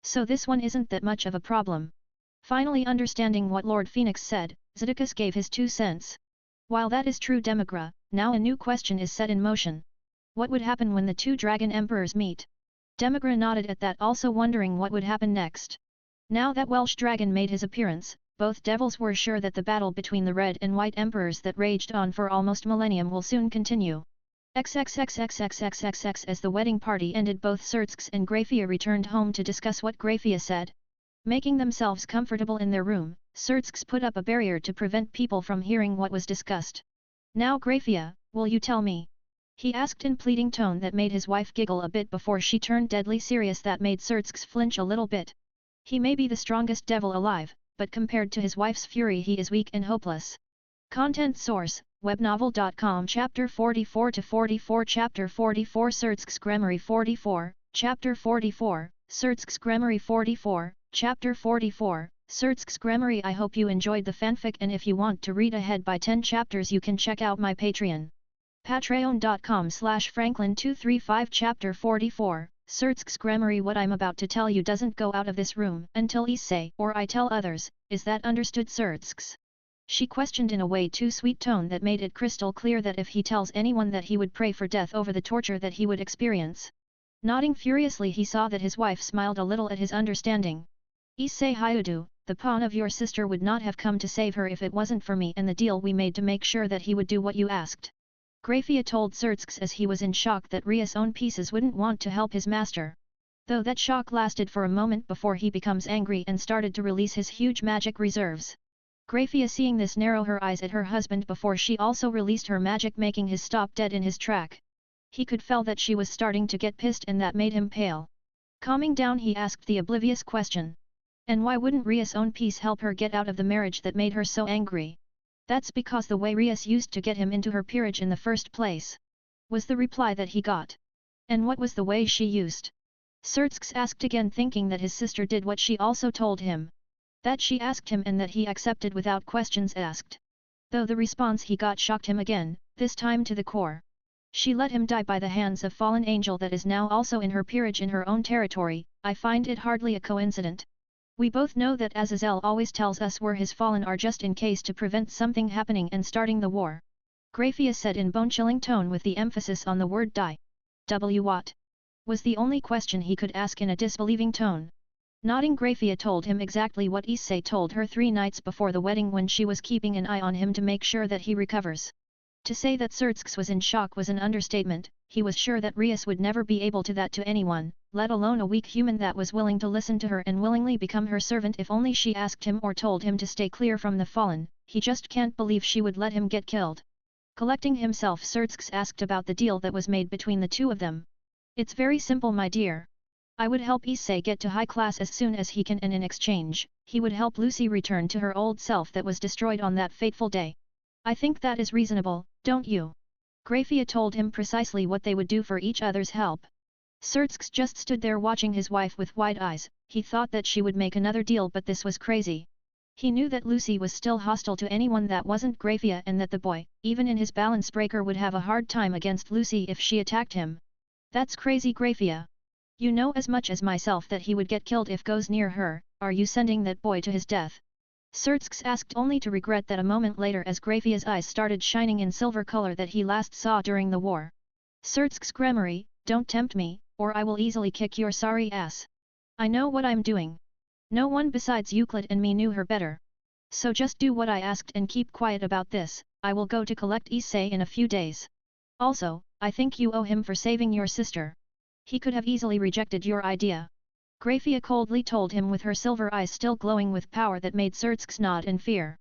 So this one isn't that much of a problem. Finally understanding what Lord Phoenix said, Zedicus gave his 2 cents. While that is true, Demigra, now a new question is set in motion. What would happen when the 2 dragon emperors meet? Demigra nodded at that, also wondering what would happen next. Now that Welsh dragon made his appearance, both devils were sure that the battle between the red and white emperors that raged on for almost millennium will soon continue. XXXXXXXX. As the wedding party ended, both Surtsk and Grafia returned home to discuss what Grafia said. Making themselves comfortable in their room, Surtsk put up a barrier to prevent people from hearing what was discussed. Now Grafia, will you tell me? He asked in pleading tone that made his wife giggle a bit before she turned deadly serious, that made Surtsk flinch a little bit. He may be the strongest devil alive, but compared to his wife's fury he is weak and hopeless. Content source, webnovel.com. Chapter 44-44. Chapter 44 Surtsk's Grammary 44, Chapter 44, Surtsk's Grammary 44, Chapter 44, Surtsk's Grammary. I hope you enjoyed the fanfic, and if you want to read ahead by 10 chapters you can check out my Patreon. Patreon.com/Franklin235. Chapter 44, Surtsk's Grammary. What I'm about to tell you doesn't go out of this room until Issei or I tell others, is that understood, Surtsk's? She questioned in a way too sweet tone that made it crystal clear that if he tells anyone that he would pray for death over the torture that he would experience. Nodding furiously, he saw that his wife smiled a little at his understanding. Issei Hyudu, the pawn of your sister would not have come to save her if it wasn't for me and the deal we made to make sure that he would do what you asked. Grafia told Surtsk as he was in shock that Rias' own pieces wouldn't want to help his master. Though that shock lasted for a moment before he becomes angry and started to release his huge magic reserves. Grafia, seeing this, narrowed her eyes at her husband before she also released her magic, making his stop dead in his track. He could feel that she was starting to get pissed and that made him pale. Calming down, he asked the oblivious question. And why wouldn't Rias' own piece help her get out of the marriage that made her so angry? That's because the way Rias used to get him into her peerage in the first place, was the reply that he got. And what was the way she used? Surtsk asked again, thinking that his sister did what she also told him. That she asked him and that he accepted without questions asked. Though the response he got shocked him again, this time to the core. She let him die by the hands of fallen angel that is now also in her peerage in her own territory. I find it hardly a coincidence. We both know that Azazel always tells us where his fallen are just in case to prevent something happening and starting the war. Grafia said in bone-chilling tone with the emphasis on the word die. What? Was the only question he could ask in a disbelieving tone. Nodding, Grafia told him exactly what Issei told her 3 nights before the wedding when she was keeping an eye on him to make sure that he recovers. To say that Surtsk was in shock was an understatement. He was sure that Rias would never be able to that to anyone, let alone a weak human that was willing to listen to her and willingly become her servant if only she asked him or told him to stay clear from the fallen. He just can't believe she would let him get killed. Collecting himself, Surtsk asked about the deal that was made between the 2 of them. It's very simple, my dear. I would help Issei get to high class as soon as he can, and in exchange, he would help Lucy return to her old self that was destroyed on that fateful day. I think that is reasonable, don't you? Grafia told him precisely what they would do for each other's help. Surtsk just stood there watching his wife with wide eyes. He thought that she would make another deal, but this was crazy. He knew that Lucy was still hostile to anyone that wasn't Grafia, and that the boy, even in his balance breaker, would have a hard time against Lucy if she attacked him. That's crazy, Grafia. You know as much as myself that he would get killed if goes near her. Are you sending that boy to his death? Surtsk asked, only to regret that a moment later as Grafia's eyes started shining in silver color that he last saw during the war. Surtsk's Grammary, don't tempt me, or I will easily kick your sorry ass. I know what I'm doing. No one besides Euclid and me knew her better. So just do what I asked and keep quiet about this. I will go to collect Issei in a few days. Also, I think you owe him for saving your sister. He could have easily rejected your idea. Grafia coldly told him with her silver eyes still glowing with power that made Surtsk nod in fear.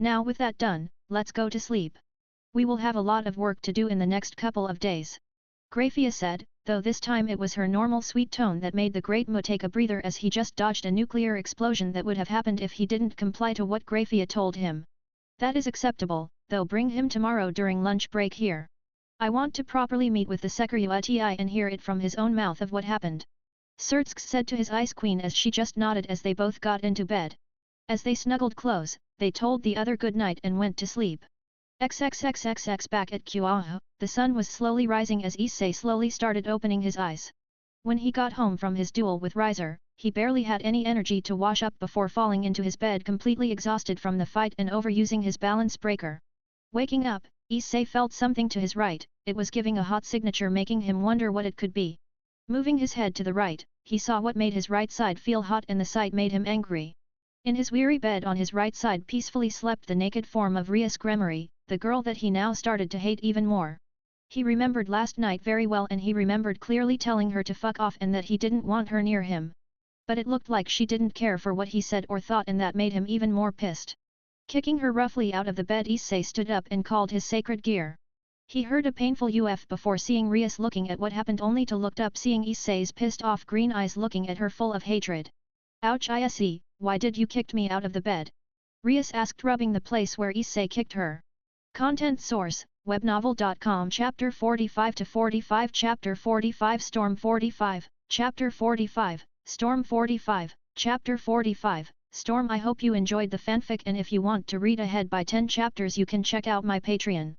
Now with that done, let's go to sleep. We will have a lot of work to do in the next couple of days. Grafia said, though this time it was her normal sweet tone that made the Great Mu take a breather as he just dodged a nuclear explosion that would have happened if he didn't comply to what Grafia told him. That is acceptable, though bring him tomorrow during lunch break here. I want to properly meet with the Secretary and hear it from his own mouth of what happened. Surtsk said to his Ice Queen as she just nodded as they both got into bed. As they snuggled close, they told the other good night and went to sleep. XXXXX back at Kuaha, the sun was slowly rising as Issei slowly started opening his eyes. When he got home from his duel with Riser, he barely had any energy to wash up before falling into his bed completely exhausted from the fight and overusing his balance breaker. Waking up, Issei felt something to his right, it was giving a hot signature making him wonder what it could be. Moving his head to the right, he saw what made his right side feel hot and the sight made him angry. In his weary bed on his right side peacefully slept the naked form of Rias Gremory, the girl that he now started to hate even more. He remembered last night very well and he remembered clearly telling her to fuck off and that he didn't want her near him. But it looked like she didn't care for what he said or thought and that made him even more pissed. Kicking her roughly out of the bed, Issei stood up and called his sacred gear. He heard a painful UF before seeing Rias looking at what happened only to look up seeing Issei's pissed off green eyes looking at her full of hatred. Ouch Issei, why did you kicked me out of the bed? Rias asked rubbing the place where Issei kicked her. Content source, webnovel.com Chapter 45-45 Chapter 45 Storm 45, Chapter 45, Storm 45, Chapter 45, Storm. I hope you enjoyed the fanfic and if you want to read ahead by 10 chapters you can check out my Patreon.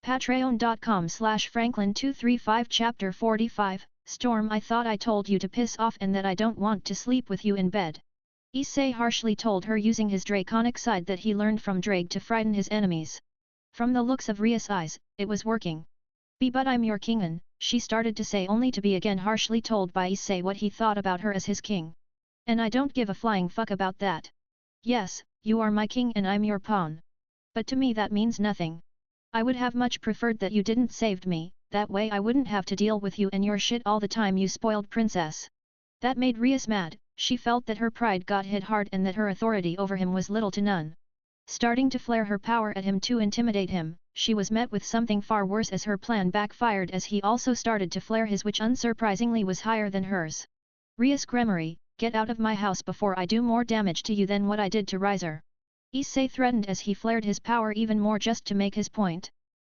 Patreon.com/Franklin235 Chapter 45, Storm. I thought I told you to piss off and that I don't want to sleep with you in bed. Issei harshly told her using his draconic side that he learned from Drake to frighten his enemies. From the looks of Rias' eyes, it was working. But I'm your kingin, she started to say only to be again harshly told by Issei what he thought about her as his king. And I don't give a flying fuck about that. Yes, you are my king and I'm your pawn. But to me that means nothing. I would have much preferred that you didn't saved me, that way I wouldn't have to deal with you and your shit all the time you spoiled princess. That made Rias mad, she felt that her pride got hit hard and that her authority over him was little to none. Starting to flare her power at him to intimidate him, she was met with something far worse as her plan backfired as he also started to flare his which unsurprisingly was higher than hers. Rias Gremory, get out of my house before I do more damage to you than what I did to Riser. Issei threatened as he flared his power even more just to make his point.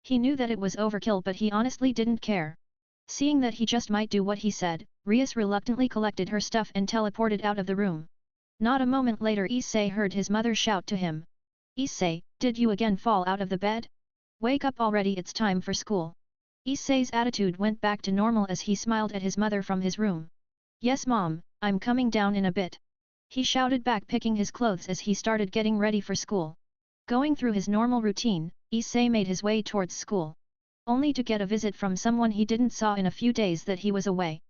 He knew that it was overkill but he honestly didn't care. Seeing that he just might do what he said, Rias reluctantly collected her stuff and teleported out of the room. Not a moment later Issei heard his mother shout to him. Issei, did you again fall out of the bed? Wake up already, it's time for school. Issei's attitude went back to normal as he smiled at his mother from his room. Yes mom, I'm coming down in a bit. He shouted back picking his clothes as he started getting ready for school. Going through his normal routine, Issei made his way towards school. Only to get a visit from someone he didn't saw in a few days that he was away.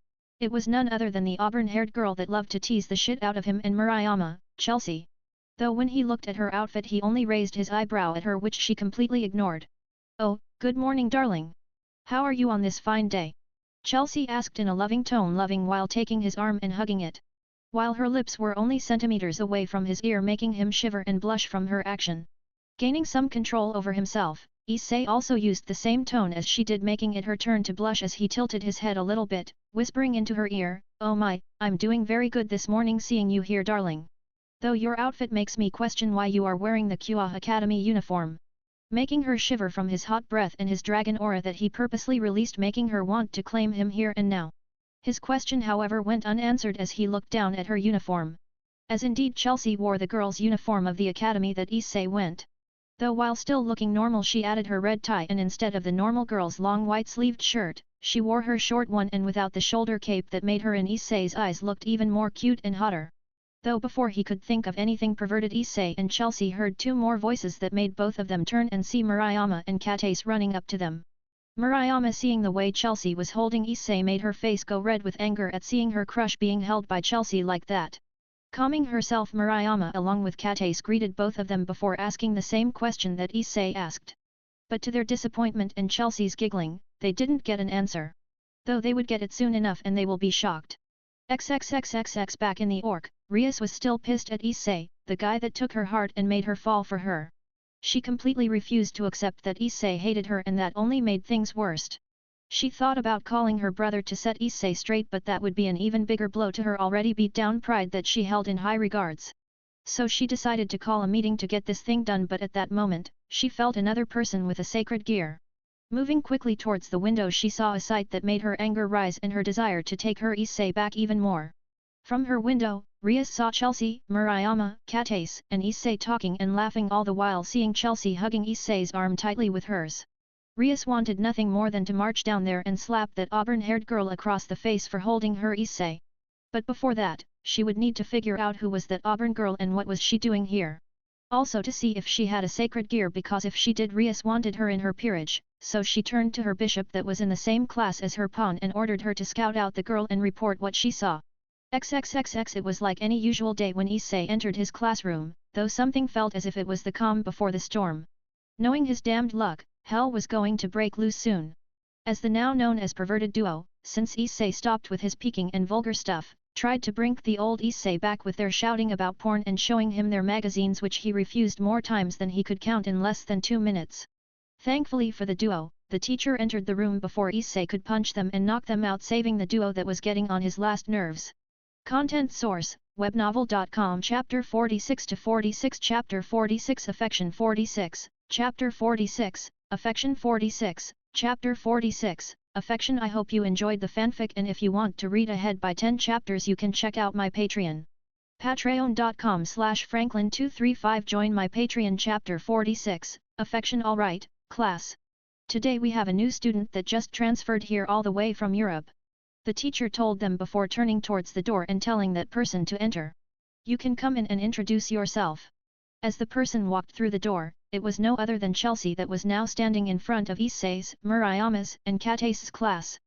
It was none other than the auburn-haired girl that loved to tease the shit out of him and Murayama, Chelsea. Though when he looked at her outfit he only raised his eyebrow at her which she completely ignored. Oh, good morning darling. How are you on this fine day? Chelsea asked in a loving tone while taking his arm and hugging it. While her lips were only centimeters away from his ear making him shiver and blush from her action. Gaining some control over himself, Issei also used the same tone as she did making it her turn to blush as he tilted his head a little bit, whispering into her ear, oh my, I'm doing very good this morning seeing you here darling. Though your outfit makes me question why you are wearing the Kua Academy uniform. Making her shiver from his hot breath and his dragon aura that he purposely released making her want to claim him here and now. His question however went unanswered as he looked down at her uniform. As indeed Chelsea wore the girl's uniform of the academy that Issei went. Though while still looking normal she added her red tie and instead of the normal girl's long white-sleeved shirt, she wore her short one and without the shoulder cape that made her in Issei's eyes looked even more cute and hotter. Though before he could think of anything perverted Issei and Chelsea heard two more voices that made both of them turn and see Murayama and Katace running up to them. Murayama, seeing the way Chelsea was holding Issei, made her face go red with anger at seeing her crush being held by Chelsea like that. Calming herself, Murayama along with Katace greeted both of them before asking the same question that Issei asked. But to their disappointment and Chelsea's giggling, they didn't get an answer. Though they would get it soon enough and they will be shocked. XXXXX. Back in the Orc, Rias was still pissed at Issei, the guy that took her heart and made her fall for her. She completely refused to accept that Issei hated her, and that only made things worse. She thought about calling her brother to set Issei straight, but that would be an even bigger blow to her already beat down pride that she held in high regards. So she decided to call a meeting to get this thing done, but at that moment, she felt another person with a sacred gear. Moving quickly towards the window, she saw a sight that made her anger rise and her desire to take her Issei back even more. From her window, Rias saw Chelsea, Murayama, Katace, and Issei talking and laughing, all the while seeing Chelsea hugging Issei's arm tightly with hers. Rias wanted nothing more than to march down there and slap that auburn-haired girl across the face for holding her Issei. But before that, she would need to figure out who was that auburn girl and what was she doing here. Also to see if she had a sacred gear, because if she did, Rias wanted her in her peerage, so she turned to her bishop that was in the same class as her pawn and ordered her to scout out the girl and report what she saw. XXXX. It was like any usual day when Issei entered his classroom, though something felt as if it was the calm before the storm. Knowing his damned luck, hell was going to break loose soon. As the now known as perverted duo, since Issei stopped with his peeking and vulgar stuff, tried to bring the old Issei back with their shouting about porn and showing him their magazines, which he refused more times than he could count in less than 2 minutes. Thankfully for the duo, the teacher entered the room before Issei could punch them and knock them out, saving the duo that was getting on his last nerves. Content source, webnovel.com. Chapter 46-46. Chapter 46 Affection 46, Chapter 46, Affection 46, Chapter 46, Affection. I hope you enjoyed the fanfic, and if you want to read ahead by 10 chapters you can check out my Patreon. Patreon.com/Franklin235. Join my Patreon. Chapter 46, Affection. Alright, class. Today we have a new student that just transferred here all the way from Europe. The teacher told them before turning towards the door and telling that person to enter. You can come in and introduce yourself. As the person walked through the door, it was no other than Chelsea that was now standing in front of Issei's, Murayama's, and Katace's class.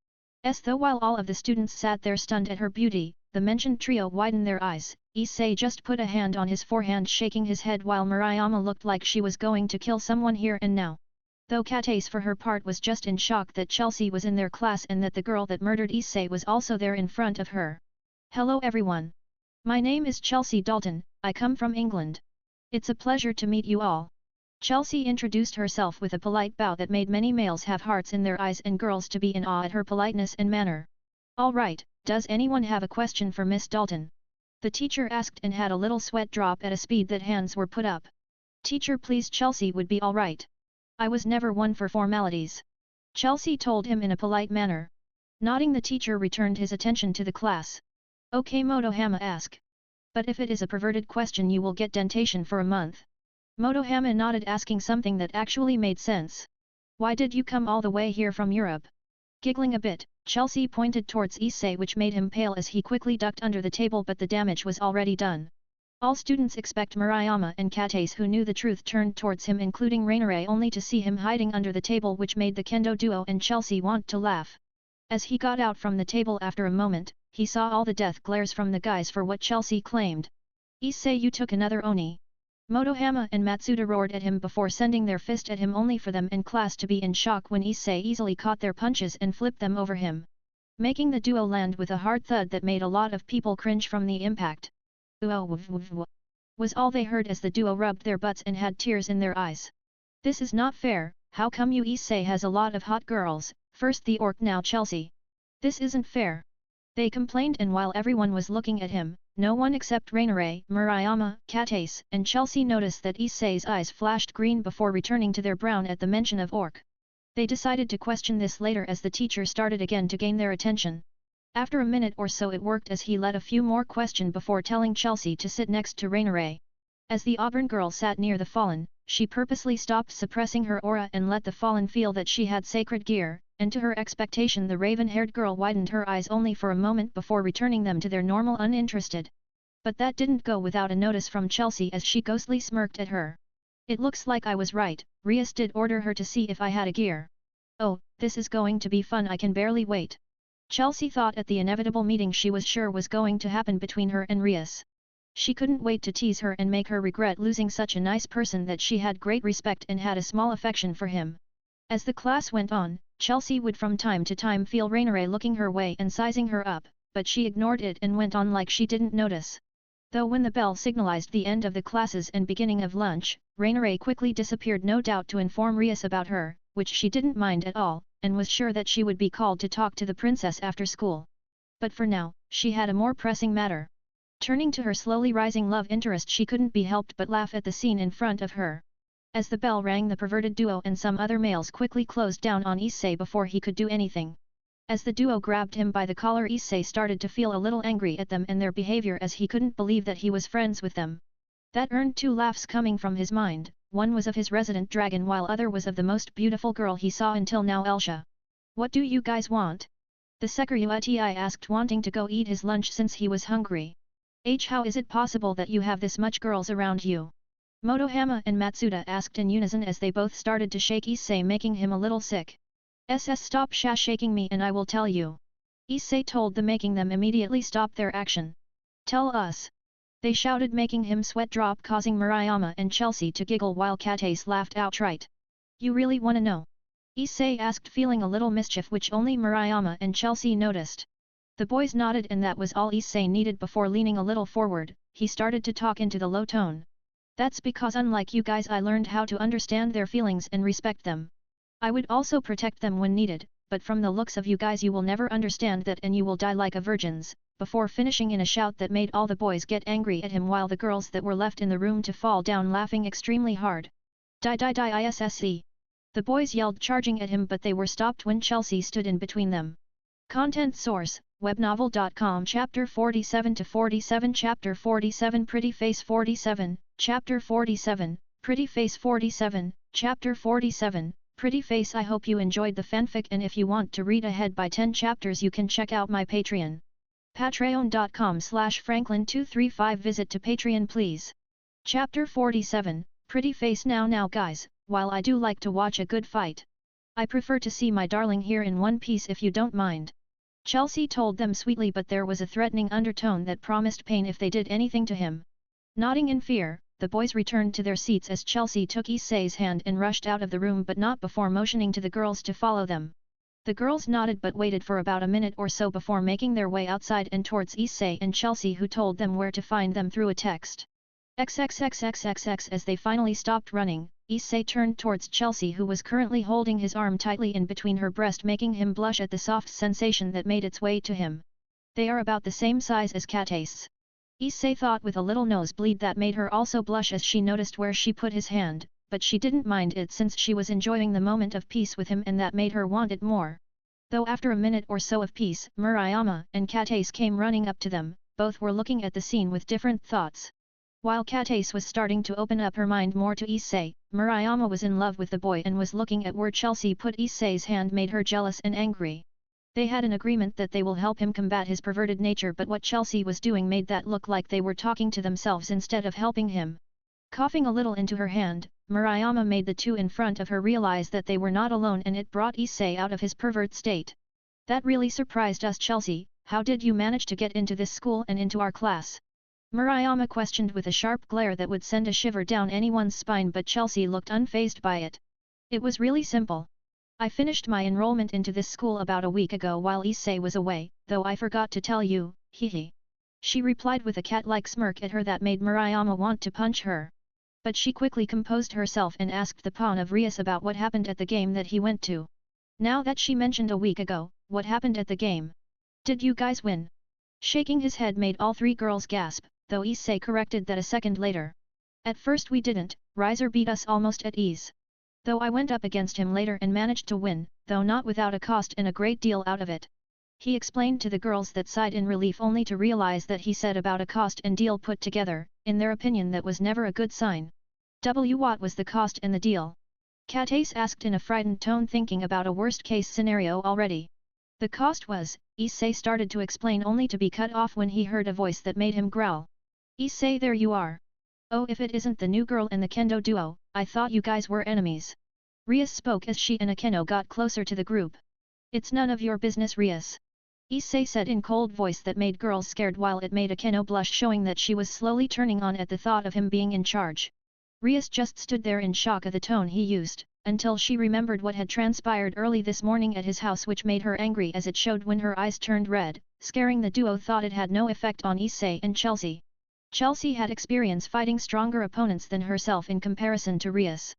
Though while all of the students sat there stunned at her beauty, the mentioned trio widened their eyes. Issei just put a hand on his forehead, shaking his head, while Murayama looked like she was going to kill someone here and now. Though Katace for her part was just in shock that Chelsea was in their class and that the girl that murdered Issei was also there in front of her. Hello everyone. My name is Chelsea Dalton, I come from England. It's a pleasure to meet you all. Chelsea introduced herself with a polite bow that made many males have hearts in their eyes and girls to be in awe at her politeness and manner. Alright, does anyone have a question for Miss Dalton? The teacher asked and had a little sweat drop at a speed that hands were put up. Teacher, please. Chelsea would be alright. I was never one for formalities. Chelsea told him in a polite manner. Nodding, the teacher returned his attention to the class. Okay, Motohama, ask. But if it is a perverted question you will get dentation for a month. Motohama nodded, asking something that actually made sense. Why did you come all the way here from Europe? Giggling a bit, Chelsea pointed towards Issei, which made him pale as he quickly ducked under the table, but the damage was already done. All students except Murayama and Katace, who knew the truth, turned towards him, including Rainare, only to see him hiding under the table, which made the kendo duo and Chelsea want to laugh. As he got out from the table after a moment, he saw all the death glares from the guys for what Chelsea claimed. Issei, you took another Oni. Motohama and Matsuda roared at him before sending their fist at him, only for them and class to be in shock when Issei easily caught their punches and flipped them over him, making the duo land with a hard thud that made a lot of people cringe from the impact. Was all they heard as the duo rubbed their butts and had tears in their eyes. This is not fair. How come you? Issei has a lot of hot girls, first the orc, now Chelsea. This isn't fair. They complained, and while everyone was looking at him, no one except Rainare, Murayama, Katace, and Chelsea noticed that Issei's eyes flashed green before returning to their brown at the mention of orc. They decided to question this later as the teacher started again to gain their attention. After a minute or so it worked, as he let a few more questions before telling Chelsea to sit next to Rainare. As the auburn girl sat near the fallen, she purposely stopped suppressing her aura and let the fallen feel that she had sacred gear, and to her expectation the raven-haired girl widened her eyes only for a moment before returning them to their normal uninterested. But that didn't go without a notice from Chelsea as she ghostly smirked at her. It looks like I was right. Rias did order her to see if I had a gear. Oh, This is going to be fun, I can barely wait. Chelsea thought at the inevitable meeting she was sure was going to happen between her and Rias. She couldn't wait to tease her and make her regret losing such a nice person that she had great respect and had a small affection for him. As the class went on, Chelsea would from time to time feel Rainier looking her way and sizing her up, but she ignored it and went on like she didn't notice. Though when the bell signalized the end of the classes and beginning of lunch, Rainier quickly disappeared, no doubt to inform Rias about her, which she didn't mind at all, and was sure that she would be called to talk to the princess after school. But for now, she had a more pressing matter. Turning to her slowly rising love interest, she couldn't be helped but laugh at the scene in front of her. As the bell rang, the perverted duo and some other males quickly closed down on Issei before he could do anything. As the duo grabbed him by the collar, Issei started to feel a little angry at them and their behavior, as he couldn't believe that he was friends with them. That earned 2 laughs coming from his mind. One was of his resident dragon while other was of the most beautiful girl he saw until now, Elsha. What do you guys want? The Sekiryueti asked, wanting to go eat his lunch since he was hungry. How is it possible that you have this much girls around you? Motohama and Matsuda asked in unison as they both started to shake Issei, making him a little sick. Stop shaking me and I will tell you. Issei told them, making them immediately stop their action. Tell us. They shouted, making him sweat drop, causing Murayama and Chelsea to giggle while Katace laughed outright. You really wanna know? Issei asked, feeling a little mischief which only Murayama and Chelsea noticed. The boys nodded and that was all Issei needed. Before leaning a little forward, he started to talk into the low tone. That's because unlike you guys, I learned how to understand their feelings and respect them. I would also protect them when needed, but from the looks of you guys you will never understand that and you will die like a virgins, before finishing in a shout that made all the boys get angry at him while the girls that were left in the room to fall down laughing extremely hard. Die isse. The boys yelled, charging at him, but they were stopped when Chelsea stood in between them. Content source, webnovel.com. Chapter 47-47. Chapter 47 Pretty Face 47, Chapter 47, Pretty Face 47, Chapter 47, Pretty Face. I hope you enjoyed the fanfic, and if you want to read ahead by 10 chapters you can check out my Patreon. Patreon.com/Franklin235. Visit to Patreon please. Chapter 47, Pretty Face. Now guys, while I do like to watch a good fight, I prefer to see my darling here in one piece if you don't mind. Chelsea told them sweetly, but there was a threatening undertone that promised pain if they did anything to him. Nodding in fear, the boys returned to their seats as Chelsea took Issei's hand and rushed out of the room, but not before motioning to the girls to follow them. The girls nodded but waited for about a minute or so before making their way outside and towards Issei and Chelsea, who told them where to find them through a text. XXXXXX. As they finally stopped running, Issei turned towards Chelsea, who was currently holding his arm tightly in between her breast, making him blush at the soft sensation that made its way to him. They are about the same size as Katace. Issei thought with a little nosebleed that made her also blush as she noticed where she put his hand, but she didn't mind it since she was enjoying the moment of peace with him, and that made her want it more. Though after a minute or so of peace, Murayama and Katace came running up to them. Both were looking at the scene with different thoughts. While Katace was starting to open up her mind more to Issei, Murayama was in love with the boy and was looking at where Chelsea put Issei's hand made her jealous and angry. They had an agreement that they will help him combat his perverted nature, but what Chelsea was doing made that look like they were talking to themselves instead of helping him. Coughing a little into her hand, Murayama made the two in front of her realize that they were not alone, and it brought Issei out of his pervert state. That really surprised us, Chelsea. How did you manage to get into this school and into our class? Murayama questioned with a sharp glare that would send a shiver down anyone's spine, but Chelsea looked unfazed by it. It was really simple. I finished my enrollment into this school about a week ago while Issei was away, though I forgot to tell you, hehe. She replied with a cat-like smirk at her that made Murayama want to punch her. But she quickly composed herself and asked the pawn of Rias about what happened at the game that he went to. Now that she mentioned a week ago, what happened at the game? Did you guys win? Shaking his head made all three girls gasp, though Issei corrected that a second later. At first we didn't, Riser beat us almost at ease. Though I went up against him later and managed to win, though not without a cost and a great deal out of it. He explained to the girls that sighed in relief, only to realize that he said about a cost and deal put together. In their opinion that was never a good sign. What was the cost and the deal? Katace asked in a frightened tone, thinking about a worst-case scenario already. The cost was, Issei started to explain, only to be cut off when he heard a voice that made him growl. Issei, there you are. Oh, if it isn't the new girl and the kendo duo, I thought you guys were enemies. Rias spoke as she and Akeno got closer to the group. It's none of your business, Rias. Issei said in cold voice that made girls scared while it made Akeno blush, showing that she was slowly turning on at the thought of him being in charge. Rias just stood there in shock of the tone he used, until she remembered what had transpired early this morning at his house, which made her angry as it showed when her eyes turned red, scaring the duo. Thought it had no effect on Issei and Chelsea. Chelsea had experience fighting stronger opponents than herself in comparison to Rias.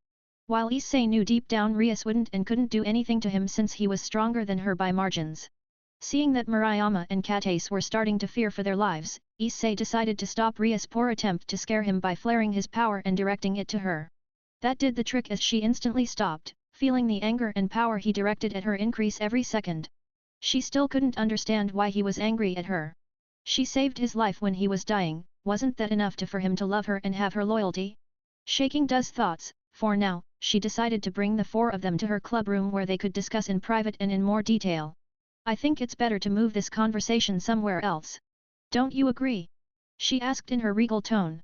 While Issei knew deep down Rias wouldn't and couldn't do anything to him since he was stronger than her by margins. Seeing that Murayama and Katace were starting to fear for their lives, Issei decided to stop Rias' poor attempt to scare him by flaring his power and directing it to her. That did the trick as she instantly stopped, feeling the anger and power he directed at her increase every second. She still couldn't understand why he was angry at her. She saved his life when he was dying, wasn't that enough for him to love her and have her loyalty? Shaking Doe's thoughts, for now, she decided to bring the four of them to her club room where they could discuss in private and in more detail. I think it's better to move this conversation somewhere else. Don't you agree? She asked in her regal tone.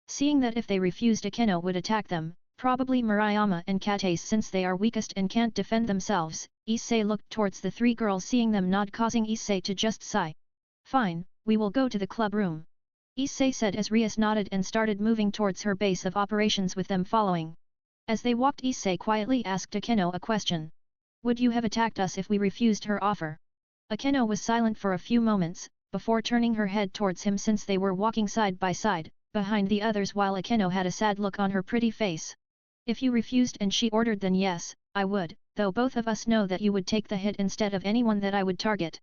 Seeing that if they refused, Akeno would attack them, probably Murayama and Katace, since they are weakest and can't defend themselves. Issei looked towards the three girls, seeing them nod, causing Issei to just sigh. Fine, we will go to the club room. Issei said as Rias nodded and started moving towards her base of operations with them following. As they walked, Issei quietly asked Akeno a question. Would you have attacked us if we refused her offer? Akeno was silent for a few moments, before turning her head towards him since they were walking side by side, behind the others, while Akeno had a sad look on her pretty face. If you refused and she ordered, then yes, I would, though both of us know that you would take the hit instead of anyone that I would target.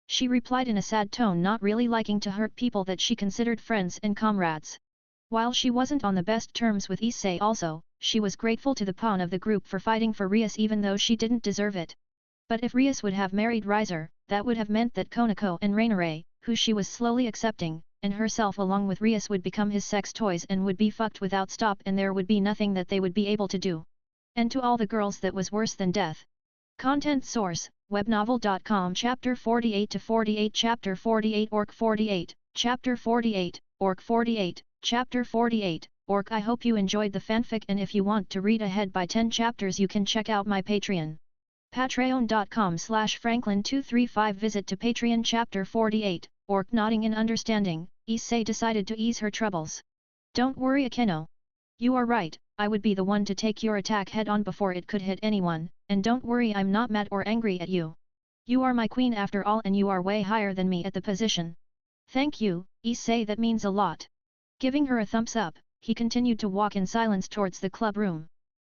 She replied in a sad tone, not really liking to hurt people that she considered friends and comrades. While she wasn't on the best terms with Issei also, she was grateful to the pawn of the group for fighting for Rias even though she didn't deserve it. But if Rias would have married Riser, that would have meant that Konako and Rainare, who she was slowly accepting, and herself along with Rias would become his sex toys and would be fucked without stop, and there would be nothing that they would be able to do. And to all the girls that was worse than death. Content source, webnovel.com. Chapter 48-48 Chapter 48 Orc 48, Chapter 48, Orc 48, Chapter 48, Orc. I hope you enjoyed the fanfic, and if you want to read ahead by 10 chapters you can check out my Patreon. Patreon.com/Franklin235. Visit to Patreon. Chapter 48, Orc. Nodding in understanding, Issei decided to ease her troubles. Don't worry, Akeno. You are right, I would be the one to take your attack head on before it could hit anyone, and don't worry, I'm not mad or angry at you. You are my queen after all, and you are way higher than me at the position. Thank you, Issei, that means a lot. Giving her a thumbs up, he continued to walk in silence towards the club room.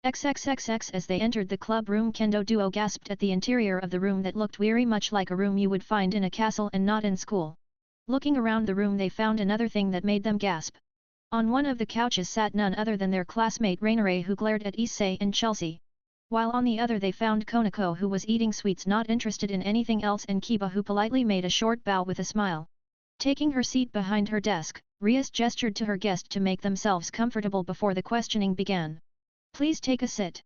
XXXX. As they entered the club room, Kendo duo gasped at the interior of the room that looked very much like a room you would find in a castle and not in school. Looking around the room, they found another thing that made them gasp. On one of the couches sat none other than their classmate Rainare, who glared at Issei and Chelsea. While on the other they found Konako, who was eating sweets, not interested in anything else, and Kiba, who politely made a short bow with a smile. Taking her seat behind her desk, Rias gestured to her guest to make themselves comfortable before the questioning began. Please take a sit.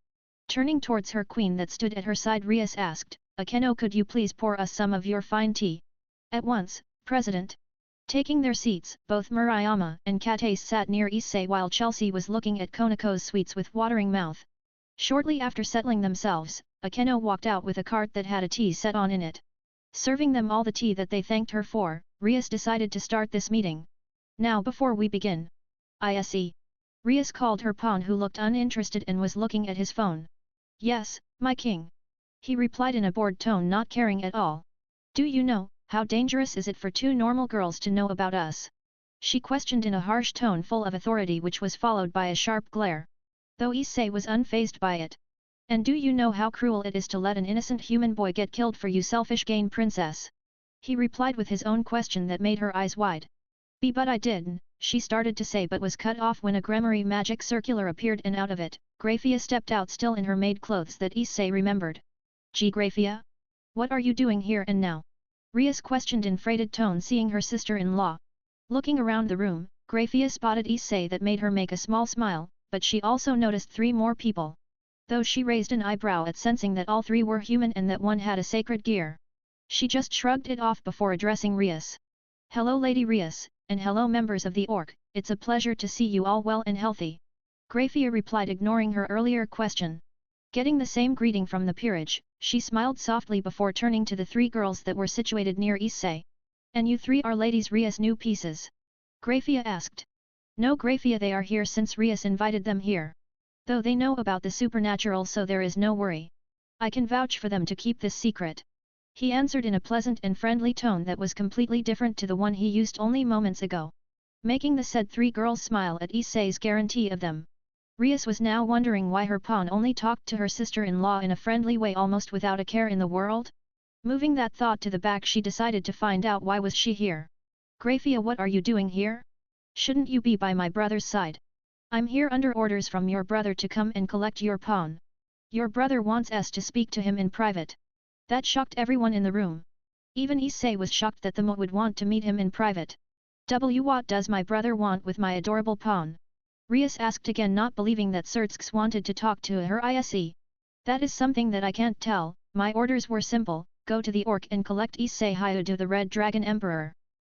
Turning towards her queen that stood at her side, Rias asked, Akeno, could you please pour us some of your fine tea? At once, President. Taking their seats, both Murayama and Katace sat near Issei while Chelsea was looking at Konako's sweets with watering mouth. Shortly after settling themselves, Akeno walked out with a cart that had a tea set on in it. Serving them all the tea that they thanked her for, Rias decided to start this meeting. Now, before we begin. Issei. Rias called her pawn, who looked uninterested and was looking at his phone. Yes, my king. He replied in a bored tone, not caring at all. Do you know, how dangerous is it for two normal girls to know about us? She questioned in a harsh tone full of authority, which was followed by a sharp glare. Though Issei was unfazed by it. And do you know how cruel it is to let an innocent human boy get killed for you selfish gain, princess? He replied with his own question that made her eyes wide. But I didn't, she started to say, but was cut off when a Gremory magic circular appeared, and out of it, Graphia stepped out, still in her maid clothes that Issei remembered. Gee, Graphia? What are you doing here and now? Rias questioned in freighted tone, seeing her sister-in-law. Looking around the room, Graphia spotted Issei, that made her make a small smile, but she also noticed three more people. Though she raised an eyebrow at sensing that all three were human and that one had a sacred gear. She just shrugged it off before addressing Rias. Hello Lady Rias, and hello members of the Orc, it's a pleasure to see you all well and healthy. Graphia replied, ignoring her earlier question. Getting the same greeting from the peerage, she smiled softly before turning to the three girls that were situated near Issei. And you three are ladies Rias' new pieces? Grafia asked. No Grafia, they are here since Rias invited them here. Though they know about the supernatural, so there is no worry. I can vouch for them to keep this secret. He answered in a pleasant and friendly tone that was completely different to the one he used only moments ago, making the said three girls smile at Issei's guarantee of them. Rias was now wondering why her pawn only talked to her sister-in-law in a friendly way almost without a care in the world. Moving that thought to the back, she decided to find out why was she here. Grafia, what are you doing here? Shouldn't you be by my brother's side? I'm here under orders from your brother to come and collect your pawn. Your brother wants us to speak to him in private. That shocked everyone in the room. Even Issei was shocked that the Mo would want to meet him in private. What does my brother want with my adorable pawn? Rias asked again, not believing that Surtsks wanted to talk to her Issei. That is something that I can't tell, my orders were simple, go to the orc and collect Issei Hyudu the Red Dragon Emperor.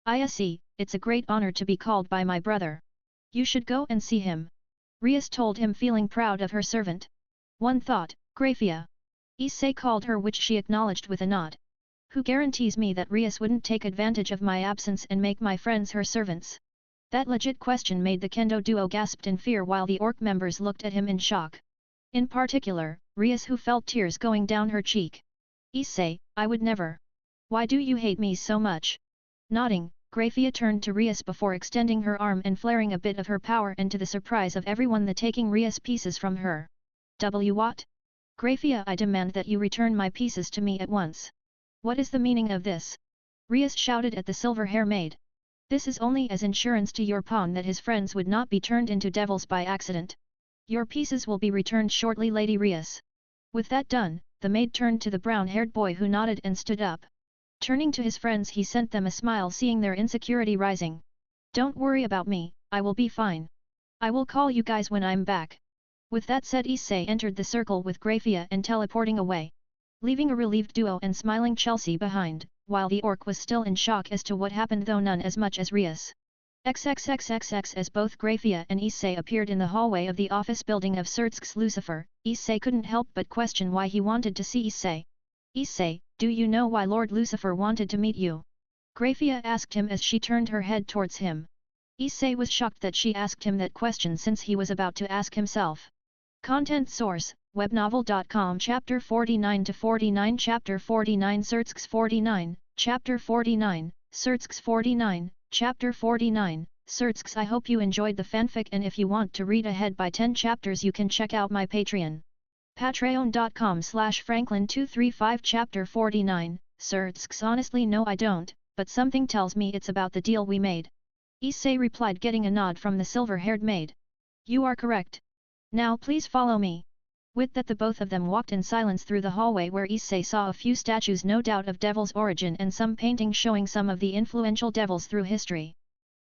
Issei, it's a great honor to be called by my brother. You should go and see him. Rias told him, feeling proud of her servant. One thought, Grafia. Issei called her, which she acknowledged with a nod. Who guarantees me that Rias wouldn't take advantage of my absence and make my friends her servants? That legit question made the kendo duo gasped in fear while the orc members looked at him in shock. In particular, Rias, who felt tears going down her cheek. Issei, I would never. Why do you hate me so much? Nodding, Grafia turned to Rias before extending her arm and flaring a bit of her power, and to the surprise of everyone, the taking Rias' pieces from her. What? Grafia, I demand that you return my pieces to me at once. What is the meaning of this? Rias shouted at the silver hair maid. This is only as insurance to your pawn that his friends would not be turned into devils by accident. Your pieces will be returned shortly, Lady Rias. With that done, the maid turned to the brown-haired boy, who nodded and stood up. Turning to his friends, he sent them a smile, seeing their insecurity rising. Don't worry about me, I will be fine. I will call you guys when I'm back. With that said, Issei entered the circle with Grafia and teleporting away, leaving a relieved duo and smiling Chelsea behind, while the orc was still in shock as to what happened, though none as much as Rias. XXXXX. As both Grafia and Issei appeared in the hallway of the office building of Surtsks Lucifer, Issei couldn't help but question why he wanted to see Issei. Issei, do you know why Lord Lucifer wanted to meet you? Grafia asked him as she turned her head towards him. Issei was shocked that she asked him that question, since he was about to ask himself. Content source, webnovel.com. Chapter 49-49. Chapter 49 Surtsks 49, Chapter 49, Surtsks 49, Chapter 49, Surtsks. I hope you enjoyed the fanfic, and if you want to read ahead by 10 chapters you can check out my Patreon. Patreon.com/Franklin235. Chapter 49, Surtsks. Honestly no, I don't, but something tells me it's about the deal we made. Issei replied, getting a nod from the silver-haired maid. You are correct. Now please follow me. With that, the both of them walked in silence through the hallway, where Issei saw a few statues, no doubt of devil's origin, and some paintings showing some of the influential devils through history.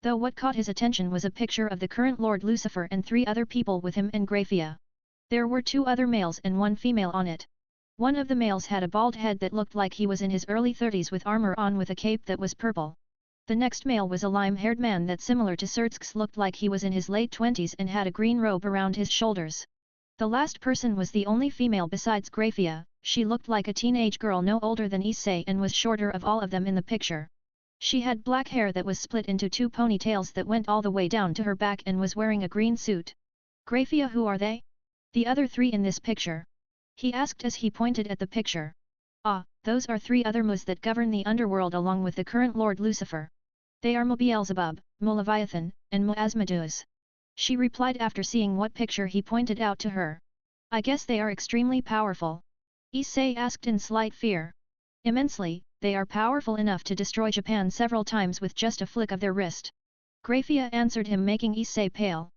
Though what caught his attention was a picture of the current Lord Lucifer and 3 other people with him and Grafia. There were 2 other males and 1 female on it. One of the males had a bald head that looked like he was in his early 30s, with armor on with a cape that was purple. The next male was a lime-haired man that, similar to Surtsks, looked like he was in his late 20s and had a green robe around his shoulders. The last person was the only female besides Grafia. She looked like a teenage girl no older than Issei and was shorter of all of them in the picture. She had black hair that was split into 2 ponytails that went all the way down to her back and was wearing a green suit. Grafia, who are they? The other 3 in this picture? He asked as he pointed at the picture. Ah, those are 3 other Mus that govern the underworld along with the current Lord Lucifer. They are Beelzebub, Leviathan, and Asmodeus. She replied after seeing what picture he pointed out to her. I guess they are extremely powerful. Issei asked in slight fear. Immensely, they are powerful enough to destroy Japan several times with just a flick of their wrist. Grafia answered him, making Issei pale.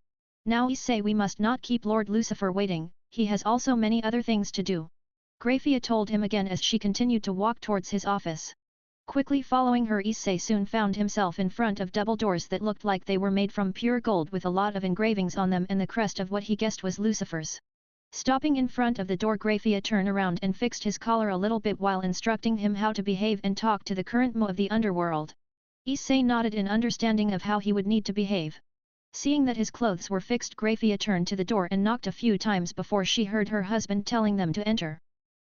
Now Issei, we must not keep Lord Lucifer waiting, he has also many other things to do. Grafia told him again as she continued to walk towards his office. Quickly following her, Issei soon found himself in front of double doors that looked like they were made from pure gold, with a lot of engravings on them and the crest of what he guessed was Lucifer's. Stopping in front of the door, Grafia turned around and fixed his collar a little bit while instructing him how to behave and talk to the current Mo of the underworld. Issei nodded in understanding of how he would need to behave. Seeing that his clothes were fixed, Grafia turned to the door and knocked a few times before she heard her husband telling them to enter.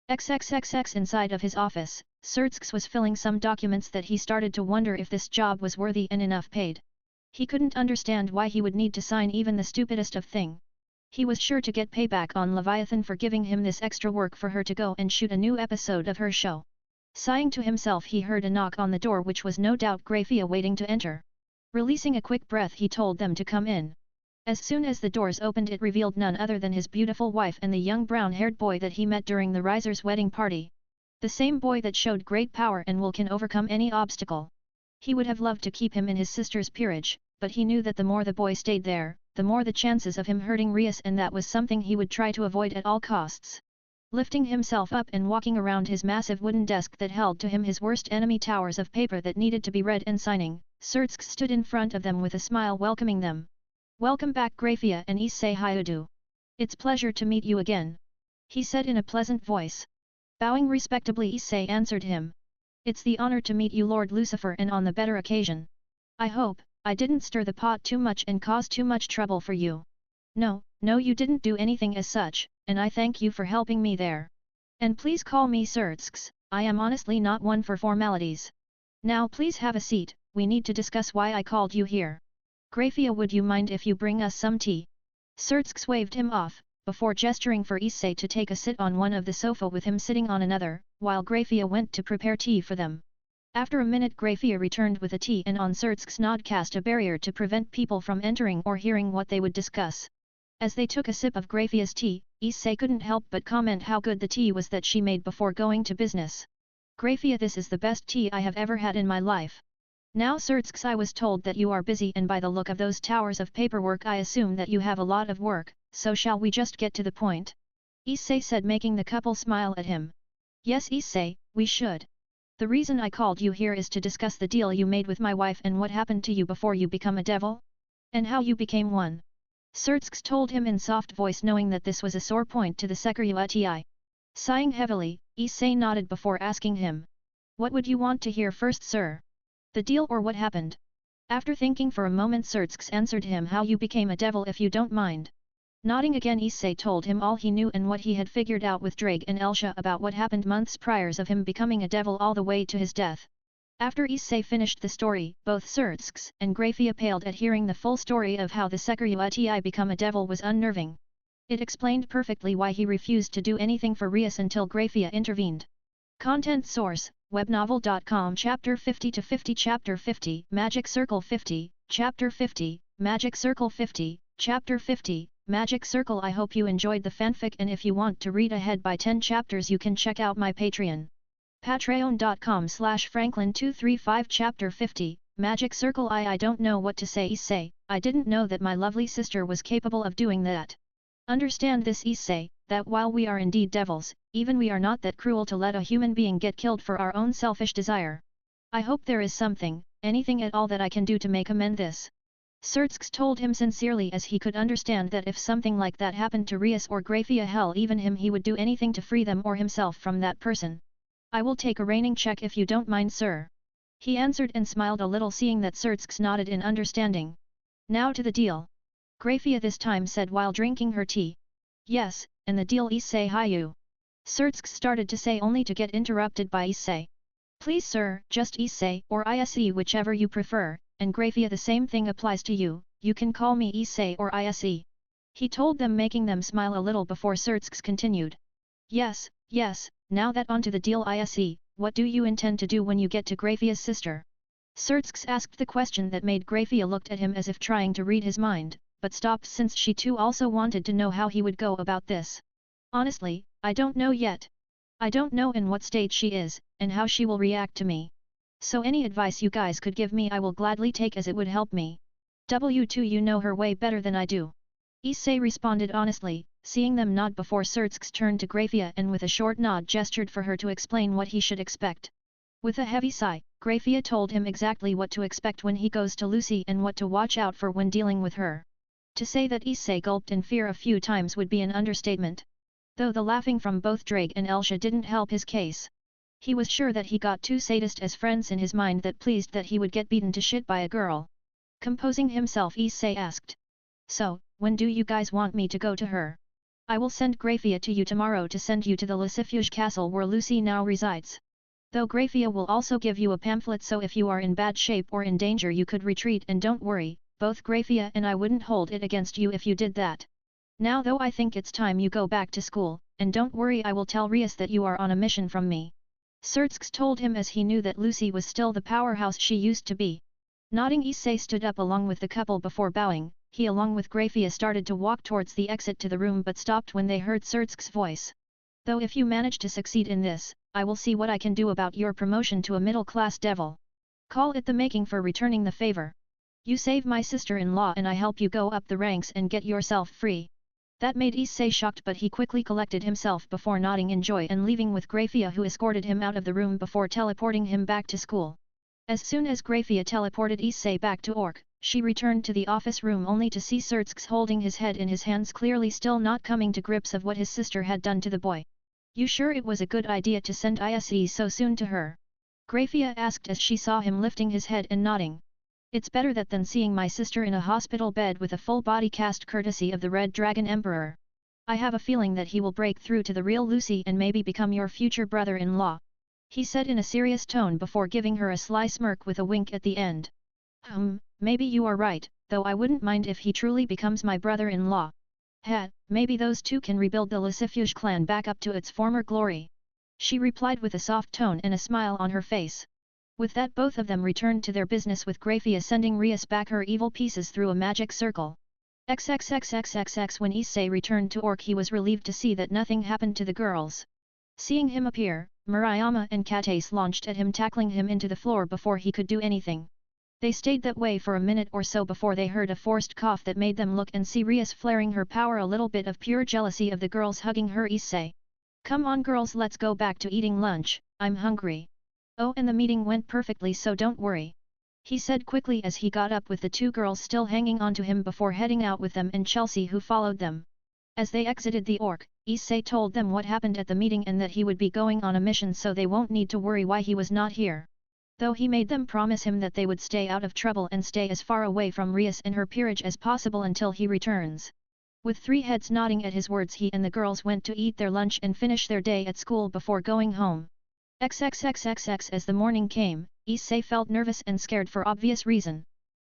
XXXX inside of his office, Sertsk's was filling some documents that he started to wonder if this job was worthy and enough paid. He couldn't understand why he would need to sign even the stupidest of thing. He was sure to get payback on Leviathan for giving him this extra work for her to go and shoot a new episode of her show. Sighing to himself, he heard a knock on the door, which was no doubt Grafia waiting to enter. Releasing a quick breath, he told them to come in. As soon as the doors opened, it revealed none other than his beautiful wife and the young brown-haired boy that he met during the Riser's wedding party. The same boy that showed great power and will can overcome any obstacle. He would have loved to keep him in his sister's peerage, but he knew that the more the boy stayed there, the more the chances of him hurting Rias, and that was something he would try to avoid at all costs. Lifting himself up and walking around his massive wooden desk that held to him his worst enemy towers of paper that needed to be read and signing, Sertsk stood in front of them with a smile welcoming them. "Welcome back, Grafia and Issei Hyudu. It's pleasure to meet you again," he said in a pleasant voice. Bowing respectably, Issei answered him. "It's the honor to meet you, Lord Lucifer, and on the better occasion. I hope I didn't stir the pot too much and cause too much trouble for you." No, you didn't do anything as such, and I thank you for helping me there. And please call me Sertsk, I am honestly not one for formalities. Now please have a seat, we need to discuss why I called you here. Grafia, would you mind if you bring us some tea?" Sertsk waved him off, before gesturing for Issei to take a sit on one of the sofa with him sitting on another, while Grafia went to prepare tea for them. After a minute, Grafia returned with a tea, and on Sertsk's nod cast a barrier to prevent people from entering or hearing what they would discuss. As they took a sip of Grafia's tea, Issei couldn't help but comment how good the tea was that she made before going to business. "Grafia, this is the best tea I have ever had in my life. Now Sertsk, I was told that you are busy, and by the look of those towers of paperwork I assume that you have a lot of work, so shall we just get to the point?" Issei said, making the couple smile at him. "Yes Issei, we should. The reason I called you here is to discuss the deal you made with my wife and what happened to you before you become a devil? And how you became one." Sertsk told him in soft voice, knowing that this was a sore point to the Sekiruti. Sighing heavily, Issei nodded before asking him. "What would you want to hear first, sir? The deal or what happened?" After thinking for a moment, Sertsk answered him, "How you became a devil, if you don't mind." Nodding again, Issei told him all he knew and what he had figured out with Drake and Elsha about what happened months prior of him becoming a devil all the way to his death. After Issei finished the story, both Sertsk and Grafia paled at hearing the full story of how the Sekiruti become a devil was unnerving. It explained perfectly why he refused to do anything for Rias until Grafia intervened. Content source: webnovel.com. Chapter 50-50. Chapter 50, Magic Circle 50, Chapter 50, Magic Circle 50, Chapter 50, Magic Circle. I hope you enjoyed the fanfic, and if you want to read ahead by 10 chapters you can check out my Patreon. Patreon.com/Franklin235. Chapter 50, Magic Circle. I don't know what to say, Issei, I didn't know that my lovely sister was capable of doing that. Understand this, Issei, that while we are indeed devils, even we are not that cruel to let a human being get killed for our own selfish desire. I hope there is something, anything at all that I can do to make amend this." Sertsk told him sincerely, as he could understand that if something like that happened to Rias or Grafia, hell, even him, he would do anything to free them or himself from that person. "I will take a reigning check if you don't mind, sir," he answered and smiled a little, seeing that Sertsk nodded in understanding. "Now to the deal," Grafia this time said while drinking her tea. "Yes, and the deal, Issei Hyu," Sertsk started to say, only to get interrupted by Issei. "Please sir, just Issei or Ise, whichever you prefer, and Grafia, the same thing applies to you, you can call me Issei or Ise," he told them, making them smile a little before Sertsk continued. Yes, now that onto the deal, Ise, what do you intend to do when you get to Grafia's sister?" Sertsk asked the question that made Grafia looked at him as if trying to read his mind, but stopped since she too also wanted to know how he would go about this. "Honestly, I don't know yet. I don't know in what state she is, and how she will react to me. So any advice you guys could give me I will gladly take, as it would help me. W2, you know her way better than I do," Issei responded honestly, seeing them nod before Sertsk turned to Grafia and with a short nod gestured for her to explain what he should expect. With a heavy sigh, Grafia told him exactly what to expect when he goes to Lucy and what to watch out for when dealing with her. To say that Issei gulped in fear a few times would be an understatement. Though the laughing from both Drake and Elsha didn't help his case. He was sure that he got two sadists as friends in his mind, that pleased that he would get beaten to shit by a girl. Composing himself, Issei asked, So, when do you guys want me to go to her? I will send Grafia to you tomorrow to send you to the Lucifuge castle where Lucy now resides. Though Grafia will also give you a pamphlet, so if you are in bad shape or in danger you could retreat, and don't worry, both Grafia and I wouldn't hold it against you if you did that. Now though I think it's time you go back to school, and don't worry, I will tell Rias that you are on a mission from me. Sertsk told him as he knew that Lucy was still the powerhouse she used to be. Nodding, Issei stood up along with the couple before bowing. He along with Grafia started to walk towards the exit to the room but stopped when they heard Sertsk's voice. Though if you manage to succeed in this, I will see what I can do about your promotion to a middle-class devil. Call it the making for returning the favor. You save my sister-in-law and I help you go up the ranks and get yourself free. That made Issei shocked, but he quickly collected himself before nodding in joy and leaving with Grafia, who escorted him out of the room before teleporting him back to school. As soon as Grafia teleported Issei back to Orc, she returned to the office room only to see Sertsk holding his head in his hands, clearly still not coming to grips of what his sister had done to the boy. You sure it was a good idea to send Issei so soon to her? Grafia asked as she saw him lifting his head and nodding. It's better that than seeing my sister in a hospital bed with a full body cast courtesy of the Red Dragon Emperor. I have a feeling that he will break through to the real Lucy and maybe become your future brother-in-law. He said in a serious tone before giving her a sly smirk with a wink at the end. Maybe you are right, though I wouldn't mind if he truly becomes my brother-in-law. Maybe those two can rebuild the Lucifuge clan back up to its former glory. She replied with a soft tone and a smile on her face. With that, both of them returned to their business, with Grafia sending Rias back her evil pieces through a magic circle. XXXXXX. When Issei returned to Orc, he was relieved to see that nothing happened to the girls. Seeing him appear, Murayama and Katace launched at him, tackling him into the floor before he could do anything. They stayed that way for a minute or so before they heard a forced cough that made them look and see Rias flaring her power, a little bit of pure jealousy of the girls hugging her. Issei. Come on girls, let's go back to eating lunch, I'm hungry. Oh, and the meeting went perfectly, so don't worry. He said quickly as he got up with the two girls still hanging onto him before heading out with them and Chelsea, who followed them. As they exited the Orc, Issei told them what happened at the meeting and that he would be going on a mission, so they won't need to worry why he was not here. Though he made them promise him that they would stay out of trouble and stay as far away from Rias and her peerage as possible until he returns. With three heads nodding at his words, he and the girls went to eat their lunch and finish their day at school before going home. XXXXX. As the morning came, Issei felt nervous and scared for obvious reason.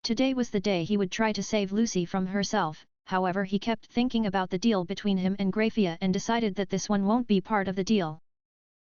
Today was the day he would try to save Lucy from herself. However, he kept thinking about the deal between him and Grafia and decided that this one won't be part of the deal.